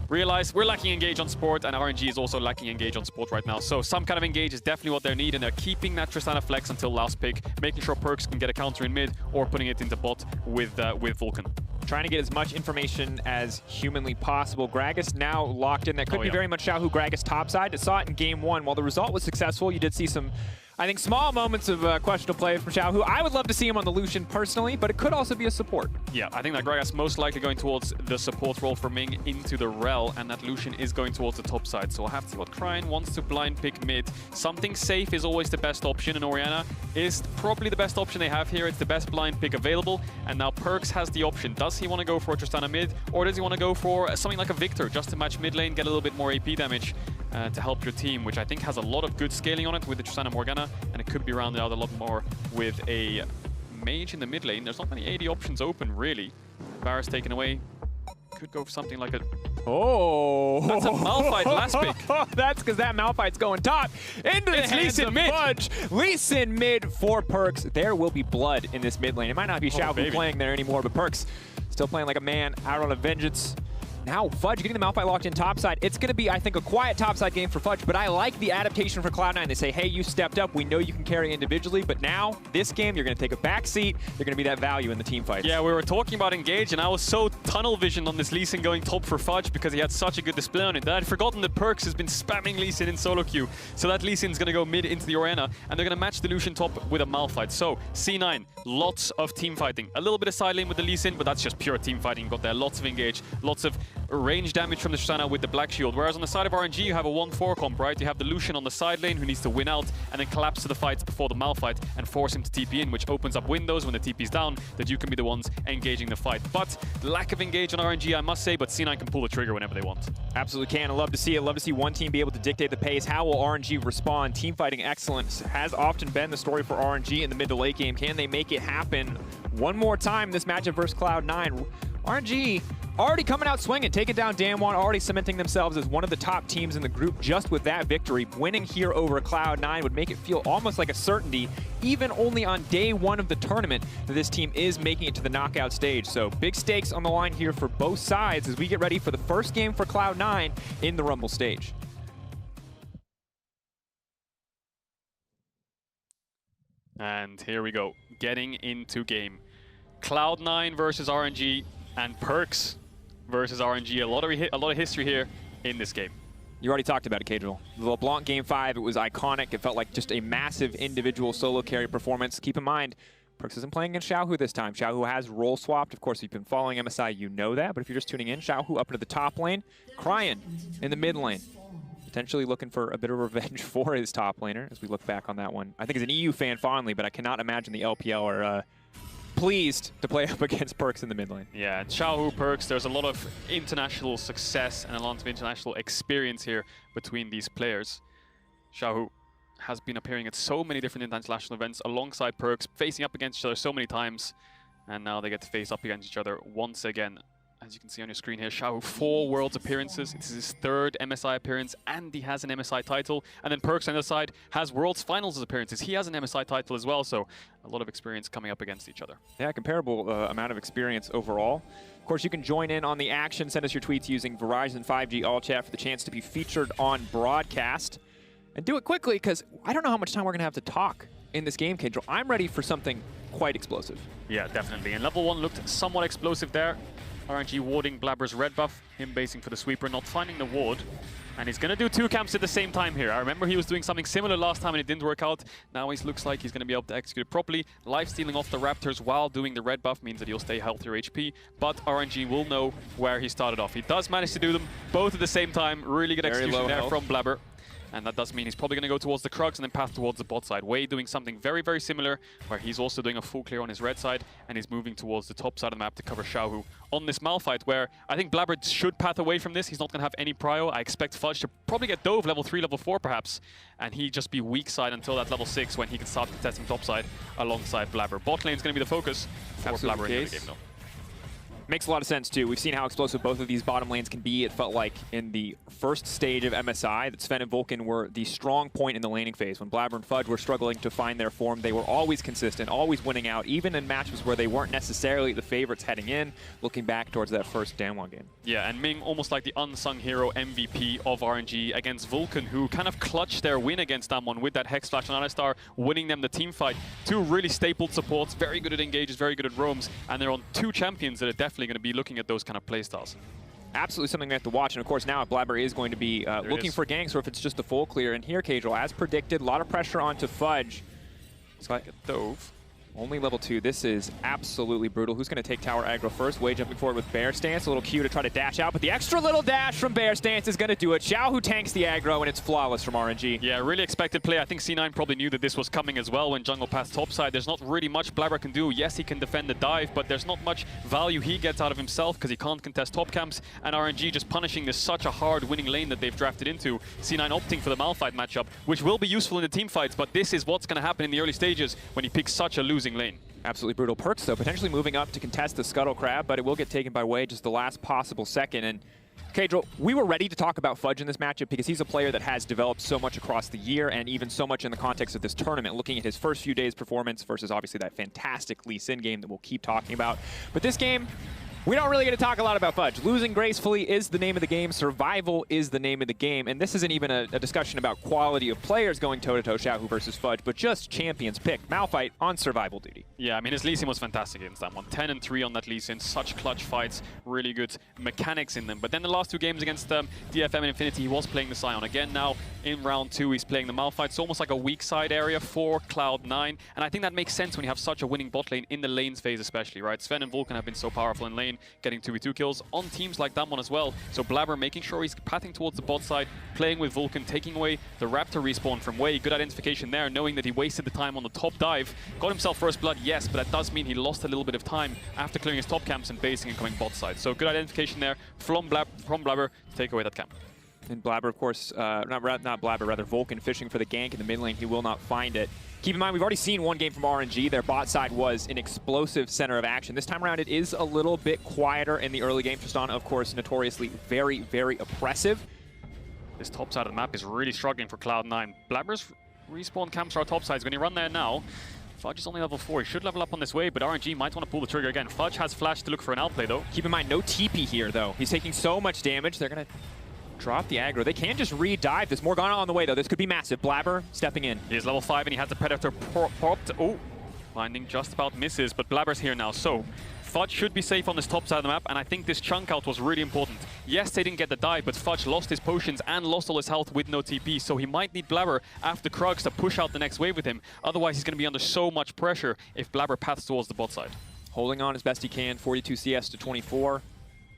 realize we're lacking engage on support, and RNG is also lacking engage on support right now. So some kind of engage is definitely what they need, and they're keeping that Tristana flex until last pick, making sure Perks can get a counter in mid or putting it into bot with Vulcan. Trying to get as much information as humanly possible. Gragas now locked in. That could be very much Xiaohu Gragas topside. I saw it in game 1. While the result was successful, you did see some, I think, small moments of questionable play from Xiaohu. I would love to see him on the Lucian personally, but it could also be a support. Yeah, I think that Gragas most likely going towards the support role for Ming into the Rel, and that Lucian is going towards the top side. So we'll have to see what Cryin wants to blind pick mid. Something safe is always the best option, and Orianna is probably the best option they have here. It's the best blind pick available, and now Perks has the option. Does he want to go for a Tristana mid, or does he want to go for something like a Victor, just to match mid lane, get a little bit more AP damage to help your team, which I think has a lot of good scaling on it with the Tristana Morgana, and it could be rounded out a lot more with a mage in the mid lane. There's not many AD options open, really. Varus taken away. Could go for something like a... Oh! That's a Malphite last pick. That's because that Malphite's going top into the hands of Fudge. Lee Sin mid for Perks. There will be blood in this mid lane. It might not be Xiaohu playing there anymore, but Perks still playing like a man out on a vengeance. Now Fudge getting the Malphite locked in topside. It's going to be, I think, a quiet topside game for Fudge, but I like the adaptation for Cloud9. They say, hey, you stepped up. We know you can carry individually, but now, this game, you're going to take a back seat. You're going to be that value in the team fights. Yeah, we were talking about engage, and I was so tunnel visioned on this Lee Sin going top for Fudge because he had such a good display on it that I'd forgotten that Perks has been spamming Lee Sin in solo queue. So that Lee Sin's going to go mid into the Orianna, and they're going to match the Lucian top with a Malphite. So, C9, lots of team fighting. A little bit of side lane with the Lee Sin, but that's just pure team fighting. You've got there lots of engage, lots of range damage from the Tristana with the Black Shield. Whereas on the side of RNG, you have a 1-4 comp, right? You have the Lucian on the side lane who needs to win out and then collapse to the fights before the Malphite and force him to TP in, which opens up windows when the TP's down that you can be the ones engaging the fight. But lack of engage on RNG, I must say, but C9 can pull the trigger whenever they want. Absolutely can. I love to see it. Love to see one team be able to dictate the pace. How will RNG respond? Team fighting excellence has often been the story for RNG in the mid to late game. Can they make it happen one more time this matchup versus Cloud9? RNG already coming out swinging, taking down Damwon, already cementing themselves as one of the top teams in the group just with that victory. Winning here over Cloud9 would make it feel almost like a certainty, even only on day 1 of the tournament, that this team is making it to the knockout stage. So big stakes on the line here for both sides as we get ready for the first game for Cloud9 in the Rumble stage. And here we go, getting into game. Cloud9 versus RNG and Perks versus RNG. A lot of history here in this game. You already talked about it, Cadril. The LeBlanc Game 5, it was iconic. It felt like just a massive individual solo carry performance. Keep in mind, Perks isn't playing against Xiaohu this time. Xiaohu has role swapped. Of course, if you've been following MSI, you know that. But if you're just tuning in, Xiaohu up into the top lane, Cryin in the mid lane. Potentially looking for a bit of revenge for his top laner as we look back on that one. I think as an EU fan fondly, but I cannot imagine the LPL are pleased to play up against Perks in the mid lane. Yeah, Xiaohu Perks, there's a lot of international success and a lot of international experience here between these players. Xiaohu has been appearing at so many different international events alongside Perks, facing up against each other so many times, and now they get to face up against each other once again. As you can see on your screen here, Xiaohu 4 Worlds appearances. This is his 3rd MSI appearance, and he has an MSI title. And then Perks on the other side has Worlds Finals appearances. He has an MSI title as well, so a lot of experience coming up against each other. Yeah, comparable amount of experience overall. Of course, you can join in on the action. Send us your tweets using Verizon 5G All Chat for the chance to be featured on broadcast. And do it quickly, because I don't know how much time we're going to have to talk in this game, Kendra. I'm ready for something quite explosive. Yeah, definitely. And level 1 looked somewhat explosive there. RNG warding Blabber's red buff, him basing for the sweeper, not finding the ward. And he's going to do 2 camps at the same time here. I remember he was doing something similar last time and it didn't work out. Now he looks like he's going to be able to execute it properly. Life-stealing off the Raptors while doing the red buff means that he'll stay healthier HP, but RNG will know where he started off. He does manage to do them both at the same time. Really good execution there from Blabber. And that does mean he's probably going to go towards the Krugs and then path towards the bot side. Wei doing something very, very similar, where he's also doing a full clear on his red side, and he's moving towards the top side of the map to cover Xiaohu on this Malphite, where I think Blabber should path away from this. He's not going to have any prio. I expect Fudge to probably get Dove level 3, level 4 perhaps, and he just be weak side until that level 6 when he can start contesting top side alongside Blabber. Bot lane is going to be the focus for Blabber in the game though. Makes a lot of sense, too. We've seen how explosive both of these bottom lanes can be. It felt like in the first stage of MSI that Sven and Vulcan were the strong point in the laning phase. When Blabber and Fudge were struggling to find their form, they were always consistent, always winning out, even in matches where they weren't necessarily the favorites heading in, looking back towards that first Damwon game. Yeah, and Ming almost like the unsung hero MVP of RNG against Vulcan, who kind of clutched their win against Damwon with that Hex Flash on Alistar, winning them the team fight. Two really stapled supports, very good at engages, very good at roams, and they're on two champions that are definitely going to be looking at those kind of playstyles. Absolutely something we have to watch, and of course now Blabber is going to be looking for ganks, or if it's just a full clear. And here, Cajal, as predicted, a lot of pressure onto Fudge. It's got a dove. Only level 2. This is absolutely brutal. Who's going to take tower aggro first? Wei jumping forward with Bear Stance. A little Q to try to dash out, but the extra little dash from Bear Stance is going to do it. Xiao tanks the aggro, and it's flawless from RNG. Yeah, really expected play. I think C9 probably knew that this was coming as well when jungle passed topside. There's not really much Blabber can do. Yes, he can defend the dive, but there's not much value he gets out of himself because he can't contest top camps, and RNG just punishing this such a hard winning lane that they've drafted into. C9 opting for the Malphite matchup, which will be useful in the team fights, but this is what's going to happen in the early stages when he picks such a losing lane. Absolutely brutal. Perks, though, potentially moving up to contest the Scuttle Crab, but it will get taken by Wei just the last possible second. And Cajal, we were ready to talk about Fudge in this matchup because he's a player that has developed so much across the year and even so much in the context of this tournament, looking at his first few days' performance versus obviously that fantastic Lee Sin game that we'll keep talking about. But this game, we don't really get to talk a lot about Fudge. Losing gracefully is the name of the game. Survival is the name of the game. And this isn't even a discussion about quality of players going toe-to-toe, Xiaohu versus Fudge, but just champions pick. Malphite on survival duty. Yeah, I mean, his Lee Sin was fantastic against that one. 10 and 3 on that Lee Sin. Such clutch fights, really good mechanics in them. But then the last two games against DFM and Infinity, he was playing the Sion. Again, now in round 2, he's playing the Malphite. It's almost like a weak side area for Cloud9. And I think that makes sense when you have such a winning bot lane in the lanes phase especially, right? Sven and Vulcan have been so powerful in lane, getting 2v2 kills on teams like that one as well. So Blabber making sure he's pathing towards the bot side, playing with Vulcan, taking away the Raptor respawn from Wei. Good identification there, knowing that he wasted the time on the top dive. Got himself first blood, yes, but that does mean he lost a little bit of time after clearing his top camps and basing and coming bot side. So good identification there from Blabber to take away that camp. And Blabber, of course, not Blabber, rather Vulcan fishing for the gank in the mid lane. He will not find it. Keep in mind, we've already seen one game from RNG. Their bot side was an explosive center of action. This time around, it is a little bit quieter in the early game. Tristana, of course, notoriously very, very oppressive. This top side of the map is really struggling for Cloud9. Blabber's respawn camps are top sides. When you run there now, Fudge is only level 4. He should level up on this wave, but RNG might want to pull the trigger again. Fudge has flash to look for an outplay, though. Keep in mind, no TP here, though. He's taking so much damage. They're going to drop the aggro. They can just re-dive. There's Morgana on the way, though. This could be massive. Blabber stepping in. He is level 5, and he has the Predator popped. Oh, Binding just about misses, but Blabber's here now. So Fudge should be safe on this top side of the map, and I think this chunk out was really important. Yes, they didn't get the dive, but Fudge lost his potions and lost all his health with no TP, so he might need Blabber after Krugs to push out the next wave with him. Otherwise, he's going to be under so much pressure if Blabber paths towards the bot side. Holding on as best he can, 42 CS to 24.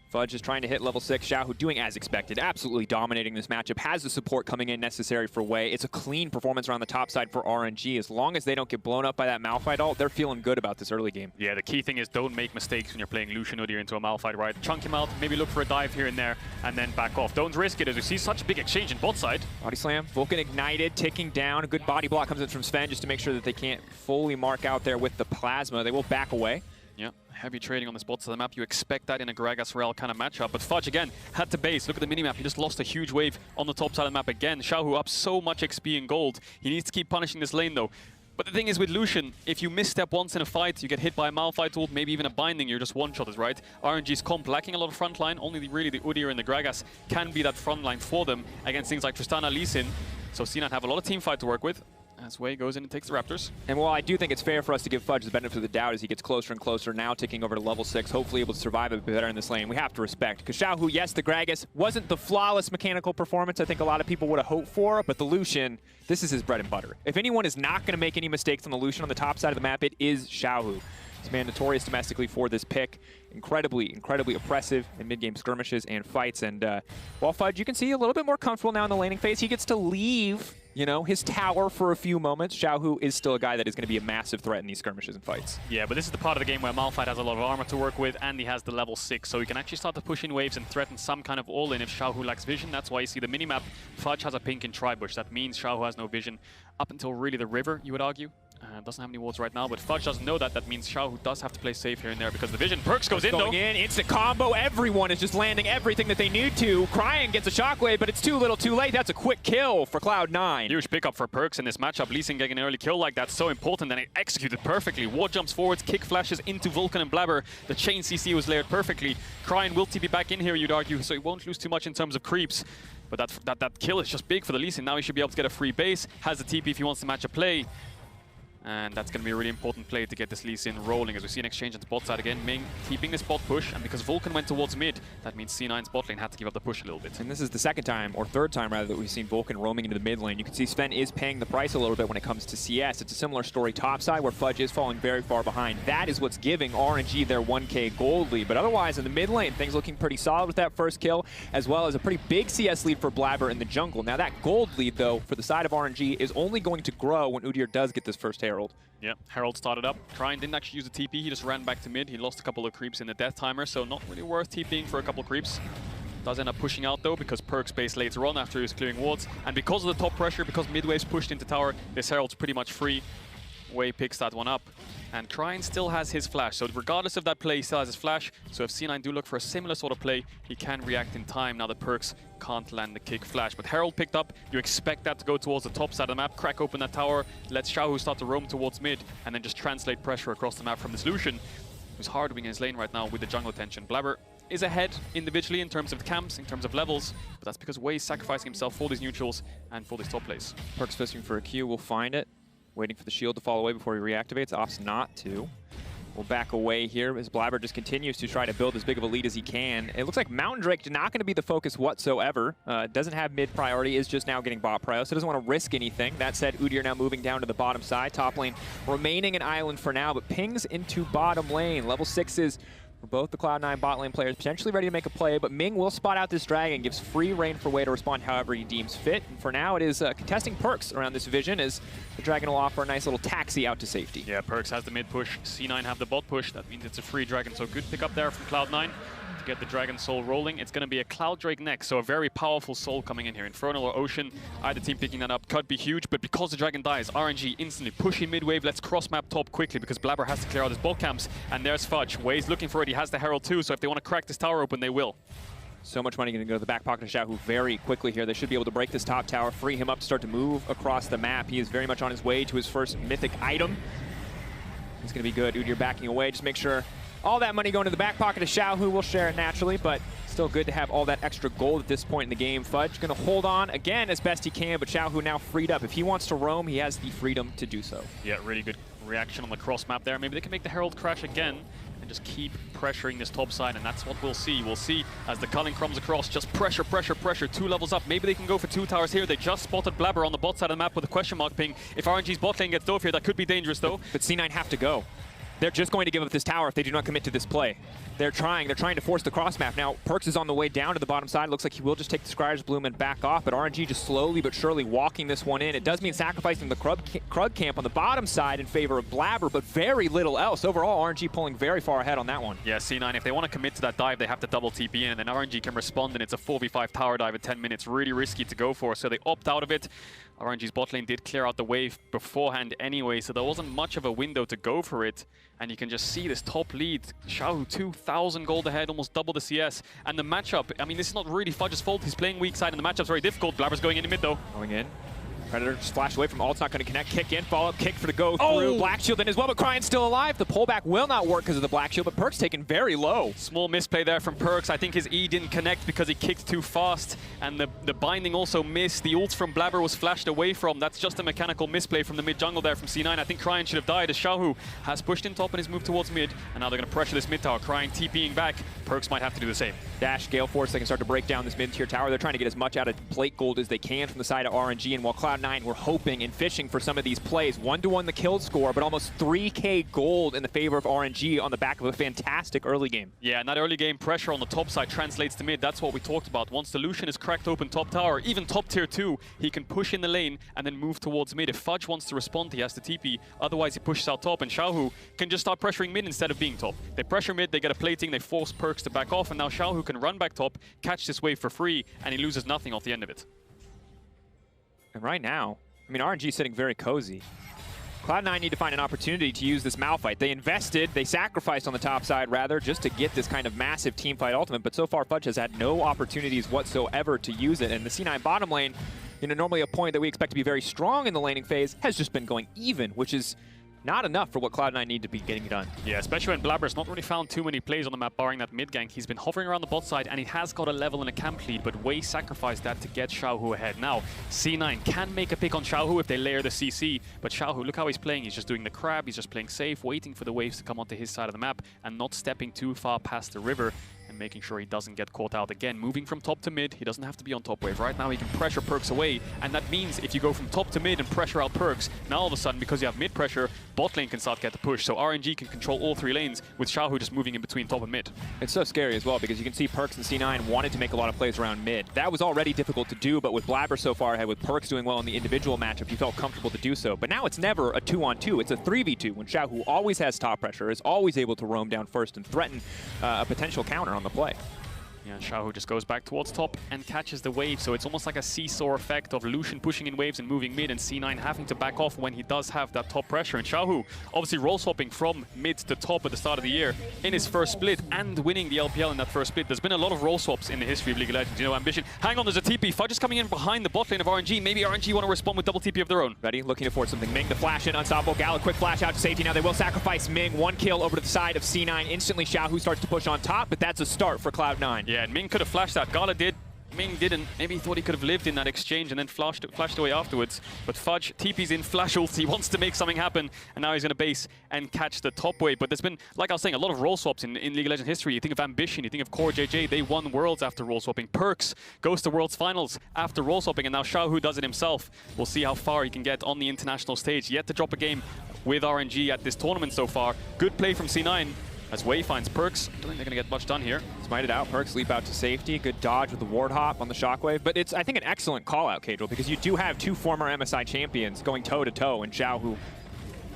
Fudge is trying to hit level 6. Xiaohu doing as expected, absolutely dominating this matchup. Has the support coming in necessary for Wei. It's a clean performance around the top side for RNG. As long as they don't get blown up by that Malphite ult, they're feeling good about this early game. Yeah, the key thing is don't make mistakes when you're playing Lucian Udyr into a Malphite, right? Chunk him out, maybe look for a dive here and there, and then back off. Don't risk it as we see such a big exchange in bot side. Body slam, Vulcan ignited, ticking down. A good body block comes in from Sven just to make sure that they can't fully mark out there with the plasma. They will back away. Yeah, heavy trading on the spots of the map. You expect that in a Gragas Rel kind of matchup. But Fudge, again, had to base. Look at the minimap. He just lost a huge wave on the top side of the map again. Xiaohu up so much XP and gold. He needs to keep punishing this lane, though. But the thing is with Lucian, if you misstep once in a fight, you get hit by a Malphite ult, maybe even a binding, you're just one-shotted, right? RNG's comp lacking a lot of frontline. Only really the Udyr and the Gragas can be that frontline for them against things like Tristana, Lee Sin. So C9 have a lot of team fight to work with. As Wei goes in and takes the Raptors. And while I do think it's fair for us to give Fudge the benefit of the doubt as he gets closer and closer, now ticking over to level 6, hopefully able to survive a bit better in this lane, we have to respect. Because Xiaohu, yes, the Gragas wasn't the flawless mechanical performance I think a lot of people would have hoped for, but the Lucian, this is his bread and butter. If anyone is not going to make any mistakes on the Lucian on the top side of the map, it is Xiaohu. This man notorious domestically for this pick. Incredibly, incredibly oppressive in mid-game skirmishes and fights. And while Fudge, you can see a little bit more comfortable now in the laning phase. He gets to leave, you know, his tower for a few moments. Xiaohu is still a guy that is going to be a massive threat in these skirmishes and fights. Yeah, but this is the part of the game where Malphite has a lot of armor to work with, and he has the level 6, so he can actually start to push in waves and threaten some kind of all-in if Xiaohu lacks vision. That's why you see the minimap. Fudge has a pink in Tribush. That means Xiaohu has no vision up until really the river, you would argue. Doesn't have any wards right now, but Fudge doesn't know that. That means Xiaohu does have to play safe here and there because the vision. Perks goes in, though. Instant combo. Everyone is just landing everything that they need to. Crying gets a shockwave, but it's too little too late. That's a quick kill for Cloud9. Huge pickup for Perks in this matchup. Lee Sin getting an early kill like that's so important, and it executed perfectly. Ward jumps forwards, kick flashes into Vulcan and Blabber. The chain CC was layered perfectly. Crying will TP back in here, you'd argue, so he won't lose too much in terms of creeps. But that kill is just big for the Lee Sin. Now he should be able to get a free base. Has the TP if he wants to match a play. And that's going to be a really important play to get this Lee Sin rolling, as we see an exchange on the bot side again. Ming keeping this bot push, and because Vulcan went towards mid, that means C9's bot lane had to give up the push a little bit. And this is the second time, or third time rather, that we've seen Vulcan roaming into the mid lane. You can see Sven is paying the price a little bit when it comes to CS. It's a similar story topside, where Fudge is falling very far behind. That is what's giving RNG their 1K gold lead. But otherwise, in the mid lane, things looking pretty solid with that first kill, as well as a pretty big CS lead for Blabber in the jungle. Now that gold lead, though, for the side of RNG is only going to grow when Udyr does get this first Herald. Yeah, Herald started up. Trine didn't actually use the TP, he just ran back to mid. He lost a couple of creeps in the death timer, so not really worth TPing for a couple of creeps. Does end up pushing out though, because Perks base later on after he was clearing wards. And because of the top pressure, because mid wave's pushed into tower, this Herald's pretty much free. Wei picks that one up. And Trine still has his flash, so regardless of that play, he still has his flash. So if C9 do look for a similar sort of play, he can react in time now that Perks can't land the kick flash. But Herald picked up, you expect that to go towards the top side of the map, crack open that tower, let Xiaohu start to roam towards mid, and then just translate pressure across the map from this Lucian, who's hard winging his lane right now with the jungle attention. Blabber is ahead individually in terms of the camps, in terms of levels, but that's because Wei's sacrificing himself for these neutrals and for these top plays. Perks fishing for a Q, will find it. Waiting for the shield to fall away before he reactivates. Opts not to. We'll back away here as Blabber just continues to try to build as big of a lead as he can. It looks like Mountain Drake is not going to be the focus whatsoever. Doesn't have mid priority, is just now getting bot prio, so doesn't want to risk anything. That said, Udyr now moving down to the bottom side. Top lane remaining an island for now, but pings into bottom lane. Level 6s for both the Cloud9 bot lane players, potentially ready to make a play, but Ming will spot out this dragon, gives free reign for Wei to respond however he deems fit. And for now, it is contesting Perks around this vision, as the dragon will offer a nice little taxi out to safety. Yeah, Perks has the mid push, C9 have the bot push, that means it's a free dragon, so good pick up there from Cloud9 to get the Dragon Soul rolling. It's going to be a Cloud Drake next, so a very powerful soul coming in here. Infernal or Ocean, either team picking that up could be huge, but because the Dragon dies, RNG instantly pushing mid-wave. Let's cross-map top quickly because Blabber has to clear out his bot camps, and there's Fudge. Wei's looking for it, he has the Herald too, so if they want to crack this tower open, they will. So much money going to go to the back pocket of Xiaohu very quickly here. They should be able to break this top tower, free him up to start to move across the map. He is very much on his way to his first mythic item. It's going to be good. Udyr backing away. Just make sure all that money going to the back pocket of Xiaohu. Will share it naturally, but still good to have all that extra gold at this point in the game. Fudge going to hold on again as best he can, but Xiaohu now freed up. If he wants to roam, he has the freedom to do so. Yeah, really good reaction on the cross map there. Maybe they can make the Herald crash again and just keep pressuring this top side, and that's what we'll see. We'll see as the culling crumbs across, just pressure, pressure, pressure, 2 levels up. Maybe they can go for 2 towers here. They just spotted Blabber on the bot side of the map with a question mark ping. If RNG's bot lane gets dove here, that could be dangerous though. But C9 have to go. They're just going to give up this tower if they do not commit to this play. They're trying to force the cross map. Now, Perks is on the way down to the bottom side. Looks like he will just take the Scryer's Bloom and back off, but RNG just slowly but surely walking this one in. It does mean sacrificing the Krug camp on the bottom side in favor of Blabber, but very little else. Overall, RNG pulling very far ahead on that one. Yeah, C9, if they want to commit to that dive, they have to double TP in, and then RNG can respond, and it's a 4v5 tower dive at 10 minutes. Really risky to go for, so they opt out of it. RNG's bot lane did clear out the wave beforehand anyway, so there wasn't much of a window to go for it. And you can just see this top lead. Xiaohu 2,000 gold ahead, almost double the CS. And the matchup, I mean, this is not really Fudge's fault. He's playing weak side, and the matchup's very difficult. Blabber's going in the mid, though. Going in. Predator just flashed away from ult's not going to connect. Kick in, follow up, kick for the go through. Black Shield in as well, but Crying's still alive. The pullback will not work because of the Black Shield, but Perks taken very low. Small misplay there from Perks. I think his E didn't connect because he kicked too fast, and the binding also missed. The ult from Blabber was flashed away from. That's just a mechanical misplay from the mid jungle there from C9. I think Crying should have died as Xiaohu has pushed in top and is moved towards mid, and now they're going to pressure this mid tower. Crying TPing back. Perks might have to do the same. Dash, Gale Force, they can start to break down this mid-tier tower. They're trying to get as much out of plate gold as they can from the side of RNG, and while Cloud9 were hoping and fishing for some of these plays, 1-to-1 the kill score, but almost 3k gold in the favor of RNG on the back of a fantastic early game. Yeah, and that early game pressure on the top side translates to mid. That's what we talked about. Once the Lucian is cracked open top tower, even top tier 2, he can push in the lane and then move towards mid. If Fudge wants to respond, he has to TP. Otherwise, he pushes out top, and Xiaohu can just start pressuring mid instead of being top. They pressure mid, they get a plating, they force Perks to back off, and now Xiaohu can run back top, catch this wave for free, and he loses nothing off the end of it. And right now, I mean, RNG is sitting very cozy. Cloud9 need to find an opportunity to use this Malphite. They invested, they sacrificed on the top side, rather, just to get this kind of massive teamfight ultimate, but so far Fudge has had no opportunities whatsoever to use it, and the C9 bottom lane, normally a point that we expect to be very strong in the laning phase, has just been going even, which is not enough for what Cloud9 need to be getting done. Yeah, especially when Blabber's not really found too many plays on the map, barring that mid gank. He's been hovering around the bot side, and he has got a level and a camp lead, but Wei sacrificed that to get Xiaohu ahead. Now, C9 can make a pick on Xiaohu if they layer the CC, but Xiaohu, look how he's playing. He's just doing the crab, he's just playing safe, waiting for the waves to come onto his side of the map, and not stepping too far past the river, and making sure he doesn't get caught out. Again, moving from top to mid, he doesn't have to be on top wave. Right now, he can pressure Perks away, and that means if you go from top to mid and pressure out Perks, now all of a sudden, because you have mid pressure, bot lane can start to get the push, so RNG can control all 3 lanes, with Xiaohu just moving in between top and mid. It's so scary as well, because you can see Perks and C9 wanted to make a lot of plays around mid. That was already difficult to do, but with Blabber so far ahead, with Perks doing well in the individual matchup, he felt comfortable to do so. But now it's never a 2-on-2, it's a 3v2, when Xiaohu always has top pressure, is always able to roam down first and threaten a potential counter on the play. Yeah, Xiaohu just goes back towards top and catches the wave, so it's almost like a seesaw effect of Lucian pushing in waves and moving mid, and C9 having to back off when he does have that top pressure. And Xiaohu obviously roll swapping from mid to top at the start of the year in his first split and winning the LPL in that first split. There's been a lot of roll swaps in the history of League of Legends. Ambition. Hang on, there's a TP. Fudge is coming in behind the bot lane of RNG. Maybe RNG want to respond with double TP of their own. Ready, looking to force something. Ming the flash in, unstoppable. Gala, quick flash out to safety. Now they will sacrifice Ming. 1 kill over to the side of C9. Instantly, Xiaohu starts to push on top, but that's a start for Cloud9. Yeah, and Ming could have flashed that. Gala did. Ming didn't. Maybe he thought he could have lived in that exchange and then flashed away afterwards. But Fudge, TP's in, flash ult. He wants to make something happen, and now he's going to base and catch the top wave. But there's been, like I was saying, a lot of roll swaps in League of Legends history. You think of Ambition, you think of Core JJ. They won Worlds after roll swapping. Perks goes to Worlds Finals after roll swapping, and now Xiaohu does it himself. We'll see how far he can get on the international stage. Yet to drop a game with RNG at this tournament so far. Good play from C9. As Wei finds Perks. I don't think they're going to get much done here. Smite it out, Perks leap out to safety. Good dodge with the ward hop on the shockwave. But it's, I think, an excellent call out, Cadril, because you do have 2 former MSI champions going toe-to-toe in Xiaohu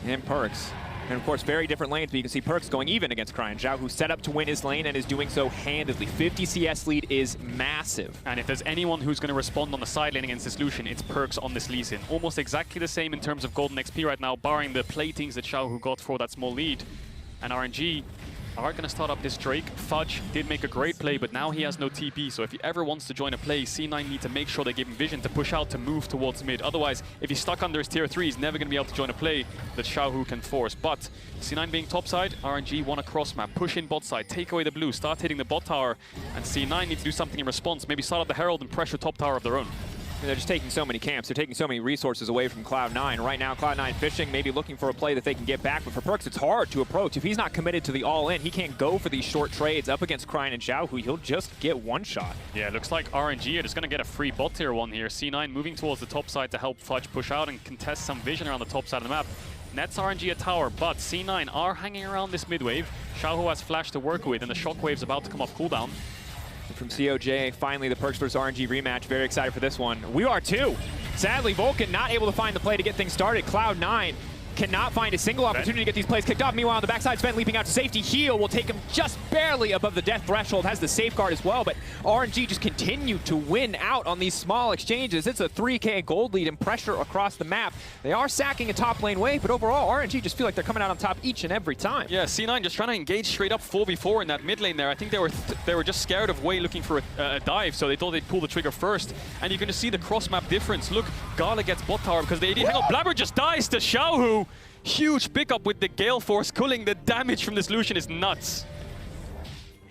and Perks. And of course, very different lanes, but you can see Perks going even against Cryan. Xiaohu set up to win his lane and is doing so handedly. 50 CS lead is massive. And if there's anyone who's going to respond on the side lane against this Lucian, it's Perks on this Lee Sin. Almost exactly the same in terms of golden XP right now, barring the platings that Xiaohu got for that small lead. And RNG are going to start up this Drake. Fudge did make a great play, but now he has no TP, so if he ever wants to join a play, C9 need to make sure they give him vision to push out to move towards mid. Otherwise, if he's stuck under his tier 3, he's never going to be able to join a play that Xiaohu can force. But C9 being topside, RNG want a cross map, push in bot side, take away the blue, start hitting the bot tower, and C9 need to do something in response, maybe start up the Herald and pressure top tower of their own. They're just taking so many camps. They're taking so many resources away from Cloud9. Right now, Cloud9 fishing, maybe looking for a play that they can get back. But for Perks, it's hard to approach. If he's not committed to the all-in, he can't go for these short trades up against Cryan and Xiaohu. He'll just get one shot. Yeah, it looks like RNG are just going to get a free bot tier 1 here. C9 moving towards the top side to help Fudge push out and contest some vision around the top side of the map. Nets RNG a tower, but C9 are hanging around this mid wave. Xiaohu has flash to work with, and the shockwave's about to come off cooldown. From COJ, finally the Perks vs RNG rematch. Very excited for this one. We are too. Sadly, Vulcan not able to find the play to get things started. Cloud9 cannot find a single opportunity to get these plays kicked off. Meanwhile, on the backside, Sven leaping out to safety. Heal will take him just barely above the death threshold. Has the safeguard as well, but RNG just continue to win out on these small exchanges. It's a 3K gold lead and pressure across the map. They are sacking a top lane wave, but overall, RNG just feel like they're coming out on top each and every time. Yeah, C9 just trying to engage straight up 4v4 in that mid lane there. I think they were just scared of Wei looking for a dive, so they thought they'd pull the trigger first. And you're going to see the cross map difference. Look, Gala gets bot tower because the AD. Hang on, Blabber just dies to Xiaohu. Huge pickup with the Gale Force cooling. The damage from this Lucian is nuts.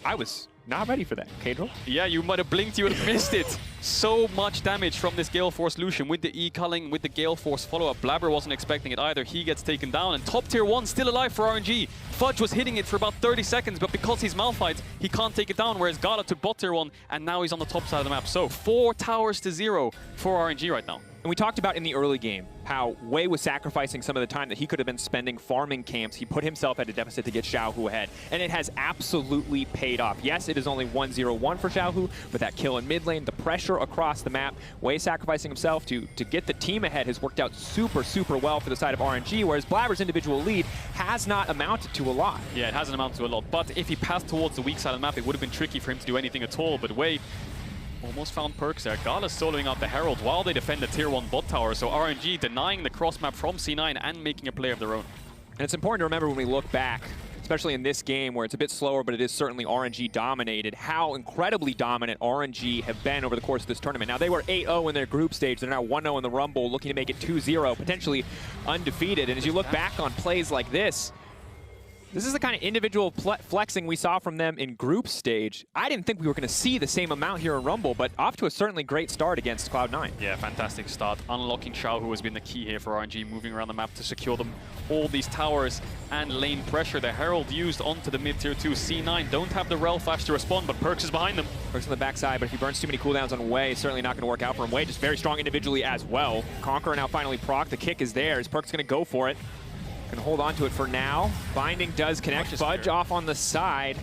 I was not ready for that, Cadril. Yeah, you might have blinked, you would have missed it. So much damage from this Gale Force Lucian with the E-culling, with the Gale Force follow-up. Blabber wasn't expecting it either. He gets taken down, and top tier 1 still alive for RNG. Fudge was hitting it for about 30 seconds, but because he's Malphite, he can't take it down, whereas Gala took bot tier 1, and now he's on the top side of the map. So 4 towers to 0 for RNG right now. And we talked about in the early game how Wei was sacrificing some of the time that he could have been spending farming camps. He put himself at a deficit to get Xiaohu ahead, and it has absolutely paid off. Yes, it is only 1-0-1 for Xiaohu, but that kill in mid lane, the pressure across the map, Wei sacrificing himself to get the team ahead has worked out super, super well for the side of RNG, whereas Blabber's individual lead has not amounted to a lot. Yeah, it hasn't amounted to a lot, but if he passed towards the weak side of the map, it would have been tricky for him to do anything at all, but Wei Almost found Perks there. Gala's soloing out the Herald while they defend the tier 1 bot tower. So RNG denying the cross map from C9 and making a play of their own. And it's important to remember when we look back, especially in this game where it's a bit slower, but it is certainly RNG dominated, how incredibly dominant RNG have been over the course of this tournament. Now, they were 8-0 in their group stage. They're now 1-0 in the Rumble, looking to make it 2-0, potentially undefeated. And as you look back on plays like this is the kind of individual flexing we saw from them in group stage. I didn't think we were going to see the same amount here in Rumble, but off to a certainly great start against Cloud9. Yeah, fantastic start. Unlocking Xiaohu has been the key here for RNG, moving around the map to secure them all these towers and lane pressure. The Herald used onto the mid-tier 2. C9 don't have the Rel flash to respond, but Perks is behind them. Perks on the backside, but if he burns too many cooldowns on Wei, it's certainly not going to work out for him. Wei just very strong individually as well. Conqueror now finally proc. The kick is there. Is Perks going to go for it? Can hold on to it for now. Binding does connect. Fudge off on the side.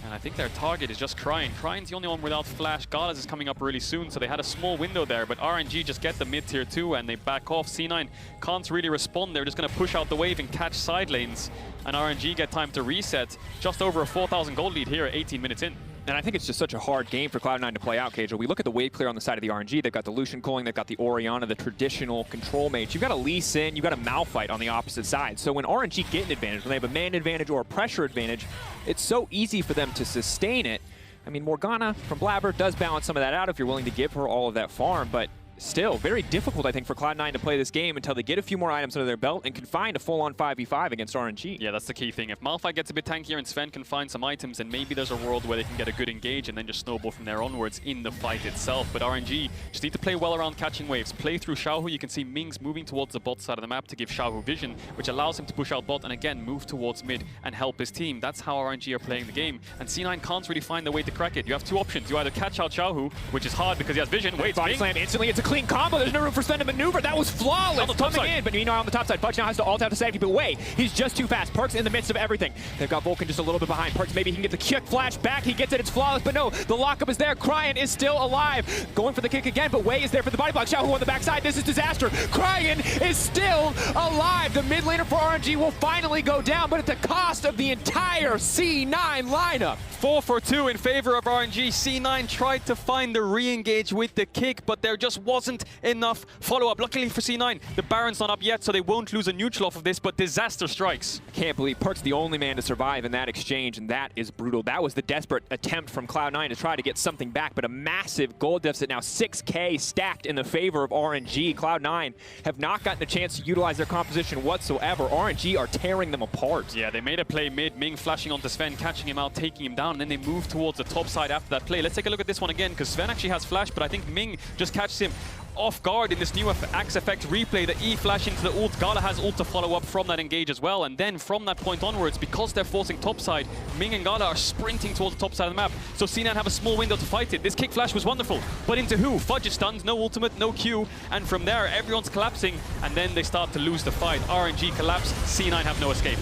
And I think their target is just Crying. Crying's the only one without flash. Gala's is coming up really soon, so they had a small window there, but RNG just get the mid-tier 2 and they back off. C9 can't really respond. They're just going to push out the wave and catch side lanes, and RNG get time to reset. Just over a 4,000 gold lead here at 18 minutes in. And I think it's just such a hard game for Cloud9 to play out, Kajal. We look at the wave clear on the side of the RNG. They've got the Lucian calling, they've got the Orianna, the traditional control mage. You've got a Lee Sin, you've got a Malphite on the opposite side. So when RNG get an advantage, when they have a man advantage or a pressure advantage, it's so easy for them to sustain it. I mean, Morgana from Blabber does balance some of that out if you're willing to give her all of that farm, but still very difficult, I think, for Cloud9 to play this game until they get a few more items under their belt and can find a full-on 5v5 against RNG. Yeah, that's the key thing. If Malphite gets a bit tankier and Sven can find some items, then maybe there's a world where they can get a good engage and then just snowball from there onwards in the fight itself. But RNG just need to play well around catching waves. Play through Xiaohu. You can see Ming's moving towards the bot side of the map to give Xiaohu vision, which allows him to push out bot and again move towards mid and help his team. That's how RNG are playing the game. And C9 can't really find a way to crack it. You have two options. You either catch out Xiaohu, which is hard because he has vision. Wait, body slam instantly. It's a clean combo. There's no for Sven to maneuver. That was flawless coming in, but meanwhile on the top side, Fudge now has to ult out to safety, but wait, he's just too fast. Perks in the midst of everything. They've got Vulcan just a little bit behind. Perks, maybe he can get the kick flash back. He gets it, it's flawless, but no, the lockup is there. Cryan is still alive. Going for the kick again, but Wei is there for the body block. Xiaohu on the backside. This is disaster. Cryan is still alive. The mid laner for RNG will finally go down, but at the cost of the entire C9 lineup. 4 for 2 in favor of RNG. C9 tried to find the re-engage with the kick, but there just wasn't enough follow-up. Luckily for C9, the Baron's not up yet, so they won't lose a neutral off of this, but disaster strikes. I can't believe Perk's the only man to survive in that exchange, and that is brutal. That was the desperate attempt from Cloud9 to try to get something back, but a massive gold deficit now, 6K stacked in the favor of RNG. Cloud9 have not gotten a chance to utilize their composition whatsoever. RNG are tearing them apart. Yeah, they made a play mid, Ming flashing onto Sven, catching him out, taking him down, and then they move towards the top side after that play. Let's take a look at this one again, because Sven actually has flash, but I think Ming just catches him off guard in this new Axe effect replay. The E flash into the ult. Gala has ult to follow up from that engage as well, and then from that point onwards, because they're forcing topside, Ming and Gala are sprinting towards the top side of the map, so C9 have a small window to fight it. This kick flash was wonderful, but into who? Fudge is stunned, no ultimate, no Q, and from there everyone's collapsing, and then they start to lose the fight. RNG collapse, C9 have no escape.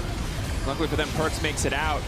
Luckily for them, Perks makes it out.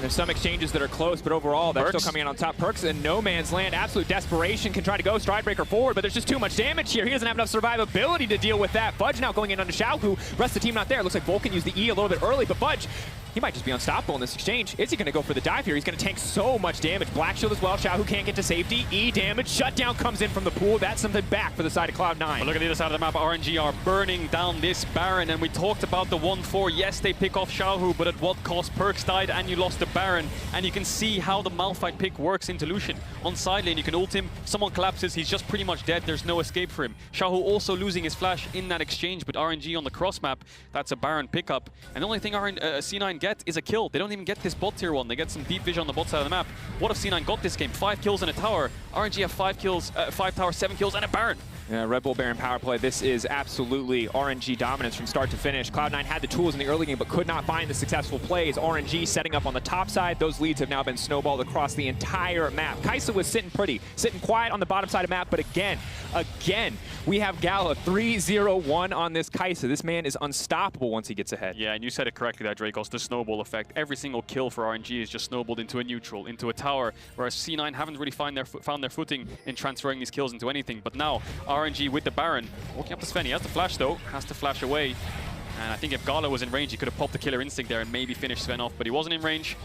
There's some exchanges that are close, but overall, they're still coming in on top. Perks in no man's land. Absolute desperation. Can try to go Stridebreaker forward, but there's just too much damage here. He doesn't have enough survivability to deal with that. Fudge now going in onto Xiaohu. Rest of the team not there. Looks like Vulcan used the E a little bit early, but Fudge, he might just be unstoppable in this exchange. Is he going to go for the dive here? He's going to tank so much damage. Black Shield as well. Xiaohu can't get to safety. E damage. Shutdown comes in from the pool. That's something back for the side of Cloud9. But look at the other side of the map. RNG are burning down this Baron, and we talked about the 1-4. Yes, they pick off Xiaohu, but at what cost? Perks died, and you lost the Baron. And you can see how the Malphite pick works into Lucian. On side lane, you can ult him. Someone collapses. He's just pretty much dead. There's no escape for him. Xiaohu also losing his flash in that exchange, but RNG on the cross map, that's a Baron pickup. And the only thing C9 get is a kill. They don't even get this bot tier 1. They get some deep vision on the bot side of the map. What if C9 got this game? 5 kills in a tower. RNG have 5 kills, 5 towers, 7 kills, and a Baron. Yeah, Red Bull Baron power play. This is absolutely RNG dominance from start to finish. Cloud9 had the tools in the early game, but could not find the successful plays. RNG setting up on the top side. Those leads have now been snowballed across the entire map. Kai'Sa was sitting pretty, sitting quiet on the bottom side of the map, but again, we have Gala 3-0-1 on this Kai'Sa. This man is unstoppable once he gets ahead. Yeah, and you said it correctly there, Dracos, the snowball effect. Every single kill for RNG is just snowballed into a neutral, into a tower, whereas C9 haven't really found their footing in transferring these kills into anything. But now, RNG with the Baron, walking up to Sven. He has the flash though, has to flash away. And I think if Gala was in range, he could have popped the killer instinct there and maybe finished Sven off, but he wasn't in range.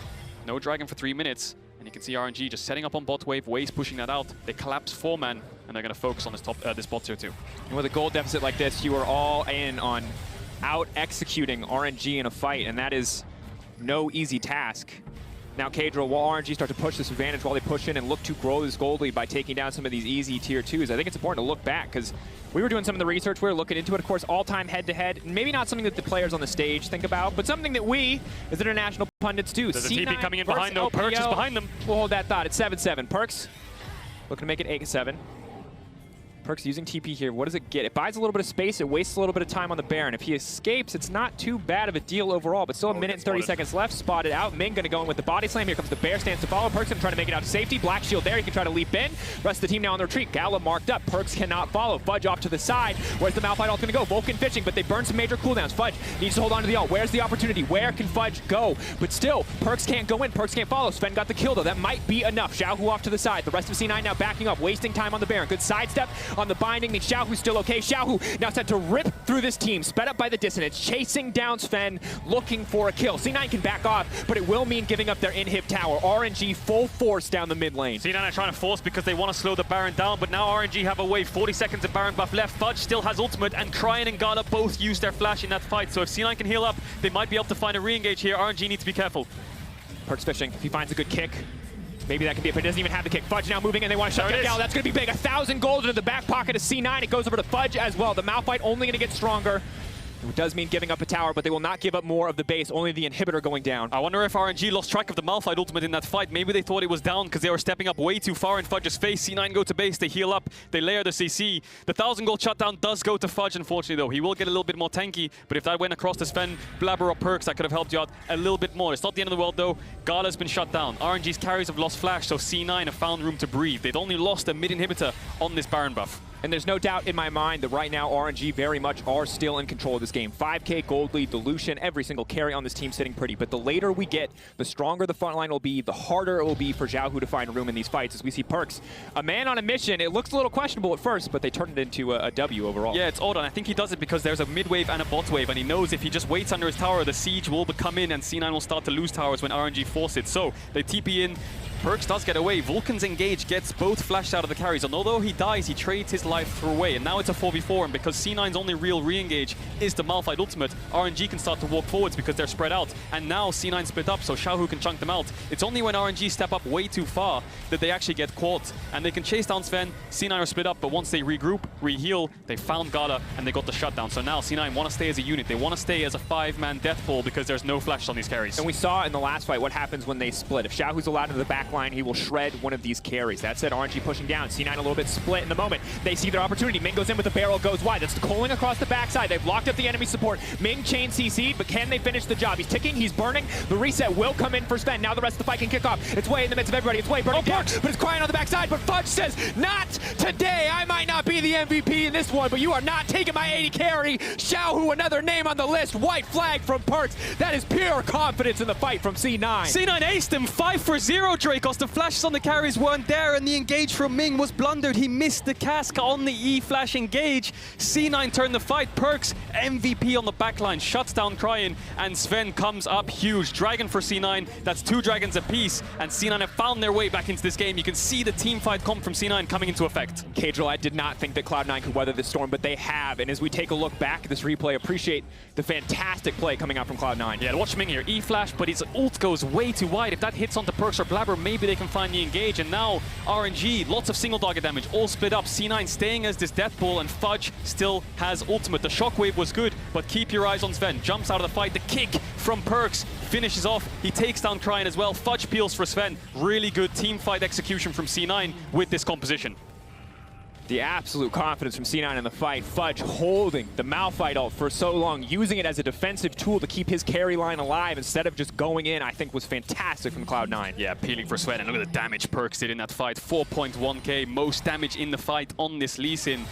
No dragon for 3 minutes. And you can see RNG just setting up on bot wave, Waze pushing that out. They collapse 4-man, and they're going to focus on this bot tier 2. And with a gold deficit like this, you are all in on out-executing RNG in a fight, and that is no easy task. Now, Kadril, will RNG start to push this advantage while they push in and look to grow this gold lead by taking down some of these easy tier 2s? I think it's important to look back, because we were doing some of the research, we were looking into it, of course, all-time head-to-head. Maybe not something that the players on the stage think about, but something that we, as international pundits, do. There's a TP coming in behind, though. Perks is behind them. We'll hold that thought. It's 7-7. Perks looking to make it 8-7. Perks using TP here. What does it get? It buys a little bit of space. It wastes a little bit of time on the Baron. If he escapes, it's not too bad of a deal overall, but still a minute and 30 seconds left. Spotted out. Ming going to go in with the body slam. Here comes the Bear. Stands to follow. Perks going to try to make it out to safety. Black shield there. He can try to leap in. Rest of the team now on the retreat. Gala marked up. Perks cannot follow. Fudge off to the side. Where's the Malphite ult going to go? Vulcan fishing, but they burn some major cooldowns. Fudge needs to hold on to the ult. Where's the opportunity? Where can Fudge go? But still, Perks can't go in. Perks can't follow. Sven got the kill, though. That might be enough. Xiaohu off to the side. The rest of C9 now backing up, wasting time on the Baron. Good sidestep on the binding. Xiaohu's still okay. Xiaohu now set to rip through this team, sped up by the dissonance, chasing down Sven, looking for a kill. C9 can back off, but it will mean giving up their inhib tower. RNG full force down the mid lane. C9 are trying to force because they want to slow the Baron down, but now RNG have a wave. 40 seconds of Baron buff left. Fudge still has ultimate, and Cryin and Gala both use their flash in that fight, so if C9 can heal up, they might be able to find a re-engage here. RNG needs to be careful. Perks fishing. If he finds a good kick, maybe that can be it, but he doesn't even have the kick. Fudge now moving, and they want to shut down Gal. That's going to be big. 1,000 gold into the back pocket of C9. It goes over to Fudge as well. The Malphite only going to get stronger. It does mean giving up a tower, but they will not give up more of the base, only the inhibitor going down. I wonder if RNG lost track of the Malphite ultimate in that fight. Maybe they thought it was down because they were stepping up way too far in Fudge's face. C9 go to base, they heal up, they layer the CC. The 1,000 gold shutdown does go to Fudge, unfortunately, though. He will get a little bit more tanky, but if that went across to Sven, Blabber, or Perks, that could have helped you out a little bit more. It's not the end of the world, though. Gala's been shut down. RNG's carries have lost flash, so C9 have found room to breathe. They'd only lost a mid-inhibitor on this Baron buff. And there's no doubt in my mind that right now RNG very much are still in control of this game. 5k gold lead, Dilution, every single carry on this team sitting pretty. But the later we get, the stronger the front line will be, the harder it will be for Xiaohu to find room in these fights. As we see Perks, a man on a mission. It looks a little questionable at first, but they turned it into a W overall. Yeah, it's odd, and I think he does it because there's a mid wave and a bot wave, and he knows if he just waits under his tower, the siege will come in, and C9 will start to lose towers when RNG force it. So they TP in. Perks does get away. Vulcan's engage gets both flashed out of the carries, and although he dies, he trades his life through away, and now it's a 4v4, and because C9's only real re-engage is the Malphite ultimate, RNG can start to walk forwards because they're spread out, and now C9 split up, so Xiaohu can chunk them out. It's only when RNG step up way too far that they actually get caught, and they can chase down Sven. C9 are split up, but once they regroup, re-heal, they found Gala, and they got the shutdown. So now C9 want to stay as a unit. They want to stay as a 5-man death pool because there's no flash on these carries. And we saw in the last fight what happens when they split. If Xiaohu's allowed into the back line, he will shred one of these carries. That said, RNG pushing down. C9 a little bit split in the moment. They see their opportunity. Ming goes in with the barrel, goes wide. That's Coling across the backside. They've locked up the enemy support. Ming chain CC'd, but can they finish the job? He's ticking, he's burning. The reset will come in for Sven. Now the rest of the fight can kick off. It's way in the midst of everybody. It's way burning down, but it's crying on the backside. But Fudge says, not today. I might not be the MVP in this one, but you are not taking my 80 carry. Xiaohu, another name on the list. White flag from Perks. That is pure confidence in the fight from C9. C9 aced him. 5 for 0, Dracos. The flashes on the carries weren't there, and the engage from Ming was blundered. He missed the cask on the E-flash engage. C9 turned the fight. Perks, MVP on the backline, shuts down Cryin, and Sven comes up huge. Dragon for C9. That's 2 dragons apiece, and C9 have found their way back into this game. You can see the team fight come from C9 coming into effect. Kadril, I did not think that Cloud9 could weather this storm, but they have. And as we take a look back at this replay, appreciate the fantastic play coming out from Cloud9. Yeah, watch Ming here. E-flash, but his ult goes way too wide. If that hits onto Perks or Blabber, maybe they can find the engage. And now RNG, lots of single target damage, all split up. C9 staying as this death pool, and Fudge still has ultimate. The shockwave was good, but keep your eyes on Sven. Jumps out of the fight. The kick from Perks finishes off. He takes down Cryin as well. Fudge peels for Sven. Really good team fight execution from C9 with this composition. The absolute confidence from C9 in the fight. Fudge holding the Malphite ult for so long, using it as a defensive tool to keep his carry line alive instead of just going in, I think was fantastic from Cloud9. Yeah, peeling for Sven, and look at the damage Perks did in that fight. 4.1k, most damage in the fight on this Lee Sin,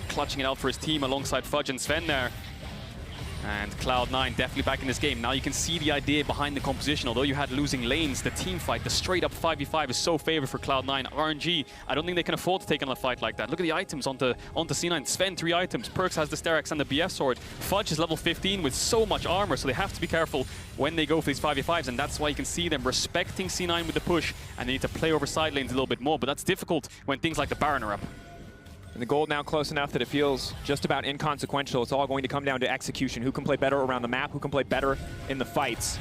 clutching it out for his team alongside Fudge and Sven there. And Cloud9 definitely back in this game. Now you can see the idea behind the composition. Although you had losing lanes, the team fight, the straight-up 5v5 is so favored for Cloud9. RNG, I don't think they can afford to take on a fight like that. Look at the items onto C9. Sven, 3 items. Perks has the Sterex and the BF sword. Fudge is level 15 with so much armor, so they have to be careful when they go for these 5v5s, and that's why you can see them respecting C9 with the push, and they need to play over side lanes a little bit more, but that's difficult when things like the Baron are up. And the gold now close enough that it feels just about inconsequential. It's all going to come down to execution. Who can play better around the map? Who can play better in the fights?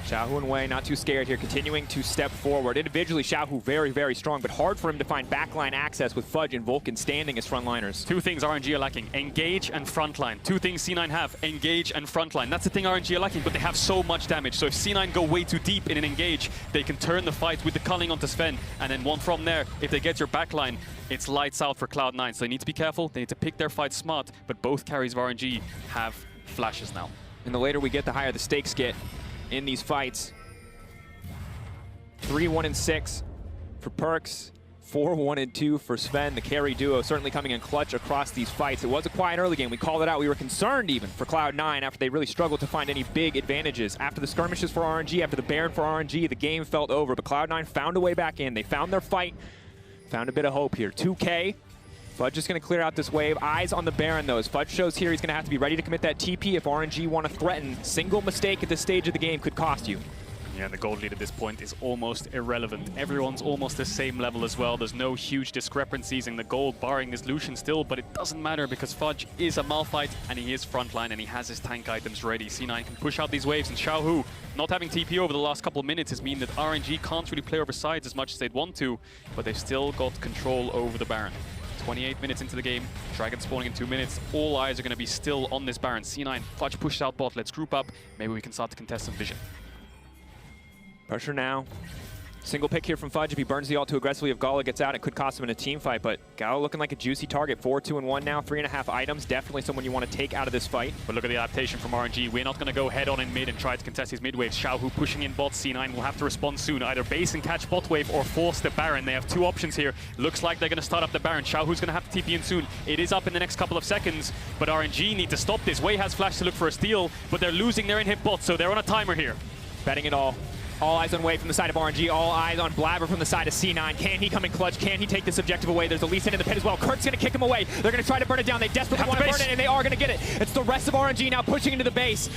Xiaohu and Wei not too scared here, continuing to step forward. Individually, Xiaohu very, very strong, but hard for him to find backline access with Fudge and Vulcan standing as frontliners. Two things RNG are lacking, engage and frontline. Two things C9 have, engage and frontline. That's the thing RNG are lacking, but they have so much damage. So if C9 go way too deep in an engage, they can turn the fight with the culling onto Sven, and then one from there, if they get your backline, it's lights out for Cloud9. So they need to be careful, they need to pick their fight smart, but both carries of RNG have flashes now. And the later we get, the higher the stakes get in these fights. 3-1-6 for Perks, 4-1-2 for Sven. The carry duo certainly coming in clutch across these fights. It was a quiet early game. We called it out. We were concerned even for Cloud9 after they really struggled to find any big advantages. After the skirmishes for RNG, after the Baron for RNG, the game felt over. But Cloud9 found a way back in. They found their fight, found a bit of hope here. 2K. Fudge is going to clear out this wave. Eyes on the Baron, though. As Fudge shows here, he's going to have to be ready to commit that TP if RNG want to threaten. Single mistake at this stage of the game could cost you. Yeah, the gold lead at this point is almost irrelevant. Everyone's almost the same level as well. There's no huge discrepancies in the gold, barring this Lucian still, but it doesn't matter because Fudge is a Malphite and he is frontline and he has his tank items ready. C9 can push out these waves, and Xiaohu not having TP over the last couple of minutes has mean that RNG can't really play over sides as much as they'd want to, but they've still got control over the Baron. 28 minutes into the game, Dragon spawning in 2 minutes. All eyes are going to be still on this Baron. C9, Fudge pushed out bot. Let's group up. Maybe we can start to contest some vision. Pressure now. Single pick here from Fudge. If he burns the ult too aggressively, if Gala gets out, it could cost him in a team fight. But Gala looking like a juicy target. 4-2-1 now, 3.5 items. Definitely someone you want to take out of this fight. But look at the adaptation from RNG. We're not going to go head on in mid and try to contest his mid waves. Xiaohu pushing in bot. C9 will have to respond soon. Either base and catch bot wave or force the Baron. They have two options here. Looks like they're going to start up the Baron. Xiaohu's going to have to TP in soon. It is up in the next couple of seconds, but RNG need to stop this. Wei has flash to look for a steal, but they're losing their in-hit bot, so they're on a timer here. Betting it all. All eyes on Wei from the side of RNG, all eyes on Blabber from the side of C9. Can he come in clutch? Can he take this objective away? There's a Lee Sin in the pit as well. Kirk's going to kick him away. They're going to try to burn it down. They desperately want to burn it, and they are going to get it. It's the rest of RNG now pushing into the base.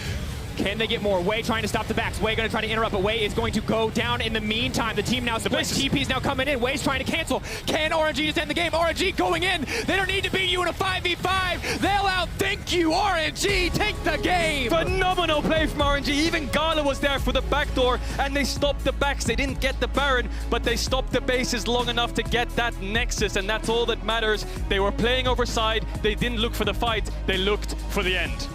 Can they get more? Wei trying to stop the backs. Wei going to try to interrupt, but Wei is going to go down in the meantime. The team now split. TP's now coming in. Wei's trying to cancel. Can RNG just end the game? RNG going in. They don't need to beat you in a 5v5. They'll outthink you. RNG take the game. Phenomenal play from RNG. Even Gala was there for the backdoor, and they stopped the backs. They didn't get the Baron, but they stopped the bases long enough to get that Nexus, and that's all that matters. They were playing over side. They didn't look for the fight. They looked for the end.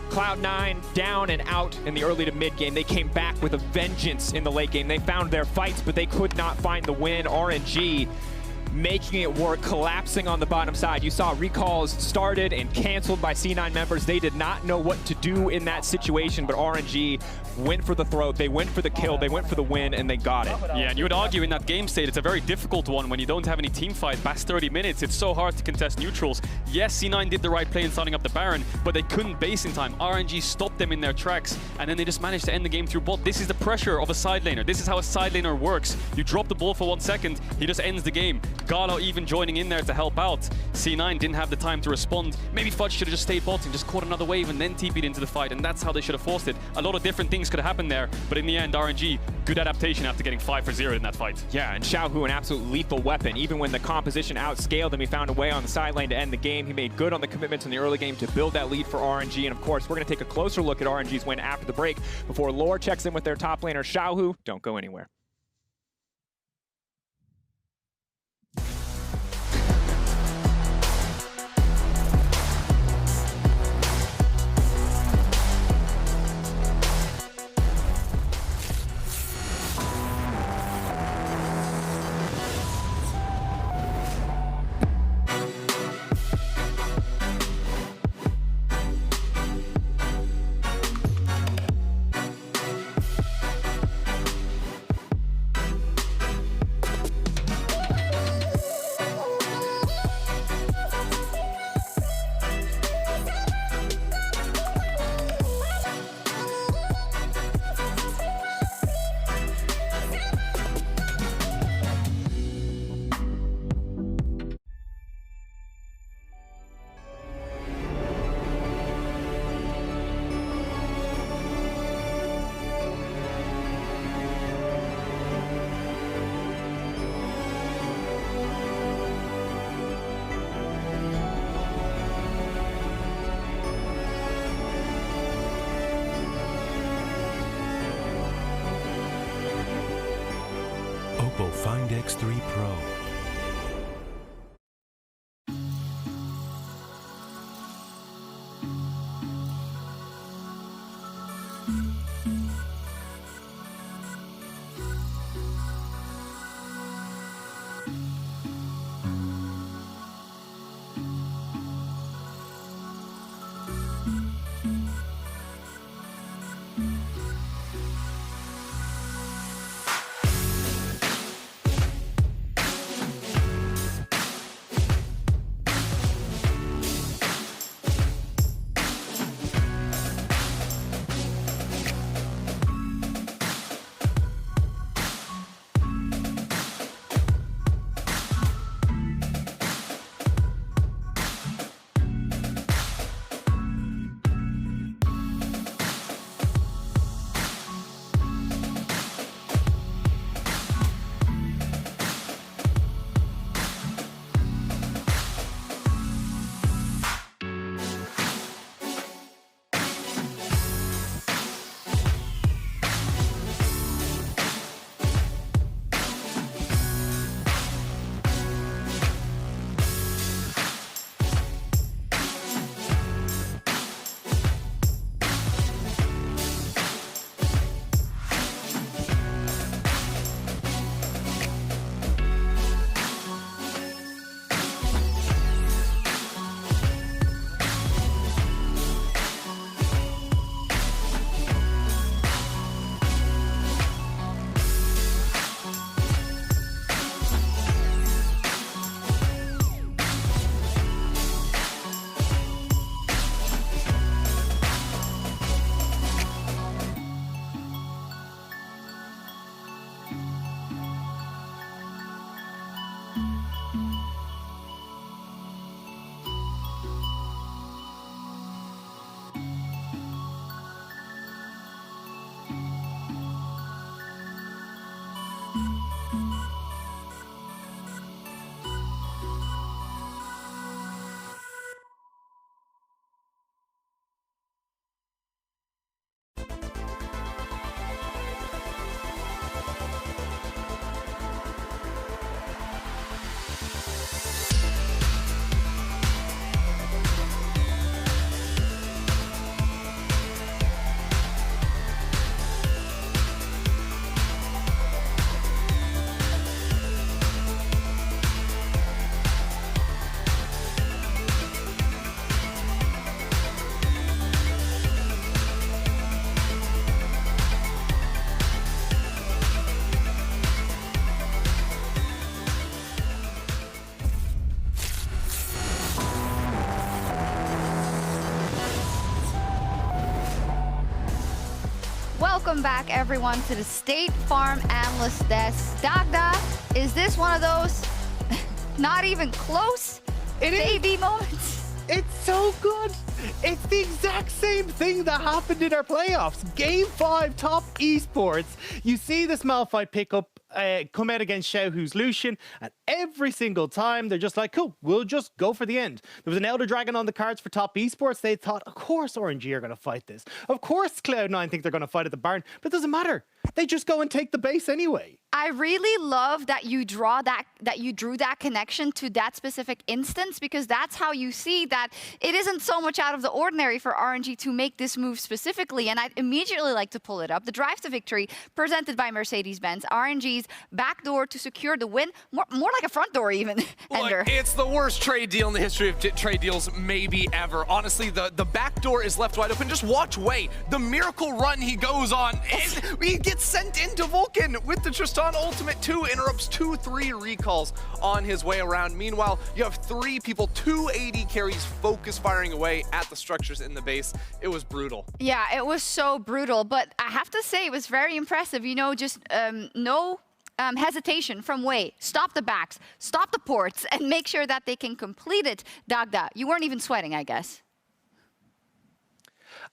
Cloud9 down and out in the early to mid game. They came back with a vengeance in the late game. They found their fights, but they could not find the win. RNG making it work, collapsing on the bottom side. You saw recalls started and canceled by C9 members. They did not know what to do in that situation, but RNG went for the throat, they went for the kill, they went for the win, and they got it. Yeah, and you would argue in that game state, it's a very difficult one when you don't have any team fight past 30 minutes. It's so hard to contest neutrals. Yes, C9 did the right play in starting up the Baron, but they couldn't base in time. RNG stopped them in their tracks, and then they just managed to end the game through bot. This is the pressure of a side laner. This is how a side laner works. You drop the ball for 1 second, he just ends the game. Gala even joining in there to help out. C9 didn't have the time to respond. Maybe Fudge should have just stayed bot and just caught another wave and then TP'd into the fight, and that's how they should have forced it. A lot of different things could have happened there, but in the end, RNG, good adaptation after getting 5 for 0 in that fight. Yeah, and Xiaohu, an absolute lethal weapon. Even when the composition outscaled him, he found a way on the side lane to end the game. He made good on the commitments in the early game to build that lead for RNG, and of course, we're going to take a closer look at RNG's win after the break before Lore checks in with their top laner, Xiaohu. Don't go anywhere. Unstoppable Find X3 Pro. Welcome back, everyone, to the State Farm Analyst Desk. Dagda, is this one of those not even close baby moments? It's so good. It's the exact same thing that happened in our playoffs. Game 5, top esports. You see this Malphite pick up, come out against Xiaohu's Lucian, and every single time they're just like, cool, we'll just go for the end. There was an Elder Dragon on the cards for top esports. They thought, of course RNG are going to fight this. Of course Cloud9 think they're going to fight at the barn, but it doesn't matter. They just go and take the base anyway. I really love that you drew that connection to that specific instance, because that's how you see that it isn't so much out of the ordinary for RNG to make this move specifically. And I'd immediately like to pull it up. The Drive to Victory presented by Mercedes-Benz. RNG's backdoor to secure the win. More like a front door even, Ender. Look, it's the worst trade deal in the history of trade deals maybe ever. Honestly, the back door is left wide open. Just watch Wei. The miracle run he goes on. He gets sent into Vulcan with the Tristan ultimate 2, interrupts 2-3 recalls on his way around. Meanwhile, you have 3 people, 2 AD carries focus firing away at the structures in the base. It was brutal. Yeah, it was so brutal, but I have to say it was very impressive. You know, just no hesitation from Wei. Stop the backs, stop the ports, and make sure that they can complete it. Dagda, you weren't even sweating, I guess.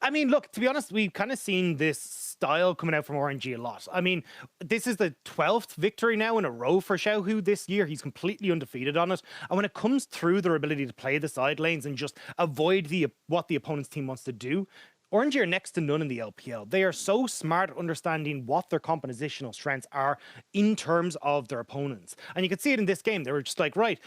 I mean, look, to be honest, we've kind of seen this style coming out from RNG a lot. I mean, this is the 12th victory now in a row for Xiaohu this year. He's completely undefeated on it. And when it comes through their ability to play the side lanes and just avoid what the opponent's team wants to do, RNG are next to none in the LPL. They are so smart at understanding what their compositional strengths are in terms of their opponents. And you can see it in this game. They were just like, right,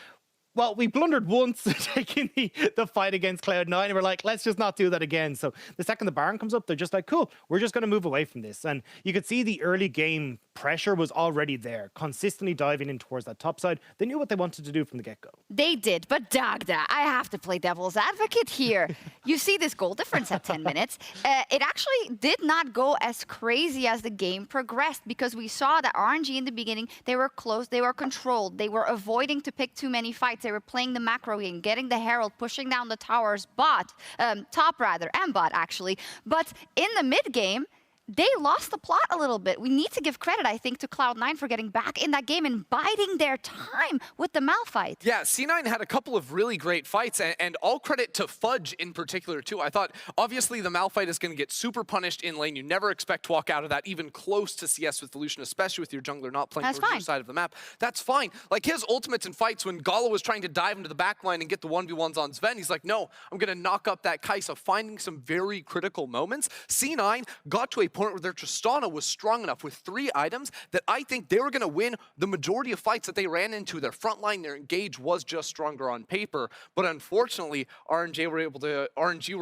well, we blundered once taking the fight against Cloud9, and we're like, let's just not do that again. So the second the Baron comes up, they're just like, cool, we're just going to move away from this. And you could see the early game pressure was already there, consistently diving in towards that top side. They knew what they wanted to do from the get-go. They did, but Dagda, I have to play devil's advocate here. You see this goal difference at 10 minutes. It actually did not go as crazy as the game progressed, because we saw that RNG in the beginning, they were close, they were controlled, they were avoiding to pick too many fights, they were playing the macro game, getting the Herald, pushing down the towers, top rather, and bot actually. But in the mid game, they lost the plot a little bit. We need to give credit, I think, to Cloud9 for getting back in that game and biding their time with the Mal fight. Yeah, C9 had a couple of really great fights, and all credit to Fudge in particular, too. I thought, obviously, the Mal fight is going to get super punished in lane. You never expect to walk out of that even close to CS with Lucian, especially with your jungler not playing towards your side of the map. That's fine. Like, his ultimates in fights, when Gala was trying to dive into the backline and get the 1v1s on Sven, he's like, no, I'm going to knock up that Kai'Sa, finding some very critical moments. C9 got to a point where their Tristana was strong enough with 3 items that I think they were going to win the majority of fights that they ran into. Their front line, their engage was just stronger on paper, but unfortunately, RNG were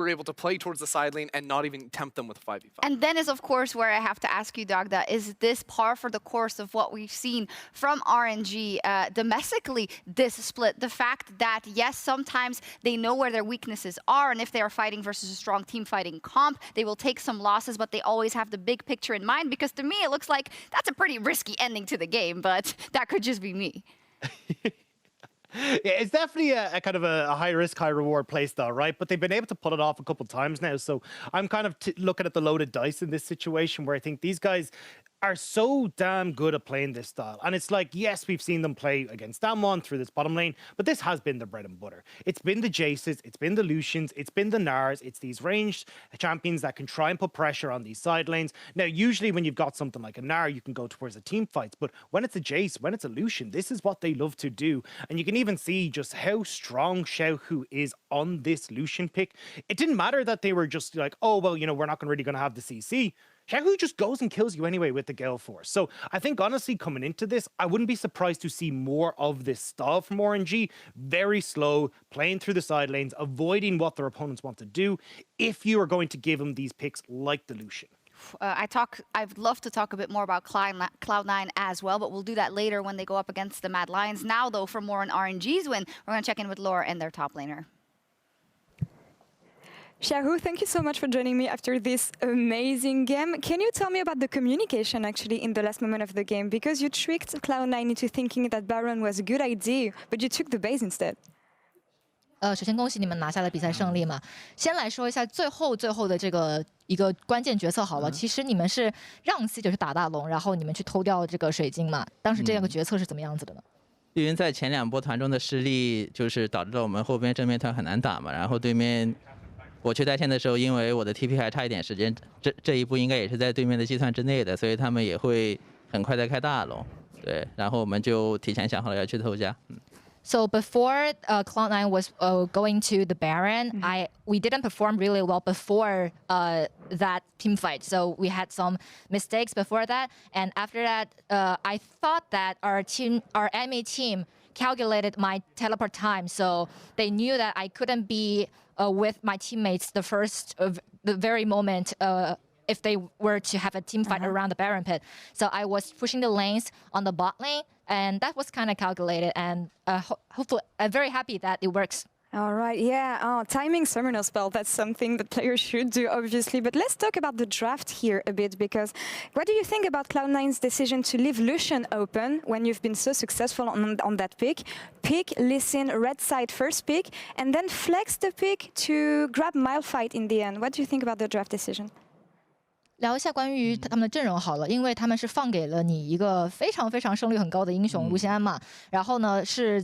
able to play towards the side lane and not even tempt them with a 5v5. And then is, of course, where I have to ask you, Dagda, is this par for the course of what we've seen from RNG domestically this split? The fact that, yes, sometimes they know where their weaknesses are, and if they are fighting versus a strong team fighting comp, they will take some losses, but they always have the big picture in mind, because to me it looks like that's a pretty risky ending to the game, but that could just be me. Yeah, it's definitely a kind of a high risk, high reward play style, right? But they've been able to pull it off a couple times now. So I'm kind of looking at the loaded dice in this situation, where I think these guys are so damn good at playing this style. And it's like, yes, we've seen them play against Damwon through this bottom lane, but this has been their bread and butter. It's been the Jaces, it's been the Lucians, it's been the Nars, it's these ranged champions that can try and put pressure on these side lanes. Now, usually when you've got something like a Nar, you can go towards the team fights, but when it's a Jace, when it's a Lucian, this is what they love to do. And you can even see just how strong Xiaohu is on this Lucian pick. It didn't matter that they were just like, oh, well, you know, we're not really going to have the CC. Xiaohu just goes and kills you anyway with the Gale Force. So I think, honestly, coming into this, I wouldn't be surprised to see more of this style from RNG. Very slow, playing through the side lanes, avoiding what their opponents want to do, if you are going to give them these picks like the Lucian. I'd love to talk a bit more about Cloud9 as well, but we'll do that later when they go up against the Mad Lions. Now, though, for more on RNG's win, we're going to check in with Laura and their top laner. Xiaohu, thank you so much for joining me after this amazing game. Can you tell me about the communication actually in the last moment of the game? Because you tricked Cloud9 into thinking that Baron was a good idea, but you took the base instead. 首先恭喜你们拿下了比赛胜利嘛。先来说一下最后的这个一个关键决策好了。其实你们是让 C 9去打大龙，然后你们去偷掉这个水晶嘛。当时这样个决策是怎么样子的呢？因为在前2波团中的失利，就是导致了我们后边正面团很难打嘛。然后对面我去带线的时候，因为我的 TP 还差一点时间，这一步应该也是在对面的计算之内的，所以他们也会很快再开大龙。对，然后我们就提前想好了要去偷家。So before Cloud9 was going to the Baron, we didn't perform really well before that team fight. So we had some mistakes before that, and after that, I thought that our enemy team calculated my teleport time, so they knew that I couldn't be with my teammates the very moment if they were to have a team fight around the Baron pit. So I was pushing the lanes on the bot lane, and that was kind of calculated, and hopefully I'm very happy that it works. All right, yeah, timing summoner spell, that's something that players should do, obviously. But let's talk about the draft here a bit, because what do you think about Cloud9's decision to leave Lucian open when you've been so successful on that pick? Pick, listen, red side first pick, and then flex the pick to grab Malphite in the end. What do you think about the draft decision? 聊一下关于他们的阵容好了，因为他们是放给了你一个非常非常胜率很高的英雄卢锡安嘛，然后呢是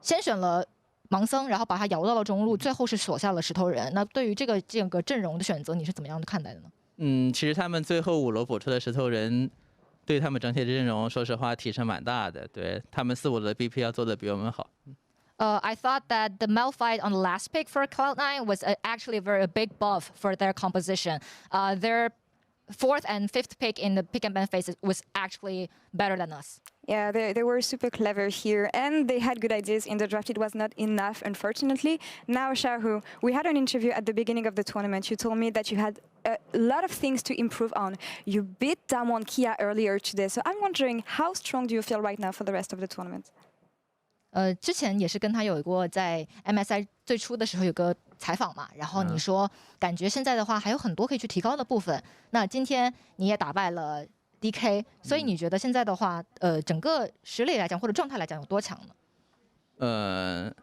先选了盲僧，然后把他摇到了中路，最后是锁下了石头人。那对于这个阵容的选择，你是怎么样看待的呢？其实他们最后5楼补出的石头人，对他们整体的阵容，说实话提升蛮大的。对他们4、5的 BP 要做的比我们好。I thought that the Mel fight on the last pick for Cloud9 was actually a big buff for their composition. Their 4th and 5th pick in the pick and ban phase was actually better than us. Yeah, they were super clever here, and they had good ideas in the draft. It was not enough, unfortunately. Now, Xiaohu, we had an interview at the beginning of the tournament. You told me that you had a lot of things to improve on. You beat Damwon Kia earlier today, so I'm wondering, how strong do you feel right now for the rest of the tournament? 之前也是跟他有过在 MSI 最初的时候有个采访嘛，然后你说感觉现在的话还有很多可以去提高的部分。那今天你也打败了 DK， 所以你觉得现在的话，整个实力来讲或者状态来讲有多强呢？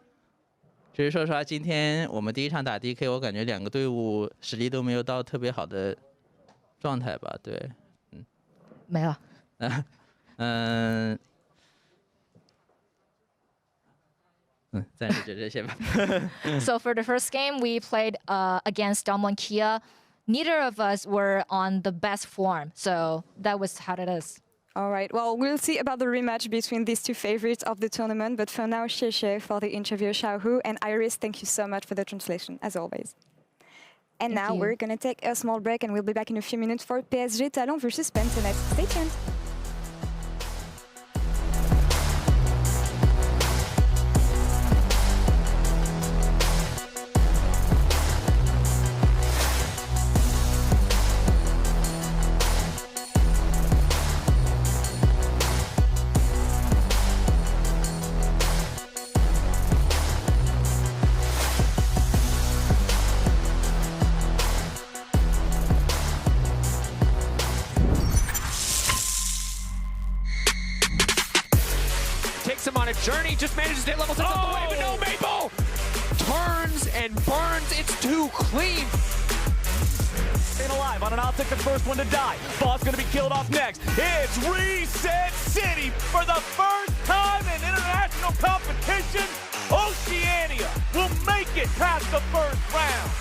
其实说实话，今天我们第一场打 DK， 我感觉2个队伍实力都没有到特别好的状态吧，对，没了。暂时就这些吧。So for the first game, we played against Damwon Kia. Neither of us were on the best form, so that was how it is. All right, well, we'll see about the rematch between these two favorites of the tournament, but for now, Xie for the interview, Xiaohu, and Iris, thank you so much for the translation, as always. And now we're going to take a small break, and we'll be back in a few minutes for PSG Talon versus Pentonet. Stay tuned. Takes him on a journey, just manages to hit level 6 off the way, but no, Maple turns and burns. It's too clean. Staying alive on an optic, the first one to die. Boss gonna be killed off next. It's Reset City for the first time in international competition. Oceania will make it past the first round.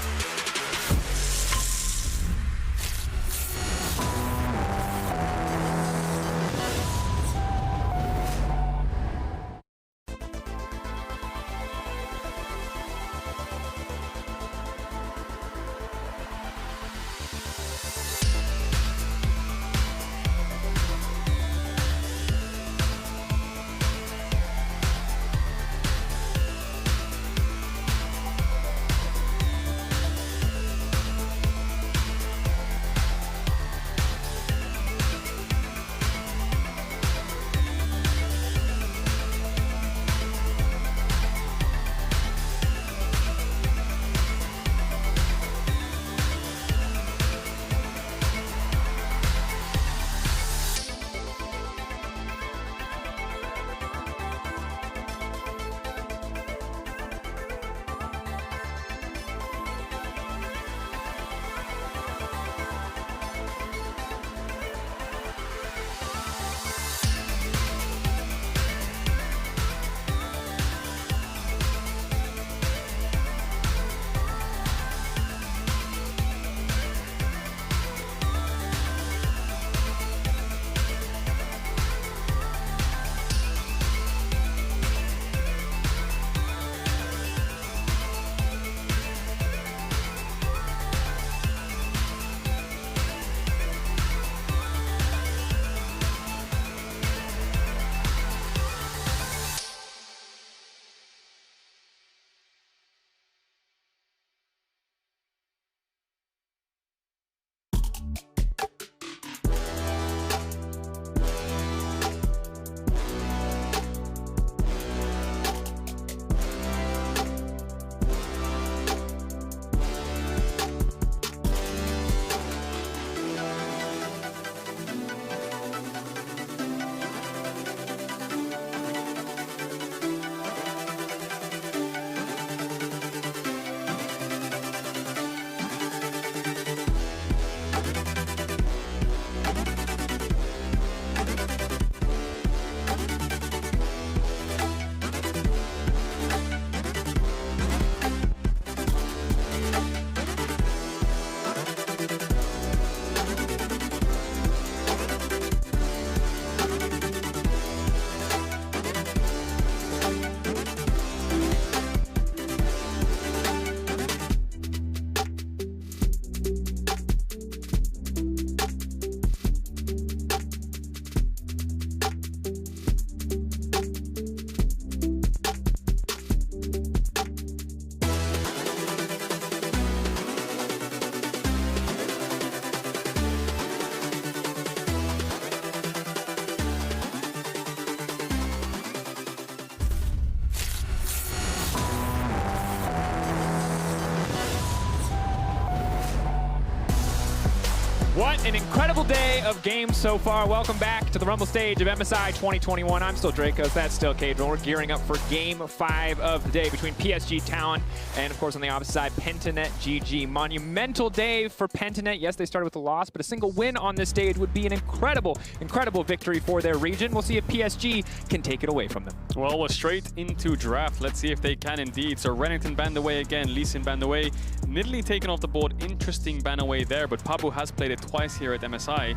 an incredible day of games so far. Welcome back to the Rumble stage of MSI 2021. I'm still Dracos, that's still Cadron. We're gearing up for Game 5 of the day between PSG Talon and, of course, on the opposite side, Pentanet GG. Monumental day for Pentanet. Yes, they started with a loss, but a single win on this stage would be an incredible, incredible victory for their region. We'll see if PSG can take it away from them. Well, we're straight into draft. Let's see if they can indeed. So Renington banned away again, Lee Sin banned away. Nidalee taken off the board. Interesting ban away there, but Pabu has played it twice here at MSI.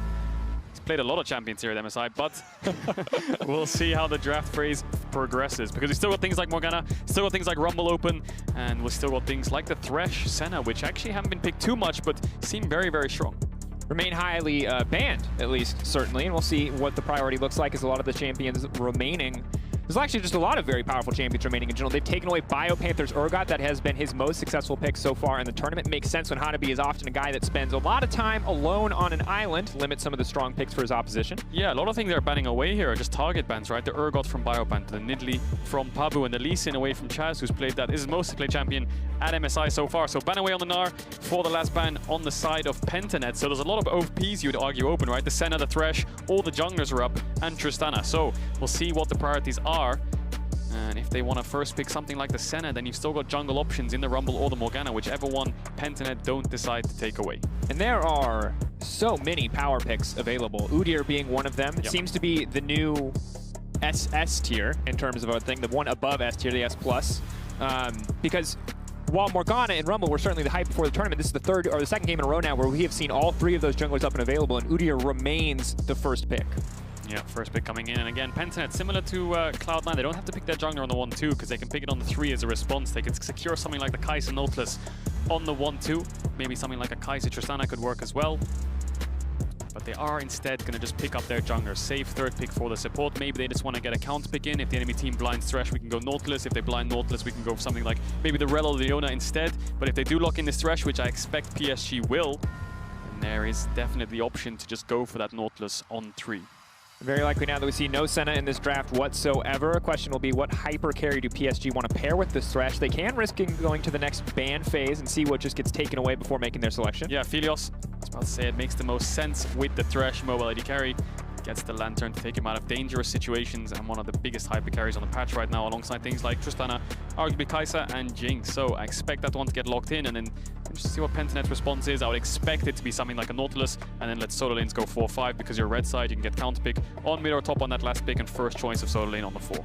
He's played a lot of champions here at MSI, but we'll see how the draft phase progresses, because we still got things like Morgana, still got things like Rumble Open, and we still got things like the Thresh, Senna, which actually haven't been picked too much, but seem very, very strong. Remain highly banned, at least, certainly, and we'll see what the priority looks like as a lot of the champions remaining. There's actually just a lot of very powerful champions remaining in general. They've taken away BioPanther's Urgot. That has been his most successful pick so far in the tournament. It makes sense when Hanabi is often a guy that spends a lot of time alone on an island, limit some of the strong picks for his opposition. Yeah, a lot of things they're banning away here are just target bans, right? The Urgot from BioPanther, the Nidalee from Pabu, and the Lee Sin away from Chaz, who's played that. Is his most played champion at MSI so far. So ban away on the Gnar for the last ban on the side of Pentanet. So there's a lot of OPs you'd argue open, right? The Senna, the Thresh, all the junglers are up, and Tristana. So we'll see what the priorities are. And if they want to first pick something like the Senna, then you've still got jungle options in the Rumble or the Morgana, whichever one Pentanet don't decide to take away. And there are so many power picks available, Udyr being one of them. It seems to be the new SS tier in terms of a thing, the one above S tier, the S+. Because while Morgana and Rumble were certainly the hype before the tournament, this is the third or the second game in a row now where we have seen all three of those junglers up and available, and Udyr remains the first pick. Yeah, first pick coming in. And again, Pentanet, similar to Cloud9, they don't have to pick their jungler on the 1-2 because they can pick it on the 3 as a response. They can secure something like the Kai'Sa Nautilus on the 1-2. Maybe something like a Kai'Sa Tristana could work as well. But they are instead going to just pick up their jungler. Save third pick for the support. Maybe they just want to get a counter pick in. If the enemy team blinds Thresh, we can go Nautilus. If they blind Nautilus, we can go for something like maybe the Rel or Leona instead. But if they do lock in this Thresh, which I expect PSG will, then there is definitely the option to just go for that Nautilus on 3. Very likely now that we see no Senna in this draft whatsoever. A question will be, what hyper carry do PSG want to pair with this Thresh? They can risk going to the next ban phase and see what just gets taken away before making their selection. Yeah, Philios, I was about to say, it makes the most sense with the Thresh mobile AD carry. Gets the Lantern to take him out of dangerous situations, and one of the biggest hyper carries on the patch right now, alongside things like Tristana, arguably Kai'Sa, and Jinx. So I expect that one to get locked in, and then just see what Pentanet's response is. I would expect it to be something like a Nautilus, and then let solo lanes go 4-5, because you're red side, you can get counter pick on mid or top on that last pick, and first choice of solo lane on the 4.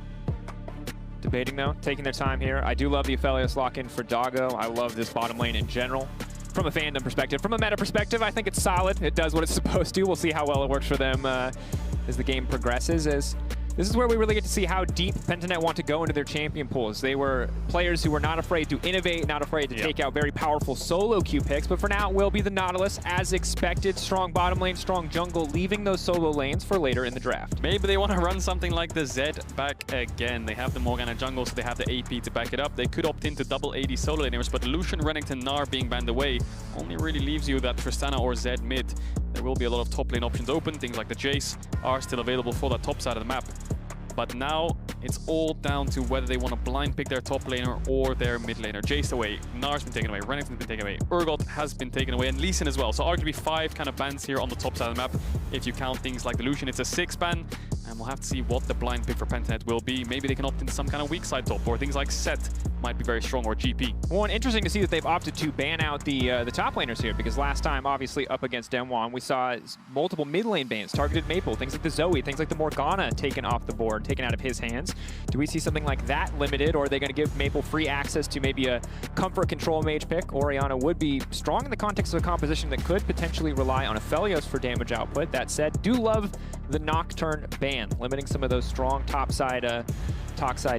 Debating though, taking their time here. I do love the Aphelios lock-in for Doggo. I love this bottom lane in general. From a fandom perspective, from a meta perspective, I think it's solid. It does what it's supposed to. We'll see how well it works for them as the game progresses. This is where we really get to see how deep Pentanet want to go into their champion pools. They were players who were not afraid to innovate, not afraid to take out very powerful solo queue picks, but for now it will be the Nautilus, as expected. Strong bottom lane, strong jungle, leaving those solo lanes for later in the draft. Maybe they want to run something like the Zed back again. They have the Morgana jungle, so they have the AP to back it up. They could opt into double AD solo laners, but Lucian, Renington, Gnar being banned away only really leaves you that Tristana or Zed mid. There will be a lot of top lane options open. Things like the Jace are still available for that top side of the map. But now it's all down to whether they want to blind pick their top laner or their mid laner. Jace away, Gnar's been taken away, Renington's been taken away, Urgot has been taken away, and Lee Sin as well. So arguably 5 kind of bans here on the top side of the map. If you count things like the Lucian, it's a 6 ban. And we'll have to see what the blind pick for Pentanet will be. Maybe they can opt into some kind of weak side top, or things like Set might be very strong, or GP. Well, and interesting to see that they've opted to ban out the top laners here, because last time, obviously, up against Demwan, we saw multiple mid lane bans, targeted Maple, things like the Zoe, things like the Morgana taken off the board, taken out of his hands. Do we see something like that limited, or are they going to give Maple free access to maybe a comfort control mage pick? Orianna would be strong in the context of a composition that could potentially rely on Aphelios for damage output. That said, do love the Nocturne ban, limiting some of those strong topside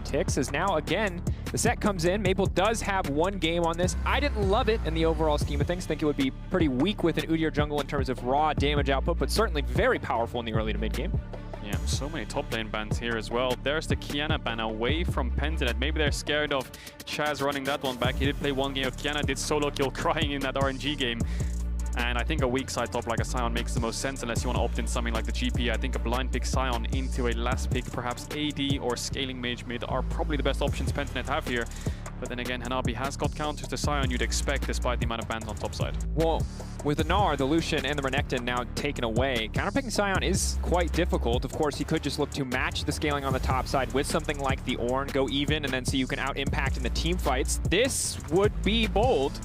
ticks. As now, again, the set comes in. Maple does have one game on this. I didn't love it in the overall scheme of things. Think it would be pretty weak with an Udyr jungle in terms of raw damage output, but certainly very powerful in the early to mid game. Yeah, so many top lane bans here as well. There's the Kiana ban away from Pentanet. Maybe they're scared of Chaz running that one back. He did play one game of Kiana, did solo kill crying in that RNG game. And I think a weak side top like a Sion makes the most sense unless you want to opt in something like the GP. I think a blind pick Sion into a last pick, perhaps AD or scaling mage mid are probably the best options Pentanet have here. But then again, Hanabi has got counters to Sion you'd expect despite the amount of bans on top side. Well, with the Gnar, the Lucian, and the Renekton now taken away, counterpicking Sion is quite difficult. Of course, he could just look to match the scaling on the top side with something like the Ornn, go even, and then see you can out-impact in the team fights. This would be bold.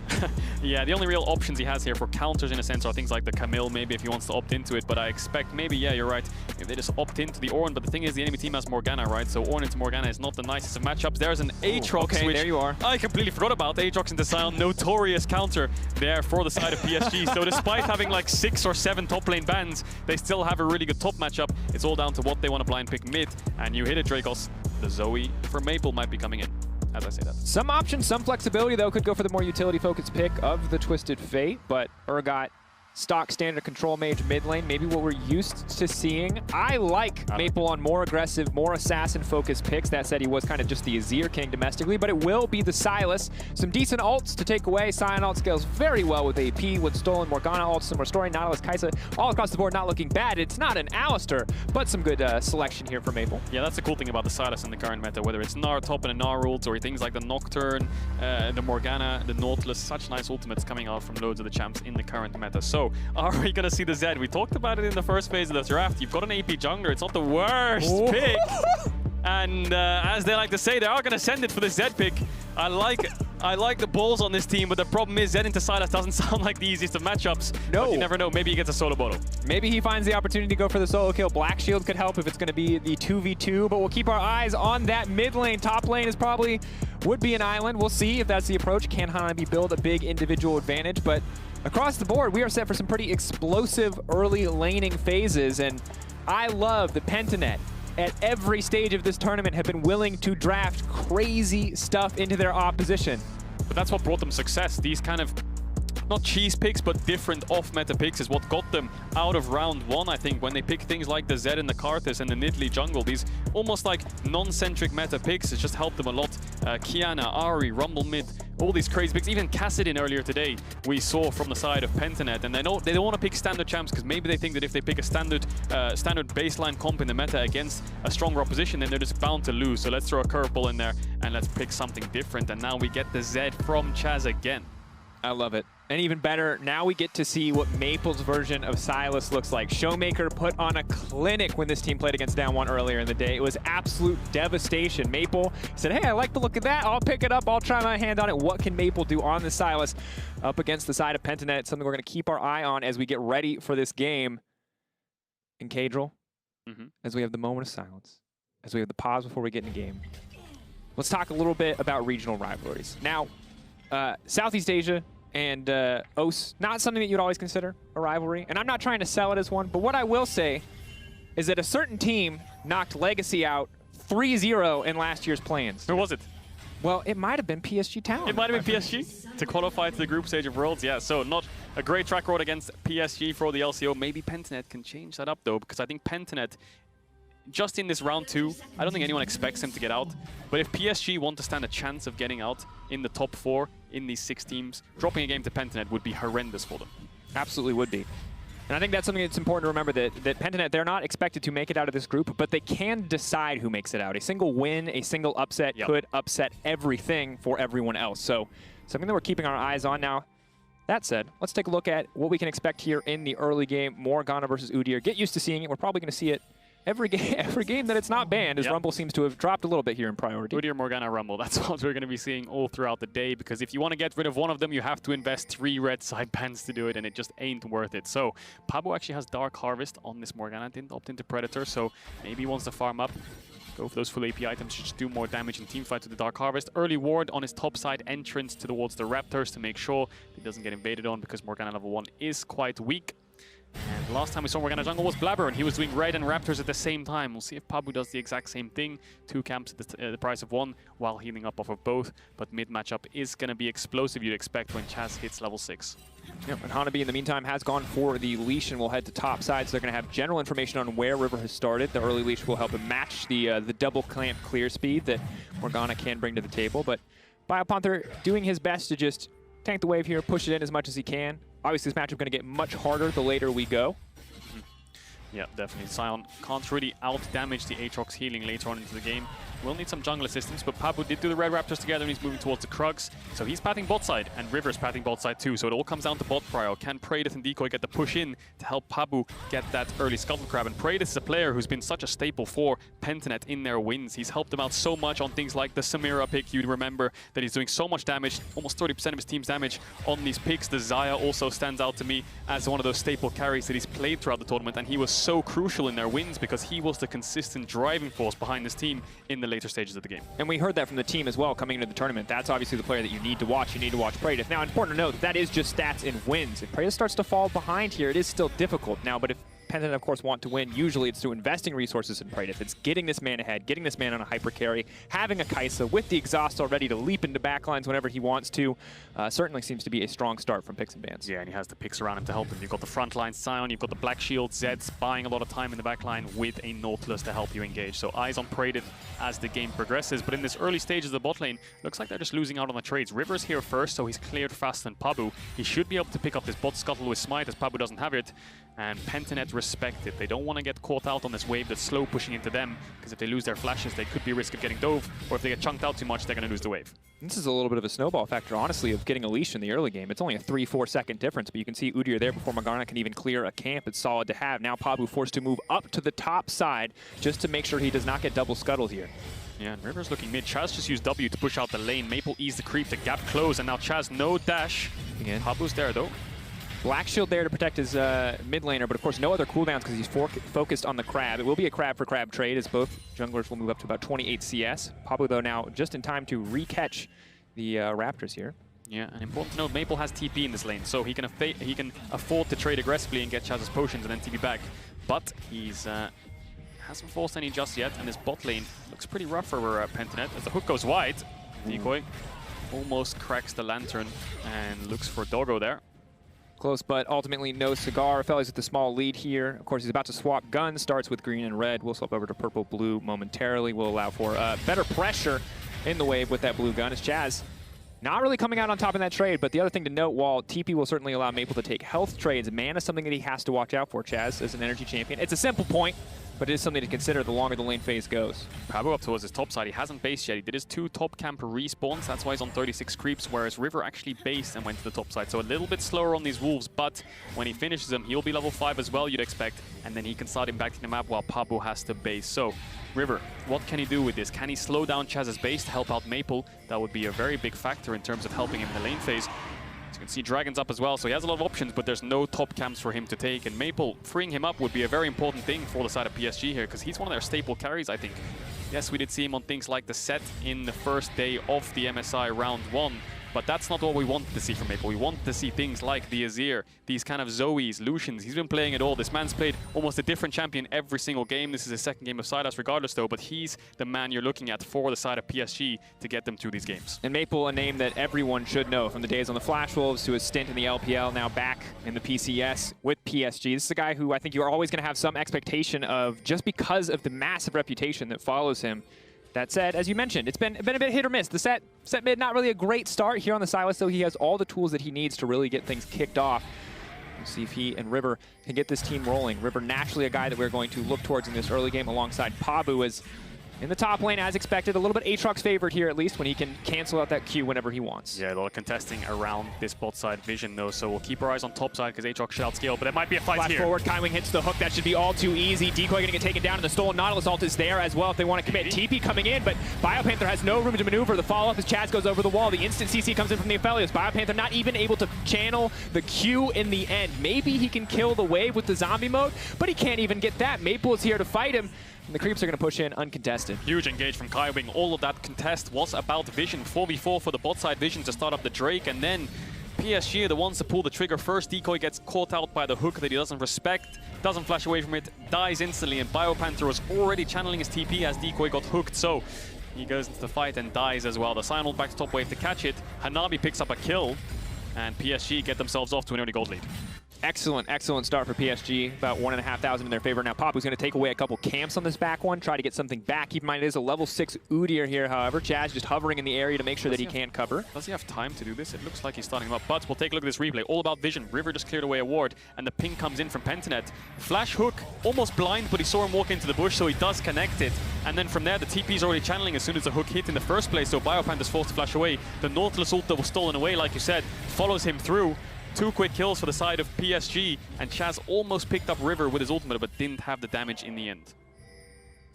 Yeah, the only real options he has here for counters in a sense are things like the Camille, maybe if he wants to opt into it, but I expect maybe, yeah, you're right, if they just opt into the Ornn, but the thing is the enemy team has Morgana, right? So Ornn into Morgana is not the nicest of matchups. There's an Aatrox, okay, which there you are. I completely forgot about. Aatrox into Sion, notorious counter there for the side of PSG. So despite having like 6 or 7 top lane bans, they still have a really good top matchup. It's all down to what they want to blind pick mid, and you hit it, Dracos. The Zoe for Maple might be coming in, as I say that. Some options, some flexibility, though, could go for the more utility-focused pick of the Twisted Fate, but Urgot, stock standard control mage mid lane, maybe what we're used to seeing. I like Maple on more aggressive, more assassin-focused picks. That said, he was kind of just the Azir king domestically, but it will be the Sylas. Some decent ults to take away. Sion ult scales very well with AP, with Stolen, Morgana ult, similar story. Nautilus, Kai'Sa, all across the board not looking bad. It's not an Alistar, but some good selection here for Maple. Yeah, that's the cool thing about the Sylas in the current meta, whether it's Gnar top and a Gnar ult, or things like the Nocturne, the Morgana, the Nautilus, such nice ultimates coming out from loads of the champs in the current meta. So, are we going to see the Zed? We talked about it in the first phase of the draft. You've got an AP jungler. It's not the worst pick. And as they like to say, they are going to send it for the Zed pick. I like the balls on this team, but the problem is Zed into Sylas doesn't sound like the easiest of matchups. No. But you never know. Maybe he gets a solo bottle. Maybe he finds the opportunity to go for the solo kill. Black Shield could help if it's going to be the 2v2, but we'll keep our eyes on that mid lane. Top lane is probably would be an island. We'll see if that's the approach. Can Hanabi build a big individual advantage? But across the board, we are set for some pretty explosive early laning phases, and I love the Pentanet. At every stage of this tournament have been willing to draft crazy stuff into their opposition. But that's what brought them success. These kind of, not cheese picks, but different off-meta picks is what got them out of round 1, I think, when they pick things like the Zed and the Karthus and the Nidalee jungle. These almost like non-centric meta picks, it's just helped them a lot. Kiana, Ahri, Rumble mid, all these crazy picks. Even Kassadin earlier today, we saw from the side of Pentanet, and they don't want to pick standard champs because maybe they think that if they pick a standard baseline comp in the meta against a stronger opposition, then they're just bound to lose. So let's throw a curveball in there and let's pick something different. And now we get the Zed from Chaz again. I love it. And even better, now we get to see what Maple's version of Sylas looks like. Showmaker put on a clinic when this team played against Down 1 earlier in the day. It was absolute devastation. Maple said, hey, I like the look of that. I'll pick it up. I'll try my hand on it. What can Maple do on the Sylas up against the side of Pentanet? Something we're going to keep our eye on as we get ready for this game. And Cadril, as we have the moment of silence, as we have the pause before we get in the game, let's talk a little bit about regional rivalries. Now, Southeast Asia and OS, not something that you'd always consider a rivalry. And I'm not trying to sell it as one, but what I will say is that a certain team knocked Legacy out 3-0 in last year's play-ins. Who was it? Well, it might have been PSG Talent. It might have been PSG to qualify to the group stage of Worlds, yeah. So not a great track record against PSG for the LCO. Maybe Pentanet can change that up, though, because I think Pentanet, just in this round 2, I don't think anyone expects him to get out. But if PSG want to stand a chance of getting out in the top 4 in these 6 teams, dropping a game to Pentanet would be horrendous for them. Absolutely would be. And I think that's something that's important to remember, that Pentanet, they're not expected to make it out of this group, but they can decide who makes it out. A single win, a single upset could upset everything for everyone else. So something that we're keeping our eyes on now. That said, let's take a look at what we can expect here in the early game. Morgana versus Udyr. Get used to seeing it. We're probably going to see it every game that it's not banned, as Rumble seems to have dropped a little bit here in priority. Udyr, Morgana, Rumble. That's what we're going to be seeing all throughout the day, because if you want to get rid of one of them, you have to invest 3 red side bans to do it, and it just ain't worth it. So Pabo actually has Dark Harvest on this Morgana. Didn't opt into Predator, so maybe he wants to farm up. Go for those full AP items to just do more damage in teamfight to the Dark Harvest. Early ward on his top side entrance towards the Raptors to make sure he doesn't get invaded on, because Morgana level 1 is quite weak. And last time we saw Morgana jungle was Blabber, and he was doing red and Raptors at the same time. We'll see if Pabu does the exact same thing. 2 camps at the price of 1 while healing up off of both. But mid matchup is going to be explosive, you'd expect, when Chaz hits level 6. Yep, and Hanabi in the meantime has gone for the leash and will head to top side, so they're going to have general information on where River has started. The early leash will help him match the double clamp clear speed that Morgana can bring to the table. But Biopanther doing his best to just tank the wave here, push it in as much as he can. Obviously, this matchup is going to get much harder the later we go. Yeah, definitely. Sion can't really out-damage the Aatrox healing later on into the game. We'll need some jungle assistance, but Pabu did do the Red Raptors together and he's moving towards the Krugs. So he's pathing bot side, and River's pathing bot side too. So it all comes down to bot prio. Can Praedyth and Decoy get the push in to help Pabu get that early Scuttle Crab? And Praedyth is a player who's been such a staple for Pentanet in their wins. He's helped them out so much on things like the Samira pick. You'd remember that he's doing so much damage, almost 30% of his team's damage on these picks. The Xayah also stands out to me as one of those staple carries that he's played throughout the tournament, and he was so crucial in their wins because he was the consistent driving force behind this team in the later stages of the game. And we heard that from the team as well coming into the tournament. That's obviously the player that you need to watch. You need to watch Praedyth. Now, important to note, that is just stats in wins. If Praedyth starts to fall behind here, it is still difficult. Now, but if Pentanet, of course, want to win, usually it's through investing resources in Praedyth. It's getting this man ahead, getting this man on a hyper carry, having a Kaisa with the exhaust already to leap into backlines whenever he wants to. Certainly seems to be a strong start from picks and bans. Yeah, and he has the picks around him to help him. You've got the frontline Sion, you've got the Black Shield, Zeds buying a lot of time in the backline with a Nautilus to help you engage. So eyes on Praedyth as the game progresses. But in this early stages of the bot lane, looks like they're just losing out on the trades. River's here first, so he's cleared faster than Pabu. He should be able to pick up this bot scuttle with Smite as Pabu doesn't have it. And Pentanet respect it. They don't want to get caught out on this wave that's slow pushing into them, because if they lose their flashes, they could be at risk of getting dove, or if they get chunked out too much, they're going to lose the wave. This is a little bit of a snowball factor, honestly, of getting a leash in the early game. It's only a 3-4 second difference, but you can see Udyr there before Morgana can even clear a camp. It's solid to have. Now Pabu forced to move up to the top side just to make sure he does not get double scuttled here. Yeah, and River's looking mid. Chaz just used W to push out the lane. Maple eased the creep, the gap closed, and now Chaz no dash. Again. Pabu's there though. Black Shield there to protect his mid laner, but of course no other cooldowns because he's focused on the crab. It will be a crab for crab trade as both junglers will move up to about 28 CS. Pabu though now just in time to re-catch the Raptors here. Yeah, and important to note, Maple has TP in this lane, so he can afford to trade aggressively and get Chaz's potions and then TP back. But he's hasn't forced any just yet, and his bot lane looks pretty rough for Pentanet as the hook goes wide. Decoy almost cracks the lantern and looks for Doggo there. Close, but ultimately no cigar. Fellas with the small lead here. Of course, he's about to swap guns. Starts with green and red. We'll swap over to purple-blue momentarily. We'll allow for better pressure in the wave with that blue gun. As Chaz not really coming out on top in that trade, but the other thing to note, while TP will certainly allow Maple to take health trades, mana is something that he has to watch out for, Chaz, as an energy champion. It's a simple point, but it is something to consider the longer the lane phase goes. Pabu up towards his top side. He hasn't based yet. He did his 2 top camper respawns. That's why he's on 36 creeps, whereas River actually based and went to the top side. So a little bit slower on these wolves, but when he finishes them, he'll be level 5 as well, you'd expect, and then he can start impacting the map while Pabu has to base. So River, what can he do with this? Can he slow down Chaz's base to help out Maple? That would be a very big factor in terms of helping him in the lane phase. As you can see, Dragon's up as well, so he has a lot of options, but there's no top camps for him to take. And Maple, freeing him up would be a very important thing for the side of PSG here, because he's one of their staple carries, I think. Yes, we did see him on things like the set in the first day of the MSI round 1, but that's not what we wanted to see from Maple. We wanted to see things like the Azir, these kind of Zoes, Lucians. He's been playing it all. This man's played almost a different champion every single game. This is his second game of Silas regardless though, but he's the man you're looking at for the side of PSG to get them through these games. And Maple, a name that everyone should know from the days on the Flash Wolves to his stint in the LPL, now back in the PCS with PSG. This is a guy who I think you're always going to have some expectation of just because of the massive reputation that follows him. That said, as you mentioned, it's been a bit hit or miss. The set mid, not really a great start here on the Silas, though he has all the tools that he needs to really get things kicked off. We'll see if he and River can get this team rolling. River, naturally a guy that we're going to look towards in this early game alongside Pabu, as in the top lane, as expected, a little bit Aatrox favored here at least, when he can cancel out that Q whenever he wants. Yeah, a lot of contesting around this bot side vision though, so we'll keep our eyes on top side because Aatrox should outscale, but it might be a fight Flash here. forward, Kaiwing hits the hook. That should be all too easy. Decoy going to get taken down, and the stolen Nautilus ult is there as well if they want to commit. TP coming in, but Biopanther has no room to maneuver. The follow-up as Chaz goes over the wall. The instant CC comes in from the Aphelios. Biopanther not even able to channel the Q in the end. Maybe he can kill the wave with the zombie mode, but he can't even get that. Maple is here to fight him. And the creeps are going to push in uncontested. Huge engage from Kaiwing. All of that contest was about Vision. 4v4 for the bot side Vision to start up the Drake, and then PSG are the ones to pull the trigger first. Decoy gets caught out by the hook that he doesn't respect, doesn't flash away from it, dies instantly, and Biopanther was already channeling his TP as Decoy got hooked, so he goes into the fight and dies as well. The Sion back to top wave to catch it. Hanabi picks up a kill, and PSG get themselves off to an early gold lead. Excellent, excellent start for PSG. About 1,500 in their favor. Now Papu's going to take away a couple camps on this back one, try to get something back. Keep in mind it is a level 6 Udyr here, however. Chaz just hovering in the area to make sure that he can't cover. Does he have time to do this? It looks like he's starting him up, but we'll take a look at this replay. All about vision. River just cleared away a ward, and the ping comes in from Pentanet. Flash hook, almost blind, but he saw him walk into the bush, so he does connect it. And then from there, the TP is already channeling as soon as the hook hit in the first place, so Biopanther's forced to flash away. The Nautilus ult that was stolen away, like you said, follows him through. 2 quick kills for the side of PSG, and Chaz almost picked up River with his ultimate, but didn't have the damage in the end.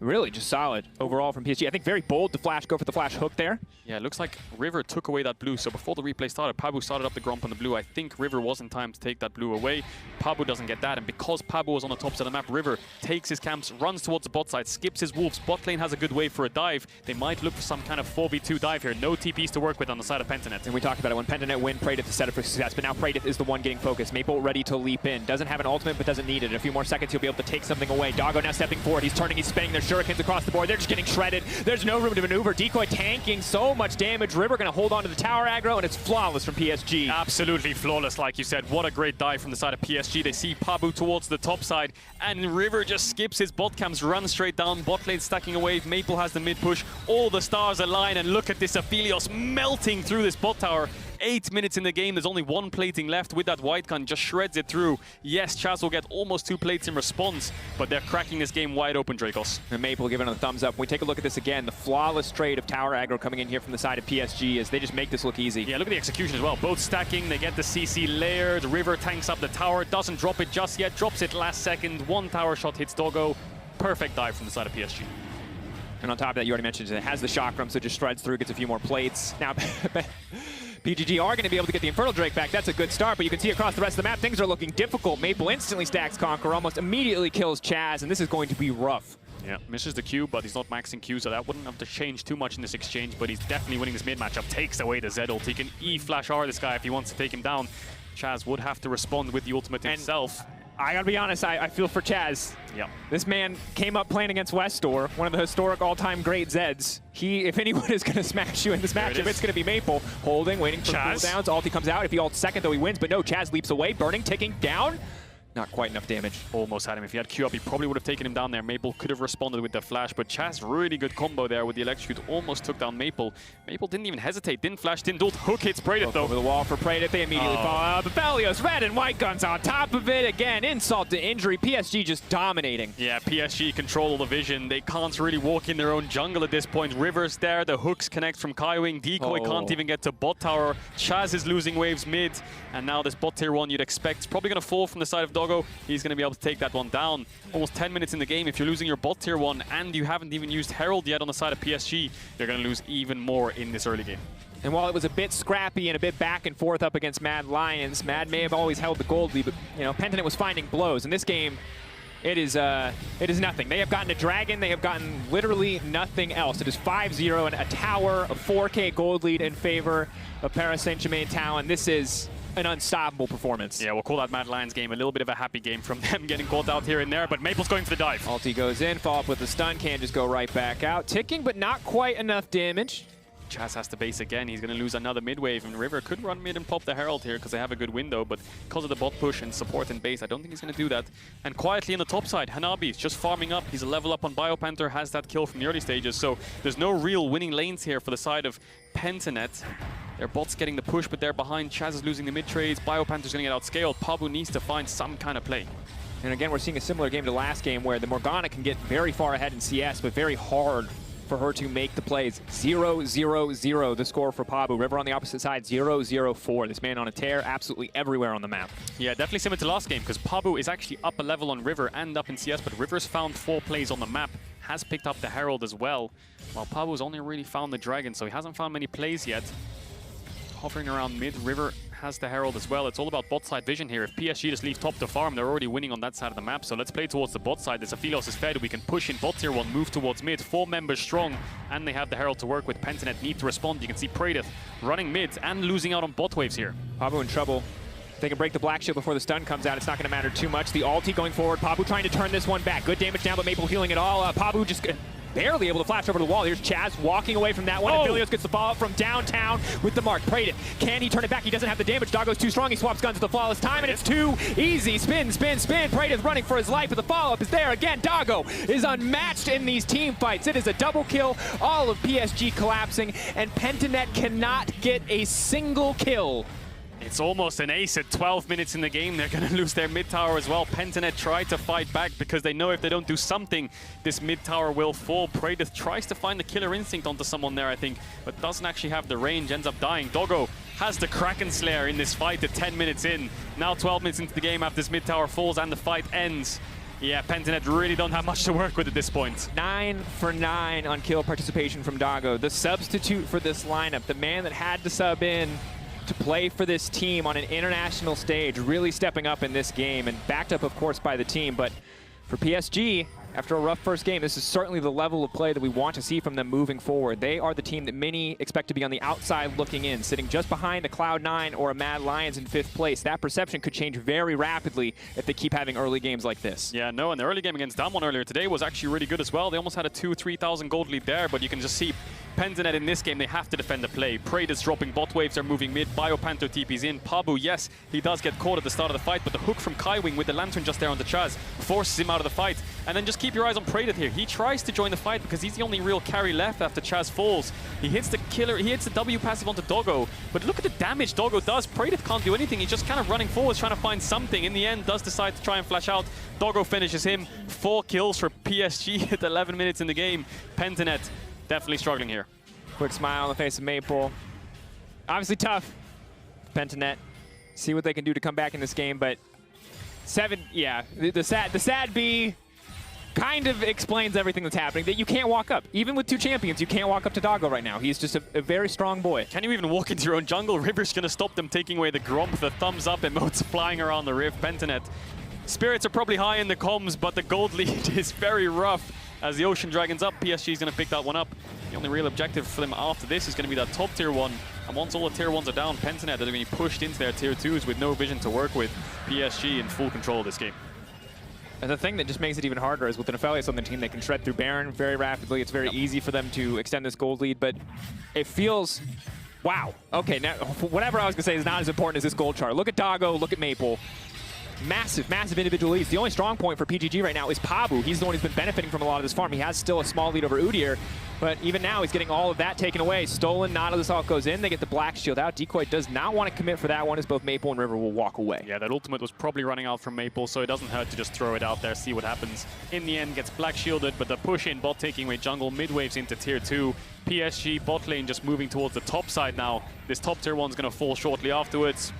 Really just solid overall from PSG. I think very bold to go for the flash hook there. Yeah, it looks like River took away that blue. So before the replay started, Pabu started up the Gromp on the blue. I think River was in time to take that blue away. Pabu doesn't get that, and because Pabu was on the top side of the map, River takes his camps, runs towards the bot side, skips his wolves. Bot lane has a good wave for a dive. They might look for some kind of 4v2 dive here. No TPs to work with on the side of Pentanet. And we talked about it. When Pentanet win, Praedyth is set up for success, but now Praedyth is the one getting focused. Maple ready to leap in. Doesn't have an ultimate, but doesn't need it. In a few more seconds, he'll be able to take something away. Doggo now stepping forward. He's turning, he's spinning their shurikens across the board. They're just getting shredded. There's no room to maneuver. Decoy tanking so much damage. River going to hold on to the tower aggro, and it's flawless from PSG. Absolutely flawless, like you said. What a great dive from the side of PSG. They see Pabu towards the top side, and River just skips his bot camps, runs straight down. Bot lane stacking away. Maple has the mid push. All the stars align, and look at this Aphelios melting through this bot tower. 8 minutes in the game, there's only 1 plating left with that white gun, just shreds it through. Yes, Chaz will get almost 2 plates in response, but they're cracking this game wide open, Dracos. And Maple giving it a thumbs up. When we take a look at this again, the flawless trade of tower aggro coming in here from the side of PSG as they just make this look easy. Yeah, look at the execution as well. Both stacking, they get the CC layered. River tanks up the tower, doesn't drop it just yet, drops it last second. 1 tower shot hits Doggo. Perfect dive from the side of PSG. And on top of that, you already mentioned it has the chakram, so it just shreds through, gets a few more plates. Now, PGG are going to be able to get the Infernal Drake back. That's a good start, but you can see across the rest of the map, things are looking difficult. Maple instantly stacks Conqueror, almost immediately kills Chaz, and this is going to be rough. Yeah, misses the Q, but he's not maxing Q, so that wouldn't have to change too much in this exchange, but he's definitely winning this mid matchup. Takes away the Zed ult. He can E-Flash R this guy if he wants to take him down. Chaz would have to respond with the ultimate himself. I gotta be honest, I feel for Chaz. Yep. This man came up playing against Westor, one of the historic all-time great Zeds. If anyone is gonna smash you in this matchup, it's gonna be Maple. Holding, waiting for cooldowns. Ulti comes out. If he ults second, though, he wins. But no, Chaz leaps away. Burning, ticking down. Not quite enough damage. Almost had him. If he had Q up, he probably would have taken him down there. Maple could have responded with the flash, but Chaz, really good combo there with the electrocute. Almost took down Maple. Maple didn't even hesitate, didn't flash, didn't ult. Hook hits Praedyth, though. Over the wall for Praedyth. They immediately fall out. But Belios, red and white guns on top of it. Again, insult to injury. PSG just dominating. Yeah, PSG control all the vision. They can't really walk in their own jungle at this point. River's there. The hooks connect from Kaiwing. Decoy can't even get to bot tower. Chaz is losing waves mid. And now this bot tier 1 you'd expect is probably going to fall from the side of Doggo. He's going to be able to take that one down. Almost 10 minutes in the game. If you're losing your bot tier 1 and you haven't even used Herald yet on the side of PSG, you're going to lose even more in this early game. And while it was a bit scrappy and a bit back and forth up against Mad Lions, Mad may have always held the gold lead, but Pentanet was finding blows. In this game, it is nothing. They have gotten a dragon. They have gotten literally nothing else. It is 5-0 and a tower, a 4K gold lead in favor of Paris Saint-Germain Talon. This is an unstoppable performance. Yeah, we'll call that Mad Lions game a little bit of a happy game from them getting caught out here and there, but Maple's going for the dive. Ulti goes in, follow up with the stun, can just go right back out. Ticking, but not quite enough damage. Chaz has to base again. He's going to lose another mid wave, and River could run mid and pop the Herald here because they have a good window, but because of the bot push and support and base, I don't think he's going to do that. And quietly on the top side, Hanabi's just farming up. He's a level up on Biopanther, has that kill from the early stages, so there's no real winning lanes here for the side of Pentanet. Their bot's getting the push, but they're behind. Chaz is losing the mid trades. Biopanther's going to get outscaled. Pabu needs to find some kind of play. And again, we're seeing a similar game to last game where the Morgana can get very far ahead in CS, but very hard for her to make the plays. 0-0-0 the score for Pabu. River on the opposite side, 0-0-4. This man on a tear absolutely everywhere on the map. Yeah, definitely similar to last game, because Pabu is actually up a level on River and up in CS, but River's found 4 plays on the map, has picked up the Herald as well, while Pabu's only really found the Dragon, so he hasn't found many plays yet. Hovering around mid, River has the Herald as well. It's all about bot side vision here. If PSG just leave top to farm, they're already winning on that side of the map. So let's play towards the bot side. This Aphelios is fed. We can push in bot tier 1, move towards mid. 4 members strong, and they have the Herald to work with. Pentanet need to respond. You can see Praedyth running mid and losing out on bot waves here. Pabu in trouble. They can break the black shield before the stun comes out. It's not going to matter too much. The ulti going forward. Pabu trying to turn this one back. Good damage now, but Maple healing it all. Pabu just barely able to flash over the wall. Here's Chaz walking away from that one. And Vilios gets the follow-up from downtown with the mark. Prated. Can he turn it back? He doesn't have the damage. Doggo's too strong. He swaps guns at the flawless time, and it's too easy. Spin, spin, spin. Prated is running for his life, but the follow-up is there again. Doggo is unmatched in these team fights. It is a double kill. All of PSG collapsing, and Pentanet cannot get a single kill. It's almost an ace at 12 minutes in the game. They're going to lose their mid tower as well. Pentanet tried to fight back because they know if they don't do something, this mid tower will fall. Praedith tries to find the killer instinct onto someone there, I think, but doesn't actually have the range, ends up dying. Doggo has the Kraken Slayer in this fight at 10 minutes in. Now 12 minutes into the game after this mid tower falls and the fight ends. Yeah, Pentanet really don't have much to work with at this point. 9 for 9 on kill participation from Doggo. The substitute for this lineup, the man that had to sub in to play for this team on an international stage, really stepping up in this game, and backed up, of course, by the team. But for PSG, after a rough first game, this is certainly the level of play that we want to see from them moving forward. They are the team that many expect to be on the outside looking in, sitting just behind a Cloud9 or a Mad Lions in 5th place. That perception could change very rapidly if they keep having early games like this. Yeah, no, and the early game against Damwon earlier today was actually really good as well. They almost had a 2,000-3,000 gold lead there, but you can just see Pentanet in this game, they have to defend the play. Praed is dropping bot waves, they're moving mid. BioPanther TP's in. Pabu, yes, he does get caught at the start of the fight, but the hook from Kaiwing with the Lantern just there on the Chaz forces him out of the fight. And then just keep your eyes on Praed here. He tries to join the fight because he's the only real carry left after Chaz falls. He hits the killer, he hits the W passive onto Doggo, but look at the damage Doggo does. Praed can't do anything. He's just kind of running forwards, trying to find something. In the end, does decide to try and flash out. Doggo finishes him. 4 kills for PSG at 11 minutes in the game. Pentanet definitely struggling here. Quick smile on the face of Maple. Obviously tough. Pentanet, see what they can do to come back in this game, but 7, yeah, the sad B kind of explains everything that's happening, that you can't walk up. Even with 2 champions, you can't walk up to Doggo right now. He's just a very strong boy. Can you even walk into your own jungle? River's going to stop them taking away the Gromp, the thumbs up emotes flying around the Rift. Pentanet. Spirits are probably high in the comms, but the gold lead is very rough. As the Ocean Dragon's up, PSG is going to pick that one up. The only real objective for them after this is going to be that top tier 1. And once all the tier 1s are down, Pentanet are going to be pushed into their tier 2s with no vision to work with. PSG in full control of this game. And the thing that just makes it even harder is with an Aphelios on the team, they can shred through Baron very rapidly. It's very easy for them to extend this gold lead, but it feels, wow. Okay, now whatever I was going to say is not as important as this gold chart. Look at Doggo, look at Maple. Massive, massive individual leads. The only strong point for PGG right now is Pabu. He's the one who's been benefiting from a lot of this farm. He has still a small lead over Udyr, but even now he's getting all of that taken away. Stolen, Nautilus Hulk goes in. They get the Black Shield out. Decoy does not want to commit for that one, as both Maple and River will walk away. Yeah, that ultimate was probably running out from Maple, so it doesn't hurt to just throw it out there, see what happens. In the end, gets Black Shielded, but the push in, bot taking away jungle, mid waves into tier 2. PSG bot lane just moving towards the top side now. This top tier 1's going to fall shortly afterwards.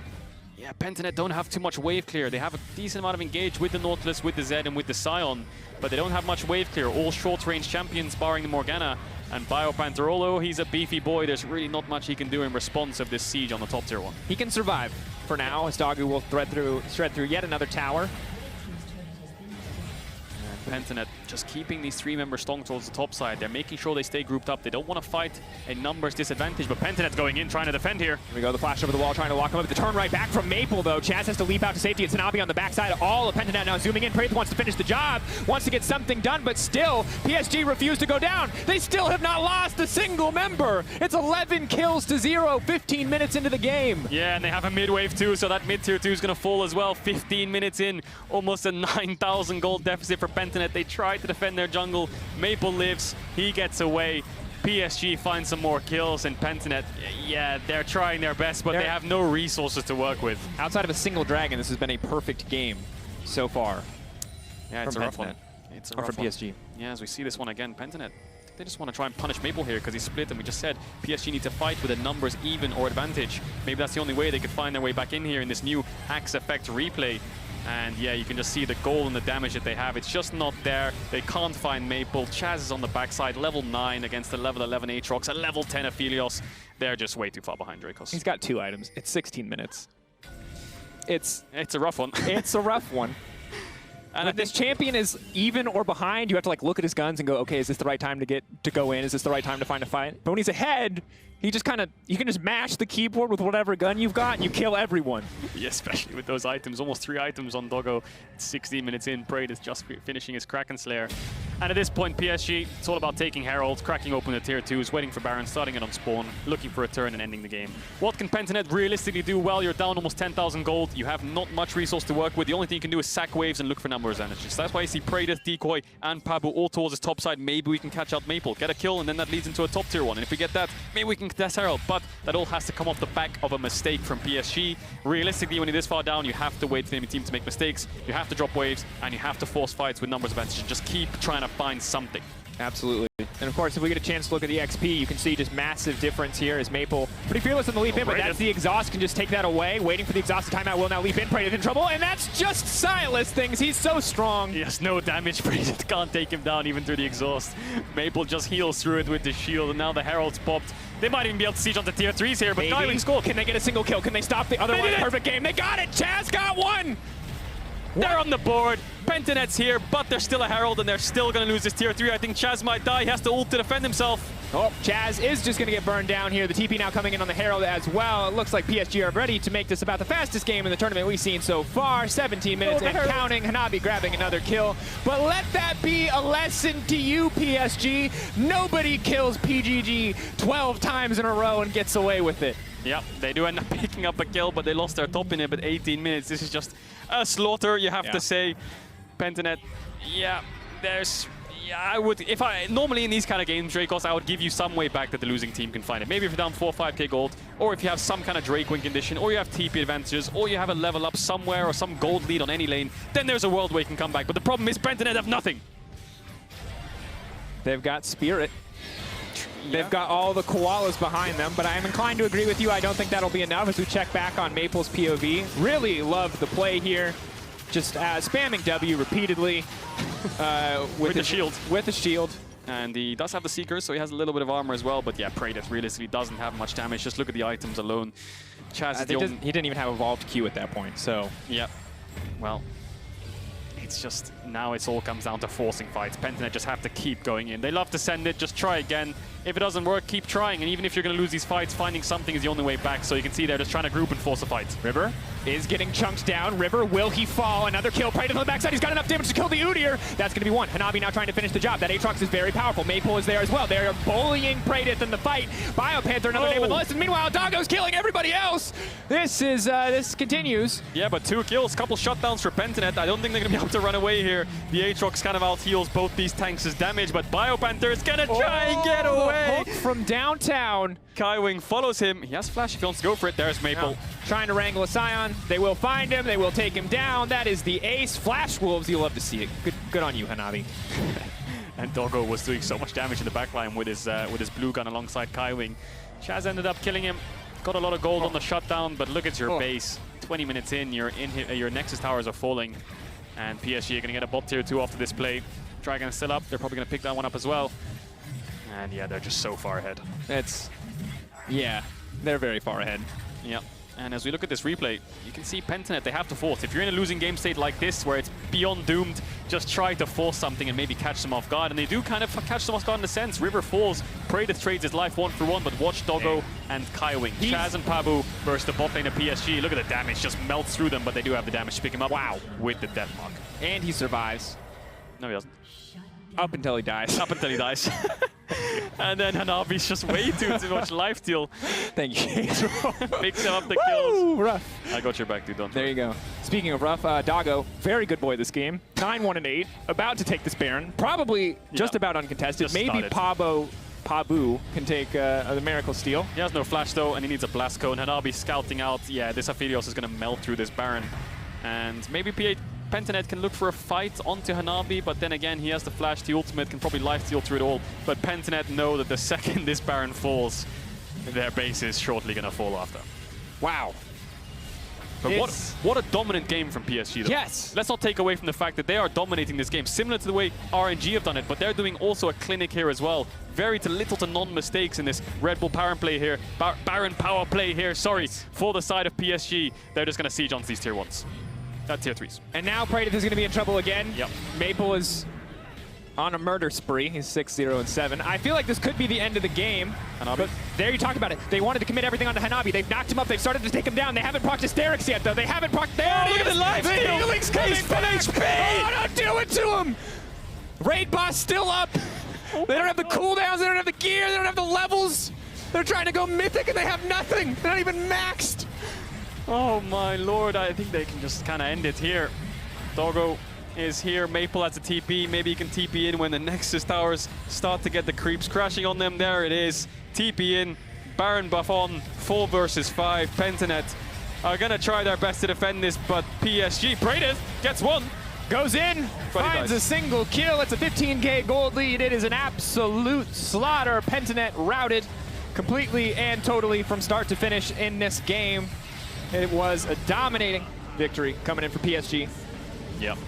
Yeah, Pentanet don't have too much wave clear. They have a decent amount of engage with the Nautilus, with the Zed, and with the Scion, but they don't have much wave clear. All short-range champions, barring the Morgana. And BioPanther, although he's a beefy boy, there's really not much he can do in response of this siege on the top tier 1. He can survive for now, as Doggo will shred through yet another tower. Pentanet just keeping these 3-members strong towards the top side. They're making sure they stay grouped up. They don't want to fight a numbers disadvantage, but Pentanet's going in, trying to defend here. Here we go, the flash over the wall, trying to lock him up. The turn right back from Maple, though. Chaz has to leap out to safety. It's Tanabe on the backside. All of Pentanet now zooming in. Praeth wants to finish the job, wants to get something done, but still, PSG refuse to go down. They still have not lost a single member. It's 11 kills to 0, 15 minutes into the game. Yeah, and they have a mid-wave too, so that mid-tier 2 is going to fall as well. 15 minutes in, almost a 9,000 gold deficit for Pentanet. They tried to defend their jungle. Maple lives, he gets away. PSG finds some more kills, and Pentanet, yeah, they're trying their best, but they have no resources to work with. Outside of a single dragon, this has been a perfect game so far. Yeah, it's a rough one. It's a rough for PSG. Yeah, as we see this one again, Pentanet, they just want to try and punish Maple here because he split, and we just said PSG need to fight with a numbers even or advantage. Maybe that's the only way they could find their way back in here in this new Axe Effect replay. And yeah, you can just see the goal and the damage that they have. It's just not there. They can't find Maple. Chaz is on the backside, level 9 against the level 11 Aatrox, a level 10 Aphelios. They're just way too far behind Dracos. He's got 2 items. It's 16 minutes. It's a rough one. It's a rough one. And if this champion is even or behind, you have to like look at his guns and go, okay, is this the right time to go in? Is this the right time to find a fight? But when he's ahead, he just kind of, you can just mash the keyboard with whatever gun you've got and you kill everyone. Yeah, especially with those items. Almost 3 items on Doggo. 16 minutes in, Praed is just finishing his Kraken Slayer. And at this point, PSG, it's all about taking Herald, cracking open the tier 2s, waiting for Baron, starting it on spawn, looking for a turn and ending the game. What can Pentanet realistically do? Well, you're down almost 10,000 gold. You have not much resource to work with. The only thing you can do is sack waves and look for number advantages. That's why you see Praedyth, Decoy, and Pabu all towards his top side. Maybe we can catch out Maple, get a kill, and then that leads into a top tier 1. And if we get that, maybe we can contest Herald. But that all has to come off the back of a mistake from PSG. Realistically, when you're this far down, you have to wait for the enemy team to make mistakes. You have to drop waves, and you have to force fights with numbers advantages. Just keep trying to find something. Absolutely. And of course, if we get a chance to look at the XP, you can see just massive difference here as Maple pretty fearless on the leap in, but that's the exhaust, can just take that away. Waiting for the exhaust to timeout, will now leap in, Praedyth in trouble, and that's just Silas things. He's so strong. He has no damage, Praedyth can't take him down even through the exhaust. Maple just heals through it with the shield, and now the Herald's popped. They might even be able to siege onto tier 3s here, but Skywing Skull, can they get a single kill? Can they stop the other one? Perfect game. They got it. Chaz got one. They're on the board. Pentanet's here, but they're still a Herald, and they're still going to lose this tier 3. I think Chaz might die. He has to ult to defend himself. Oh, Chaz is just going to get burned down here. The TP now coming in on the Herald as well. It looks like PSG are ready to make this about the fastest game in the tournament we've seen so far. 17 minutes and counting. Hanabi grabbing another kill. But let that be a lesson to you, PSG. Nobody kills PGG 12 times in a row and gets away with it. Yep, they do end up picking up a kill, but they lost their top in it. But 18 minutes, this is just a slaughter, you have to say. Pentanet, I would, normally in these kind of games, Dracos, I would give you some way back that the losing team can find it. Maybe if you're down 4 or 5k gold, or if you have some kind of Drake win condition, or you have TP advantages, or you have a level up somewhere, or some gold lead on any lane, then there's a world where you can come back. But the problem is Pentanet have nothing. They've got Spirit. They've got all the koalas behind them, but I am inclined to agree with you. I don't think that'll be enough as we check back on Maple's POV. Really love the play here. Just spamming W repeatedly with the shield. With the shield. And he does have the Seekers, so he has a little bit of armor as well. But yeah, Praedyth realistically doesn't have much damage. Just look at the items alone. Chaz is he didn't even have evolved Q at that point, so. Yep. Well, it's just, now it all comes down to forcing fights. Pentanet just have to keep going in. They love to send it, just try again. If it doesn't work, keep trying. And even if you're going to lose these fights, finding something is the only way back. So you can see they're just trying to group and force a fight. River is getting chunked down. River, will he fall? Another kill. Praedyth on the backside. He's got enough damage to kill the Udyr. That's going to be one. Hanabi now trying to finish the job. That Aatrox is very powerful. Maple is there as well. They're bullying Praedyth in the fight. BioPanther, another name on the list. And meanwhile, Doggo's killing everybody else. This continues. Yeah, but 2 kills, couple shutdowns for Pentanet. I don't think they're going to be able to run away here. The Aatrox kind of out heals both these tanks' damage, but BioPanther is going to try and get away. Hook from downtown. Skywing follows him. He has flash if he wants to go for it. There's Maple. Now, trying to wrangle a Scion. They will find him. They will take him down. That is the ace. Flash Wolves. You'll love to see it. Good on you, Hanabi. And Doggo was doing so much damage in the backline with his blue gun alongside Skywing. Chaz ended up killing him. Got a lot of gold on the shutdown, but look at your base. 20 minutes in, your Nexus towers are falling. And PSG are going to get a bot tier 2 after this play. Dragon is still up. They're probably going to pick that one up as well. And yeah, they're just so far ahead. Yeah, they're very far ahead. Yep. And as we look at this replay, you can see Pentanet, they have to force. If you're in a losing game state like this, where it's beyond doomed, just try to force something and maybe catch them off guard. And they do kind of catch them off guard in a sense. River falls, Praedyth trades his life 1 for 1, but watch Doggo and Skywing. Chaz and Pabu versus the bot lane of PSG. Look at the damage, just melts through them, but they do have the damage to pick him up. Wow. With the deathmark. And he survives. No, he doesn't. Up until he dies. Up until he dies. And then Hanabi's just way too much life steal. Thank you. Picks him up the kills. Rough. I got your back, dude. Don't There you go. Speaking of rough, Doggo, very good boy this game. 9-1-8, about to take this Baron. Probably just about uncontested. Maybe Pabu can take the Miracle Steal. He has no flash though, and he needs a blast cone. Hanabi scouting out. Yeah, this Aphelios is going to melt through this Baron. And maybe Pentanet can look for a fight onto Hanabi, but then again, he has the flash, the ultimate, can probably life-steal through it all. But Pentanet know that the second this Baron falls, their base is shortly going to fall after. Wow. But what a dominant game from PSG, though. Yes. Let's not take away from the fact that they are dominating this game, similar to the way RNG have done it, but they're doing also a clinic here as well. Very little to none mistakes in this Red Bull Baron play here, Baron power play here, sorry, for the side of PSG. They're just going to siege onto these tier 1s. Tier 3s. And now Praedyth is going to be in trouble again. Yep. Maple is on a murder spree. He's 6-0-7. I feel like this could be the end of the game. Hanabi. But there you talk about it. They wanted to commit everything onto Hanabi. They've knocked him up. They've started to take him down. They haven't procced Hysterics yet, though. They haven't procced... There look at the life The steal. healing's coming. He's full HP. Oh, don't do it to him. Raid boss still up. They don't have the cooldowns, they don't have the gear, they don't have the levels. They're trying to go mythic and they have nothing. They're not even maxed. Oh my lord, I think they can just kind of end it here. Doggo is here, Maple has a TP, maybe he can TP in when the Nexus towers start to get the creeps crashing on them. There it is, TP in, Baron buff on, 4 versus 5, Pentanet are gonna try their best to defend this, but PSG, Praedyth gets one. Goes in, finds a single kill. It's a 15K gold lead. It is an absolute slaughter. Pentanet routed completely and totally from start to finish in this game. It was a dominating victory coming in for PSG. Yep.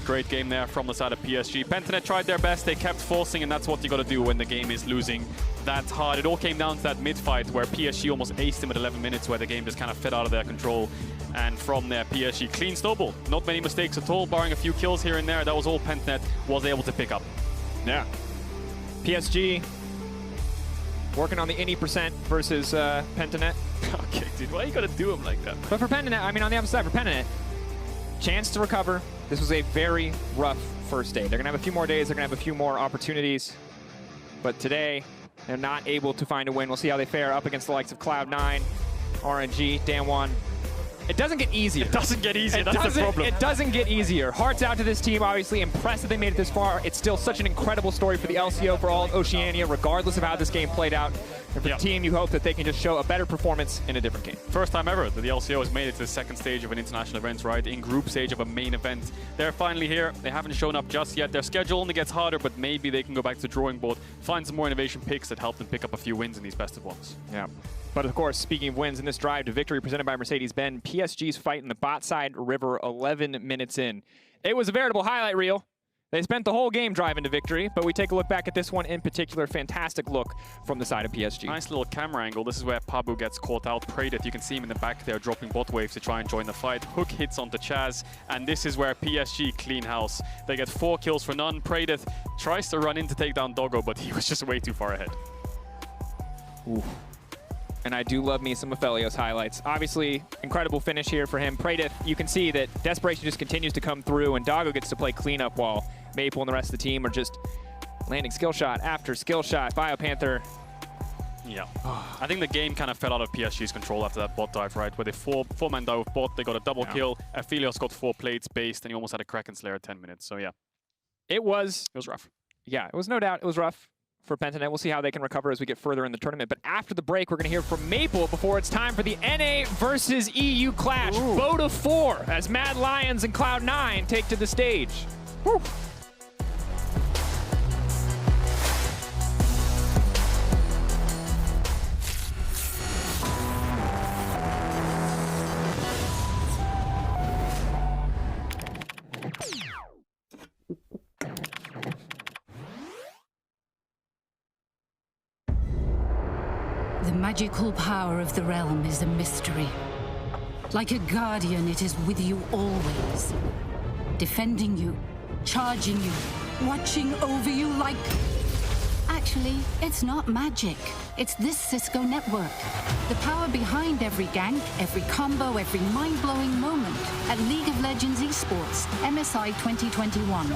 Great game there from the side of PSG. Pentanet tried their best, they kept forcing, and that's what you got to do when the game is losing that hard. It all came down to that mid-fight where PSG almost aced him at 11 minutes, where the game just kind of fell out of their control. And from there, PSG clean snowball. Not many mistakes at all, barring a few kills here and there. That was all Pentanet was able to pick up. Yeah. PSG working on the innie percent versus Pentanet. Okay, dude, why you got to do him like that? But for Pentanet, I mean, on the other side, for Pentanet, chance to recover. This was a very rough first day. They're going to have a few more days. They're going to have a few more opportunities. But today, they're not able to find a win. We'll see how they fare up against the likes of Cloud9, RNG, Damwon. It doesn't get easier. It doesn't get easier, that's the problem. It doesn't get easier. Hearts out to this team, obviously. Impressed that they made it this far. It's still such an incredible story for the LCO, for all of Oceania, regardless of how this game played out. And for the team, you hope that they can just show a better performance in a different game. First time ever that the LCO has made it to the second stage of an international event, right? In group stage of a main event. They're finally here. They haven't shown up just yet. Their schedule only gets harder, but maybe they can go back to the drawing board, find some more innovation picks that help them pick up a few wins in these best of ones. Yeah. But of course, speaking of wins in this drive to victory presented by Mercedes-Benz, PSG's fight in the bot side river 11 minutes in. It was a veritable highlight reel. They spent the whole game driving to victory, but we take a look back at this one in particular. Fantastic look from the side of PSG. Nice little camera angle. This is where Pabu gets caught out. Praedyth, you can see him in the back there dropping bot waves to try and join the fight. Hook hits onto Chaz, and this is where PSG clean house. They get 4 kills for none. Praedyth tries to run in to take down Doggo, but he was just way too far ahead. Ooh. And I do love me some Aphelios highlights. Obviously, incredible finish here for him. Praedyth, you can see that desperation just continues to come through, and Doggo gets to play cleanup while Maple and the rest of the team are just landing skill shot after skill shot. BioPanther. Yeah. I think the game kind of fell out of PSG's control after that bot dive, right? Where they four-man dive with bot, they got a double kill. Aphelios got 4 plates based, and he almost had a Kraken Slayer at 10 minutes. So yeah. It was rough. Yeah, it was no doubt. It was rough for Pentanet. We'll see how they can recover as we get further in the tournament. But after the break, we're going to hear from Maple before it's time for the NA versus EU clash. Vote of 4 as Mad Lions and Cloud9 take to the stage. Woo. The magical power of the realm is a mystery. Like a guardian, it is with you always. Defending you, charging you, watching over you like... Actually, it's not magic. It's this Cisco network. The power behind every gank, every combo, every mind-blowing moment. At League of Legends Esports, MSI 2021.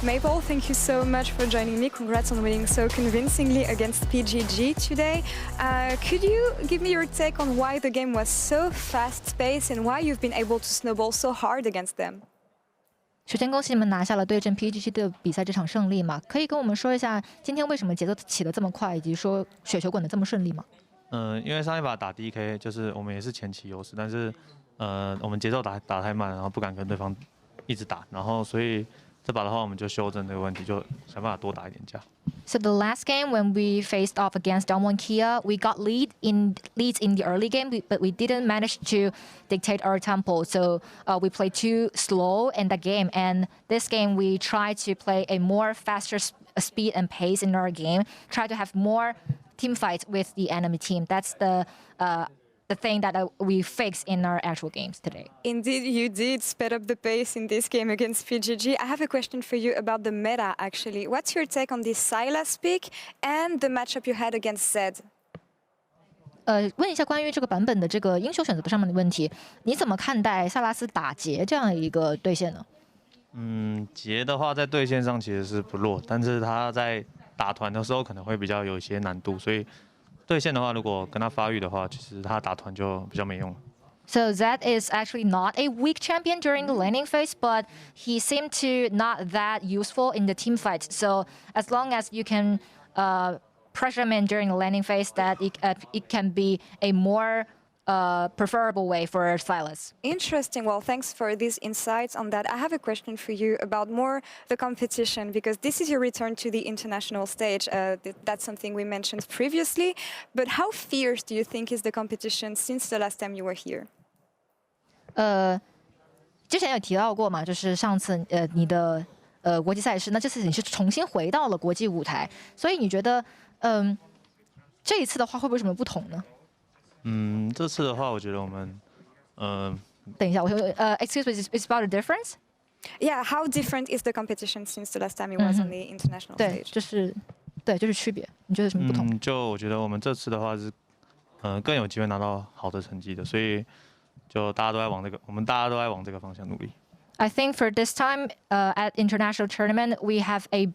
Maple, thank you so much for joining me. Congrats on winning so convincingly against PGG today. Could you give me your take on why the game was so fast-paced and why you've been able to snowball so hard against them? 首先恭喜你们拿下了对阵 PGG 的比赛这场胜利嘛，可以跟我们说一下今天为什么节奏起得这么快，以及说雪球滚得这么顺利吗？因为上一把打DK就是我们也是前期优势，但是我们节奏打太慢，然后不敢跟对方一直打，然后所以这把的话我们就修正这个问题，就想办法多打一点架。So the last game when we faced off against Dongwon Kia, we got leads in the early game, but we didn't manage to dictate our tempo. So we played too slow in the game, and this game we tried to play a more faster speed and pace in our game, try to have more team fights with the enemy team. That's the thing that we fix in our actual games today. Indeed, you did sped up the pace in this game against PGG. I have a question for you about the meta, actually. What's your take on this Sylas pick and the matchup you had against Zed? 问一下关于这个版本的这个英雄选择上面的问题，你怎么看待萨拉斯打劫这样的一个对线呢？劫的话在对线上其实是不弱，但是他在打团的时候可能会比较有一些难度，所以对线的话，如果跟他发育的话，其实他打团就比较没用了。So Zed is actually not a weak champion during the laning phase, but he seemed to not that useful in the team fights. So as long as you can pressure him in during the laning phase, that it can be a more preferable way for Sylas. Interesting. Well, thanks for these insights on that. I have a question for you about more the competition, because this is your return to the international stage. That's something we mentioned previously. But how fierce do you think is the competition since the last time you were here? 之前有提到过嘛，就是上次你的国际赛事，那这次你是重新回到了国际舞台，所以你觉得这一次的话会不会有什么不同呢？这次的话，我觉得我们等一下，excuse me, it's about a difference? Yeah, how different is the competition since the last time it was on the international stage? 就是区别，你觉得有什么不同？就我觉得我们这次的话是更有机会拿到好的成绩的，所以就大家都在往这个方向努力。I think for this time at international tournament, we have a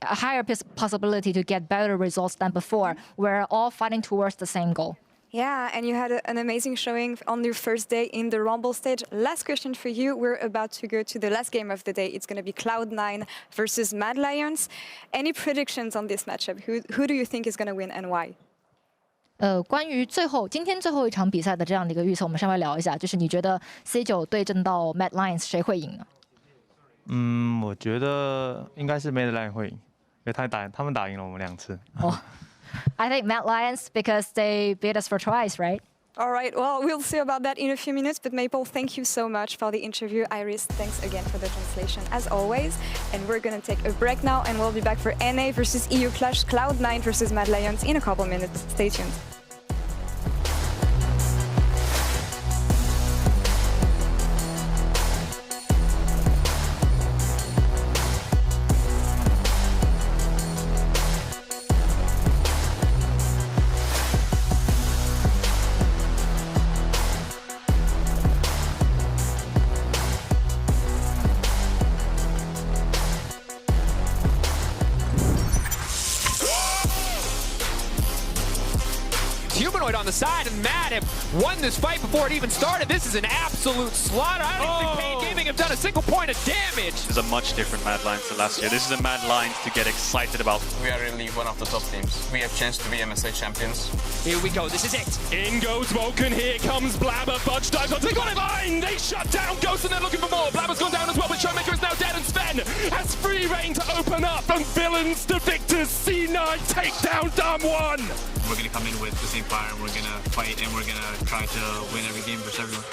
higher possibility to get better results than before. We're all fighting towards the same goal. Yeah, and you had an amazing showing on your first day in the Rumble stage. Last question for you. We're about to go to the last game of the day. It's going to be Cloud9 versus Mad Lions. Any predictions on this matchup? Who do you think is going to win and why? 关于今天最后一场比赛的这样的一个预测，我们稍微聊一下，就是你觉得 C9 对阵到 Mad Lions 谁会赢呢？我觉得应该是 Mad Lions 会赢，因为他们打赢了我们2次。I think Mad Lions because they beat us for twice, right? All right, well, we'll see about that in a few minutes. But Maple, thank you so much for the interview. Iris, thanks again for the translation, as always. And we're going to take a break now, and we'll be back for NA versus EU Clash, Cloud9 versus Mad Lions in a couple minutes. Stay tuned. Humanoid on the side, and Mad have won this fight before it even started. This is an absolute slaughter. I don't think Pain Gaming have done a single point of damage. This is a much different Mad Lions than last year. This is a Mad Lions to get excited about. We are really one of the top teams. We have chance to be MSI champions. Here we go, this is it. In goes Vulcan, here comes Blabber. Fudge dives on, they got it line! They shut down Ghost and they're looking for more. Blabber's gone down as well, but Showmaker is now dead, and Sven has free reign to open up. From villains to victors, C9 take down Dam1. We're going to come in with the same fire, and we're going to fight, and we're going to try to win every game versus everyone.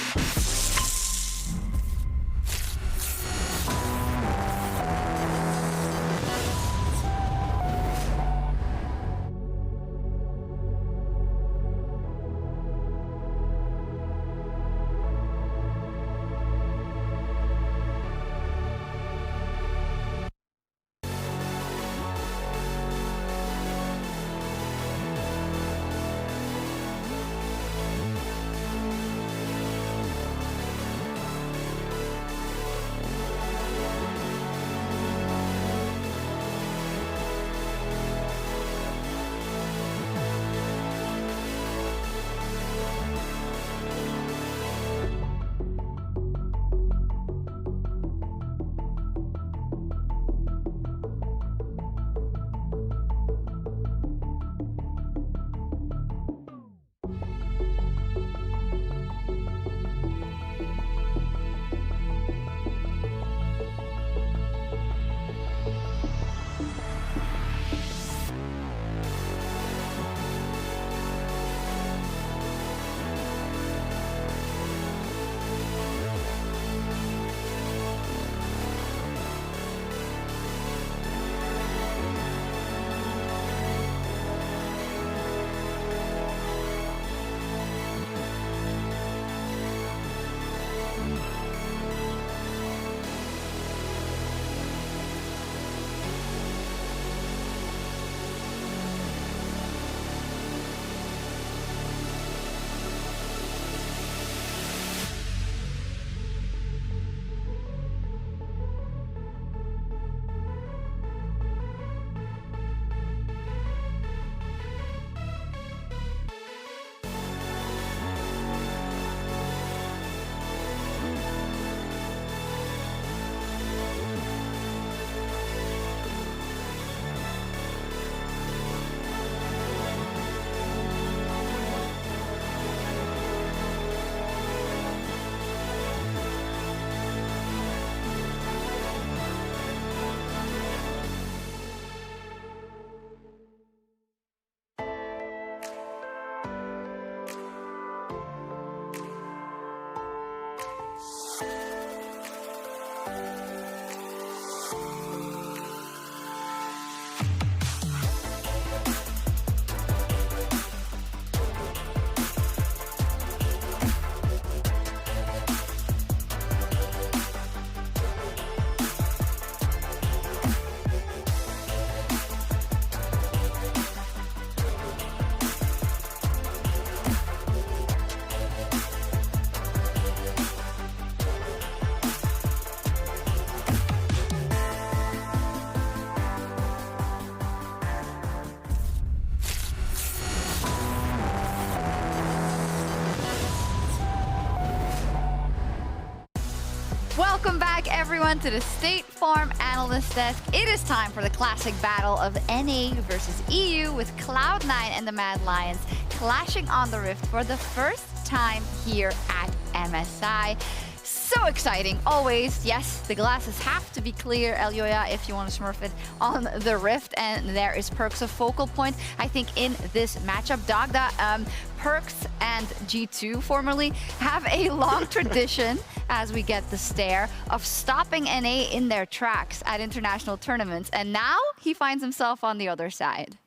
Welcome back, everyone, to the State Farm Analyst Desk. It is time for the classic battle of NA versus EU, with Cloud9 and the Mad Lions clashing on the Rift for the first time here at MSI. So exciting, always. Yes, the glasses have to be clear, Elioya, if you want to smurf it on the Rift. And there is Perkz, a focal point, I think, in this matchup. Dagda, Perkz and G2 formerly have a long tradition, as we get the stare, of stopping NA in their tracks at international tournaments. And now he finds himself on the other side.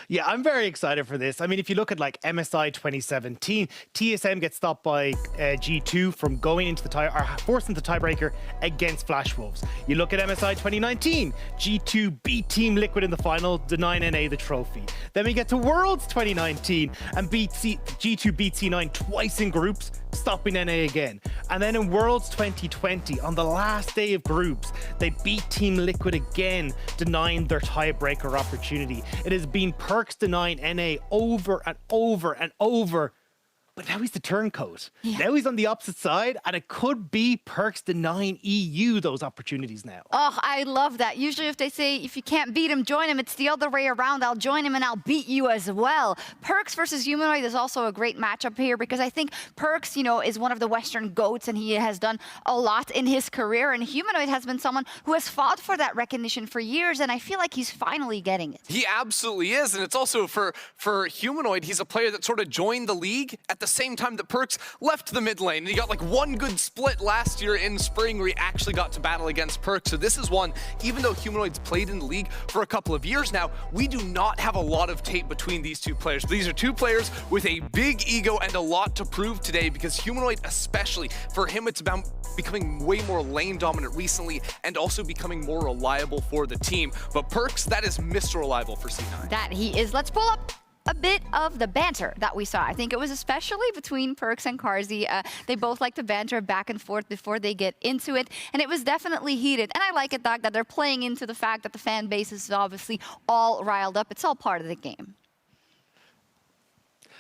Yeah, I'm very excited for this. I mean, if you look at like MSI 2017, TSM gets stopped by G2 from going into the tie, or forcing the tiebreaker against Flash Wolves. You look at MSI 2019, G2 beat Team Liquid in the final, denying NA the trophy. Then we get to Worlds 2019 and G2 beat C9 twice in groups, stopping NA again. And then in Worlds 2020, on the last day of groups, they beat Team Liquid again, denying their tiebreaker opportunity. It has been Perkz denying NA over and over and over. But now he's the turncoat. Yeah. Now he's on the opposite side, and it could be Perkz denying EU those opportunities now. Oh, I love that. Usually if they say, if you can't beat him, join him, it's the other way around. I'll join him and I'll beat you as well. Perkz versus Humanoid is also a great matchup here, because I think Perkz, you know, is one of the Western GOATs, and he has done a lot in his career. And Humanoid has been someone who has fought for that recognition for years, and I feel like he's finally getting it. He absolutely is, and it's also for Humanoid, he's a player that sort of joined the league at the same time that Perkz left the mid lane. And he got like one good split last year in spring where he actually got to battle against Perkz. So this is one, even though Humanoid's played in the league for a couple of years now, we do not have a lot of tape between these two players. These are two players with a big ego and a lot to prove today, because Humanoid especially, for him it's about becoming way more lane dominant recently and also becoming more reliable for the team. But Perkz, that is Mr. Reliable for C9. That he is. Let's pull up a bit of the banter that we saw. I think it was especially between Perkz and Carzzy. They both like to banter back and forth before they get into it, and it was definitely heated. And I like it, Doc, that they're playing into the fact that the fan base is obviously all riled up. It's all part of the game.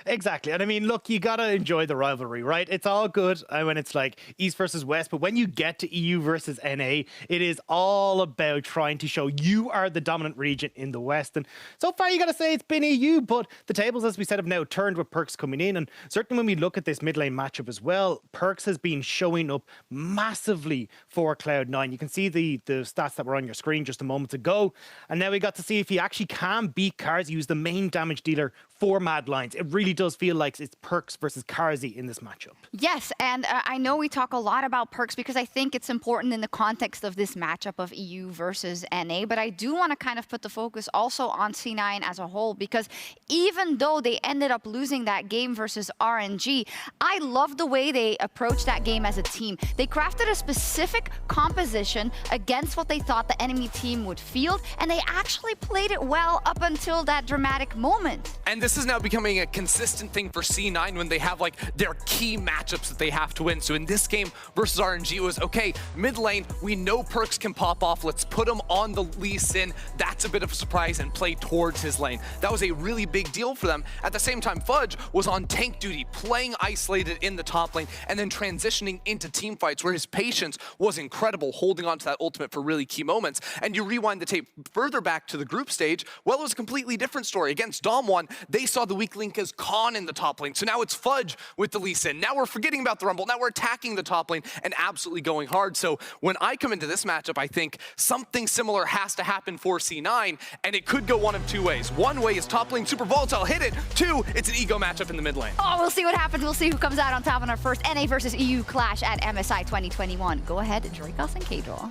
Exactly. And I mean, look, you got to enjoy the rivalry, right? It's all good when it's like East versus West, but when you get to EU versus NA, it is all about trying to show you are the dominant region in the West. And so far, you got to say it's been EU, but the tables, as we said, have now turned with Perkz coming in. And certainly when we look at this mid lane matchup as well, Perkz has been showing up massively for Cloud9. You can see the stats that were on your screen just a moment ago. And now we got to see if he actually can beat Carzzy, who's the main damage dealer for Mad Lions. It really does feel like it's Perkz versus Carzzy in this matchup. Yes, and I know we talk a lot about Perkz because I think it's important in the context of this matchup of EU versus NA, but I do want to kind of put the focus also on C9 as a whole, because even though they ended up losing that game versus RNG, I love the way they approached that game as a team. They crafted a specific composition against what they thought the enemy team would field, and they actually played it well up until that dramatic moment. And this is now becoming a consistent thing for C9 when they have like their key matchups that they have to win. So in this game versus RNG, it was okay, mid lane, we know Perkz can pop off, let's put him on the Lee Sin. That's a bit of a surprise and play towards his lane. That was a really big deal for them. At the same time, Fudge was on tank duty, playing isolated in the top lane and then transitioning into team fights where his patience was incredible, holding on to that ultimate for really key moments. And you rewind the tape further back to the group stage, well, it was a completely different story. Against Dom1, they saw the weak link as Khan in the top lane. So now it's Fudge with the Lee Sin. Now we're forgetting about the Rumble. Now we're attacking the top lane and absolutely going hard. So when I come into this matchup, I think something similar has to happen for C9, and it could go one of two ways. One way is top lane super volatile, hit it. Two, it's an ego matchup in the mid lane. Oh, we'll see what happens. We'll see who comes out on top in our first NA versus EU clash at MSI 2021. Go ahead, Dracos and K-Draw.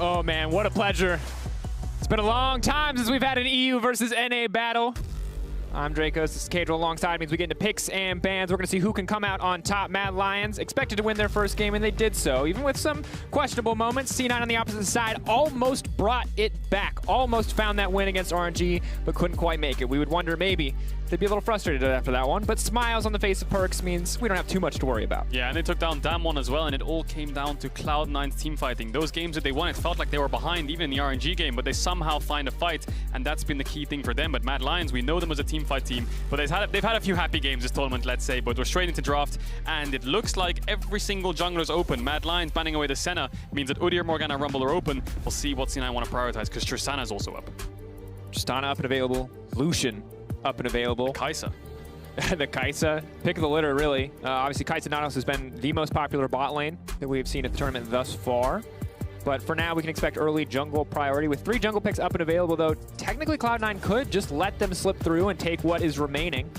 Oh man, what a pleasure. It's been a long time since we've had an EU versus NA battle. I'm Dracos, this is K-Draw alongside means we get into picks and bans. We're going to see who can come out on top. Mad Lions expected to win their first game, and they did so. Even with some questionable moments, C9 on the opposite side almost brought it back. Almost found that win against RNG, but couldn't quite make it. We would wonder maybe they'd be a little frustrated after that one, but smiles on the face of Perkz means we don't have too much to worry about. Yeah, and they took down Damwon as well, and it all came down to Cloud9's team fighting. Those games that they won, it felt like they were behind even in the RNG game, but they somehow find a fight, and that's been the key thing for them. But Mad Lions, we know them as a team teamfight team. But they've had a few happy games this tournament, let's say, but we're straight into draft, and it looks like every single jungler is open. Mad Lions banning away the Senna means that Udyr, Morgana, Rumble are open. We'll see what C9 want to prioritize, because Tristana is also up. Tristana up and available. Lucian up and available. Kai'Sa. The Kai'Sa, pick of the litter, really. Obviously, Kai'Sa Nautilus has been the most popular bot lane that we've seen at the tournament thus far. But for now, we can expect early jungle priority. With 3 jungle picks up and available, though, technically Cloud9 could just let them slip through and take what is remaining.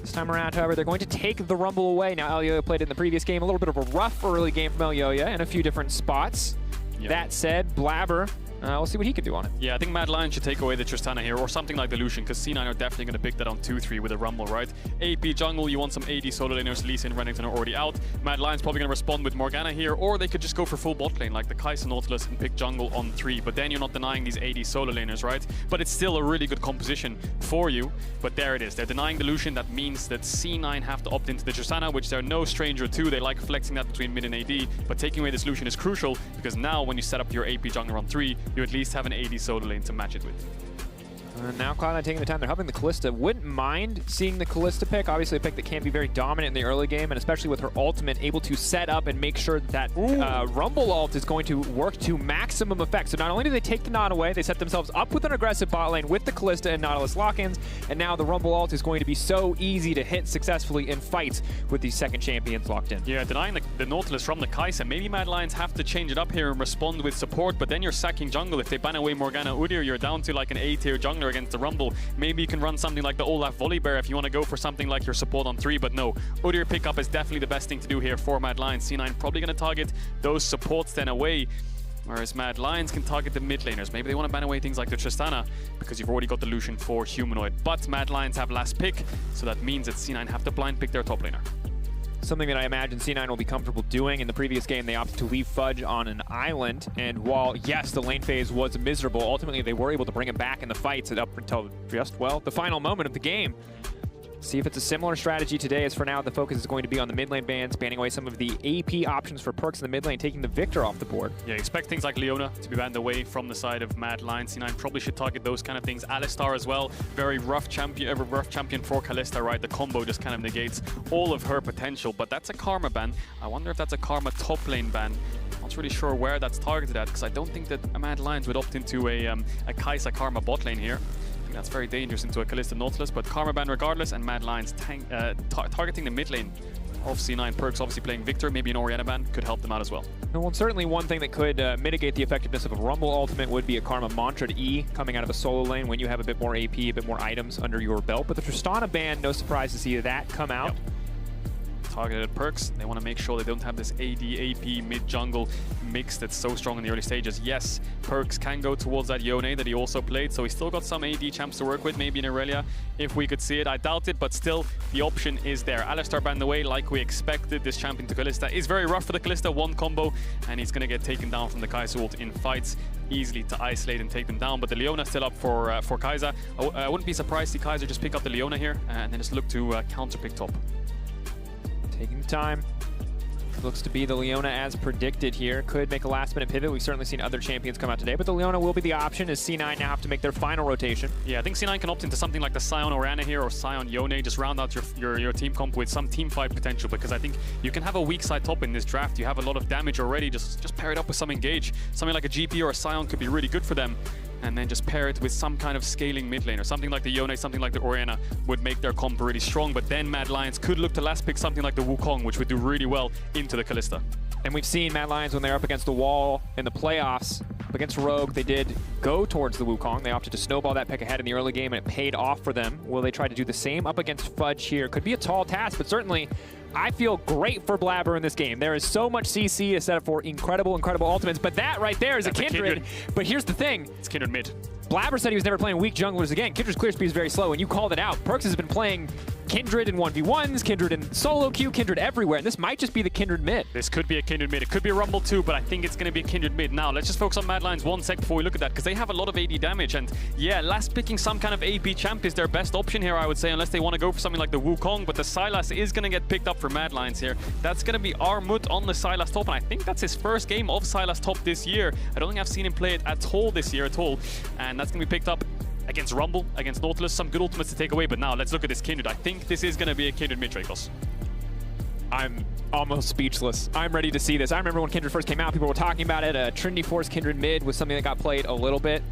This time around, however, they're going to take the Rumble away. Now, Elyoya played it in the previous game. A little bit of a rough early game from Elyoya in a few different spots. Yep. That said, Blabber, we'll see what he can do on it. Yeah, I think Mad Lions should take away the Tristana here, or something like the Lucian, because C9 are definitely going to pick that on 2-3 with a Rumble, right? AP jungle, you want some AD solo laners. Lee Sin, Renekton are already out. Mad Lions probably going to respond with Morgana here, or they could just go for full bot lane, like the Kai'Sa Nautilus, and pick jungle on 3. But then you're not denying these AD solo laners, right? But it's still a really good composition for you. But there it is. They're denying the Lucian. That means that C9 have to opt into the Tristana, which they're no stranger to. They like flexing that between mid and AD. But taking away this Lucian is crucial, because now when you set up your AP jungler on 3, you at least have an AD solo lane to match it with. Now Cloud9 taking the time, they're helping the Kalista. Wouldn't mind seeing the Kalista pick. Obviously a pick that can be very dominant in the early game, and especially with her ultimate, able to set up and make sure that Rumble ult is going to work to maximum effect. So not only do they take the Nod away, they set themselves up with an aggressive bot lane with the Kalista and Nautilus lock-ins, and now the Rumble ult is going to be so easy to hit successfully in fights with these second champions locked in. Yeah, denying the Nautilus from the Kai'Sa. Maybe Mad Lions have to change it up here and respond with support, but then you're sacking jungle. If they ban away Morgana Udyr, you're down to like an A-tier jungler against the Rumble. Maybe you can run something like the Olaf Volibear if you want to go for something like your support on 3, but no. Udyr pickup is definitely the best thing to do here for Mad Lions. C9 probably going to target those supports then away, whereas Mad Lions can target the mid laners. Maybe they want to ban away things like the Tristana, because you've already got the Lucian for Humanoid. But Mad Lions have last pick, so that means that C9 have to blind pick their top laner. Something that I imagine C9 will be comfortable doing. In the previous game, they opted to leave Fudge on an island, and while, yes, the lane phase was miserable, ultimately they were able to bring him back in the fights up until just, well, the final moment of the game. See if it's a similar strategy today, as for now, the focus is going to be on the mid lane bans, banning away some of the AP options for perks in the mid lane, taking the Victor off the board. Yeah, expect things like Leona to be banned away from the side of Mad Lions. C9 probably should target those kind of things. Alistar as well, very rough champion for Kalista, right? The combo just kind of negates all of her potential, but that's a Karma ban. I wonder if that's a Karma top lane ban. Not really sure where that's targeted at, because I don't think that Mad Lions would opt into a Kai'Sa Karma bot lane here. That's very dangerous into a Kalista Nautilus, but Karma ban regardless, and Mad Lions targeting the mid lane of C9. Perks obviously playing Victor, maybe an Orianna ban could help them out as well. Well, certainly one thing that could mitigate the effectiveness of a Rumble ultimate would be a Karma Mantra E coming out of a solo lane when you have a bit more AP, a bit more items under your belt. But the Tristana ban, no surprise to see that come out. Yep. Targeted perks. They want to make sure they don't have this AD, AP, mid-jungle mix that's so strong in the early stages. Yes, perks can go towards that Yone that he also played, so he's still got some AD champs to work with, maybe in Irelia, if we could see it. I doubt it, but still, the option is there. Alistar banned away like we expected. This champion to Kalista is very rough for the Kalista, one combo, and he's going to get taken down from the Kai'Sa ult in fights, easily to isolate and take them down. But the Leona still up for Kai'Sa. I wouldn't be surprised to see Kai'Sa just pick up the Leona here, and then just look to counter pick top. Taking the time. Looks to be the Leona as predicted here. Could make a last-minute pivot. We've certainly seen other champions come out today, but the Leona will be the option as C9 now have to make their final rotation. Yeah, I think C9 can opt into something like the Sion Orianna here or Sion Yone. Just round out your team comp with some team fight potential, because I think you can have a weak side top in this draft. You have a lot of damage already. Just pair it up with some engage. Something like a GP or a Sion could be really good for them. And then just pair it with some kind of scaling mid lane, or something like the Yone, something like the Orianna would make their comp really strong. But then Mad Lions could look to last pick something like the Wukong, which would do really well into the Kalista. And we've seen Mad Lions when they're up against the wall in the playoffs. Up against Rogue, they did go towards the Wukong. They opted to snowball that pick ahead in the early game, and it paid off for them. Will they try to do the same up against Fudge here? Could be a tall task, but certainly I feel great for Blabber in this game. There is so much CC to set up for incredible, incredible ultimates, but that right there is a Kindred. But here's the thing. It's Kindred mid. Blabber said he was never playing weak junglers again. Kindred's clear speed is very slow, and you called it out. Perks has been playing Kindred in 1v1s, Kindred in solo queue, Kindred everywhere, and this might just be the Kindred mid. This could be a Kindred mid. It could be a Rumble too, but I think it's going to be a Kindred mid. Now, let's just focus on Mad Lions 1 sec before we look at that, because they have a lot of AD damage, and yeah, last picking some kind of AP champ is their best option here, I would say, unless they want to go for something like the Wukong, but the Sylas is going to get picked up for Mad Lions here. That's going to be Armut on the Sylas top, and I think that's his first game of Sylas top this year. I don't think I've seen him play it at all this year and that's going to be picked up against Rumble, against Nautilus, some good ultimates to take away. But now let's look at this Kindred. I think this is going to be a Kindred mid, Dracos. I'm almost speechless. I'm ready to see this. I remember when Kindred first came out, people were talking about it. Trinity Force Kindred mid was something that got played a little bit.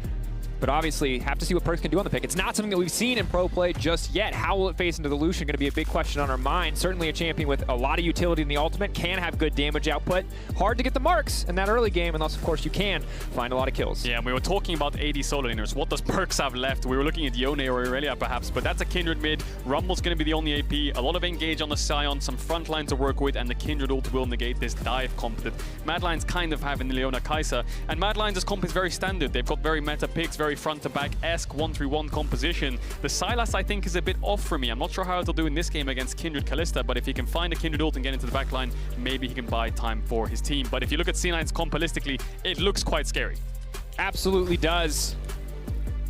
But obviously, have to see what Perkz can do on the pick. It's not something that we've seen in pro play just yet. How will it face into the Lucian? Going to be a big question on our mind. Certainly a champion with a lot of utility in the ultimate, can have good damage output. Hard to get the marks in that early game, unless, of course, you can find a lot of kills. Yeah, we were talking about AD solo laners. What does Perkz have left? We were looking at Yone or Irelia, perhaps, but that's a Kindred mid. Rumble's going to be the only AP. A lot of engage on the Sion, some front line to work with, and the Kindred ult will negate this dive comp that Mad Lions kind of have in the Leona Kai'Sa. And Mad Lions' comp is very standard. They've got very meta picks, very front to back. 1-3-1 composition. The Sylas, I think, is a bit off for me. I'm not sure how it'll do in this game against Kindred Kalista, but if he can find a Kindred ult and get into the backline, maybe he can buy time for his team. But if you look at C9's comp holistically, it looks quite scary. Absolutely does.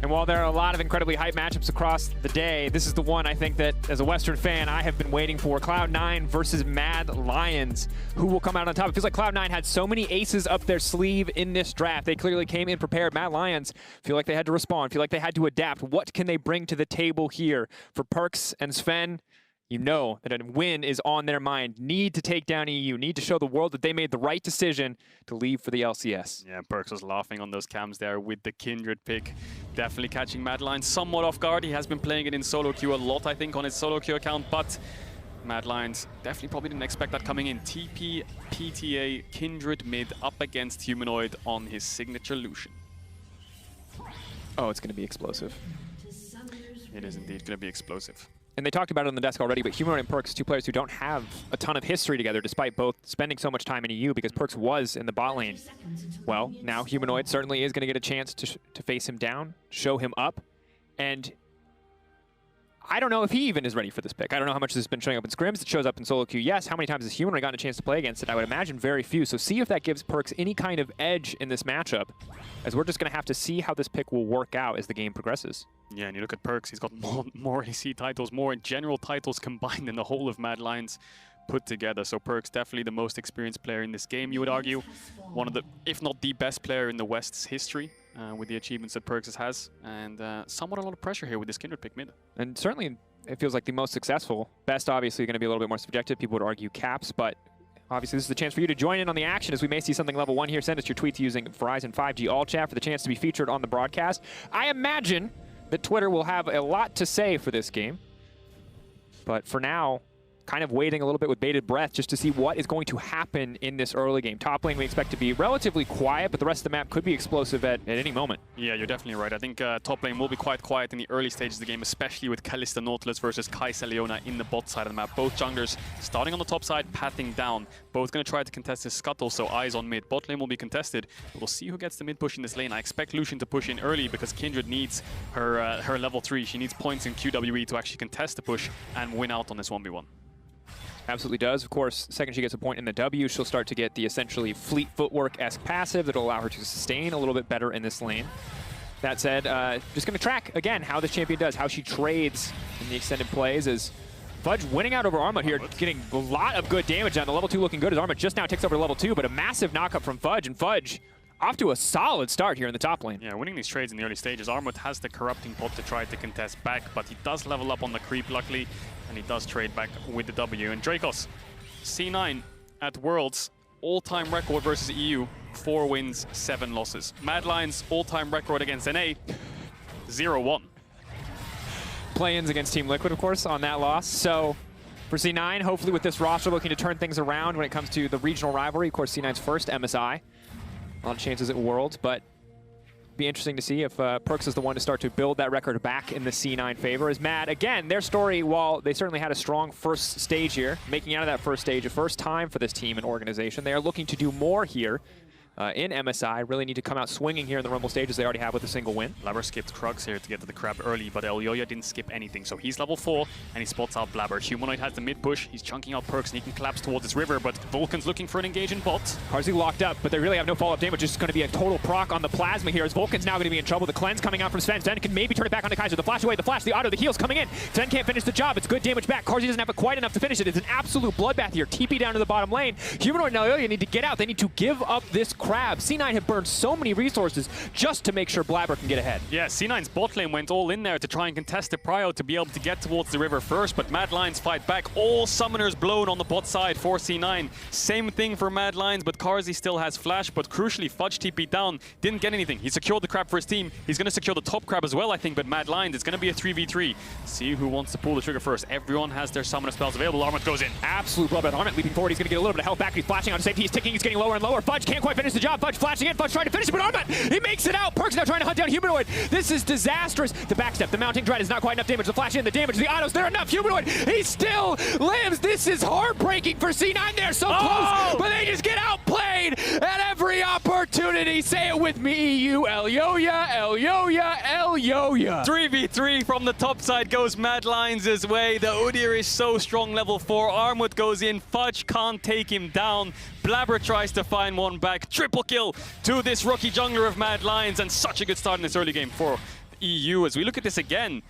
And while there are a lot of incredibly hype matchups across the day, this is the one I think that, as a Western fan, I have been waiting for. Cloud9 versus Mad Lions. Who will come out on top? It feels like Cloud9 had so many aces up their sleeve in this draft. They clearly came in prepared. Mad Lions feel like they had to respond, feel like they had to adapt. What can they bring to the table here? For Perkz and Sven, you know that a win is on their mind. Need to take down EU. Need to show the world that they made the right decision to leave for the LCS. Yeah, Perkz was laughing on those cams there with the Kindred pick. Definitely catching Mad Lions somewhat off guard. He has been playing it in solo queue a lot, I think, on his solo queue account, but Mad Lions definitely probably didn't expect that coming in. TP, PTA, Kindred mid up against Humanoid on his signature Lucian. Oh, it's going to be explosive. It is indeed going to be explosive. And they talked about it on the desk already, but Humanoid and Perkz, two players who don't have a ton of history together, despite both spending so much time in EU, because Perkz was in the bot lane. Well, now Humanoid certainly is going to get a chance to face him down, show him up, and I don't know if he even is ready for this pick. I don't know how much this has been showing up in scrims. It shows up in solo queue, yes. How many times has Humanoid gotten a chance to play against it? I would imagine very few. So see if that gives Perkz any kind of edge in this matchup, as we're just going to have to see how this pick will work out as the game progresses. Yeah, and you look at Perkz, he's got more AC titles, more general titles combined than the whole of Mad Lions put together. So Perkz definitely the most experienced player in this game, you would argue. One of the, if not the best player in the West's history with the achievements that Perkz has. And somewhat a lot of pressure here with this Kindred pick mid. And certainly it feels like the most successful. Best obviously going to be a little bit more subjective. People would argue Caps, but obviously this is the chance for you to join in on the action as we may see something level 1 here. Send us your tweets using Verizon 5G All Chat for the chance to be featured on the broadcast. I imagine that Twitter will have a lot to say for this game. But for now, kind of waiting a little bit with bated breath just to see what is going to happen in this early game. Top lane we expect to be relatively quiet, but the rest of the map could be explosive at any moment. Yeah, you're definitely right. I think top lane will be quite quiet in the early stages of the game, especially with Kalista Nautilus versus Kai'Sa Leona in the bot side of the map. Both junglers starting on the top side, pathing down. Both going to try to contest this scuttle, so eyes on mid. Bot lane will be contested. We'll see who gets the mid push in this lane. I expect Lucian to push in early because Kindred needs her level 3. She needs points in QWE to actually contest the push and win out on this 1v1. Absolutely does. Of course, the second she gets a point in the W, she'll start to get the essentially fleet footwork-esque passive that'll allow her to sustain a little bit better in this lane. That said, just going to track, again, how this champion does, how she trades in the extended plays as Fudge winning out over Armut here, getting a lot of good damage on the level 2 looking good as Armut just now takes over level 2, but a massive knockup from Fudge, and Fudge off to a solid start here in the top lane. Yeah, winning these trades in the early stages. Armut has the corrupting pot to try to contest back, but he does level up on the creep, luckily, and he does trade back with the W. And Dracos, C9 at Worlds, all-time record versus EU, 4 wins, 7 losses. Mad Lions, all-time record against NA, 0-1. Play-ins against Team Liquid, of course, on that loss. So for C9, hopefully with this roster looking to turn things around when it comes to the regional rivalry. Of course, C9's first MSI. A lot of chances at Worlds, but be interesting to see if Perkz is the one to start to build that record back in the C9 favor. As Mad, again, their story, while they certainly had a strong first stage here, making out of that first stage, a first time for this team and organization, they are looking to do more here in MSI. Really need to come out swinging here in the Rumble stages they already have with a single win. Blabber skipped Krugs here to get to the crab early, but Elyoya didn't skip anything. So he's level 4, and he spots out Blabber. Humanoid has the mid push. He's chunking out Perkz, and he can collapse towards this river, but Vulcan's looking for an engage in bot. Carzzy locked up, but they really have no follow-up damage. It's just going to be a total proc on the Plasma here, as Vulcan's now going to be in trouble. The cleanse coming out from Sven. Sven can maybe turn it back onto Kai'Sa. The flash away, the flash, the auto, the heals coming in. Sven can't finish the job. It's good damage back. Carzzy doesn't have it quite enough to finish it. It's an absolute bloodbath here. TP down to the bottom lane. Humanoid and Elyoya need to get out. They need to give up this crab. C9 have burned so many resources just to make sure Blabber can get ahead. Yeah, C9's bot lane went all in there to try and contest the prio to be able to get towards the river first, but Mad Lions fight back. All summoners blown on the bot side for C9. Same thing for Mad Lions, but Carzzy still has flash, but crucially Fudge TP down, didn't get anything. He secured the crab for his team. He's going to secure the top crab as well, I think, but Mad Lions, it's going to be a 3v3. See who wants to pull the trigger first. Everyone has their summoner spells available. Armut goes in. Absolute bloodbath. Armut leaping forward. He's going to get a little bit of health back. He's flashing out of safety. He's ticking. He's getting lower and lower. Fudge can't quite finish the job. Fudge flashing in. Fudge trying to finish it, but Armut, he makes it out. Perk's now trying to hunt down Humanoid. This is disastrous. The backstep, the mounting dread is not quite enough damage. The flash in, the damage, the autos, they're enough. Humanoid, he still lives. This is heartbreaking for C9. They're so close, but they just get outplayed at every opportunity. Say it with me, EU. Elyoya, Elyoya, Elyoya. 3v3 from the top side goes Mad Lions' way. The Udyr is so strong, level 4. Armut goes in. Fudge can't take him down. Blabber tries to find one back. Triple kill to this rookie jungler of Mad Lions, and such a good start in this early game for EU. As we look at this again,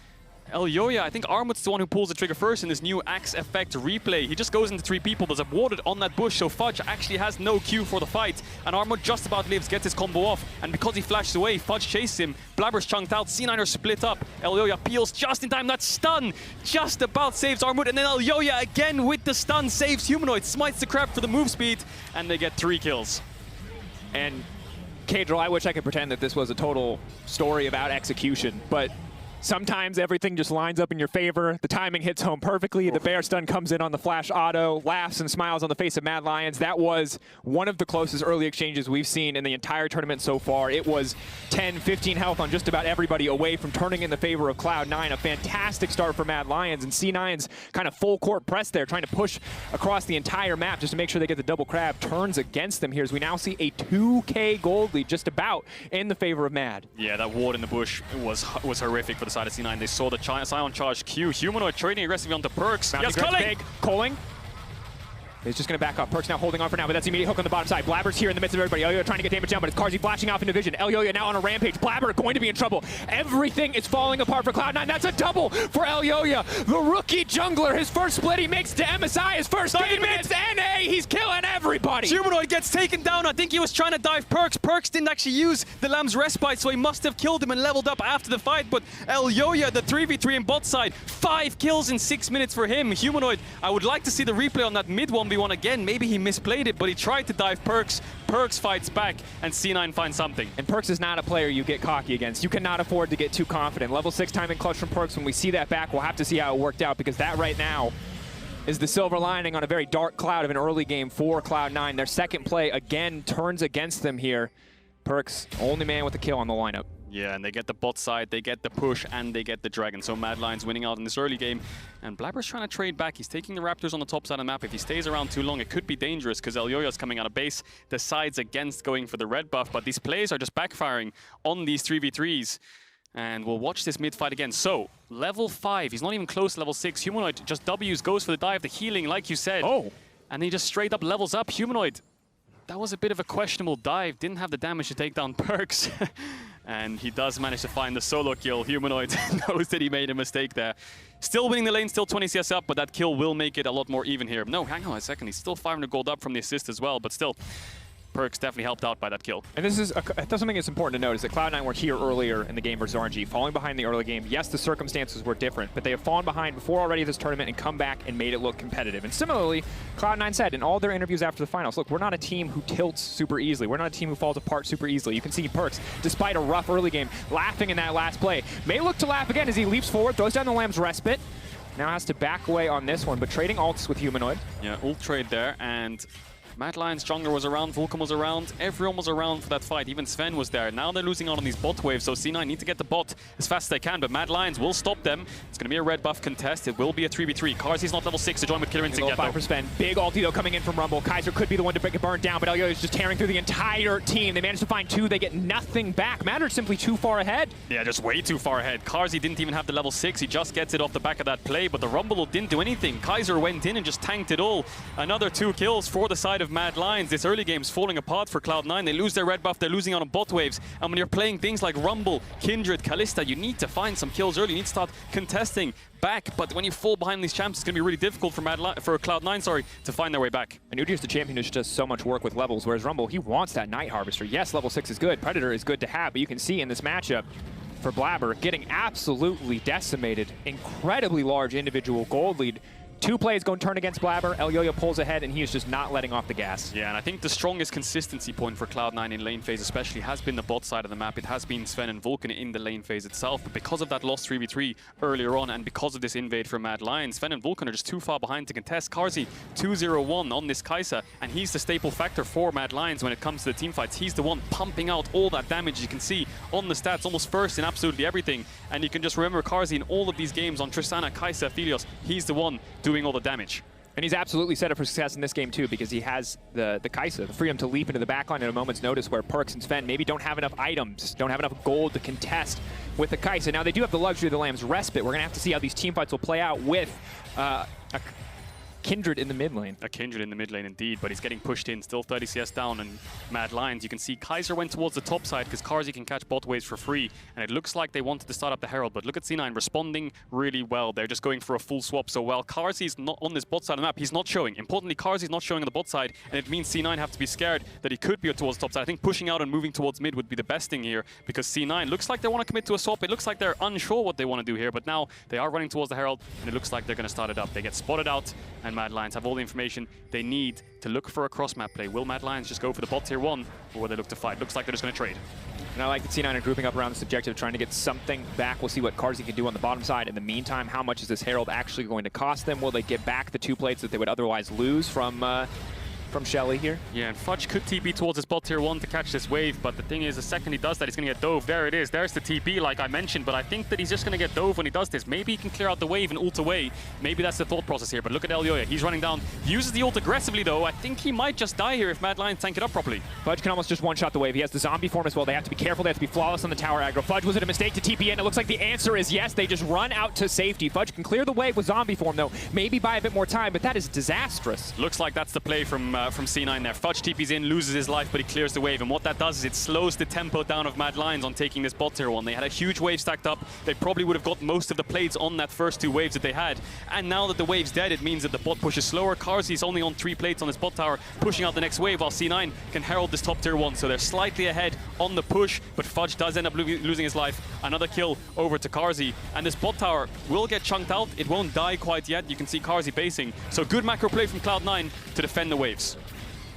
Elyoya, I think Armut's the one who pulls the trigger first in this new Axe effect replay. He just goes into 3 people, but is warded on that bush, so Fudge actually has no Q for the fight. And Armut just about lives, gets his combo off, and because he flashes away, Fudge chases him. Blabber's chunked out, C9 are split up. Elyoya peels just in time, that stun just about saves Armut, and then Elyoya again with the stun saves Humanoid, smites the crab for the move speed, and they get 3 kills. And Kadril, I wish I could pretend that this was a total story about execution, but sometimes everything just lines up in your favor. The timing hits home perfectly. The bear stun comes in on the flash auto, laughs and smiles on the face of Mad Lions. That was one of the closest early exchanges we've seen in the entire tournament so far. It was 10, 15 health on just about everybody away from turning in the favor of Cloud9. A fantastic start for Mad Lions, and C9's kind of full court press there, trying to push across the entire map just to make sure they get the double crab, turns against them here as we now see a 2K gold lead just about in the favor of Mad. Yeah, that ward in the bush was horrific for the side of C9. They saw the Sion charge Q. Humanoid trading aggressively onto Perks. Yes, Culling. He's just going to back up. Perk's now holding on for now, but that's the immediate hook on the bottom side. Blabber's here in the midst of everybody. Elyoya trying to get damage down, but it's Carzzy flashing off into vision. Elyoya now on a rampage. Blabber going to be in trouble. Everything is falling apart for Cloud9. That's a double for Elyoya. The rookie jungler, his first split he makes to MSI. His first game against NA. He's killing everybody. Humanoid gets taken down. I think he was trying to dive Perks. Perks didn't actually use the Lamb's respite, so he must have killed him and leveled up after the fight. But Elyoya, the 3v3 in bot side, 5 kills in 6 minutes for him. Humanoid, I would like to see the replay on that mid 1v1 again. Maybe he misplayed it, but he tried to dive Perks. Perks fights back, and C9 finds something. And Perks is not a player you get cocky against. You cannot afford to get too confident. Level 6 timing clutch from Perks. When we see that back, we'll have to see how it worked out, because that right now is the silver lining on a very dark cloud of an early game for Cloud9. Their second play again turns against them here. Perks, only man with a kill on the lineup. Yeah, and they get the bot side, they get the push, and they get the dragon. So Mad Lions winning out in this early game. And Blabber's trying to trade back. He's taking the Raptors on the top side of the map. If he stays around too long, it could be dangerous, because Elyoya's coming out of base, decides against going for the red buff. But these plays are just backfiring on these 3v3s. And we'll watch this mid fight again. So, level 5, he's not even close to level 6. Humanoid just W's, goes for the dive, the healing, like you said. Oh! And he just straight up levels up. Humanoid, that was a bit of a questionable dive. Didn't have the damage to take down Perks. And he does manage to find the solo kill. Humanoid knows that he made a mistake there. Still winning the lane, still 20 CS up, but that kill will make it a lot more even here. No, hang on a second. He's still 500 gold up from the assist as well, but still, Perks definitely helped out by that kill. And this is something that's important to note, is that Cloud9 were here earlier in the game versus RNG, falling behind the early game. Yes, the circumstances were different, but they have fallen behind before already this tournament and come back and made it look competitive. And similarly, Cloud9 said in all their interviews after the finals, look, we're not a team who tilts super easily. We're not a team who falls apart super easily. You can see Perks, despite a rough early game, laughing in that last play. May look to laugh again as he leaps forward, throws down the Lamb's respite. Now has to back away on this one, but trading ults with Humanoid. Yeah, ult trade there, and Mad Lions jungler was around, Vulcan was around, everyone was around for that fight, even Sven was there. Now they're losing out on these bot waves, so C9 need to get the bot as fast as they can, but Mad Lions will stop them. It's going to be a red buff contest, it will be a 3v3. Carzzy's not level 6 to join with Killer Instinct yet, 5 for Sven. Big ulti though coming in from Rumble. Kaiser could be the one to break it burn down, but Elyoya is just tearing through the entire team. They managed to find 2, they get nothing back. Madder's simply too far ahead. Yeah, just way too far ahead. Carzzy didn't even have the level 6, he just gets it off the back of that play, but the Rumble didn't do anything. Kaiser went in and just tanked it all. Another 2 kills for the side of of Mad Lions. This early game's falling apart for Cloud9. They lose their red buff, they're losing on bot waves. And when you're playing things like Rumble, Kindred, Kalista, you need to find some kills early. You need to start contesting back, but when you fall behind these champs, it's going to be really difficult for Cloud9, to find their way back. And Udir's the champion who just does so much work with levels, whereas Rumble, he wants that Night Harvester. Yes, level 6 is good, Predator is good to have, but you can see in this matchup for Blabber getting absolutely decimated. Incredibly large individual gold lead. 2 plays going to turn against Blabber. El Yoyo pulls ahead, and he is just not letting off the gas. Yeah, and I think the strongest consistency point for Cloud9 in lane phase especially has been the bot side of the map. It has been Sven and Vulcan in the lane phase itself, but because of that lost 3v3 earlier on and because of this invade from Mad Lions, Sven and Vulcan are just too far behind to contest. Carzzy 2-0-1 on this Kai'Sa, and he's the staple factor for Mad Lions when it comes to the team fights. He's the one pumping out all that damage. You can see on the stats, almost first in absolutely everything, and you can just remember Carzzy in all of these games on Tristana, Kai'Sa, Aphelios, he's the one doing all the damage. And he's absolutely set up for success in this game too, because he has the Kai'Sa, the freedom to leap into the backline at a moment's notice, where Perkz and Sven maybe don't have enough items, don't have enough gold to contest with the Kai'Sa. Now they do have the luxury of the Lamb's Respite. We're going to have to see how these team fights will play out with a Kindred in the mid lane. A Kindred in the mid lane indeed, but he's getting pushed in, still 30 CS down, and Mad Lions, you can see Kai'Sa went towards the top side because Carzzy can catch bot waves for free, and it looks like they wanted to start up the Herald, but look at C9 responding really well. They're just going for a full swap, so while Carzzy's not on this bot side of the map, he's not showing. Importantly, Carzzy's not showing on the bot side, and it means C9 have to be scared that he could be towards the top side. I think pushing out and moving towards mid would be the best thing here, because C9 looks like they want to commit to a swap. It looks like they're unsure what they want to do here, but now they are running towards the Herald, and it looks like they're going to start it up. They get spotted out, and Mad Lions have all the information they need to look for a cross-map play. Will Mad Lions just go for the bot tier 1, or will they look to fight? Looks like they're just going to trade. And I like that C9 are grouping up around this objective, trying to get something back. We'll see what Carzzy can do on the bottom side. In the meantime, how much is this Herald actually going to cost them? Will they get back the 2 plates that they would otherwise lose from Shelly here? Yeah, and Fudge could TP towards his bot tier 1 to catch this wave, but the thing is, the second he does that, he's going to get dove. There it is. There's the TP, like I mentioned, but I think that he's just going to get dove when he does this. Maybe he can clear out the wave and ult away. Maybe that's the thought process here, but look at El Yoyo. He's running down, uses the ult aggressively, though. I think he might just die here if Mad Lions tank it up properly. Fudge can almost just one-shot the wave. He has the zombie form as well. They have to be careful. They have to be flawless on the tower aggro. Fudge, was it a mistake to TP in? It looks like the answer is yes. They just run out to safety. Fudge can clear the wave with zombie form, though. Maybe buy a bit more time, but that is disastrous. Looks like that's the play from C9 there. Fudge TP's in, loses his life, but he clears the wave. And what that does is it slows the tempo down of Mad Lions on taking this bot tier 1. They had a huge wave stacked up. They probably would have got most of the plates on that first 2 waves that they had. And now that the wave's dead, it means that the bot push is slower. Carzzy's only on 3 plates on his bot tower, pushing out the next wave, while C9 can herald this top tier 1. So they're slightly ahead on the push, but Fudge does end up losing his life. Another kill over to Carzzy. And this bot tower will get chunked out. It won't die quite yet. You can see Carzzy basing. So good macro play from Cloud9 to defend the waves.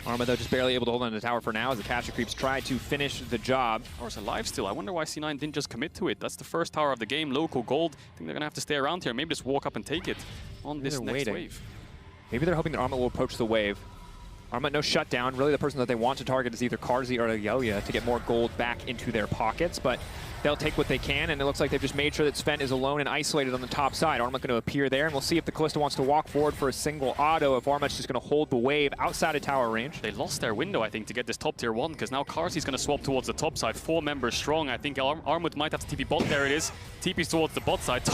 Arma, though, just barely able to hold on to the tower for now as the Capture Creeps try to finish the job. Tower's alive still. I wonder why C9 didn't just commit to it. That's the first tower of the game, local gold. I think they're going to have to stay around here. Maybe just walk up and take it on this next wave. Maybe they're hoping that Arma will approach the wave. Arma, no shutdown. Really, the person that they want to target is either Carzzy or Yoya to get more gold back into their pockets, but they'll take what they can, and it looks like they've just made sure that Sven is alone and isolated on the top side. Arma going to appear there, and we'll see if the Kalista wants to walk forward for a single auto, if Arma's just going to hold the wave outside of tower range. They lost their window, I think, to get this top tier 1, because now Carzzy's going to swap towards the top side. 4 members strong. I think Armut might have to TP bot. There it is. TP's towards the bot side.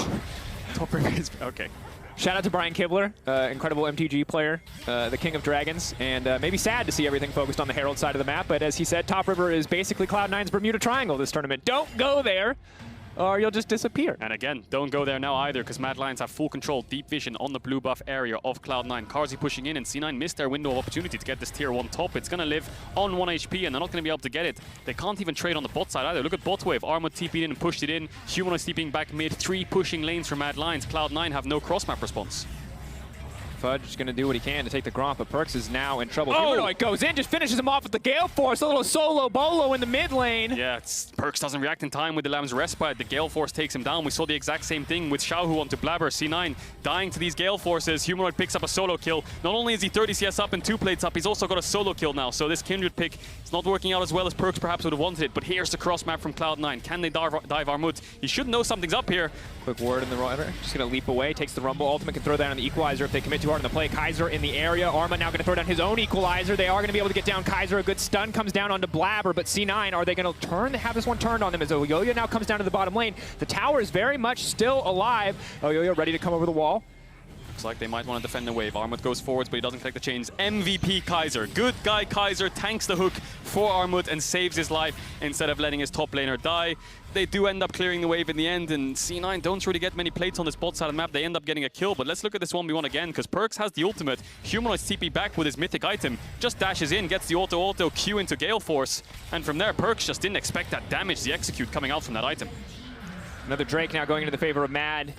Top is okay. Shout out to Brian Kibler, incredible MTG player, the king of dragons, and maybe sad to see everything focused on the Herald side of the map, but as he said, Top River is basically Cloud9's Bermuda Triangle this tournament. Don't go there, or you'll just disappear. And again, don't go there now either, because Mad Lions have full control, deep vision on the blue buff area of Cloud9. Carzzy pushing in, and C9 missed their window of opportunity to get this tier 1 top. It's going to live on 1 HP, and they're not going to be able to get it. They can't even trade on the bot side either. Look at bot wave. Armut TP'd in and pushed it in. Humanoid TPing back mid. 3 pushing lanes for Mad Lions. Cloud9 have no cross-map response. Fudge is going to do what he can to take the Gromp, but Perkz is now in trouble. Humanoid goes in, just finishes him off with the Gale Force. A little solo bolo in the mid lane. Yeah, Perkz doesn't react in time with the Lamb's Respite. The Gale Force takes him down. We saw the exact same thing with Xiaohu onto Blabber. C9 dying to these Gale Forces. Humanoid picks up a solo kill. Not only is he 30 CS up and 2 plates up, he's also got a solo kill now. So this Kindred pick is not working out as well as Perkz perhaps would have wanted it. But here's the cross map from Cloud9. Can they dive Armut? He should know something's up here. Quick word in the rider. Just going to leap away. Takes the Rumble. Ultimate can throw down on the Equalizer if they commit too hard in the play. Kaiser in the area. Arma now going to throw down his own Equalizer. They are going to be able to get down Kaiser. A good stun comes down onto Blabber, but C9, are they going to have this one turned on them as Oyoyo now comes down to the bottom lane. The tower is very much still alive. Oyoyo ready to come over the wall. Looks like they might want to defend the wave. Armut goes forwards, but he doesn't collect the chains. MVP Kaiser. Good guy Kaiser tanks the hook for Armut and saves his life instead of letting his top laner die. They do end up clearing the wave in the end, and C9 don't really get many plates on this bot side of the map. They end up getting a kill, but let's look at this 1v1 again, because Perkz has the ultimate. Humanoid's TP back with his mythic item. Just dashes in, gets the auto Q into Gale Force, and from there, Perkz just didn't expect that damage, the execute coming out from that item. Another Drake now going into the favor of Mad.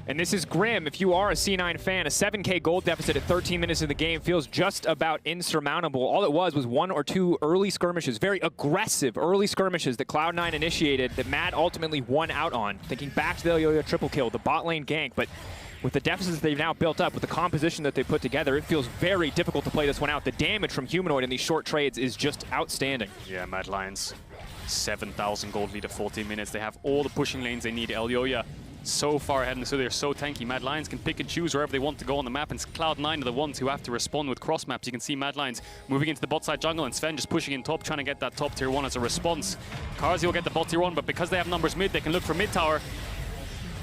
And this is grim. If you are a C9 fan, a 7K gold deficit at 13 minutes of the game feels just about insurmountable. All it was 1 or 2 early skirmishes, very aggressive early skirmishes that Cloud9 initiated that Mad ultimately won out on. Thinking back to the Elyoya triple kill, the bot lane gank, but with the deficits they've now built up, with the composition that they put together, it feels very difficult to play this one out. The damage from Humanoid in these short trades is just outstanding. Yeah, Mad Lions, 7,000 gold lead at 14 minutes. They have all the pushing lanes they need. Elyoya so far ahead, and so they're so tanky. Mad Lions can pick and choose wherever they want to go on the map, and Cloud9 are the ones who have to respond with cross maps. You can see Mad Lions moving into the bot side jungle, and Sven just pushing in top, trying to get that top tier 1 as a response. Carzzy will get the bot tier 1, but because they have numbers mid, they can look for mid tower.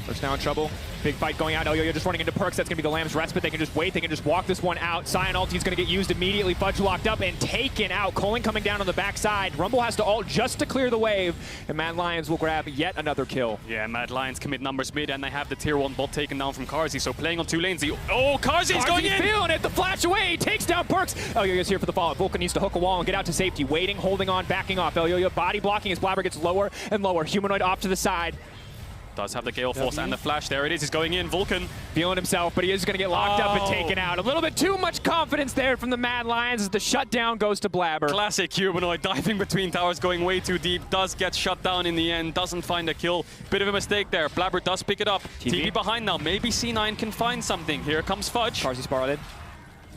Perkz now in trouble. Big fight going out. Elyoya just running into Perkz. That's going to be the Lamb's Respite. They can just wait. They can just walk this one out. Sion ulti is going to get used immediately. Fudge locked up and taken out. Culling coming down on the backside. Rumble has to ult just to clear the wave. And Mad Lions will grab yet another kill. Yeah, Mad Lions commit numbers mid, and they have the tier 1 bot taken down from Carzzy. So playing on 2 lanes. Oh, Carzzy's going in! Feeling it. The flash away. He takes down Perkz. Elyoya's here for the follow-up. Vulcan needs to hook a wall and get out to safety. Waiting, holding on, backing off. Elyoya body blocking as Blabber gets lower and lower. Humanoid off to the side. Does have the Gale Force and the flash. There it is. He's going in. Vulcan feeling himself, but he is going to get locked up and taken out. A little bit too much confidence there from the Mad Lions as the shutdown goes to Blabber. Classic Humanoid diving between towers, going way too deep. Does get shut down in the end. Doesn't find a kill. Bit of a mistake there. Blabber does pick it up. TP behind now. Maybe C9 can find something. Here comes Fudge. Carzzy spotted.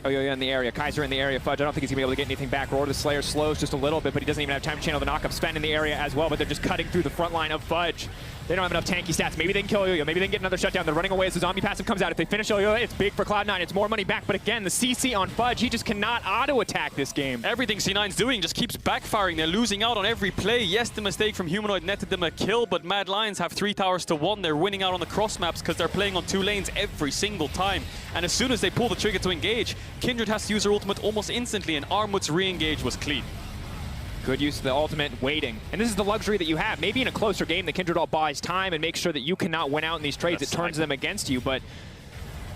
Elyoya in the area. Kaiser in the area. Fudge, I don't think he's going to be able to get anything back. Roar the Slayer slows just a little bit, but he doesn't even have time to channel the knock-up. Sven in the area as well, but they're just cutting through the front line of Fudge. They don't have enough tanky stats. Maybe they can kill Elyoya. Maybe they can get another shutdown. They're running away as the zombie passive comes out. If they finish Elyoya, it's big for Cloud9. It's more money back, but again, the CC on Fudge, he just cannot auto-attack this game. Everything C9's doing just keeps backfiring. They're losing out on every play. Yes, the mistake from Humanoid netted them a kill, but Mad Lions have 3 towers to 1. They're winning out on the cross maps because they're playing on 2 lanes every single time. And as soon as they pull the trigger to engage, Kindred has to use her ultimate almost instantly, and Armut's re-engage was clean. Good use of the ultimate, waiting. And this is the luxury that you have. Maybe in a closer game, the Kindred ult buys time and makes sure that you cannot win out in these trades. It turns them against you, but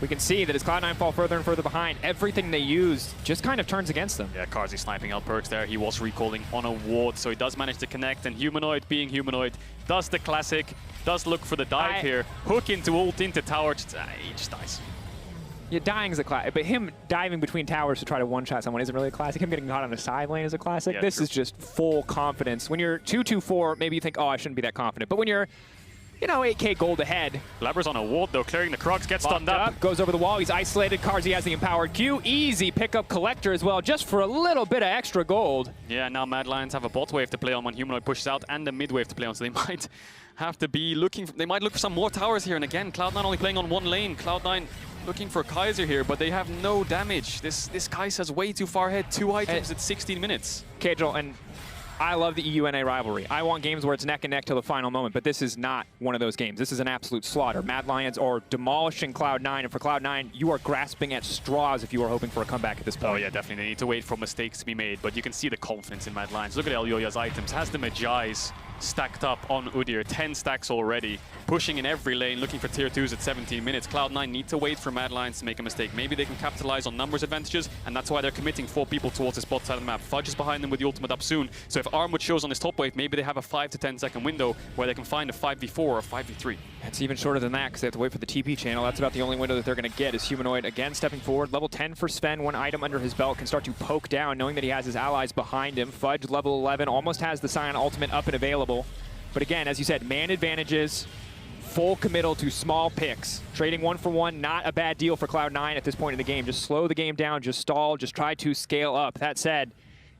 we can see that as Cloud9 fall further and further behind, everything they use just kind of turns against them. Yeah, Carzzy sniping out Perkz there. He was recalling on a ward, so he does manage to connect, and Humanoid, being Humanoid, does the classic, does look for the dive here. Hook into ult, into tower, he just dies. Yeah, dying is a classic, but him diving between towers to try to one-shot someone isn't really a classic. Him getting caught on a side lane is a classic. Yeah, this is just full confidence. When you're 2-2-4, maybe you think, oh, I shouldn't be that confident. But when you're, 8K gold ahead. Blabber's on a ward, though, clearing the Crocs, gets stunned up. Goes over the wall, he's isolated. Carzzy has the empowered Q. Easy pickup collector as well, just for a little bit of extra gold. Yeah, now Mad Lions have a bot wave to play on when Humanoid pushes out, and a mid wave to play on, so they might have to be looking, they might look for some more towers here. And again, Cloud9 only playing on 1 lane. Cloud9 looking for Kaiser here, but they have no damage. This Kaiser's way too far ahead. 2 items at 16 minutes. Kajal, and I love the EUNA rivalry. I want games where it's neck and neck till the final moment, but this is not one of those games. This is an absolute slaughter. Mad Lions are demolishing Cloud9, and for Cloud9, you are grasping at straws if you are hoping for a comeback at this point. Oh yeah, definitely. They need to wait for mistakes to be made, but you can see the confidence in Mad Lions. Look at Elyoya's items. Has the Magi's stacked up on Udyr. 10 stacks already. Pushing in every lane, looking for tier 2s at 17 minutes. Cloud9 need to wait for Mad Lions to make a mistake. Maybe they can capitalize on numbers advantages, and that's why they're committing 4 people towards this bot side of the map. Fudge is behind them with the ultimate up soon, so if Armut shows on this top wave, maybe they have a 5 to 10 second window where they can find a 5v4 or a 5v3. It's even shorter than that because they have to wait for the TP channel. That's about the only window that they're going to get. Is Humanoid again stepping forward. Level 10 for Sven, 1 item under his belt, can start to poke down, knowing that he has his allies behind him. Fudge, level 11, almost has the Sion ultimate up and available. But again, as you said, man advantages, full committal to small picks. Trading 1 for 1, not a bad deal for Cloud9 at this point in the game. Just slow the game down, just stall, just try to scale up. That said,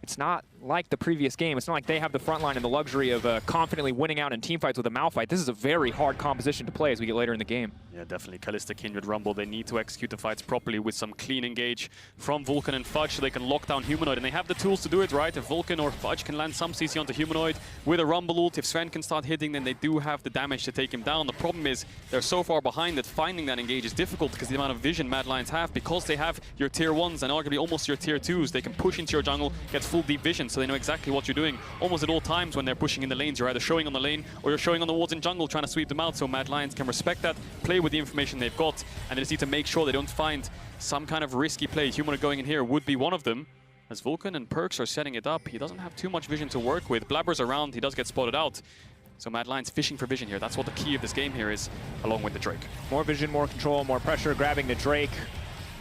it's not like the previous game. It's not like they have the front line and the luxury of confidently winning out in teamfights with a Malphite. This is a very hard composition to play as we get later in the game. Yeah, definitely. Kalista, Kindred, Rumble, they need to execute the fights properly with some clean engage from Vulcan and Fudge so they can lock down Humanoid. And they have the tools to do it, right? If Vulcan or Fudge can land some CC onto Humanoid with a Rumble ult, if Sven can start hitting, then they do have the damage to take him down. The problem is they're so far behind that finding that engage is difficult because the amount of vision Mad Lions have, because they have your tier 1s and arguably almost your tier 2s, they can push into your jungle, get full deep vision, so they know exactly what you're doing. Almost at all times when they're pushing in the lanes, you're either showing on the lane or you're showing on the wards in jungle trying to sweep them out, so Mad Lions can respect that, play with the information they've got, and they just need to make sure they don't find some kind of risky play. Humanoid going in here would be one of them. As Vulcan and Perks are setting it up, he doesn't have too much vision to work with. Blabber's around, he does get spotted out. So Mad Lions fishing for vision here. That's what the key of this game here is, along with the Drake. More vision, more control, more pressure, grabbing the Drake.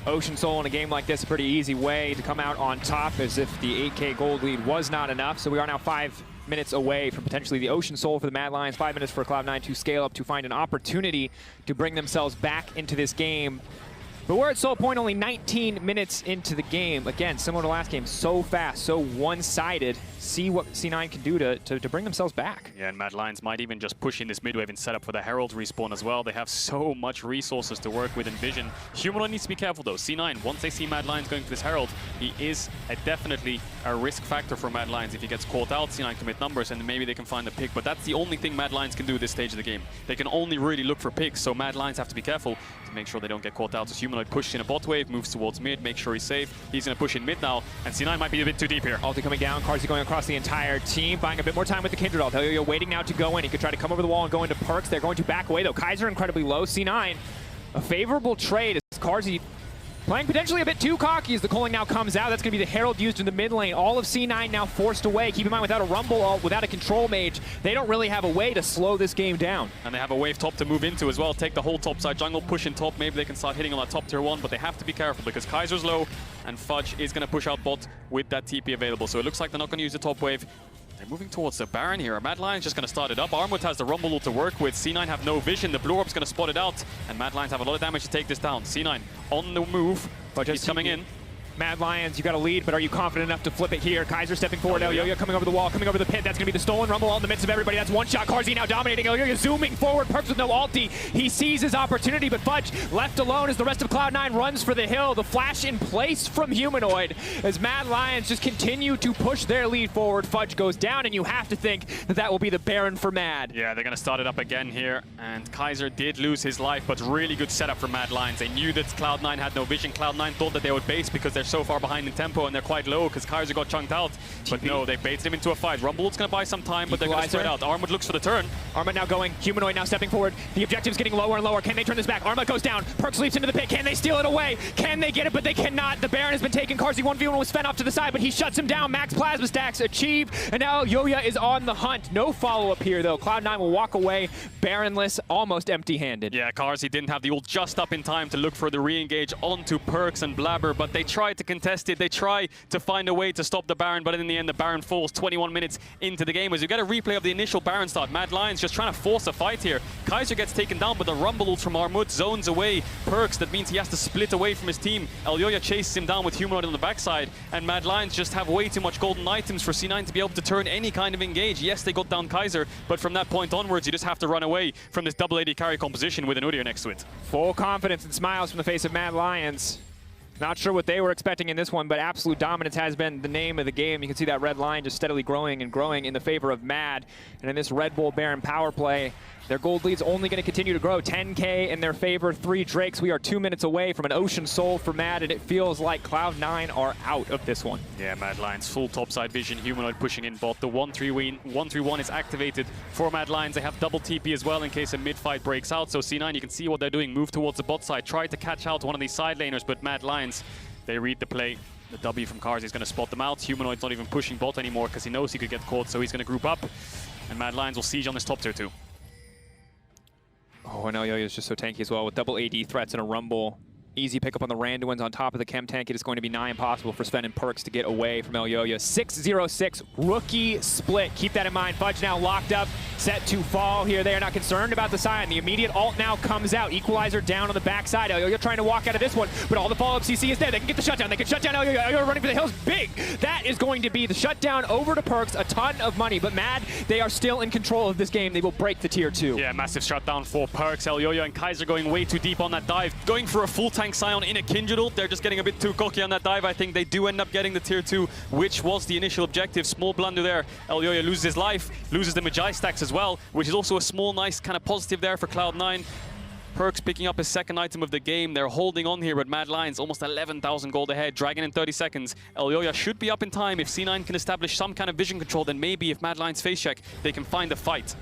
Ocean Soul in a game like this, a pretty easy way to come out on top, as if the 8K gold lead was not enough. So we are now 5 minutes away from potentially the Ocean Soul for the Mad Lions, 5 minutes for Cloud9 to scale up to find an opportunity to bring themselves back into this game. But we're at Soul Point only 19 minutes into the game. Again, similar to last game, so fast, so one-sided. See what C9 can do to bring themselves back. Yeah, and Mad Lions might even just push in this mid wave and set up for the Herald respawn as well. They have so much resources to work with in vision. Humanoid needs to be careful though. C9, once they see Mad Lions going for this Herald, he is definitely a risk factor for Mad Lions. If he gets caught out, C9 commit numbers and maybe they can find the pick. But that's the only thing Mad Lions can do at this stage of the game. They can only really look for picks, so Mad Lions have to be careful to make sure they don't get caught out. So Humanoid pushes in a bot wave, moves towards mid, make sure he's safe. He's going to push in mid now, and C9 might be a bit too deep here. Ulti coming down, Carzzy going across the entire team, buying a bit more time with the Kindred ult. Elio waiting now to go in. He could try to come over the wall and go into Perks. They're going to back away though. Kaiser incredibly low. C9, a favorable trade as Carzzy playing potentially a bit too cocky as the culling now comes out. That's going to be the Herald used in the mid lane. All of C9 now forced away. Keep in mind, without a Rumble ult, without a control mage, they don't really have a way to slow this game down. And they have a wave top to move into as well. Take the whole top side jungle, push in top. Maybe they can start hitting on that top tier 1, but they have to be careful because Kaiser's low and Fudge is going to push out bot with that TP available. So it looks like they're not going to use the top wave. They're moving towards the Baron here. Mad Lions just going to start it up. Armwood has the Rumble ult to work with. C9 have no vision. The Blue Orb's going to spot it out. And Mad Lions have a lot of damage to take this down. C9 on the move. But he's coming in. Mad Lions, you got a lead, but are you confident enough to flip it here? Kaiser stepping forward. Elioya coming over the wall, coming over the pit. That's going to be the stolen Rumble all in the midst of everybody. That's one shot. Carzzy now dominating. Elioya zooming forward. Perks with no ulti. He sees his opportunity, but Fudge left alone as the rest of Cloud9 runs for the hill. The flash in place from Humanoid as Mad Lions just continue to push their lead forward. Fudge goes down, and you have to think that that will be the Baron for Mad. Yeah, they're going to start it up again here. And Kaiser did lose his life, but really good setup for Mad Lions. They knew that Cloud9 had no vision. Cloud9 thought that they would base because they're so far behind in tempo and they're quite low because Kaiser got chunked out. But no, they baited him into a fight. Rumble's going to buy some time, but they're going to spread out. Armwood looks for the turn. Arma now going. Humanoid now stepping forward. The objective's getting lower and lower. Can they turn this back? Arma goes down. Perks leaps into the pit. Can they steal it away? Can they get it? But they cannot. The Baron has been taken. Carzzy 1v1 was fed off to the side, but he shuts him down. Max plasma stacks achieved. And now Yoya is on the hunt. No follow-up here, though. Cloud9 will walk away Baronless, almost empty-handed. Yeah, Carzzy didn't have the ult just up in time to look for the re-engage onto Perks and Blabber, but they tried to contest it. They try to find a way to stop the Baron, but in the end, the Baron falls 21 minutes into the game. As you get a replay of the initial Baron start, Mad Lions just trying to force a fight here. Kaiser gets taken down, but the Rumble ult from Armwood zones away Perks. That means he has to split away from his team. Elioya chases him down with Humanoid on the backside, and Mad Lions just have way too much golden items for C9 to be able to turn any kind of engage. Yes, they got down Kaiser, but from that point onwards, you just have to run away from this double AD carry composition with an Udyr next to it. Full confidence and smiles from the face of Mad Lions. Not sure what they were expecting in this one, but absolute dominance has been the name of the game. You can see that red line just steadily growing and growing in the favor of Mad. And in this Red Bull Baron power play, their gold lead's only going to continue to grow. 10K in their favor, 3 Drakes. We are 2 minutes away from an Ocean Soul for Mad, and it feels like Cloud9 are out of this one. Yeah, Mad Lions, full topside vision, Humanoid pushing in bot. The 1-3-1 is activated for Mad Lions. They have double TP as well in case a mid-fight breaks out. So C9, you can see what they're doing. Move towards the bot side, try to catch out one of these side laners, but Mad Lions, they read the play. The W from Carzzy is going to spot them out. Humanoid's not even pushing bot anymore because he knows he could get caught, so he's going to group up. And Mad Lions will siege on this top tier too. Oh, and Elioya is just so tanky as well with double AD threats and a Rumble Easy pickup on the Randuins on top of the Chem Tank. It is going to be nigh impossible for Sven and Perks to get away from Elyoya. 6-0-6 rookie split. Keep that in mind. Fudge now locked up, set to fall here. They are not concerned about the Sion. The immediate ult now comes out. Equalizer down on the backside. Elyoya trying to walk out of this one, but all the follow-up CC is there. They can get the shutdown. They can shut down Elyoya. Elyoya running for the hills. Big. That is going to be the shutdown over to Perks. A ton of money, but Mad, they are still in control of this game. They will break the tier 2. Yeah, massive shutdown for Perks. Elyoya and Kaiser going way too deep on that dive. Going for a full tank Sion in a Kindred ult. They're just getting a bit too cocky on that dive. I think they do end up getting the tier 2, which was the initial objective. Small blunder there. Elyoya loses his life, loses the Magi stacks as well, which is also a small, nice kind of positive there for Cloud9. Perks picking up his second item of the game. They're holding on here, but Mad Lions almost 11,000 gold ahead. Dragon in 30 seconds. Elyoya should be up in time. If C9 can establish some kind of vision control, then maybe if Mad Lions face check, they can find the fight.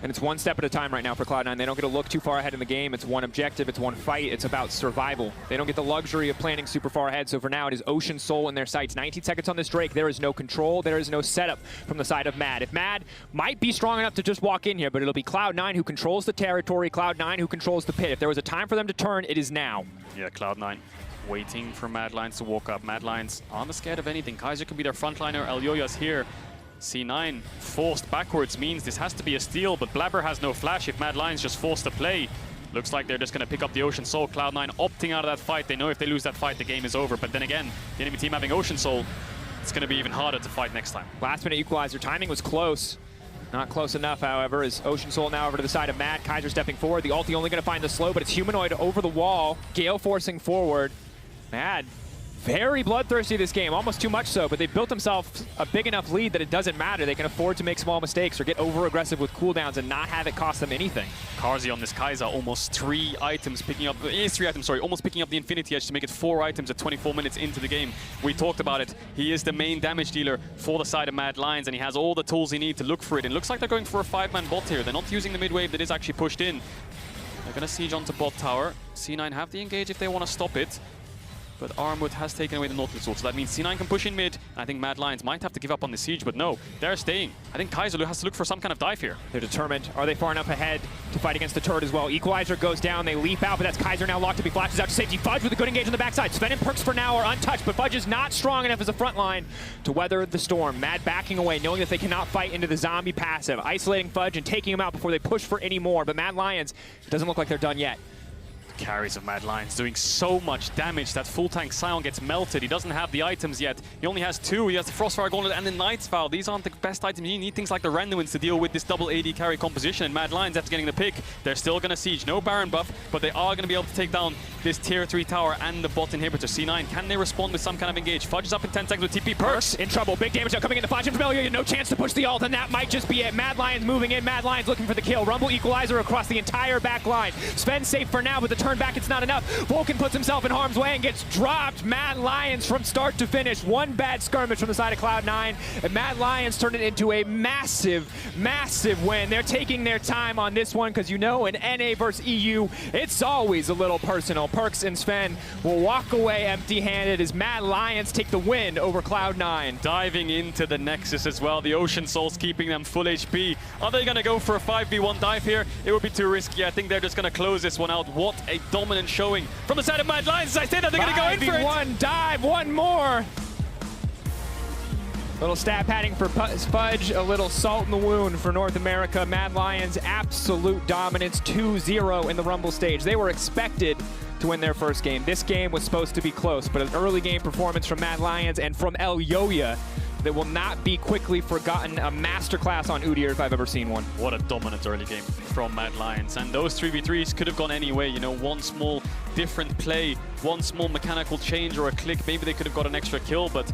And it's one step at a time right now for Cloud9. They don't get to look too far ahead in the game. It's one objective, it's one fight, it's about survival. They don't get the luxury of planning super far ahead, so for now it is Ocean Soul in their sights. 19 seconds on this Drake, there is no control, there is no setup from the side of Mad. If Mad might be strong enough to just walk in here, but it'll be Cloud9 who controls the territory, Cloud9 who controls the pit. If there was a time for them to turn, it is now. Yeah, Cloud9 waiting for Mad Lions to walk up. Mad Lions aren't scared of anything. Kaiser can be their frontliner, Elyoya's here. C9 forced backwards means this has to be a steal, but Blabber has no flash if Mad Lions just forced to play. Looks like they're just going to pick up the Ocean Soul. Cloud9 opting out of that fight. They know if they lose that fight, the game is over. But then again, the enemy team having Ocean Soul, it's going to be even harder to fight next time. Last minute equalizer. Timing was close. Not close enough, however, as Ocean Soul now over to the side of Mad. Kaiser stepping forward. The ulti only going to find the slow, but it's Humanoid over the wall. Gale forcing forward. Mad. Very bloodthirsty this game, almost too much so, but they've built themselves a big enough lead that it doesn't matter. They can afford to make small mistakes or get over-aggressive with cooldowns and not have it cost them anything. Karzi on this Kaiser, almost 3 items, almost picking up the Infinity Edge to make it 4 items at 24 minutes into the game. We talked about it. He is the main damage dealer for the side of Mad Lions, and he has all the tools he needs to look for it. And it looks like they're going for a 5-man bot here. They're not using the mid-wave that is actually pushed in. They're going to siege onto bot tower. C9 have the engage if they want to stop it. But Armwood has taken away the Nautilus ult, so that means C9 can push in mid. I think Mad Lions might have to give up on the siege, but no, they're staying. I think Kaiser has to look for some kind of dive here. They're determined. Are they far enough ahead to fight against the turret as well? Equalizer goes down, they leap out, but that's Kaiser now locked up. He flashes out to safety. Fudge with a good engage on the backside. Sven and Perks for now are untouched, but Fudge is not strong enough as a front line to weather the storm. Mad backing away, knowing that they cannot fight into the zombie passive. Isolating Fudge and taking him out before they push for any more, but Mad Lions, it doesn't look like they're done yet. Carries of Mad Lions doing so much damage that full tank Sion gets melted. He doesn't have the items yet. He only has 2. He has the Frostfire Gauntlet and the Knight's Vow. These aren't the best items. You need things like the Randuins to deal with this double AD carry composition. And Mad Lions, after getting the pick, they're still going to siege. No Baron buff, but they are going to be able to take down this tier 3 tower and the bot inhibitor. C9, can they respond with some kind of engage? Fudge is up in 10 seconds with TP. Perks in trouble. Big damage now coming in. The flash from Elyoya. No chance to push the ult, and that might just be it. Mad Lions moving in. Mad Lions looking for the kill. Rumble Equalizer across the entire back line. Sven safe for now, but the turn back, it's not enough. Vulcan puts himself in harm's way and gets dropped. Mad Lions from start to finish. One bad skirmish from the side of Cloud9, and Mad Lions turn it into a massive, massive win. They're taking their time on this one because, you know, in NA versus EU, it's always a little personal. Perks and Sven will walk away empty-handed as Mad Lions take the win over Cloud9. Diving into the Nexus as well. The Ocean Soul's keeping them full HP. Are they going to go for a 5v1 dive here? It would be too risky. I think they're just going to close this one out. What a dominant showing from the side of Mad Lions. As I say that, they're going to go in for it. 5v1 dive, one more. Little stat padding for Fudge, a little salt in the wound for North America. Mad Lions, absolute dominance, 2-0 in the Rumble stage. They were expected to win their first game. This game was supposed to be close, but an early game performance from Mad Lions and from Elyoya that will not be quickly forgotten. A masterclass on Udyr if I've ever seen one. What a dominant early game from Mad Lions. And those 3v3s could have gone any way. You know, one small different play, one small mechanical change or a click. Maybe they could have got an extra kill, but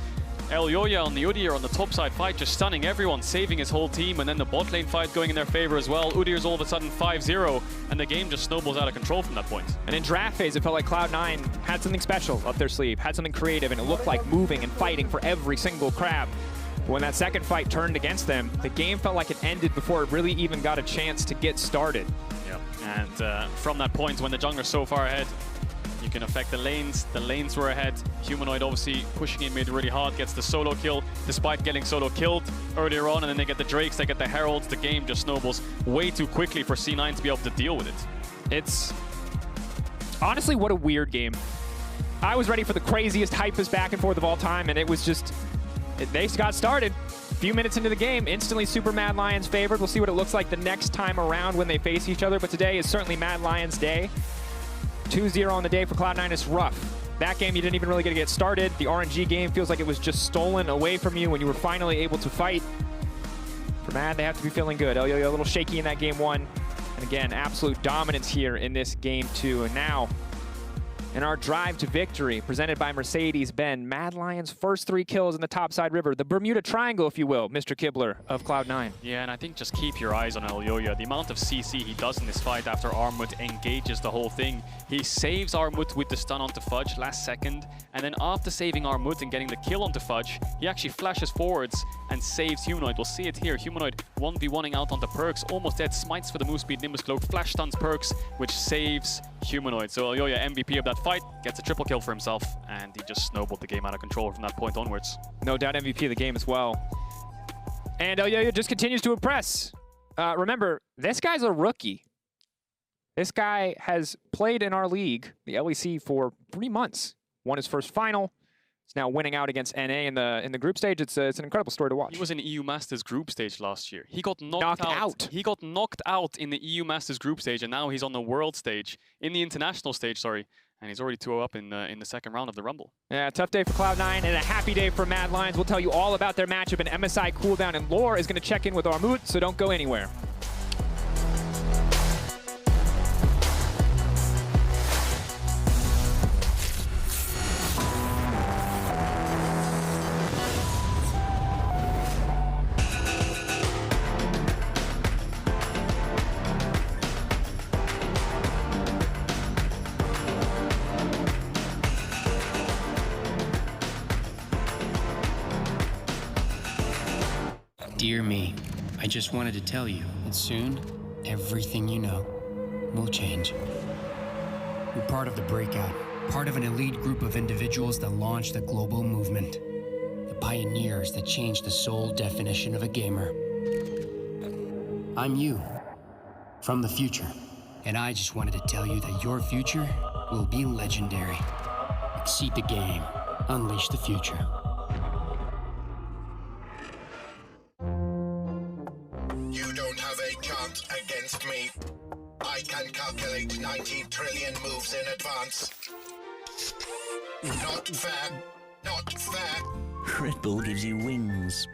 Elyoya on the Udyr on the top side fight, just stunning everyone, saving his whole team, and then the bot lane fight going in their favor as well. Udyr's all of a sudden 5-0, and the game just snowballs out of control from that point. And in draft phase, it felt like Cloud9 had something special up their sleeve, had something creative, and it looked like moving and fighting for every single crab. But when that second fight turned against them, the game felt like it ended before it really even got a chance to get started. Yeah, and from that point, when the jungler's so far ahead, you can affect the lanes. The lanes were ahead. Humanoid obviously pushing in mid really hard, gets the solo kill, despite getting solo killed earlier on, and then they get the Drakes, they get the Heralds. The game just snowballs way too quickly for C9 to be able to deal with it. It's honestly, what a weird game. I was ready for the craziest, hypest back and forth of all time, and it was just, they got started. A few minutes into the game, instantly Super Mad Lions favored. We'll see what it looks like the next time around when they face each other, but today is certainly Mad Lions' day. 2-0 on the day for Cloud9 is rough. That game, you didn't even really get started. The RNG game feels like it was just stolen away from you when you were finally able to fight. For Mad, they have to be feeling good. Elyoyo a little shaky in that game 1. And again, absolute dominance here in this game 2. And now, in our drive to victory, presented by Mercedes-Benz, Mad Lions' first 3 kills in the topside river, the Bermuda Triangle, if you will, Mr. Kibler of Cloud9. Yeah, and I think just keep your eyes on Elyoyo. The amount of CC he does in this fight after Armut engages the whole thing. He saves Armut with the stun onto Fudge last second, and then after saving Armut and getting the kill onto Fudge, he actually flashes forwards and saves Humanoid. We'll see it here. Humanoid 1v1ing out onto Perks, almost dead, smites for the move speed, Nimbus Cloak, flash stuns Perks, which saves Humanoid. So Elyoyo, MVP of that fight, gets a triple kill for himself, and he just snowballed the game out of control from that point onwards. No doubt MVP of the game as well. And Elyoyo just continues to impress. Remember, this guy's a rookie. This guy has played in our league, the LEC, for 3 months. Won his first final. He's now winning out against NA in the group stage. It's an incredible story to watch. He was in EU Masters group stage last year. He got knocked out. He got knocked out in the EU Masters group stage, and now he's on the world stage, in the international stage, sorry. And he's already 2-0 up in the second round of the Rumble. Yeah, tough day for Cloud9 and a happy day for Mad Lions. We'll tell you all about their matchup, and MSI cooldown, and Lore is going to check in with Armut, so don't go anywhere. Dear me, I just wanted to tell you that soon, everything you know will change. We're part of the breakout, part of an elite group of individuals that launched a global movement. The pioneers that changed the sole definition of a gamer. I'm you, from the future, and I just wanted to tell you that your future will be legendary. Exceed the game, unleash the future. You don't have a chance against me. I can calculate 90 trillion moves in advance. Not fair. Not fair. Red Bull gives you wings.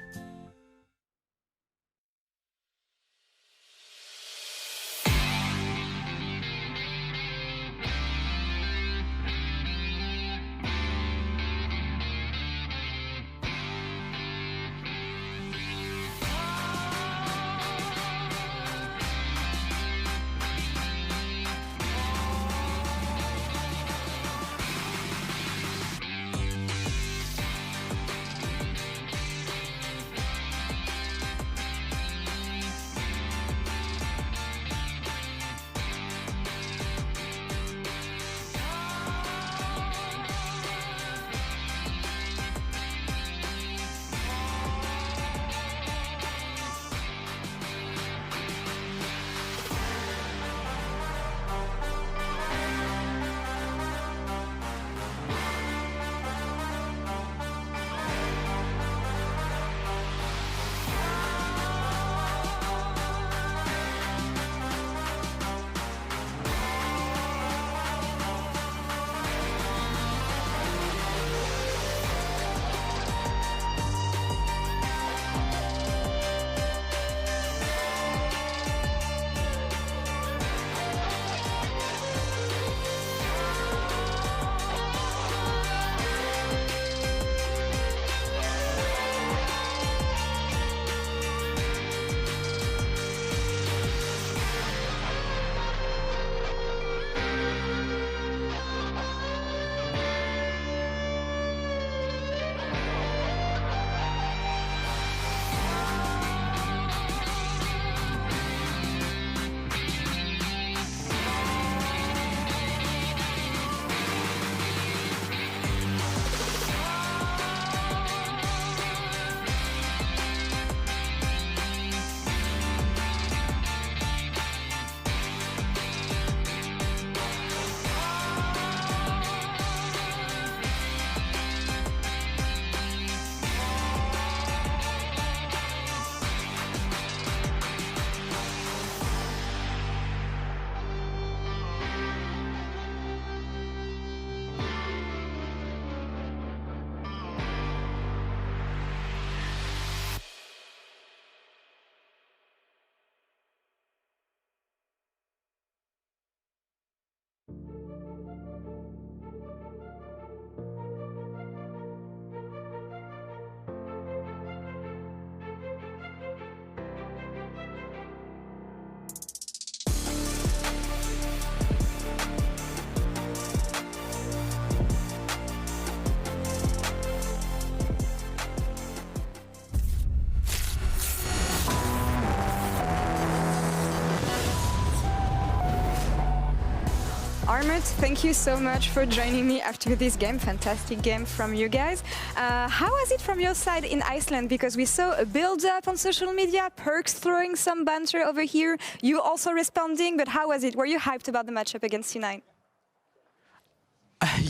Armut, thank you so much for joining me after this game. Fantastic game from you guys. How was it from your side in Iceland? Because we saw a build-up on social media, Perks throwing some banter over here, you also responding, but how was it? Were you hyped about the matchup against C9?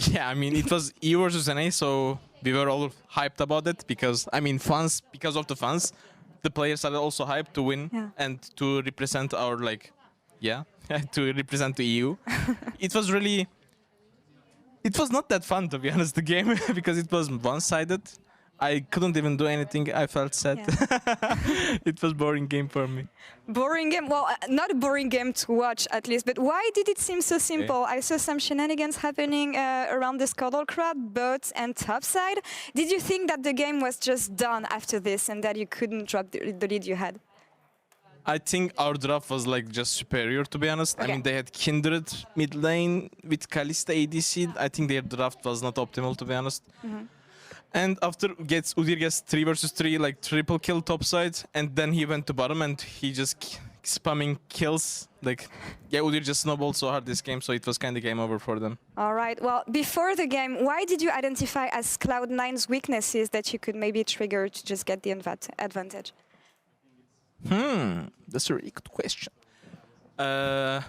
Yeah, I mean, it was E versus NA, so we were all hyped about it because, I mean, fans, because of the fans, the players are also hyped to win and to represent our, like, to represent the EU. It was really, it was not that fun, to be honest, the game, because it was one-sided. I couldn't even do anything. I felt sad. It was boring game for me. Boring game? Well, not a boring game to watch, at least. But why did it seem so simple? I saw some shenanigans happening around the Scuttle Crab, bots, and topside. Did you think that the game was just done after this and that you couldn't drop the lead you had? I think our draft was like just superior, to be honest. I mean, they had Kindred mid lane with Kalista ADC. I think their draft was not optimal, to be honest. And after Udyr gets 3 versus 3, like triple kill topside, and then he went to bottom and he just spamming kills. Like, yeah, Udyr just snowballed so hard this game, so it was kind of game over for them. All right. Well, before the game, why did you identify as Cloud9's weaknesses that you could maybe trigger to just get the advantage? That's a really good question. I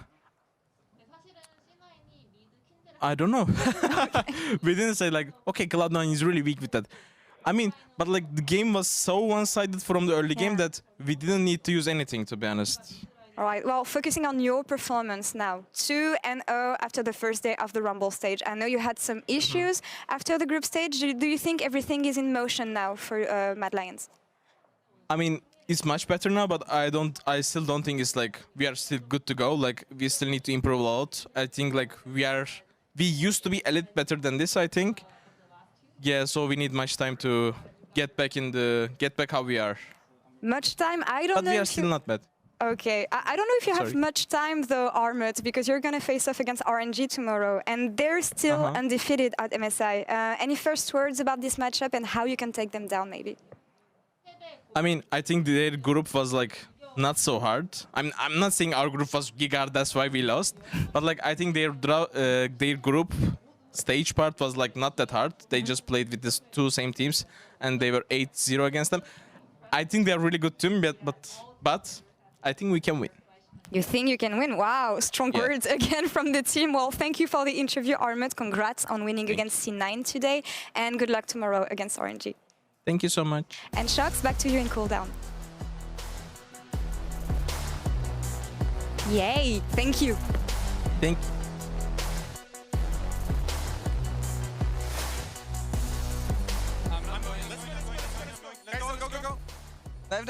don't know. We didn't say like, okay, Cloud9 is really weak with that. I mean, but like the game was so one-sided from the early game that we didn't need to use anything, to be honest. All right, well, focusing on your performance now. 2-0 after the first day of the Rumble stage. I know you had some issues after the group stage. Do you think everything is in motion now for Mad Lions? I mean, it's much better now, but I still don't think it's like we are still good to go. Like we still need to improve a lot. I think like we used to be a little better than this, I think. Yeah, so we need much time to get back how we are. Much time? I don't know. But we are still not bad. Okay, I don't know if you have much time though, Armut, because you're going to face off against RNG tomorrow, and they're still undefeated at MSI. Any first words about this matchup and how you can take them down, maybe? I mean, I think their group was like not so hard. I'm not saying our group was giga, that's why we lost, but like I think their group stage part was like not that hard. They just played with these two same teams, and they were 8-0 against them. I think they're a really good team, but I think we can win. You think you can win? Wow, strong words again from the team. Well, thank you for the interview, Armut. Congrats on winning against C9 today, and good luck tomorrow against RNG. Thank you so much. And Shox, back to you in cooldown. Yay, thank you. Thank you. Go. Dive.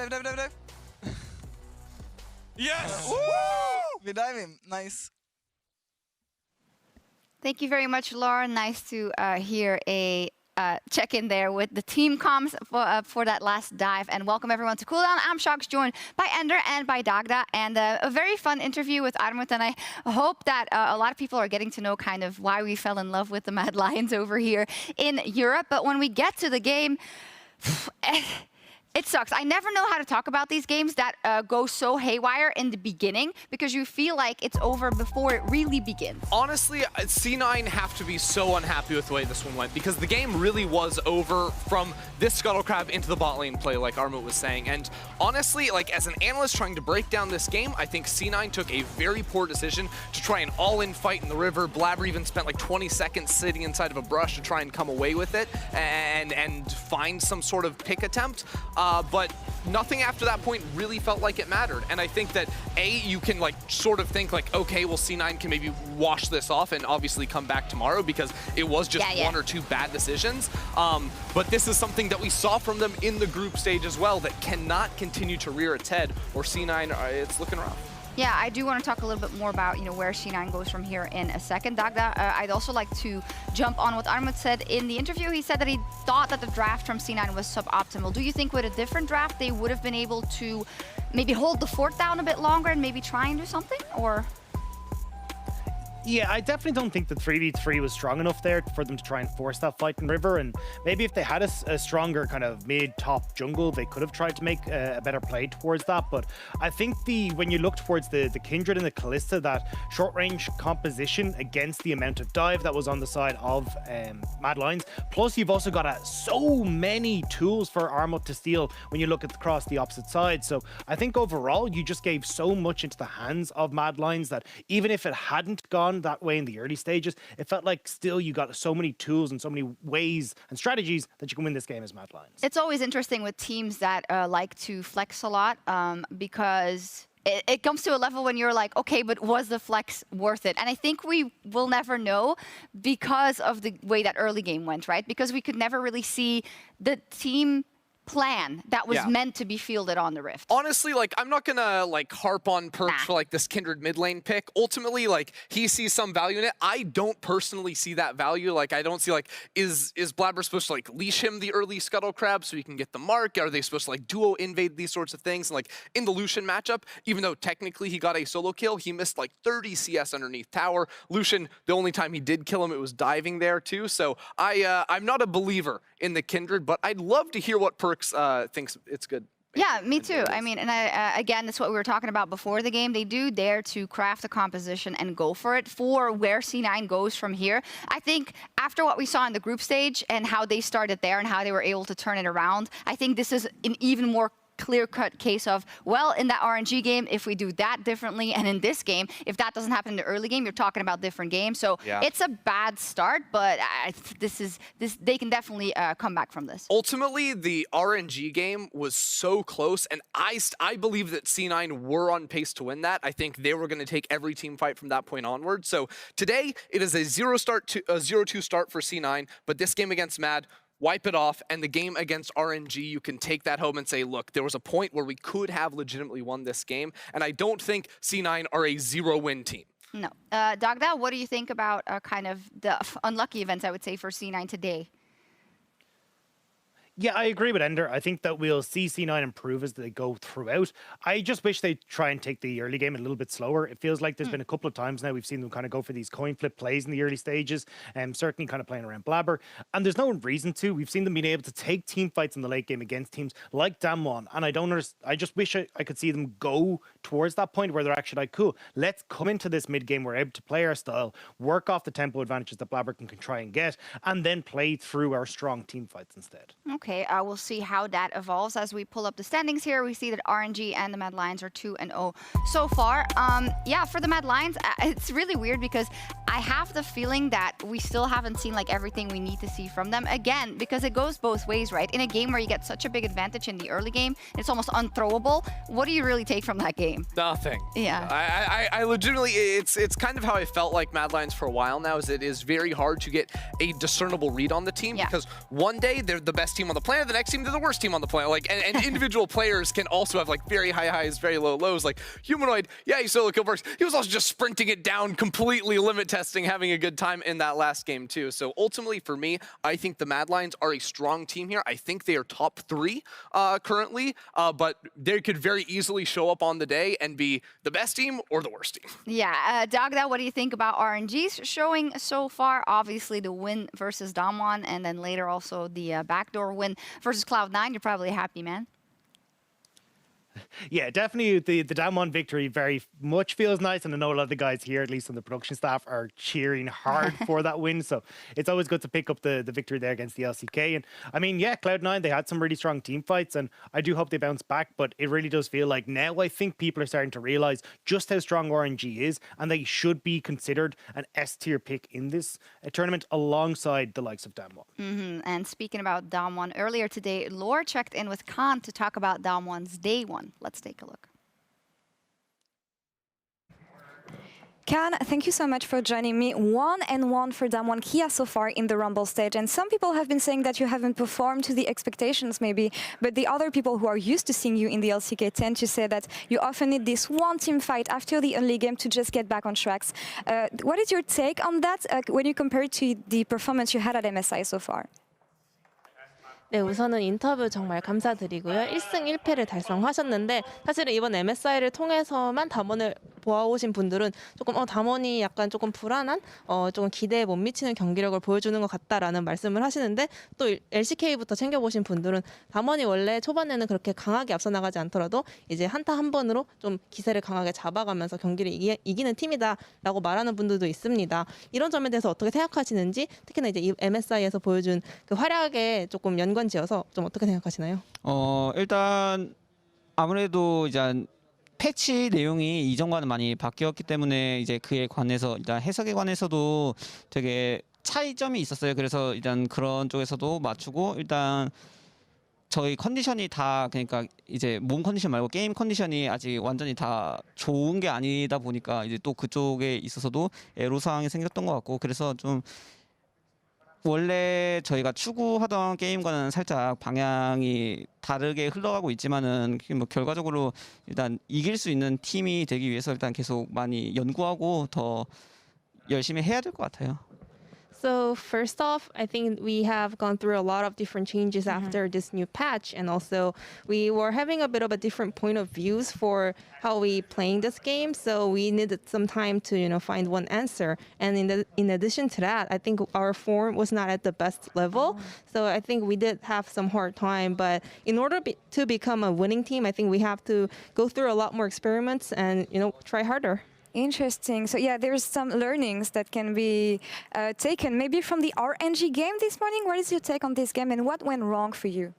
Yes! Woo! We dive him. Nice. Thank you very much, Laura. Nice to hear a check in there with the team comms for that last dive. And welcome everyone to Cooldown. I'm Shox, joined by Ender and by Dagda. And a very fun interview with Armut. And I hope that a lot of people are getting to know kind of why we fell in love with the Mad Lions over here in Europe. But when we get to the game, it sucks. I never know how to talk about these games that go so haywire in the beginning, because you feel like it's over before it really begins. Honestly, C9 have to be so unhappy with the way this one went, because the game really was over from this Scuttle Crab into the bot lane play, like Armut was saying. And honestly, like as an analyst trying to break down this game, I think C9 took a very poor decision to try an all-in fight in the river. Blabber even spent like 20 seconds sitting inside of a brush to try and come away with it and find some sort of pick attempt. But nothing after that point really felt like it mattered. And I think that, you can like sort of think like, okay, well, C9 can maybe wash this off and obviously come back tomorrow, because it was just one or two bad decisions. But this is something that we saw from them in the group stage as well that cannot continue to rear its head, or C9, it's looking rough. Yeah, I do want to talk a little bit more about, where C9 goes from here in a second. Dagda, I'd also like to jump on what Armut said in the interview. He said that he thought that the draft from C9 was suboptimal. Do you think with a different draft, they would have been able to maybe hold the fort down a bit longer and maybe try and do something, or? Yeah, I definitely don't think the 3v3 was strong enough there for them to try and force that fight in River. And maybe if they had a stronger kind of mid-top jungle, they could have tried to make a better play towards that. But I think when you look towards the Kindred and the Kalista, that short-range composition against the amount of dive that was on the side of Mad Lions. Plus, you've also got so many tools for Armut to steal when you look across the opposite side. So I think overall, you just gave so much into the hands of Mad Lions that even if it hadn't gone that way in the early stages, it felt like still you got so many tools and so many ways and strategies that you can win this game as Mad Lions. It's always interesting with teams that like to flex a lot because it comes to a level when you're like, okay, but was the flex worth it? And I think we will never know because of the way that early game went, right? Because we could never really see the team plan that was meant to be fielded on the Rift. Honestly, like, I'm not gonna like harp on Perks for like this Kindred mid lane pick. Ultimately, like, he sees some value in it. I don't personally see that value. Like, I don't see like, is Blabber supposed to like leash him the early Scuttle Crab so he can get the mark? Are they supposed to like duo invade these sorts of things? And, like, in the Lucian matchup, even though technically he got a solo kill, he missed like 30 CS underneath tower. Lucian, the only time he did kill him, it was diving there too. So I'm not a believer in the Kindred, but I'd love to hear what Perks thinks it's good. Yeah, me too. I mean, and again, that's what we were talking about before the game. They do dare to craft a composition and go for it for where C9 goes from here. I think after what we saw in the group stage and how they started there and how they were able to turn it around, I think this is an even more clear-cut case of, well, in that RNG game, if we do that differently, and in this game, if that doesn't happen in the early game, you're talking about different games. So it's a bad start, but they can definitely come back from this. Ultimately, the RNG game was so close, and I believe that C9 were on pace to win that. I think they were going to take every team fight from that point onward. So today, it is a 0-2 start for C9, but this game against Mad, wipe it off, and the game against RNG, you can take that home and say, look, there was a point where we could have legitimately won this game, and I don't think C9 are a 0-win team. No. Dagda, what do you think about kind of the unlucky events, I would say, for C9 today? Yeah, I agree with Ender. I think that we'll see C9 improve as they go throughout. I just wish they try and take the early game a little bit slower. It feels like there's been a couple of times now we've seen them kind of go for these coin flip plays in the early stages, and certainly kind of playing around Blabber. And there's no reason to. We've seen them being able to take team fights in the late game against teams like Damwon, and I just wish I could see them go towards that point where they're actually like, cool, let's come into this mid game, we're able to play our style, work off the tempo advantages that Blabber can try and get, and then play through our strong team fights instead. Okay, we'll see how that evolves as we pull up the standings here. We see that RNG and the Mad Lions are 2-0 so far. Yeah, for the Mad Lions, it's really weird because I have the feeling that we still haven't seen like everything we need to see from them. Again, because it goes both ways, right? In a game where you get such a big advantage in the early game, it's almost unthrowable. What do you really take from that game? Nothing. Yeah. I legitimately, it's kind of how I felt like Mad Lions for a while now, is it is very hard to get a discernible read on the team because one day they're the best team on the planet, the next team they're the worst team on the planet. Like, and individual players can also have like very high highs, very low lows. Like Humanoid, yeah, he solo kill Perks. He was also just sprinting it down, completely limit testing, having a good time in that last game too. So ultimately for me, I think the Mad Lions are a strong team here. I think they are top 3 currently, but they could very easily show up on the day and be the best team or the worst team. Yeah, Dagda, what do you think about RNG's showing so far? Obviously the win versus Damwon, and then later also the backdoor win versus Cloud9. You're probably happy, man. Yeah, definitely the Damwon victory very much feels nice, and I know a lot of the guys here, at least on the production staff, are cheering hard for that win, so it's always good to pick up the victory there against the LCK. And I mean, yeah, Cloud9, they had some really strong team fights, and I do hope they bounce back, but it really does feel like now I think people are starting to realize just how strong RNG is, and they should be considered an S-tier pick in this tournament alongside the likes of Damwon. And speaking about Damwon, earlier today, Lore checked in with Khan to talk about Damwon's day one. Let's take a look. Khan, thank you so much for joining me. 1-1 for Damwon Kia so far in the Rumble stage. And some people have been saying that you haven't performed to the expectations maybe, but the other people who are used to seeing you in the LCK tend to say that you often need this one team fight after the early game to just get back on tracks. What is your take on that when you compare it to the performance you had at MSI so far? 네, 우선은 인터뷰 정말 감사드리고요. 1승 1패를 달성하셨는데 사실은 이번 MSI를 통해서만 담원을 보아오신 분들은 조금 담원이 약간 조금 불안한 조금 기대에 못 미치는 경기력을 보여주는 것 같다라는 말씀을 하시는데 또 LCK부터 챙겨보신 분들은 담원이 원래 초반에는 그렇게 강하게 앞서 나가지 않더라도 이제 한타 한 번으로 좀 기세를 강하게 잡아가면서 경기를 이기는 팀이다라고 말하는 분들도 있습니다. 이런 점에 대해서 어떻게 생각하시는지 특히나 이제 이 MSI에서 보여준 그 활약에 조금 연관지어서 좀 어떻게 생각하시나요? 일단 아무래도 이제 패치 내용이 이전과는 많이 바뀌었기 때문에 이제 그에 관해서 일단 해석에 관해서도 되게 차이점이 있었어요. 그래서 일단 그런 쪽에서도 맞추고 일단 저희 컨디션이 다 그러니까 이제 몸 컨디션 말고 게임 컨디션이 아직 완전히 다 좋은 게 아니다 보니까 이제 또 그쪽에 있어서도 애로사항이 생겼던 것 같고 그래서 좀 원래 저희가 추구하던 게임과는 살짝 방향이 다르게 흘러가고 있지만은 뭐 결과적으로 일단 이길 수 있는 팀이 되기 위해서 일단 계속 많이 연구하고 더 열심히 해야 될 것 같아요. So first off, I think we have gone through a lot of different changes after this new patch, and also we were having a bit of a different point of views for how we playing this game. So we needed some time to find one answer. And in addition to that, I think our form was not at the best level. So I think we did have some hard time. But in order to become a winning team, I think we have to go through a lot more experiments and try harder. Interesting. So yeah, there's some learnings that can be taken maybe from the RNG game this morning. What is your take on this game and what went wrong for you?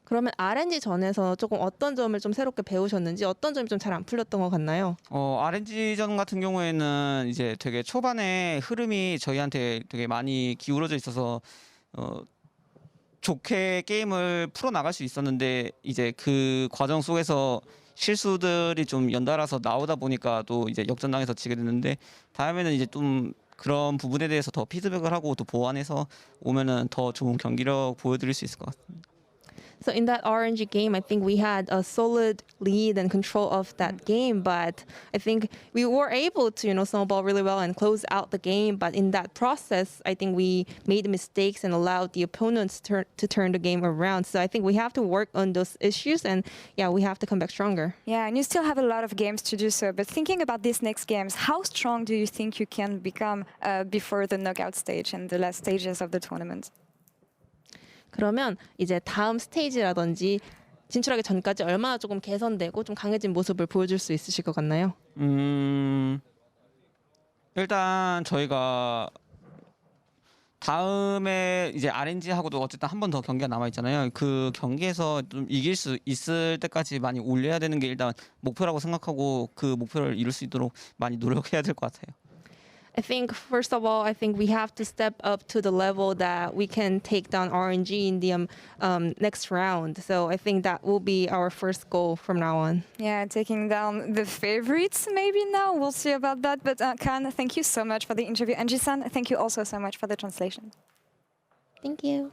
그러면 RNG 전에서 조금 어떤 점을 좀 새롭게 배우셨는지 어떤 점이 좀 잘 안 풀렸던 것 같나요? RNG전 같은 경우에는 이제 되게 초반에 흐름이 저희한테 되게 많이 기울어져 있어서 좋게 게임을 풀어 나갈 수 있었는데 이제 그 과정 속에서 실수들이 좀 연달아서 나오다 보니까 또 이제 역전당해서 지게 됐는데 다음에는 이제 좀 그런 부분에 대해서 더 피드백을 하고 또 보완해서 오면은 더 좋은 경기력 보여드릴 수 있을 것 같습니다. So in that RNG game, I think we had a solid lead and control of that game, but I think we were able to, snowball really well and close out the game. But in that process, I think we made mistakes and allowed the opponents to turn the game around. So I think we have to work on those issues, and yeah, we have to come back stronger. Yeah, and you still have a lot of games to do so. But thinking about these next games, how strong do you think you can become before the knockout stage and the last stages of the tournament? 그러면 이제 다음 스테이지라든지 진출하기 전까지 얼마나 조금 개선되고 좀 강해진 모습을 보여줄 수 있으실 것 같나요? 일단 저희가 다음에 이제 RNG하고도 어쨌든 한 번 더 경기가 남아 있잖아요. 그 경기에서 좀 이길 수 있을 때까지 많이 올려야 되는 게 일단 목표라고 생각하고 그 목표를 이룰 수 있도록 많이 노력해야 될 것 같아요. I think first of all, I think we have to step up to the level that we can take down RNG in the next round. So I think that will be our first goal from now on. Yeah, taking down the favorites maybe now. We'll see about that. But Khan, thank you so much for the interview. And Jisan, thank you also so much for the translation. Thank you.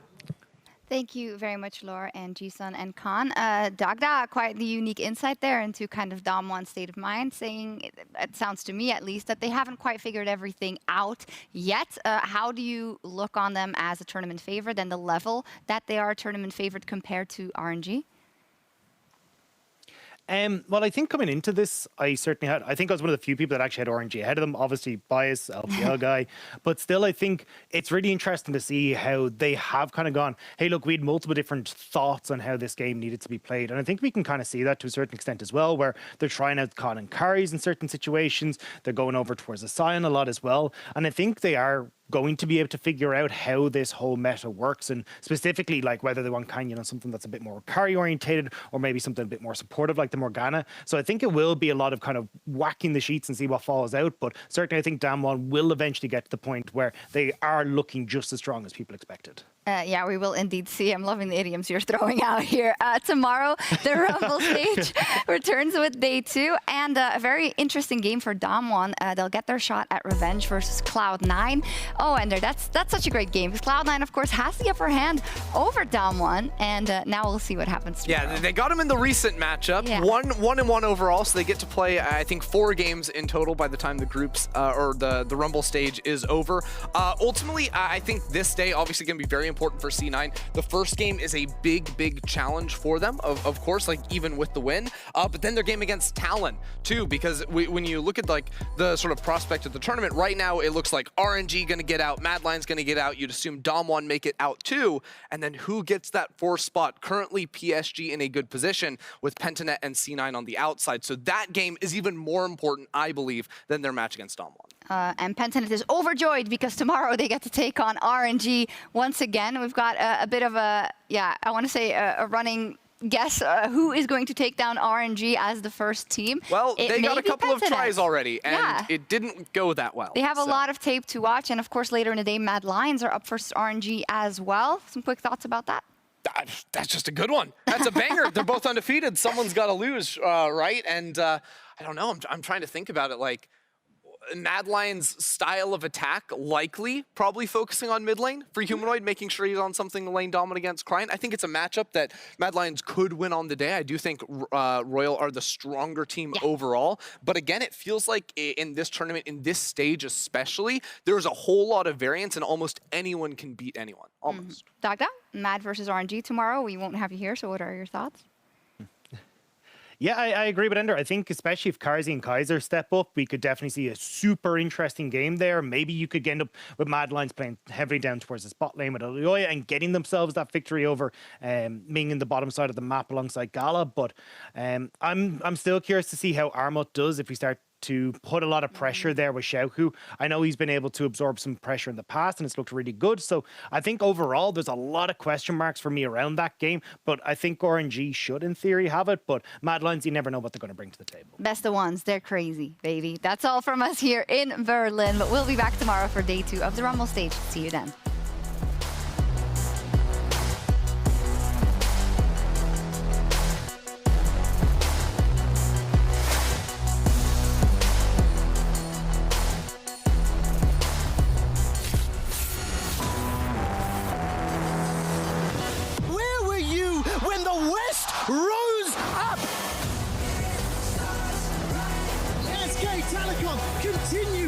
Thank you very much, Laura and Jisun and Khan. Dagda, quite the unique insight there into kind of Damwon's state of mind, saying, it sounds to me at least, that they haven't quite figured everything out yet. How do you look on them as a tournament favorite and the level that they are a tournament favorite compared to RNG? Well, I think coming into this, I think I was one of the few people that actually had RNG ahead of them. Obviously, bias, LPL guy. But still, I think it's really interesting to see how they have kind of gone, hey, look, we had multiple different thoughts on how this game needed to be played. And I think we can kind of see that to a certain extent as well, where they're trying out Con and carries in certain situations. They're going over towards the Sion a lot as well. And I think they are going to be able to figure out how this whole meta works, and specifically like whether they want kind of something that's a bit more carry orientated or maybe something a bit more supportive like the Morgana. So I think it will be a lot of kind of whacking the sheets and see what falls out, but certainly I think Damwon will eventually get to the point where they are looking just as strong as people expected. Yeah, we will indeed see. I'm loving the idioms you're throwing out here. Tomorrow, the Rumble stage returns with day 2, and a very interesting game for Damwon. They'll get their shot at revenge versus Cloud9. Oh, Ender, that's such a great game because Cloud9, of course, has the upper hand over Damwon, and now we'll see what happens tomorrow. Yeah, they got him in the recent matchup. Yeah. 1-1 overall, so they get to play, I think, 4 games in total by the time the groups or the Rumble stage is over. Ultimately, I think this day obviously going to be very important for C9. The first game is a big challenge for them, of course, like even with the win. But then their game against Talon too, because when you look at like the sort of prospect of the tournament right now, it looks like RNG going to get out, Madline's going to get out. You'd assume Damwon make it out too, and then who gets that 4th spot? Currently PSG in a good position with Pentanet and C9 on the outside. So that game is even more important, I believe, than their match against Damwon. And Pentanet is overjoyed because tomorrow they get to take on RNG once again. We've got a bit of a, I want to say a running guess who is going to take down RNG as the first team. Well, they got a couple of tries already, and it didn't go that well. They have a lot of tape to watch, and of course later in the day, Mad Lions are up for RNG as well. Some quick thoughts about that? That's just a good one. That's a banger. They're both undefeated. Someone's got to lose, right? And I don't know. I'm trying to think about it. Like, Mad Lion's style of attack, likely probably focusing on mid lane for Humanoid, making sure he's on something lane dominant against Cryin. I think it's a matchup that Mad Lions could win on the day. I do think Royal are the stronger team overall. But again, it feels like in this tournament, in this stage especially, there's a whole lot of variance and almost anyone can beat anyone, almost. Dagda, Mad versus RNG tomorrow. We won't have you here, so what are your thoughts? Yeah, I agree with Ender. I think especially if Karzi and Kaiser step up, we could definitely see a super interesting game there. Maybe you could end up with Mad Lions playing heavily down towards the spot lane with Alioya and getting themselves that victory over Ming in the bottom side of the map alongside Gala. But I'm still curious to see how Armut does if we start to put a lot of pressure there with Xiaohu. I know he's been able to absorb some pressure in the past and it's looked really good. So I think overall there's a lot of question marks for me around that game, but I think RNG should in theory have it, but Mad Lions, you never know what they're going to bring to the table. Best of ones, they're crazy, baby. That's all from us here in Berlin, but we'll be back tomorrow for day 2 of the Rumble stage. See you then. Rose up! SK Telecom continue